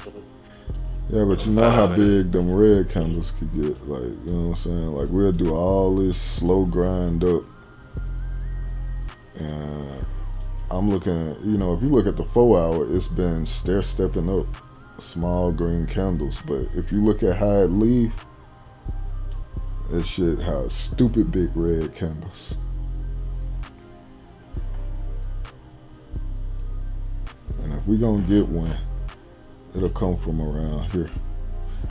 Yeah, but you know how big them red candles could get. Like, you know what I'm saying? Like, we'll do all this slow grind up. And I'm looking at, you know, if you look at the 4 hour, it's been stair-stepping up. Small green candles. But if you look at how it leave, it should have stupid big red candles. And if we gonna get one, it'll come from around here.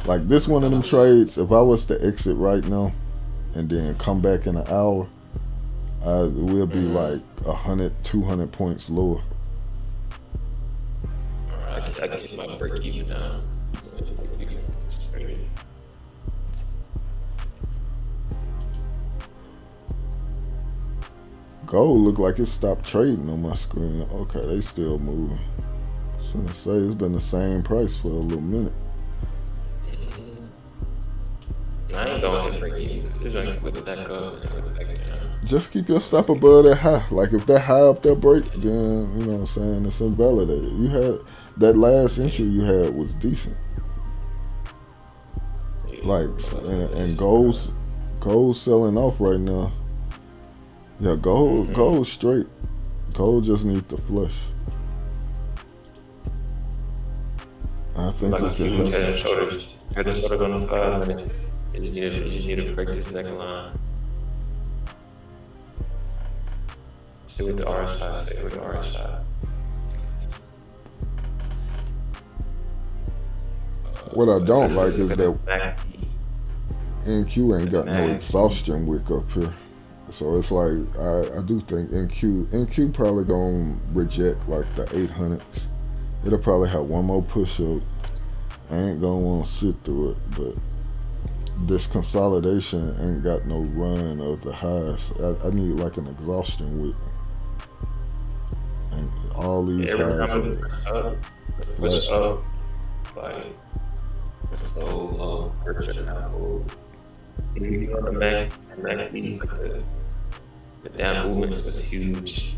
Like this one of them trades, if I was to exit right now and then come back in an hour, we'll be like 100, 200 points lower. I get my break even now. Gold look like it stopped trading on my screen. Okay, they still moving. I was gonna say it's been the same price for a little minute. I ain't going to break even. Just like put it back up and back down. Just keep your stop above that high. Like if that high up there break, then you know what I'm saying, it's invalidated. You had that last entry you had was decent. Like and gold's selling off right now. Yeah, gold straight. Gold just needs to flush. I think Like it huge can head and shoulders. Head and shoulders on the 5 minute. You just need to break this second line. See what the RSI say with the RSI. What I don't like is Back that NQ ain't got no exhaustion wick up here. So it's like, I do think NQ probably gonna reject like the 800s. It'll probably have one more push up. I ain't gonna wanna sit through it, but this consolidation ain't got no run of the highs. I need like an exhaustion wick. And all these Every highs time are it's flat. up, like it's so low for certain apples. You go on the Mac, the down movements was huge.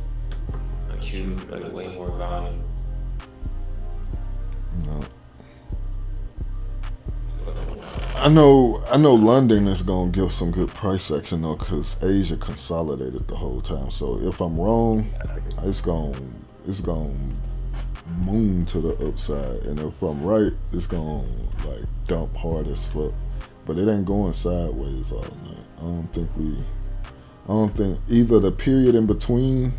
Like huge, like way more volume. No. I know London is gonna give some good price action though, cause Asia consolidated the whole time. So if I'm wrong, it's gonna moon to the upside, and if I'm right, it's gonna like dump hard as fuck. But it ain't going sideways all night. I don't think either the period in between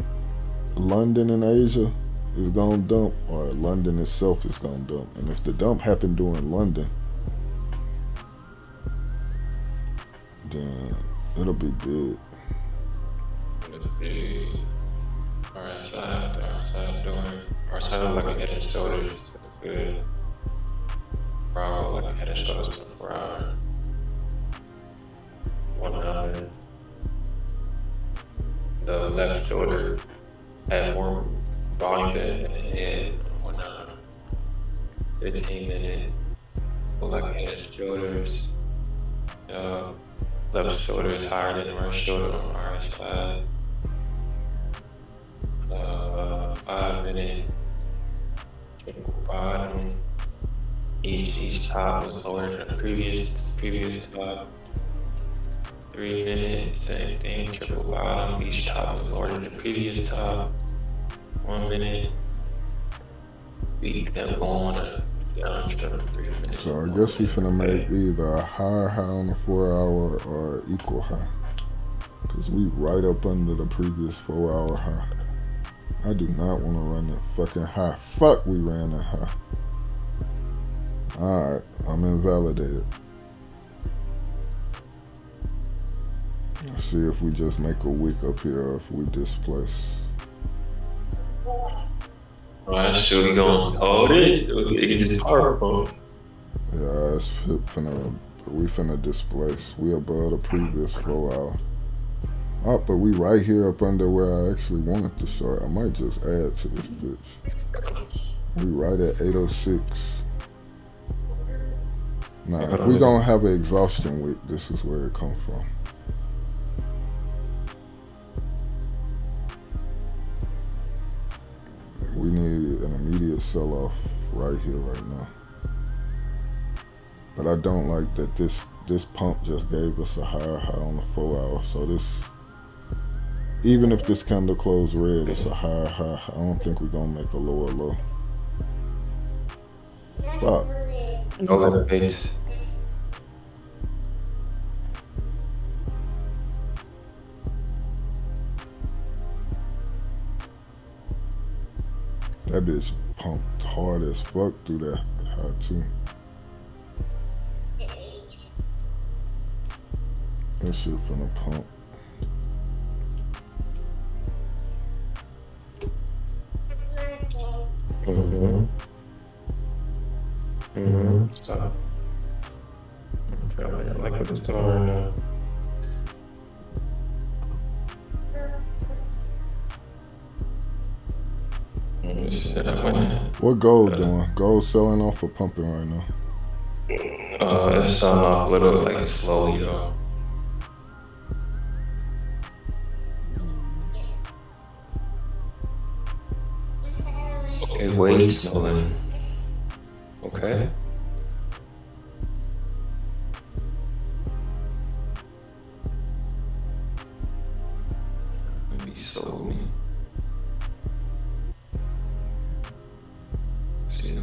London and Asia is gonna dump, or London itself is gonna dump. And if the dump happened during London, then it'll be big. Let's see. Our side look like a head and shoulders. That's good. Bravo, like a head and shoulders for 4 hours. 1-9. The left shoulder had more volume than the head. 1-9. 15-minute. Look like a head and shoulders. Left shoulder is higher than the right shoulder on the right side. 5-minute triple bottom. Each top was lower than the previous top. 3-minute, same thing, triple bottom. Each top was lower than the previous top. 1 minute. Beat them going down to 3 minutes. So I guess we finna make either a higher high on the 4 hour or equal high. Cause we right up under the previous 4 hour high. I do not want to run that fucking high. Fuck, we ran that high. Alright, I'm invalidated. Let's see if we just make a wick up here or if we displace. Alright, so we gonna hold it? It just powerful. Yeah, we finna displace. We above the previous 4 hour. Oh, but we right here up under where I actually wanted to short. I might just add to this bitch. We right at 806. Now, if we gonna have an exhaustion wick, this is where it come from. We need an immediate sell-off right here, right now. But I don't like that this pump just gave us a higher high on the 4 hour. So this, even if this candle closed red, it's a higher high. I don't think we're gonna make a lower low. Stop. Elevate. That bitch pumped hard as fuck through that high too. That shit finna pump. Stop. I like what it's doing right now. What gold doing? Gold selling off or pumping right now? It's selling off a little like slowly though. Okay, weight snowing. Okay. Maybe sold me. See the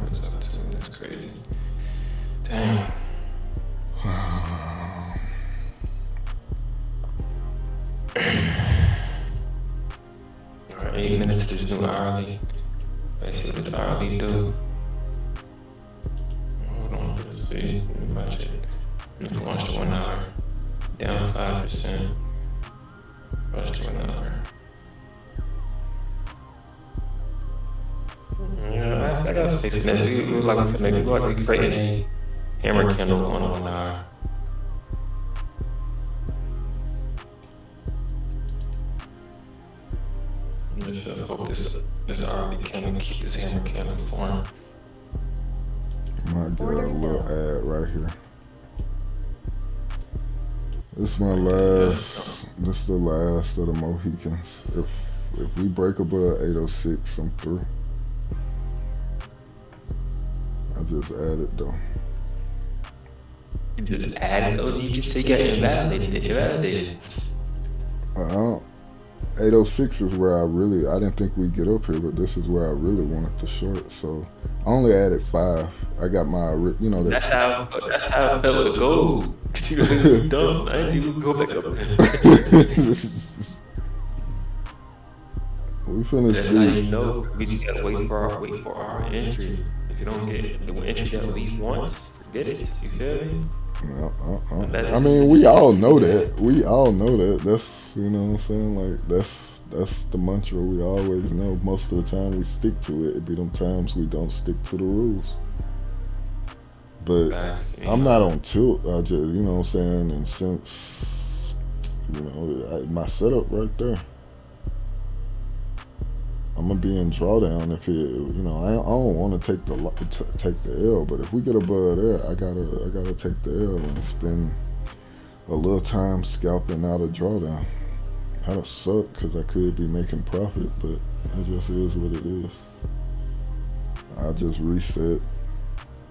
it's up to me. That's crazy. Damn. Alright, 8 minutes to this new hourly. Let's see what the hourly do. Hold on, let's see. Let me watch it. Let's launch to 1 hour. Down 5%. Launch to 1 hour. Yeah, I that was fixing this. We was like we creating a hammer candle on our. Let's just hope this RB can keep this hammer candle form. Might get a little ad right here. This is my last. This is the last of the Mohicans. If we break above 806, I'm through. I just added though. You just added those. You just say you got invalidated. 806 is where I didn't think we'd get up here, but this is where I really wanted to short. So I only added 5. I got my, That's how I felt with the gold. You dumb. I didn't even go back up. We finna That's see. how you know. We just gotta wait for our entry. If you don't get the entry that we want, forget it. You feel me? I mean, we all know that. We all know that. That's, you know what I'm saying? Like, that's the mantra we always know. Most of the time we stick to it. It be them times we don't stick to the rules. But I'm not on tilt. I just, you know what I'm saying? And since, my setup right there, I'm gonna be in drawdown if I don't want to take the L, but if we get above there, I gotta take the L and spend a little time scalping out of drawdown. That'll suck because I could be making profit, but it just is what it is. I just reset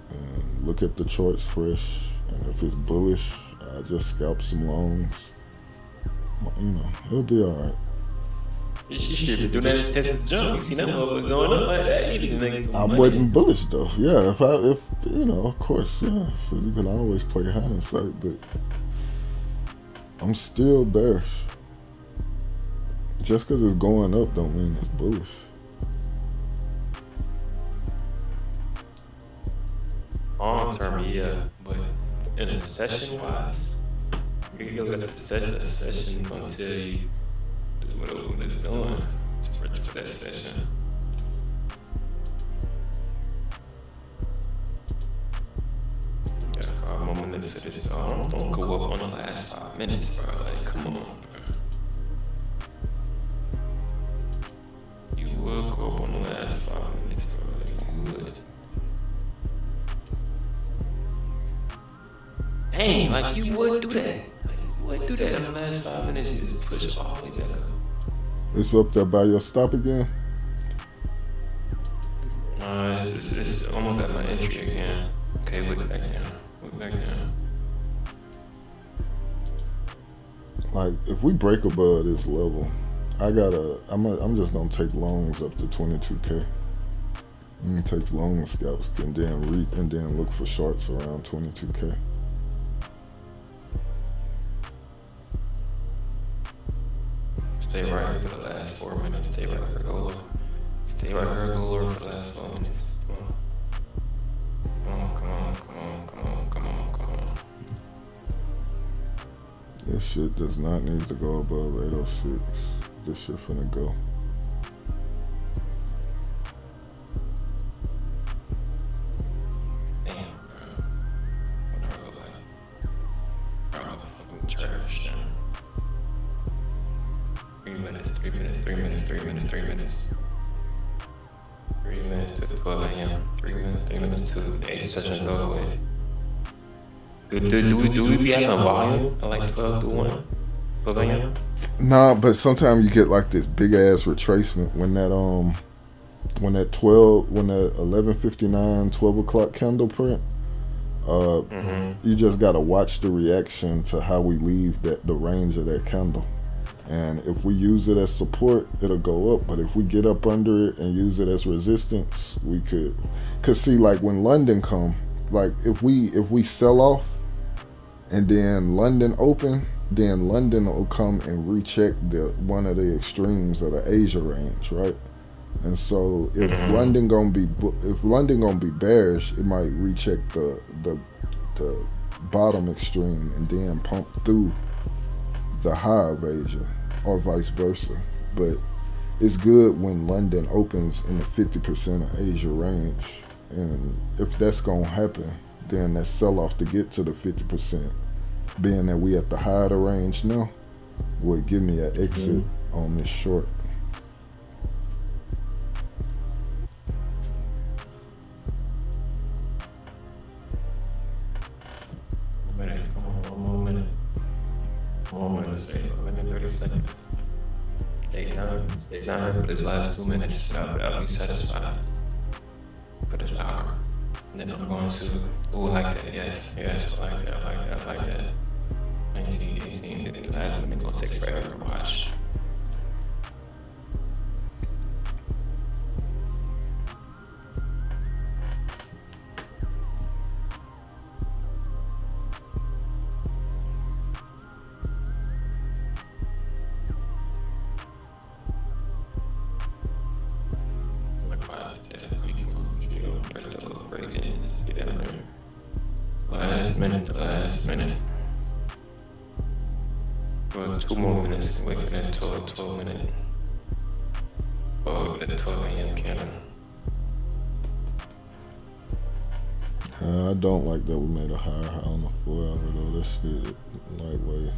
and look at the charts fresh, and if it's bullish, I just scalp some longs. It'll be all right. You should be doing that instead of jump. You see that motherfucker going up like that. I wasn't bullish though. Yeah, if of course, yeah. You can always play hindsight, but I'm still bearish. Just because it's going up don't mean it's bullish. Long term, yeah, but in a session wise, you can look at the session until you do whatever it's doing for that session. Yeah, 5 more minutes of this. So don't go up on the last 5 minutes, bro. Like, come on, bro. You will go up on the last 5 minutes, bro. Like, you would. Dang, like you would do that. Like you would do that in the last 5 minutes. You just push all the way back up. It's up there by your stop again? It's almost at my entry again. Okay, look back down. Look back down. Like, if we break above this level, I'm just gonna take longs up to 22K. I'm gonna take long scalps and then look for shorts around 22K. Stay right here for the last 4 minutes. Stay right here, go low. Stay right here, go lower for the last 4 minutes. Come on. This shit does not need to go above 806. This shit finna go. Damn, bro. Whatever it was like. Bro, fucking trash, man. 3 minutes to 12 a.m. 3 minutes to the 8 sessions over with. Do we be having volume at like 12 to 1? 12 a.m.? Nah, but sometimes you get like this big ass retracement when that 11:59, 12 o'clock candle print. You just gotta watch the reaction to how we leave the range of that candle. And if we use it as support, it'll go up. But if we get up under it and use it as resistance, we could. Cause see, like when London come, like if we sell off and then London open, then London will come and recheck one of the extremes of the Asia range, right? And so if London gonna be bearish, it might recheck the bottom extreme and then pump through the high of Asia, or vice versa. But it's good when London opens in the 50% of Asia range. And if that's going to happen, then that sell-off to get to the 50%, being that we at the high of the range now, would give me an exit on this short. One more minute. One more minute, space. 30 seconds. Stay down for these last 2 minutes. I'll be satisfied for this hour. And then I'm going to, like that, yes, I like that. 19, 18, the last minute gonna take forever to watch. Last minute. Well, 2 more minutes. Wait for that 12 minute. Oh, the 12 a.m. candle. I don't like that we made a higher high on the 4 hour though. That shit lightweight.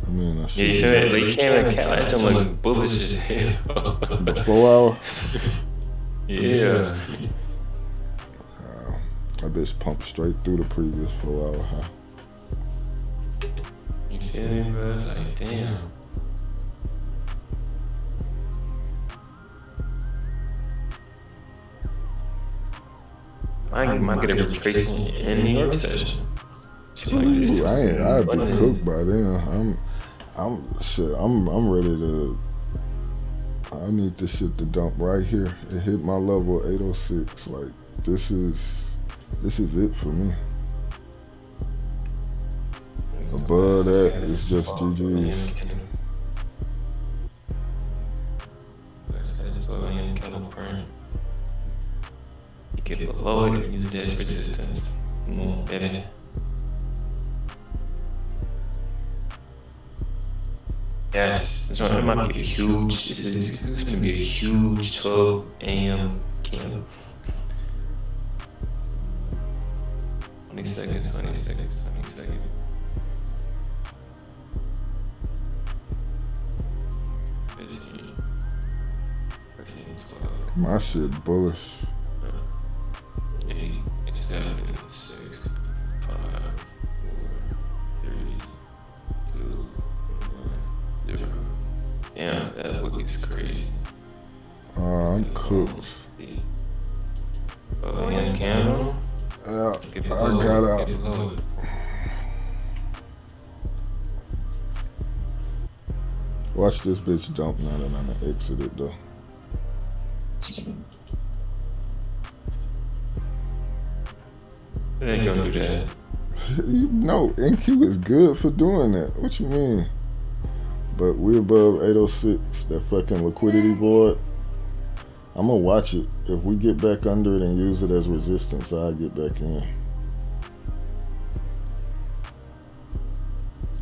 I mean, I should. Yeah, you feel me? Like, you came in catch them like bullish as hell. The 4 hour? Yeah. I bitch pumped straight through the previous 4 hour high. You feel me, bro? It's like, damn. I might get a retracement in New York session. Ooh, I'd be cooked by then. I'm ready to. I need this shit to dump right here. It hit my level 806. Like this is it for me. Above that, it's just GG's. That's 12 a.m. candle print. You get below it, use it as resistance. Baby. Yes, this one might be a huge. This is gonna be a huge 12 a.m. candle. 20 seconds. My shit bullish. 8, 7, 6, 5, 4, 3, 2, 1, 0. Damn, that look is crazy. I'm cooked. And candle. Yeah, I got out. Watch this bitch dump now and I'm exit it though. They ain't gonna do that. No, NQ is good for doing that. What you mean? But we above 806, that fucking liquidity void. I'm gonna watch it. If we get back under it and use it as resistance, I'll get back in.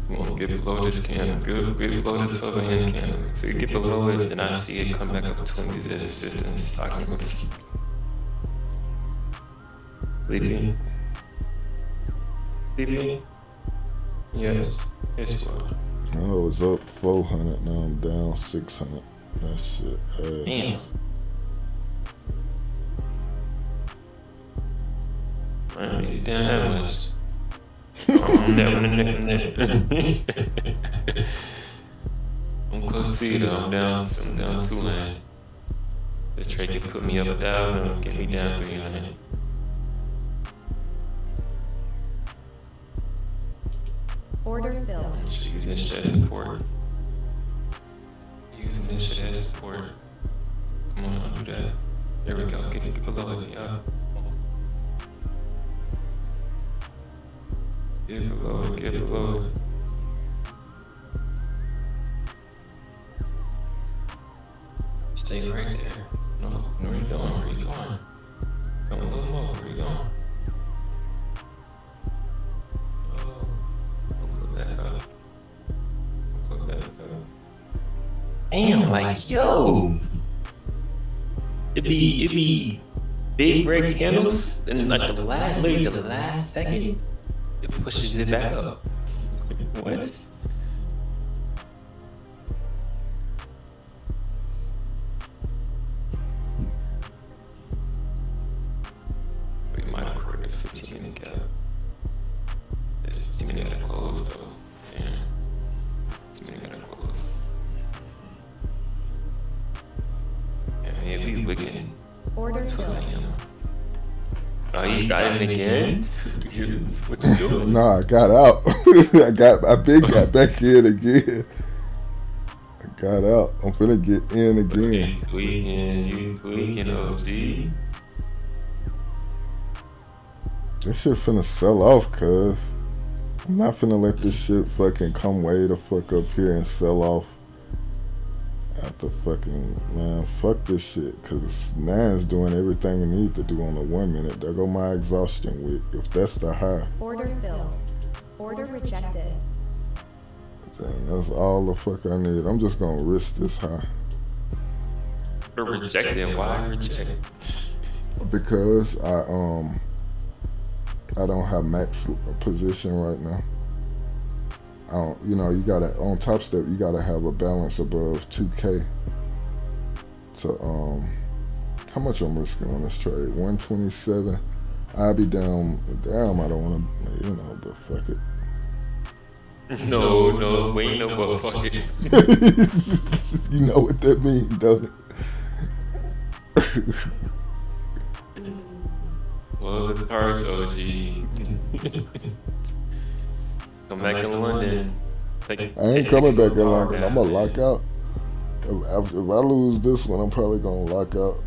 Come on, get below this candle. Get below this 12 a.m. candle. If you get below it, then I see it come back up to use it as resistance. I can go sleeping. Sleeping? Yes. It's what? I was up 400, now I'm down 600. That shit ass. Damn. I need it down that much. I'm close to you though. I'm down 2 man. This trade can put me up 1,000, get me down 300. Order filled. Using this shit as support. Using this shit as support. Come on, I'll do that. There we go. Get below it, y'all. Get below it. Stay right there. No, where you going? Where you going? Come a little more. Where you going? Oh, look that up. Damn. I'm like, yo, it'd be big red candles, and like literally the last second, it pushes it back up. What? We might have recorded a 15-minute gap. It's 15-minute gotta close though. Yeah. 15-minute gotta close. Yeah, we wicked. Order 12 filled. a.m. Oh, you got it again? What you doing? Nah, I got out. I got back in again. I got out. I'm finna get in again. You tweaking, OG. This shit finna sell off, cuz. I'm not finna let this shit fucking come way the fuck up here and sell off. After fucking, man, fuck this shit, cause man's doing everything he need to do on the 1 minute. There go my exhaustion wick, if that's the high. Order filled. Order rejected. Then that's all the fuck I need. I'm just gonna risk this high. Rejected. Why rejected? Because I don't have max position right now. I don't, you know, you gotta, on Top Step, you gotta have a balance above 2K to, how much I'm risking on this trade? 127. I'll be down, damn, I don't wanna, you know, but fuck it. No, we ain't know what fuck it. You know what that means, don't it? Well, the cards, OG. Come back in London. I ain't coming back in London. I'm gonna lock out. If I lose this one, I'm probably gonna lock out.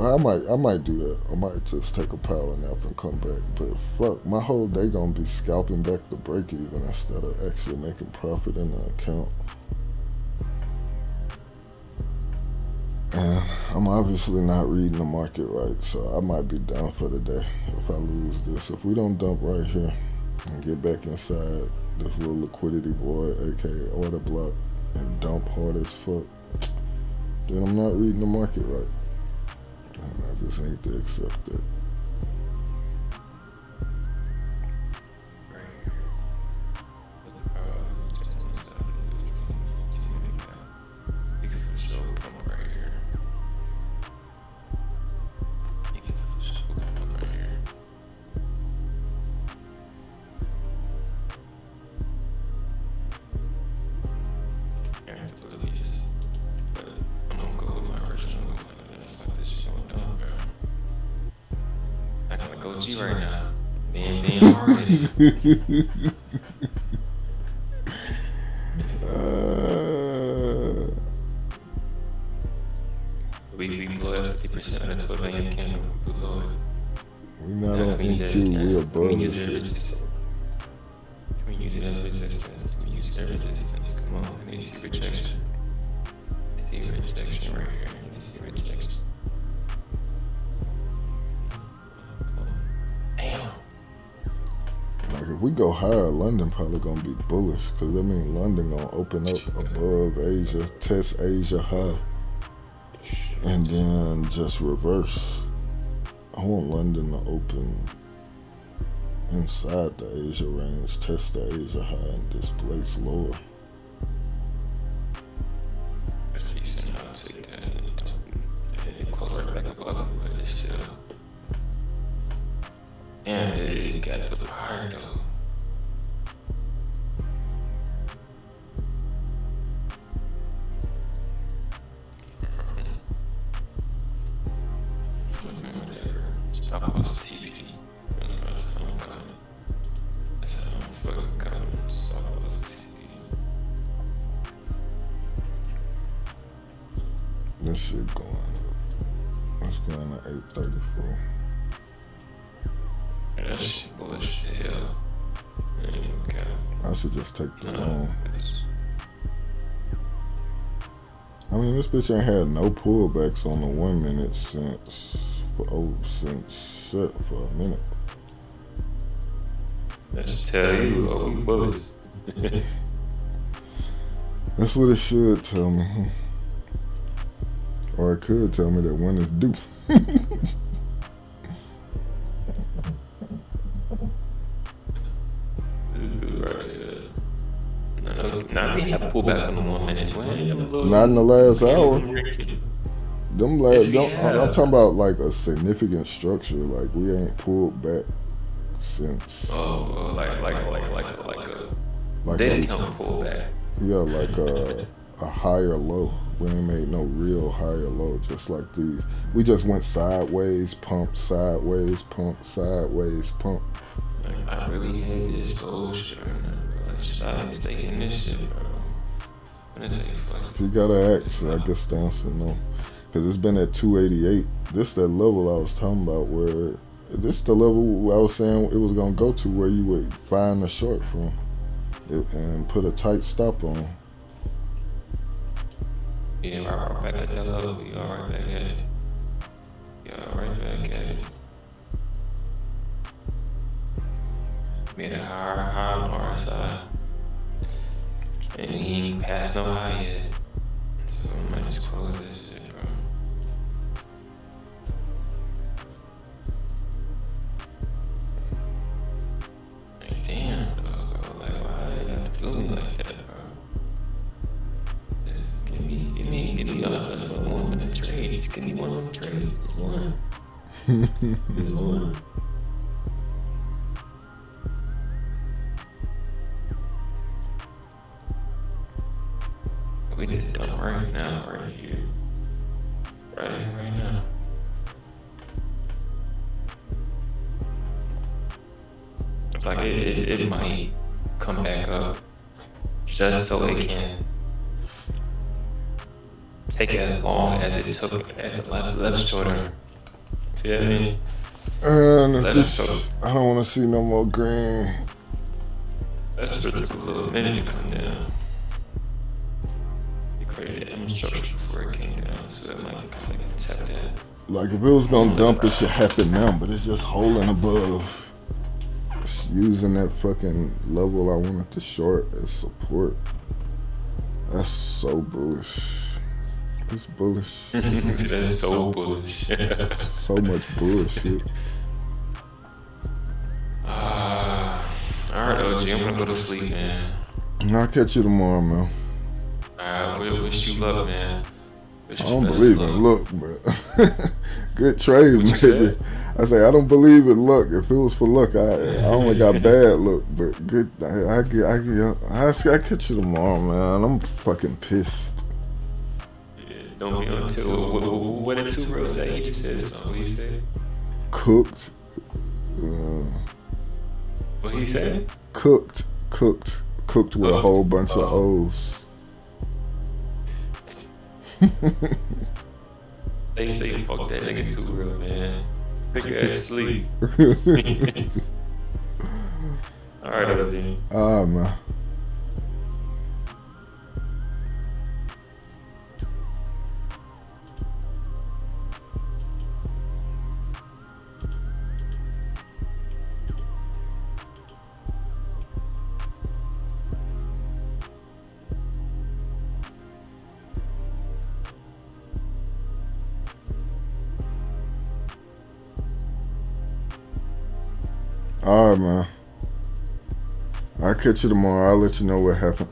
I might do that. I might just take a power nap and come back. But fuck, my whole day gonna be scalping back the break even instead of actually making profit in the account. And I'm obviously not reading the market right, so I might be down for the day if I lose this. If we don't dump right here and get back inside this little liquidity void, aka order block, and dump hard as fuck, then I'm not reading the market right. And I just need to accept that. OG right now. Being already. We blow 50% of the 12 a.m. candle. We blow it. We not on NQ, we above this shit. Can we use it as resistance? Can we use it as resistance? Come on, I need to see rejection. See rejection right here. I need to see rejection. Damn. Like if we go higher, London probably gonna be bullish, cause that means London gonna open up above Asia, test Asia high, and then just reverse. I want London to open inside the Asia range, test the Asia high, and displace lower. That's decent. I'll take that. It close right back above, but it's still. Yeah, it got the power though. Stop us TV. That's how I'm coming. That's how I'm fucking coming. Stop us TV. This shit going up. It's going to 834. That shit bullish as hell. I should just take the long. I mean, this bitch ain't had no pullbacks on the 1 minute since shit for a minute. Let's tell you what we bullish. That's what it should tell me. Or it could tell me that when it's due. Now we have pullback in 1 minute. Not in the last hour. Them last, Yeah. I'm talking about like a significant structure. Like we ain't pulled back since. Oh, like a dead count pullback. Yeah, like a higher low. We ain't made no real higher low. Just like these, we just went sideways, pump, sideways, pump, sideways, pump. Like, I really hate this bullshit right now, bro. Like, should I stay in this shit, bro? I'm gonna say fuck. If you gotta ask, I guess the answer no. Because it's been at 288. This that level I was talking about where, this the level I was saying it was going to go to where you would find the short from and put a tight stop on. Yeah, right back at that level. You all right back at it. Yeah, right back at it. Made a high on our side. And he ain't passed no high yet. So I might just close this shit, bro. Like, damn, bro. Like, why you gotta do me like that, bro? Just give me a 1 minute trade. Just give me 1 minute trade. Just one. Just one. We did it done right now, right here. Right now. It's like it might come back up just so it can take it as long as it took at the left shoulder. Feel me? And Let this, us show. I don't want to see no more green. That's just took a little minute to come down. Created M structure before it came down, so it might kind of tap that. Like if it was gonna dump, it should happen now, but it's just holding above. It's using that fucking level I wanted to short as support. That's so bullish. It's bullish. That's so bullish. So much bullshit. Alright, OG, I'm gonna go to sleep, man. And I'll catch you tomorrow, man. Alright, wish you luck, man. I don't believe in luck, but good trade, What you maybe. said? I say I don't believe in luck. If it was for luck, I only got bad luck, but good. I catch you tomorrow, man. I'm fucking pissed. Yeah, don't be on two. What did 2 Bro say? He just said something. What he said? Cooked. What he said? Cooked with a whole bunch of O's. They say fuck that nigga 2 Bro, man. Pick ass sleep. Alright, OG. Man. All right, man. I'll catch you tomorrow. I'll let you know what happened.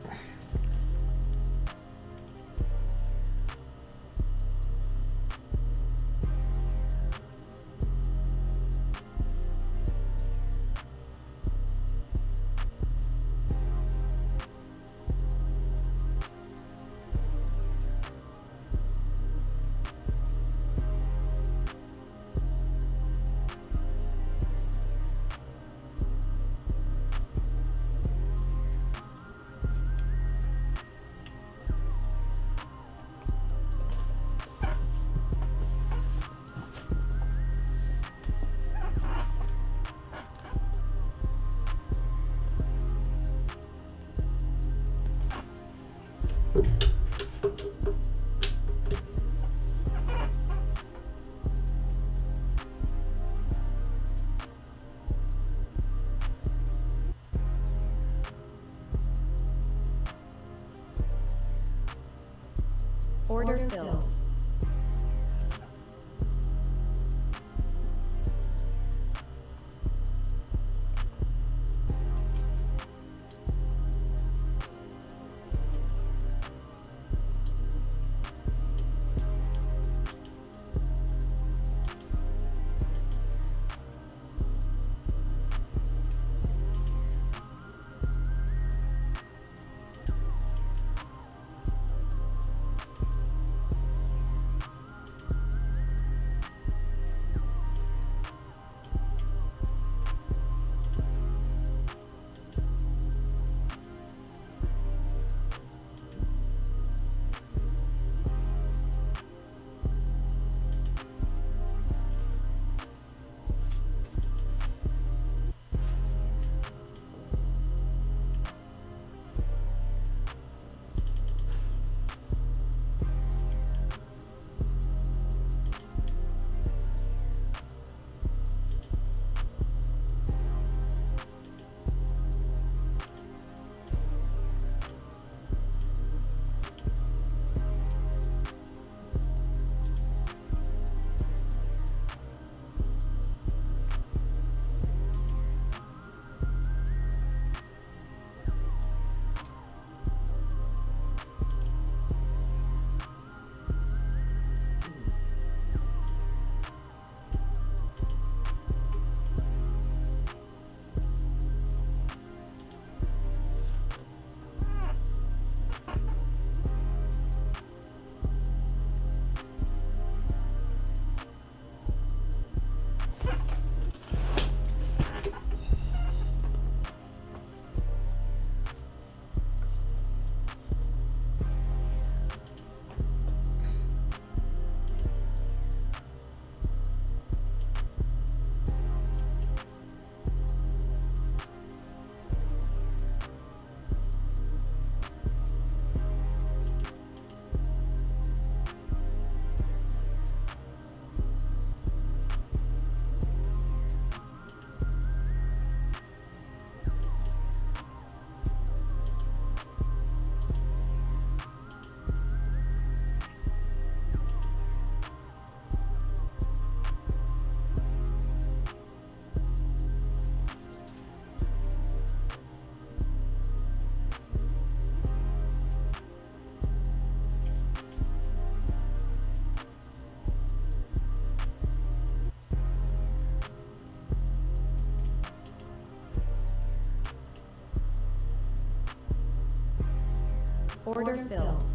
Order filled.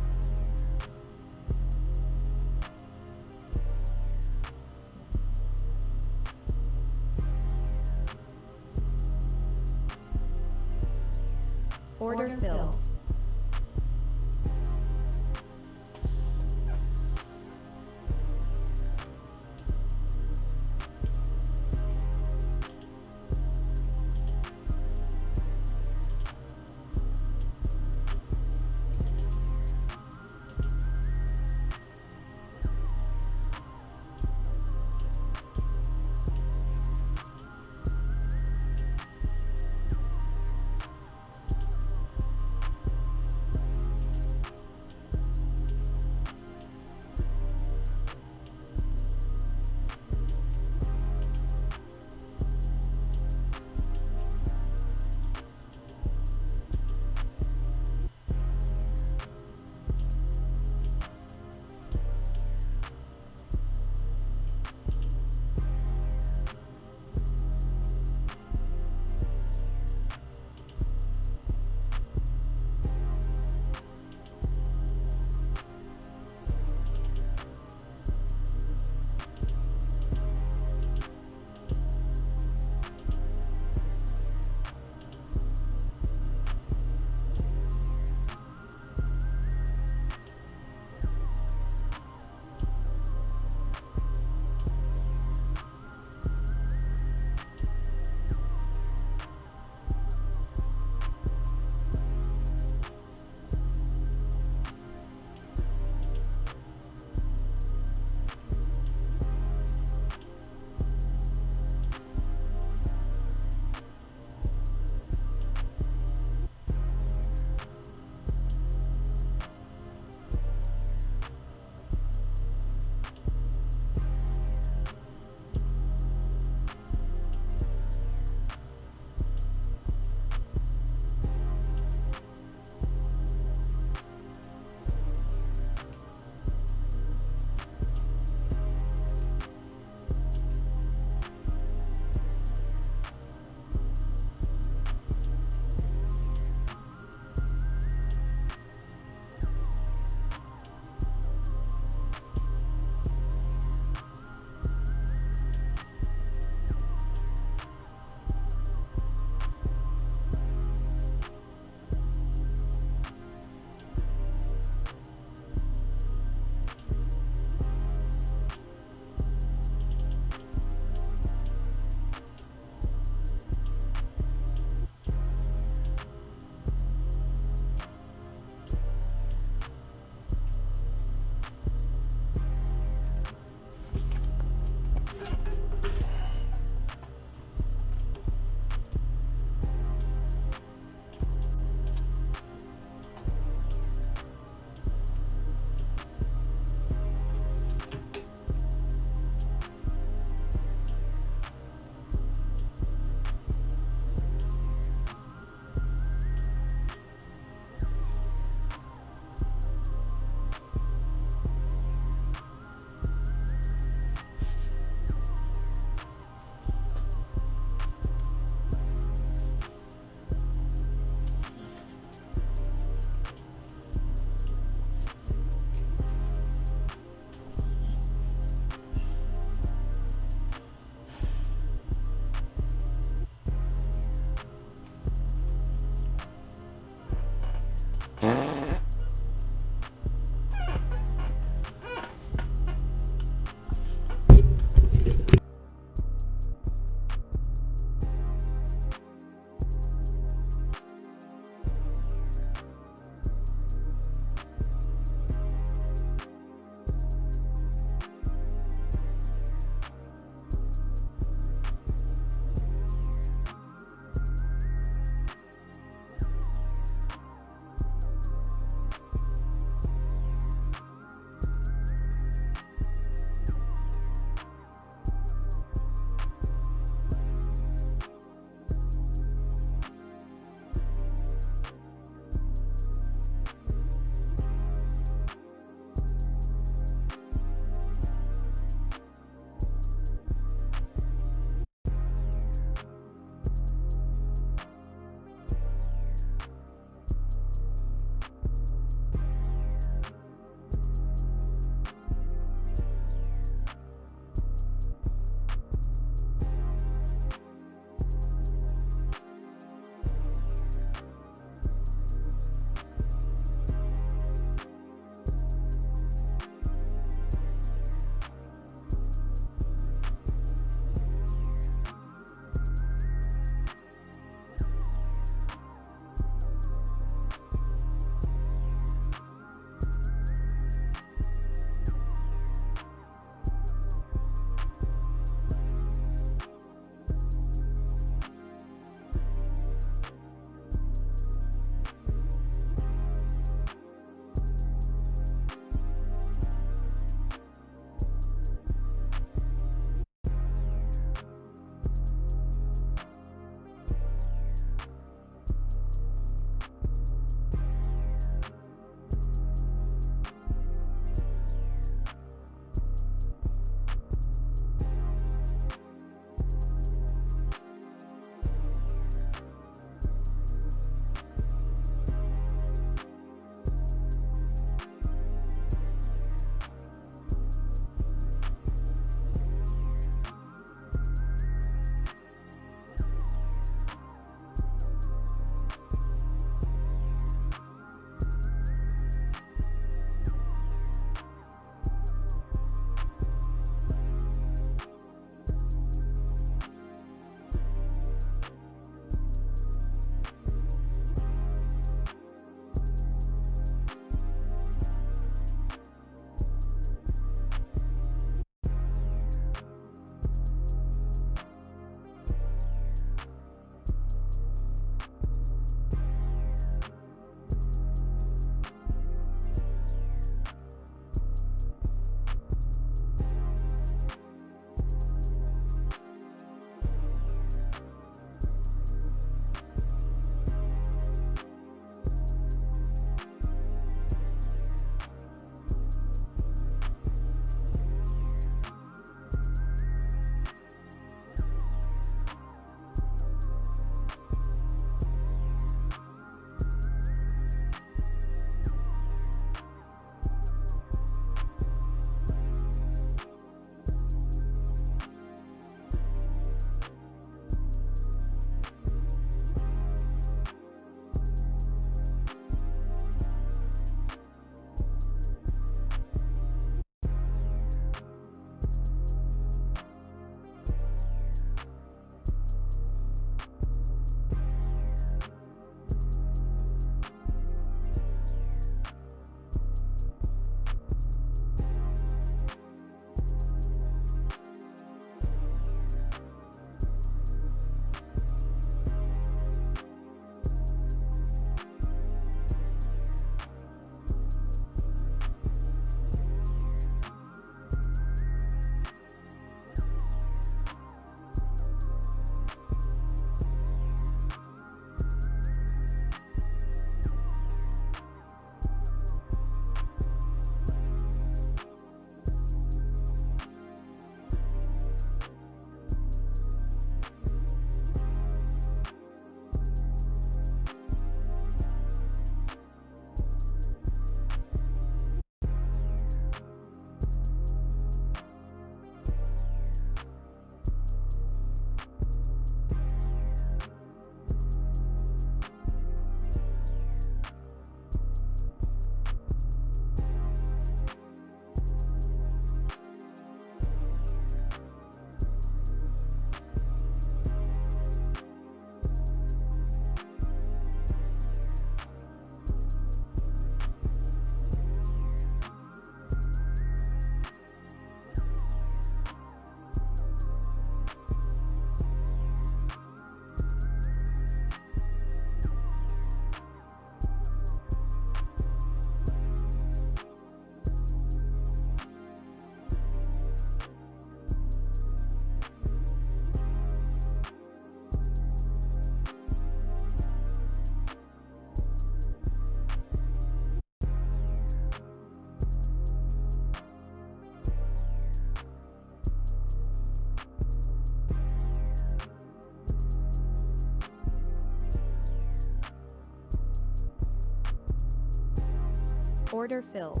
Order filled.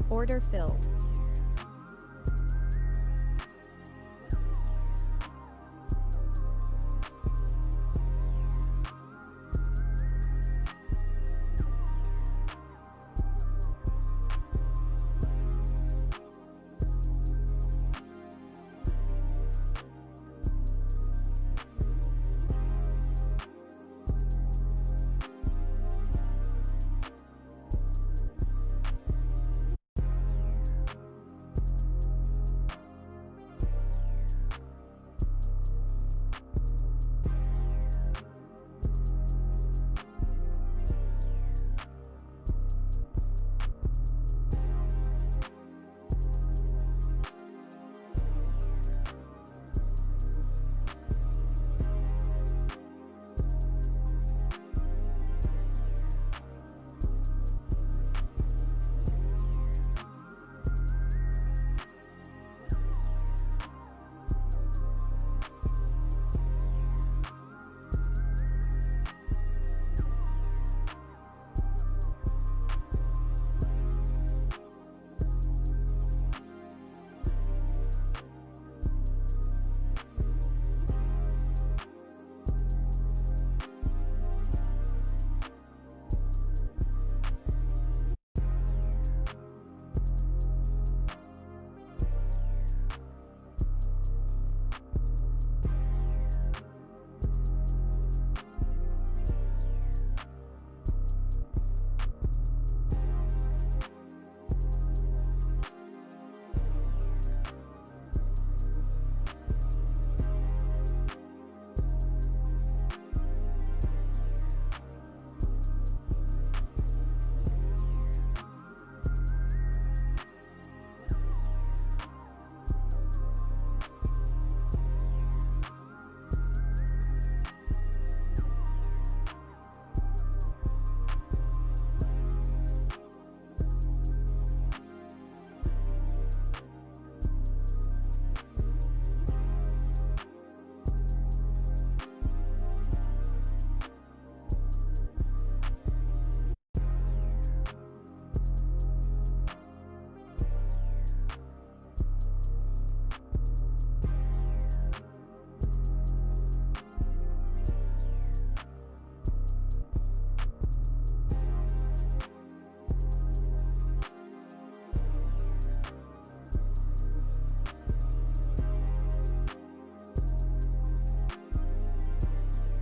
Order filled.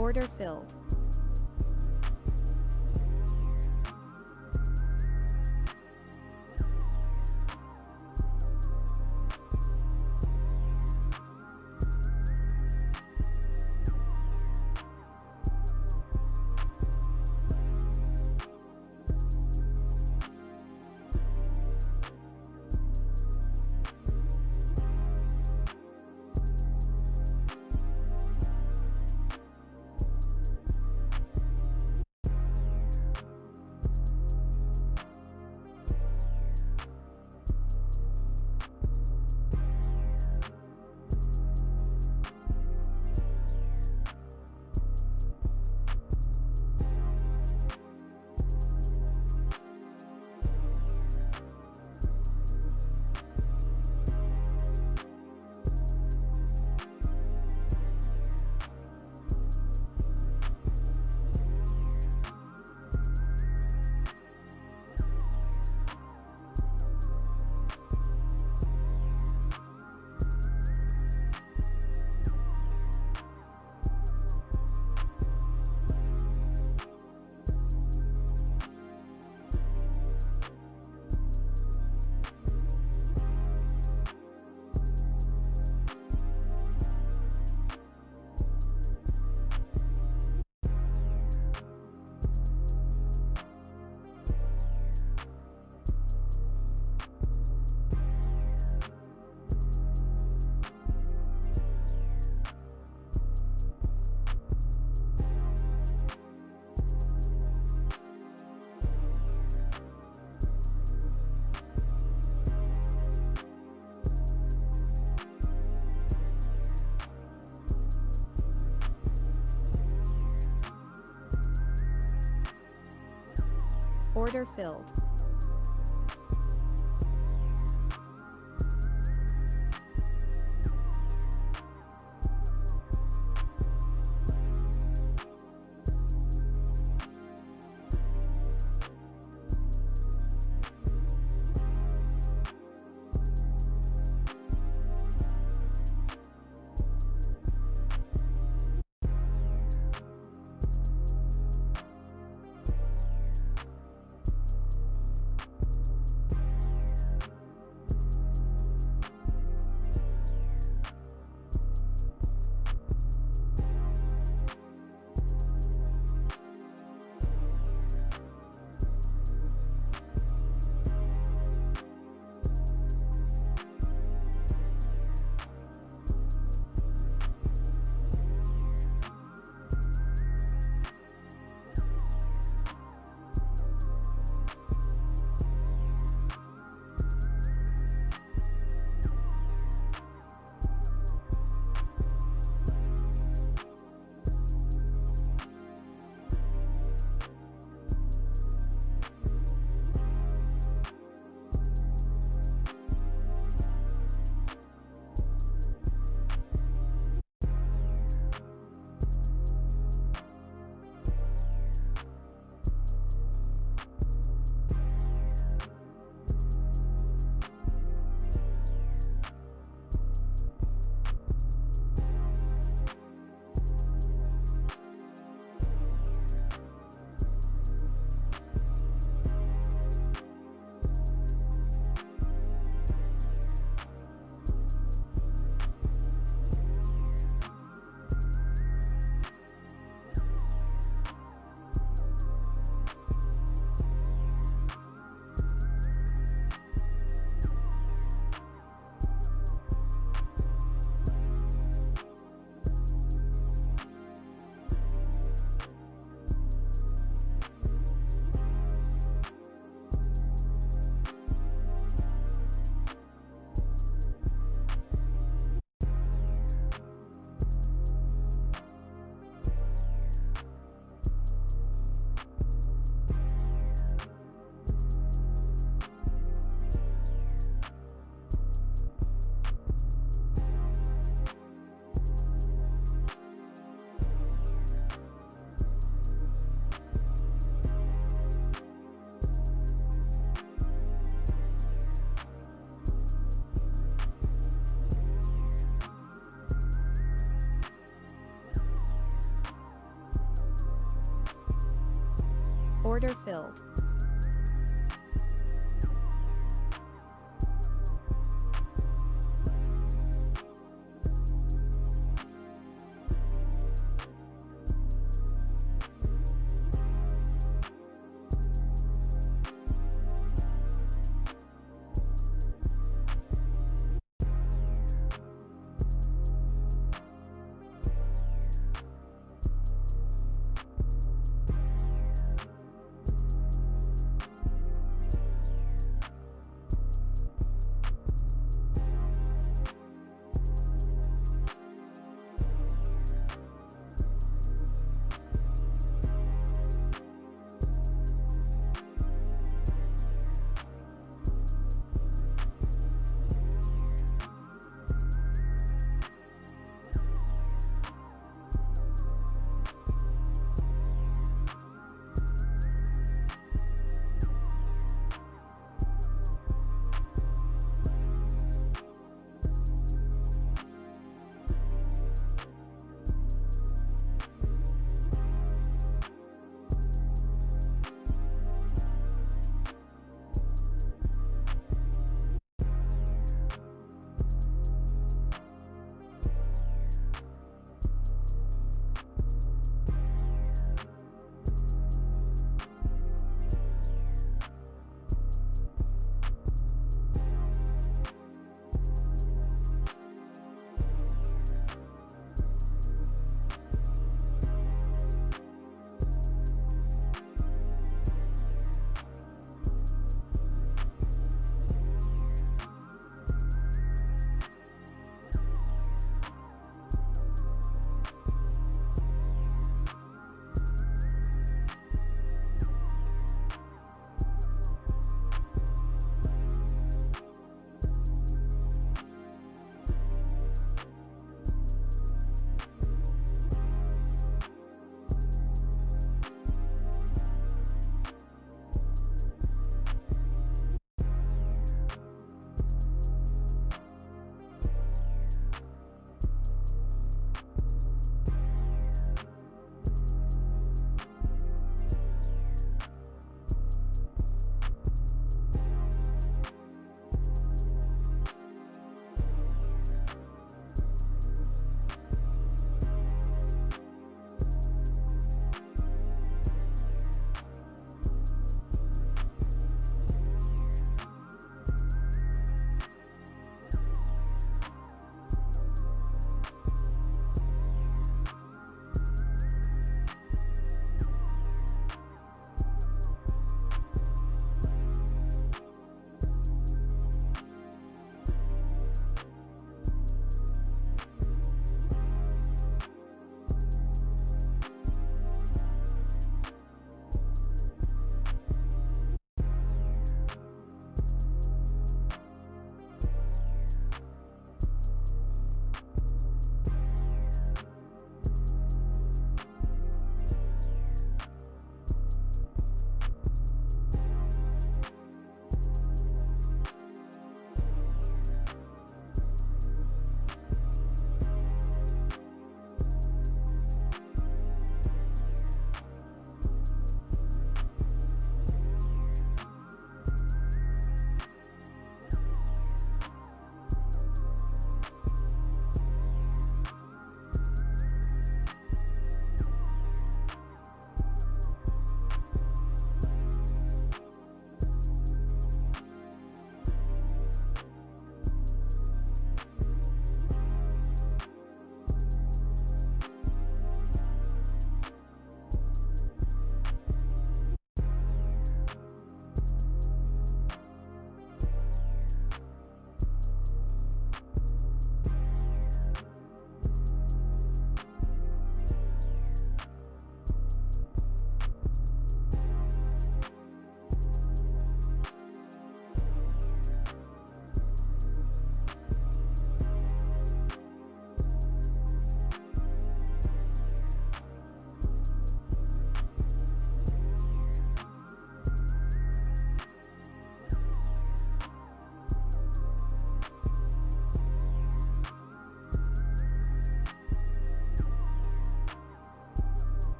Order filled. Order filled. Order filled.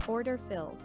Order filled.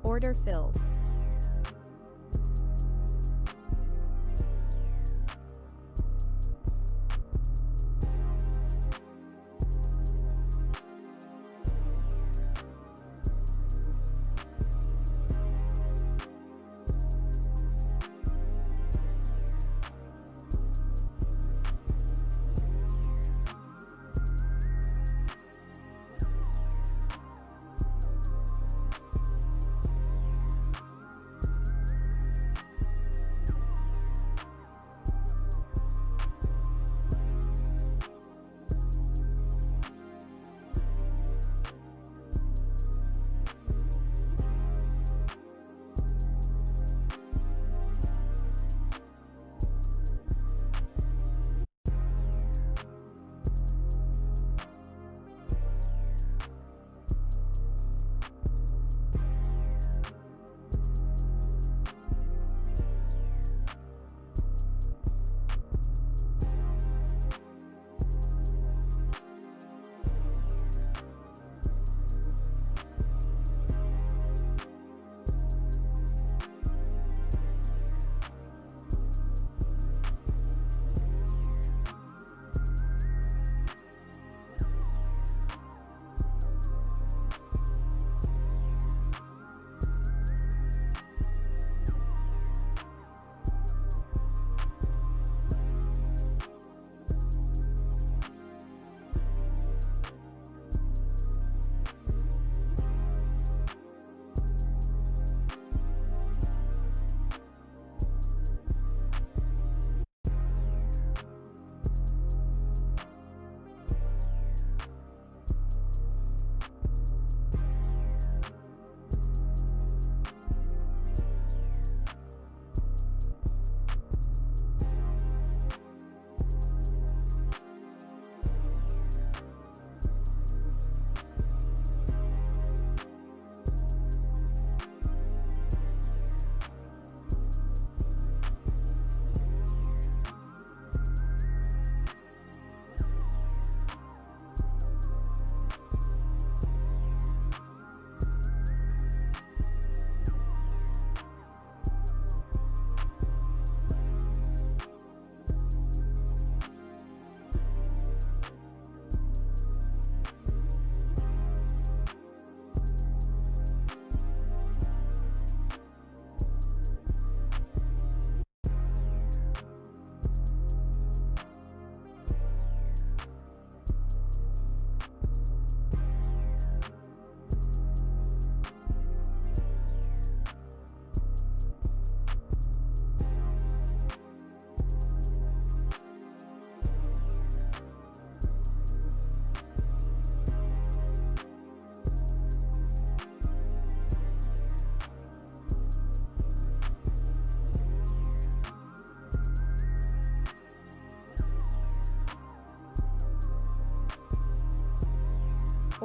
Order filled.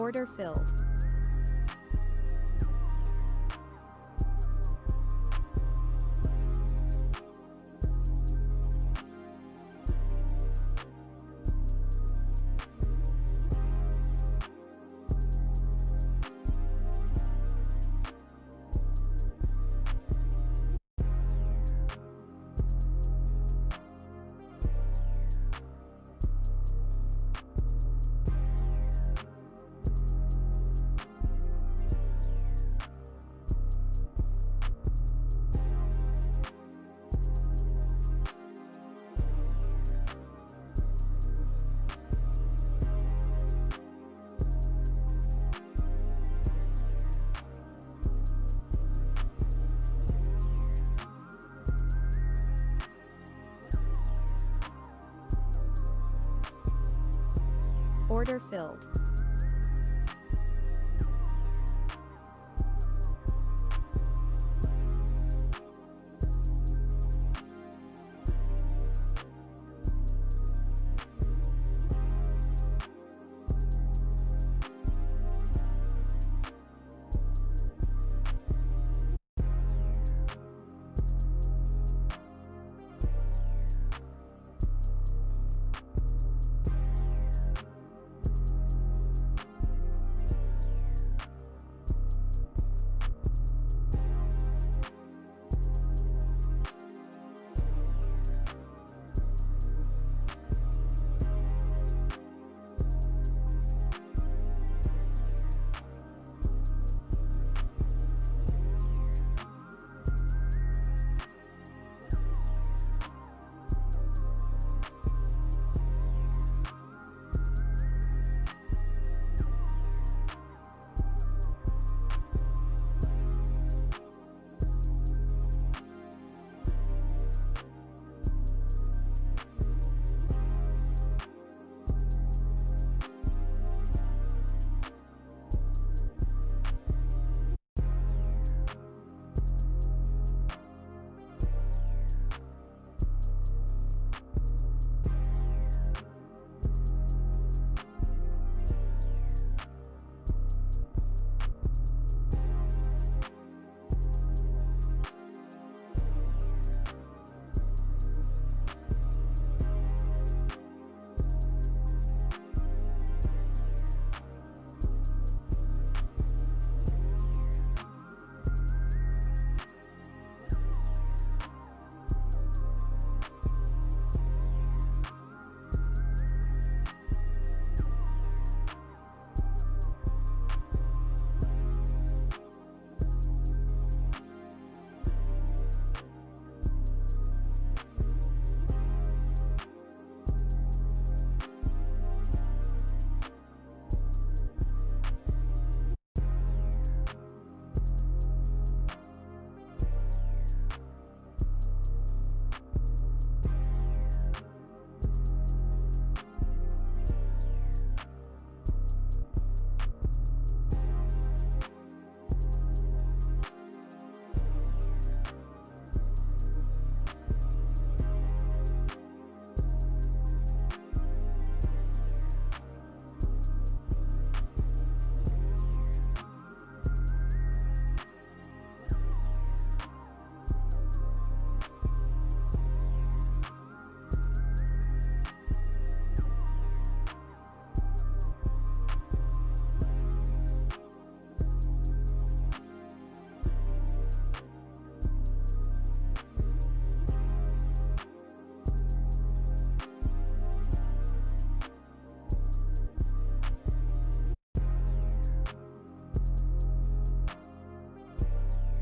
Order filled. Order filled.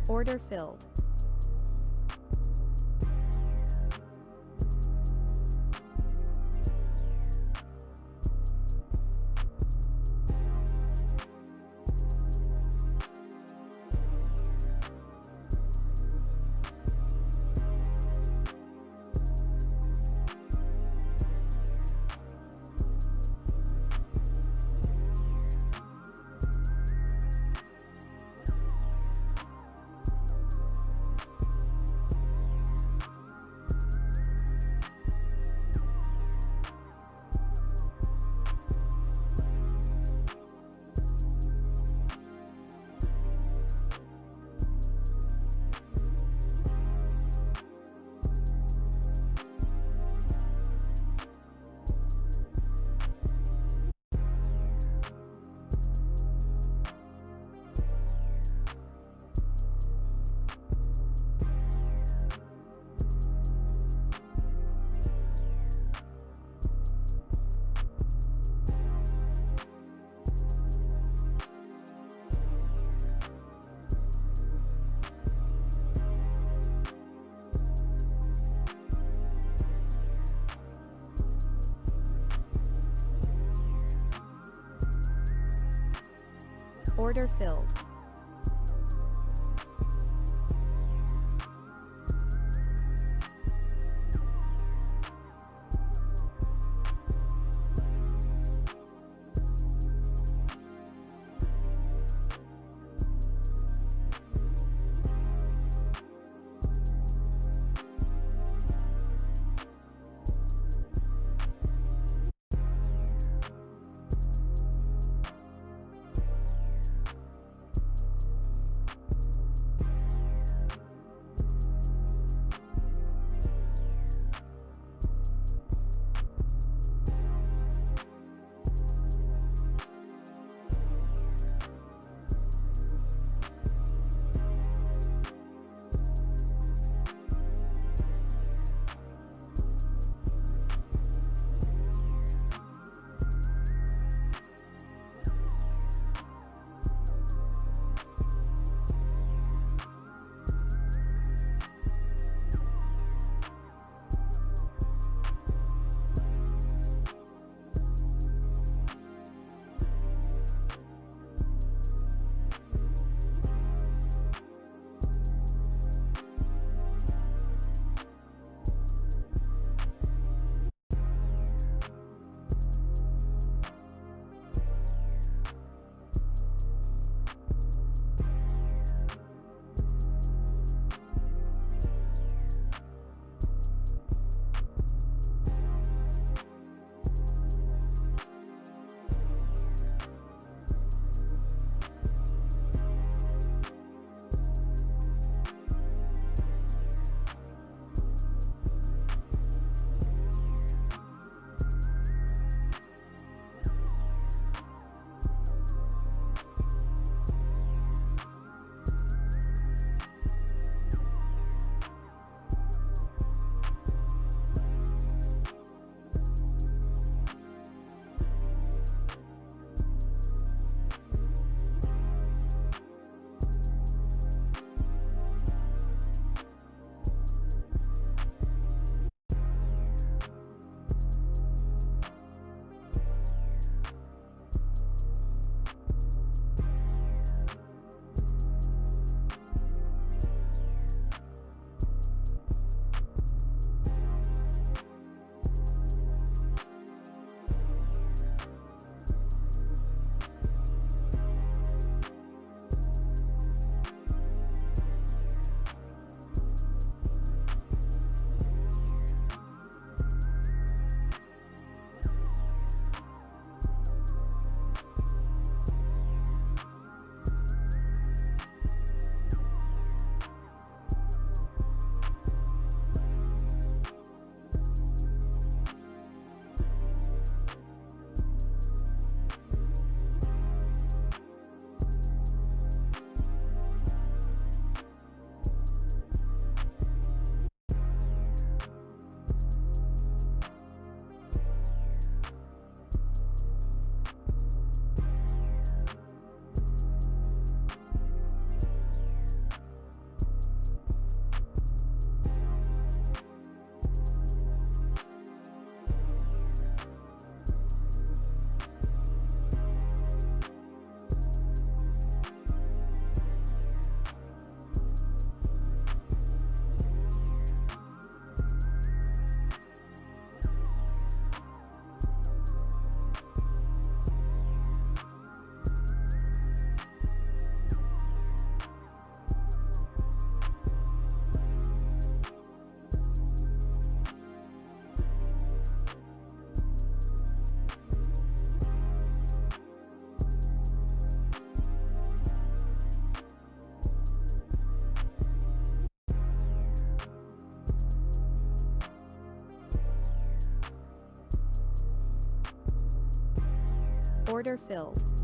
Order filled. Order filled. Order filled.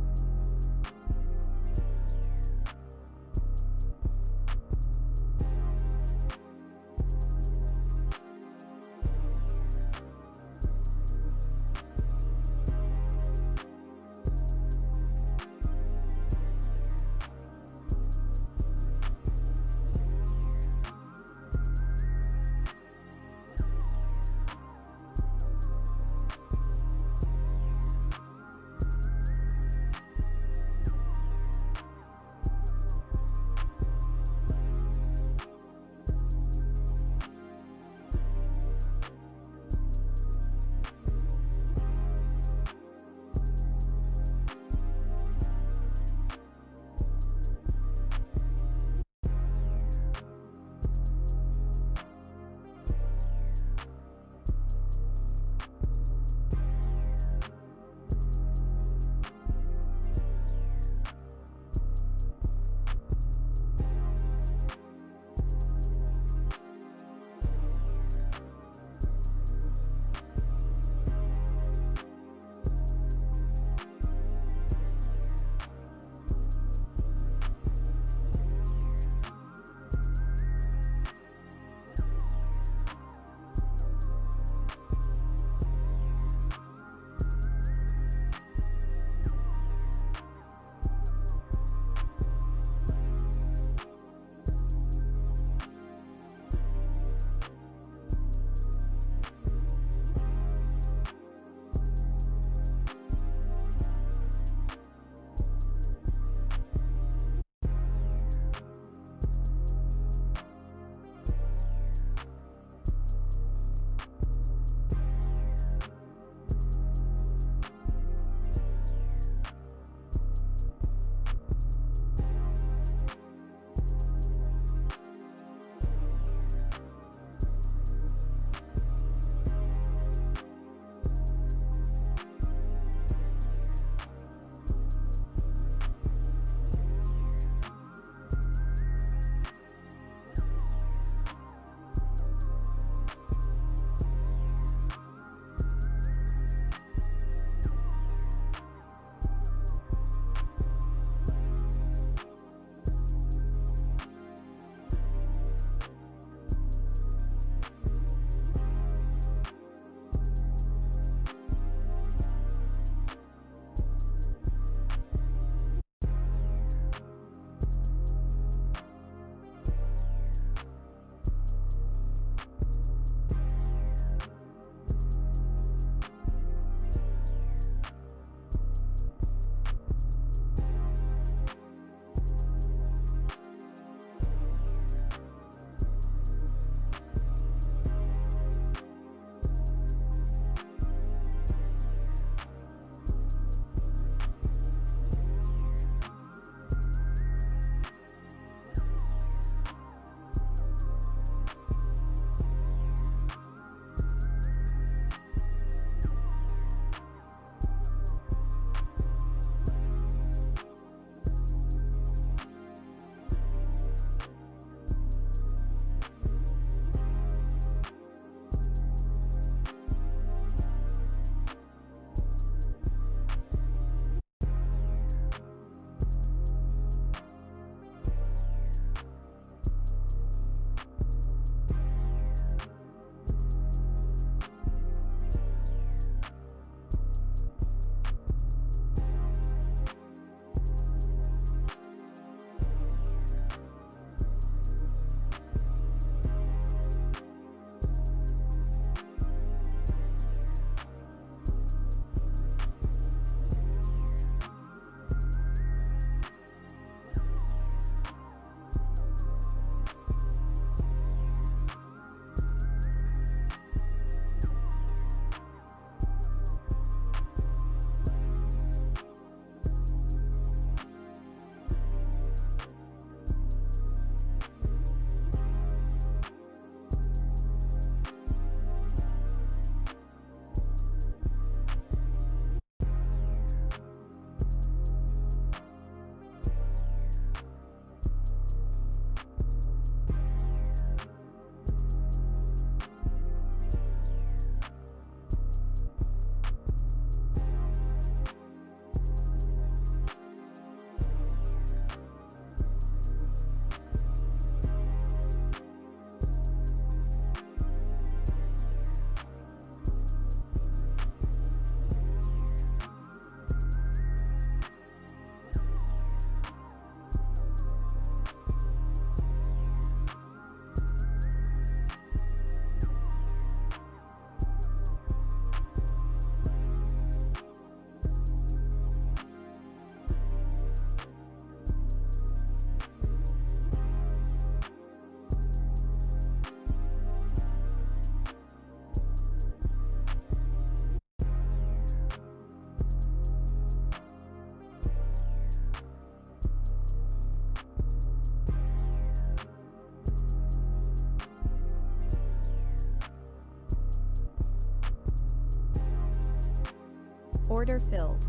Order filled.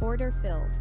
Order filled.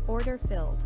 Order filled.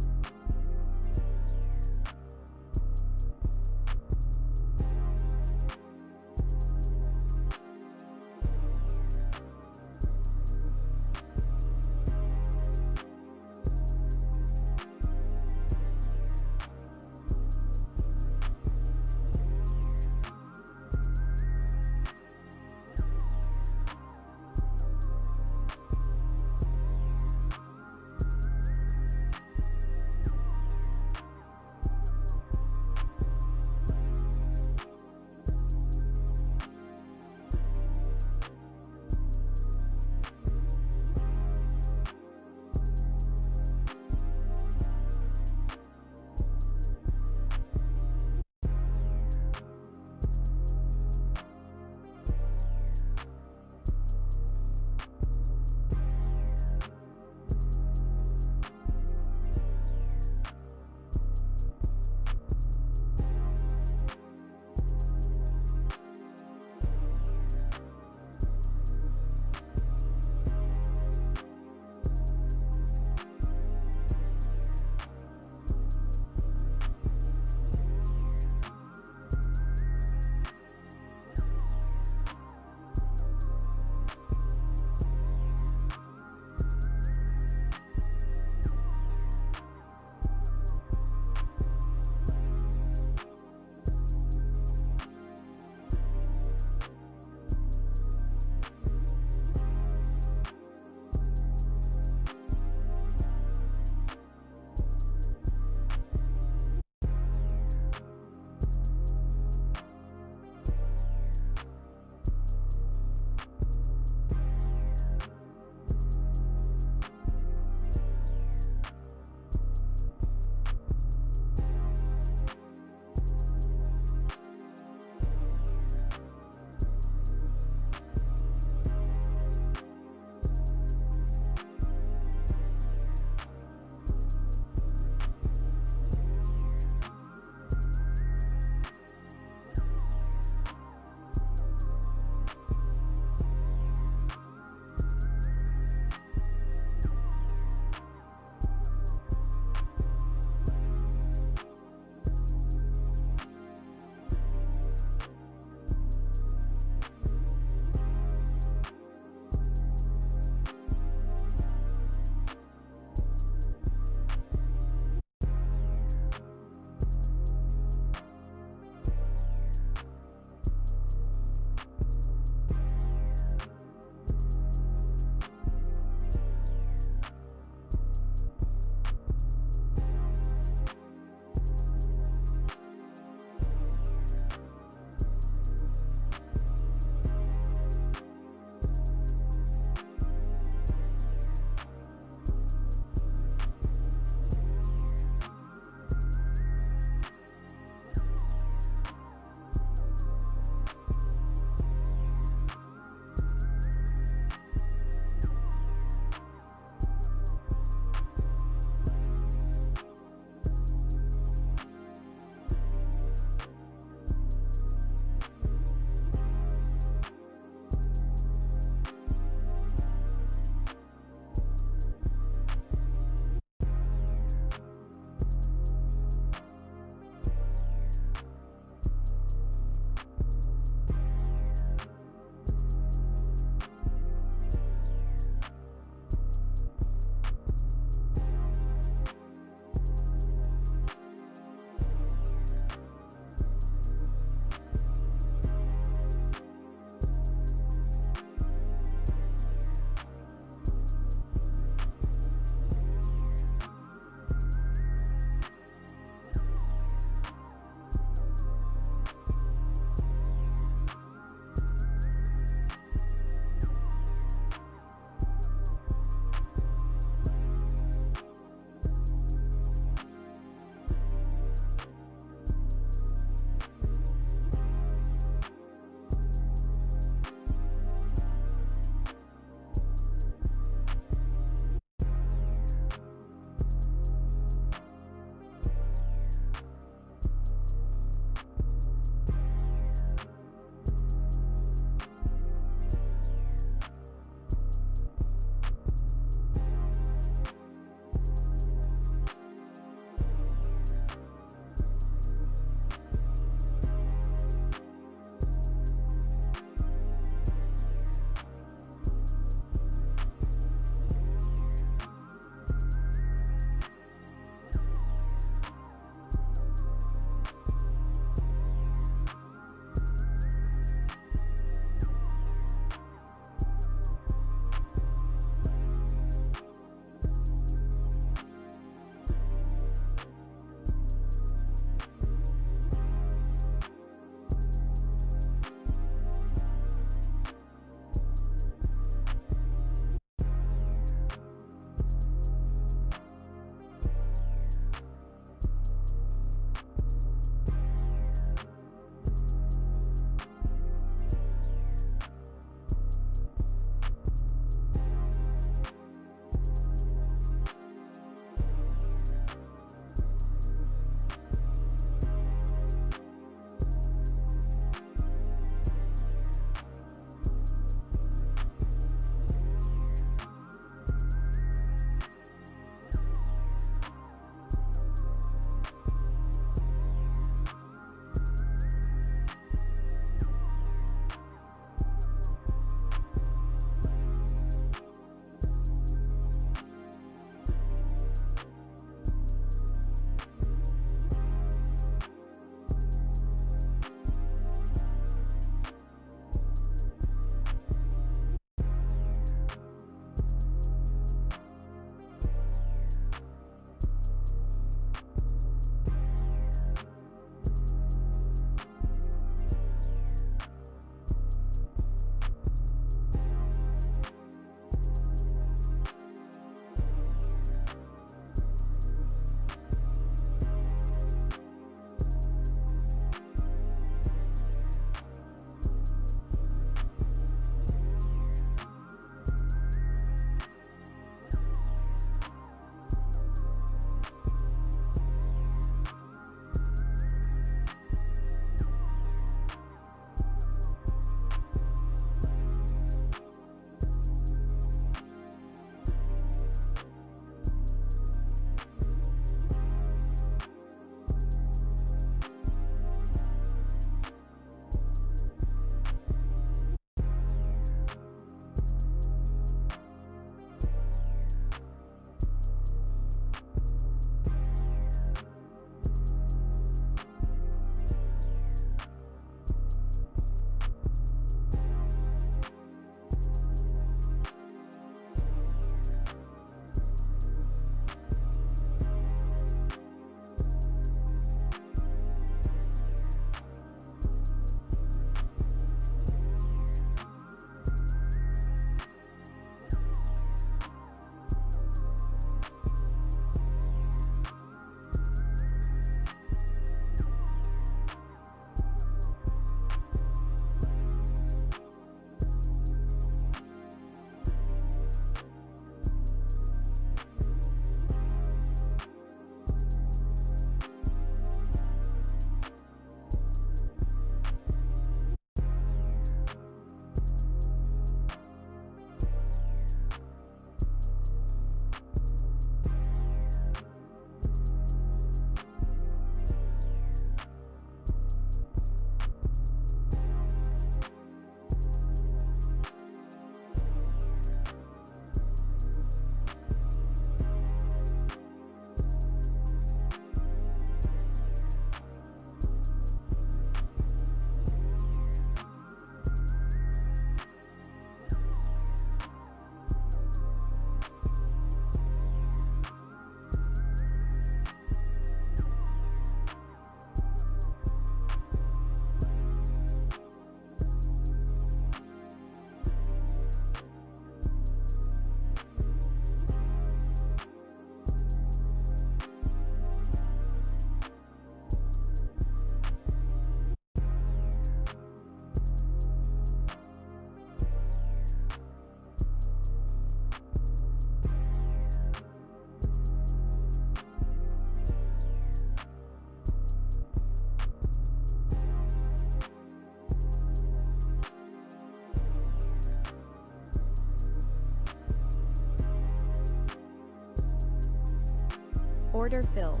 Order filled.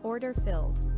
Order filled.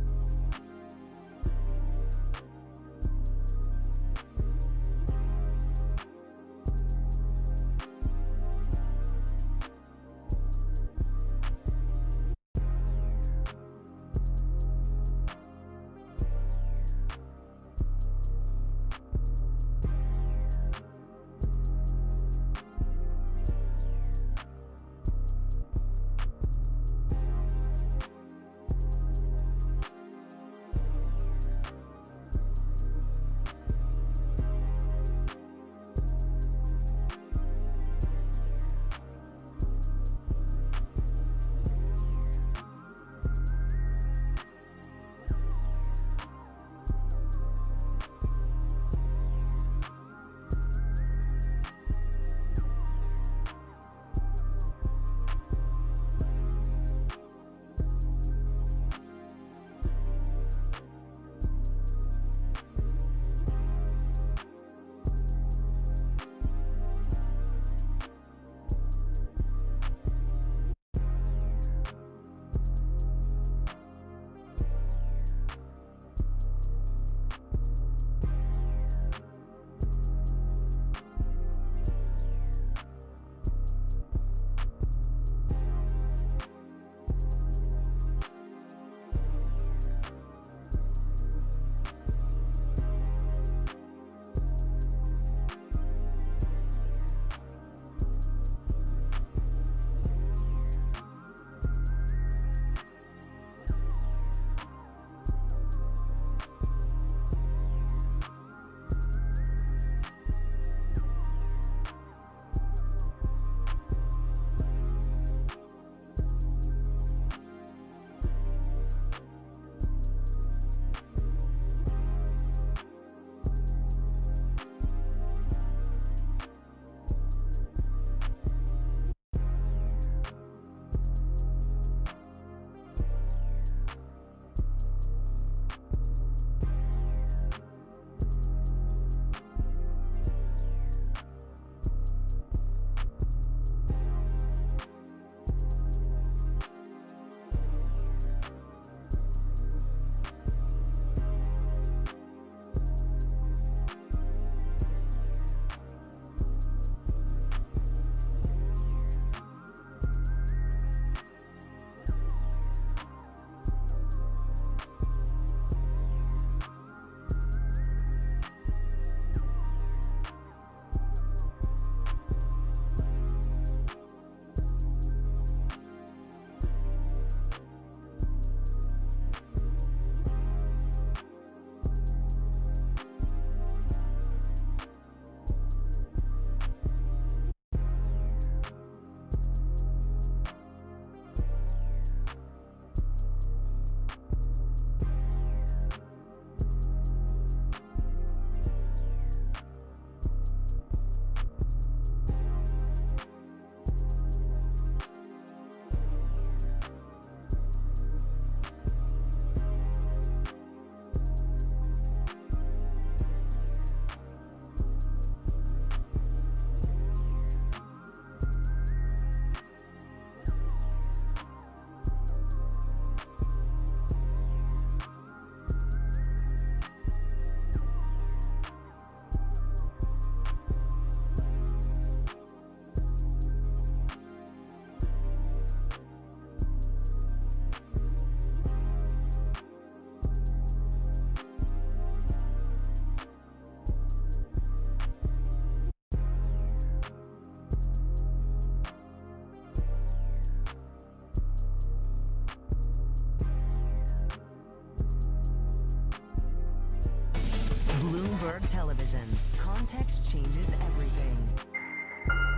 Bloomberg Television. Context changes everything.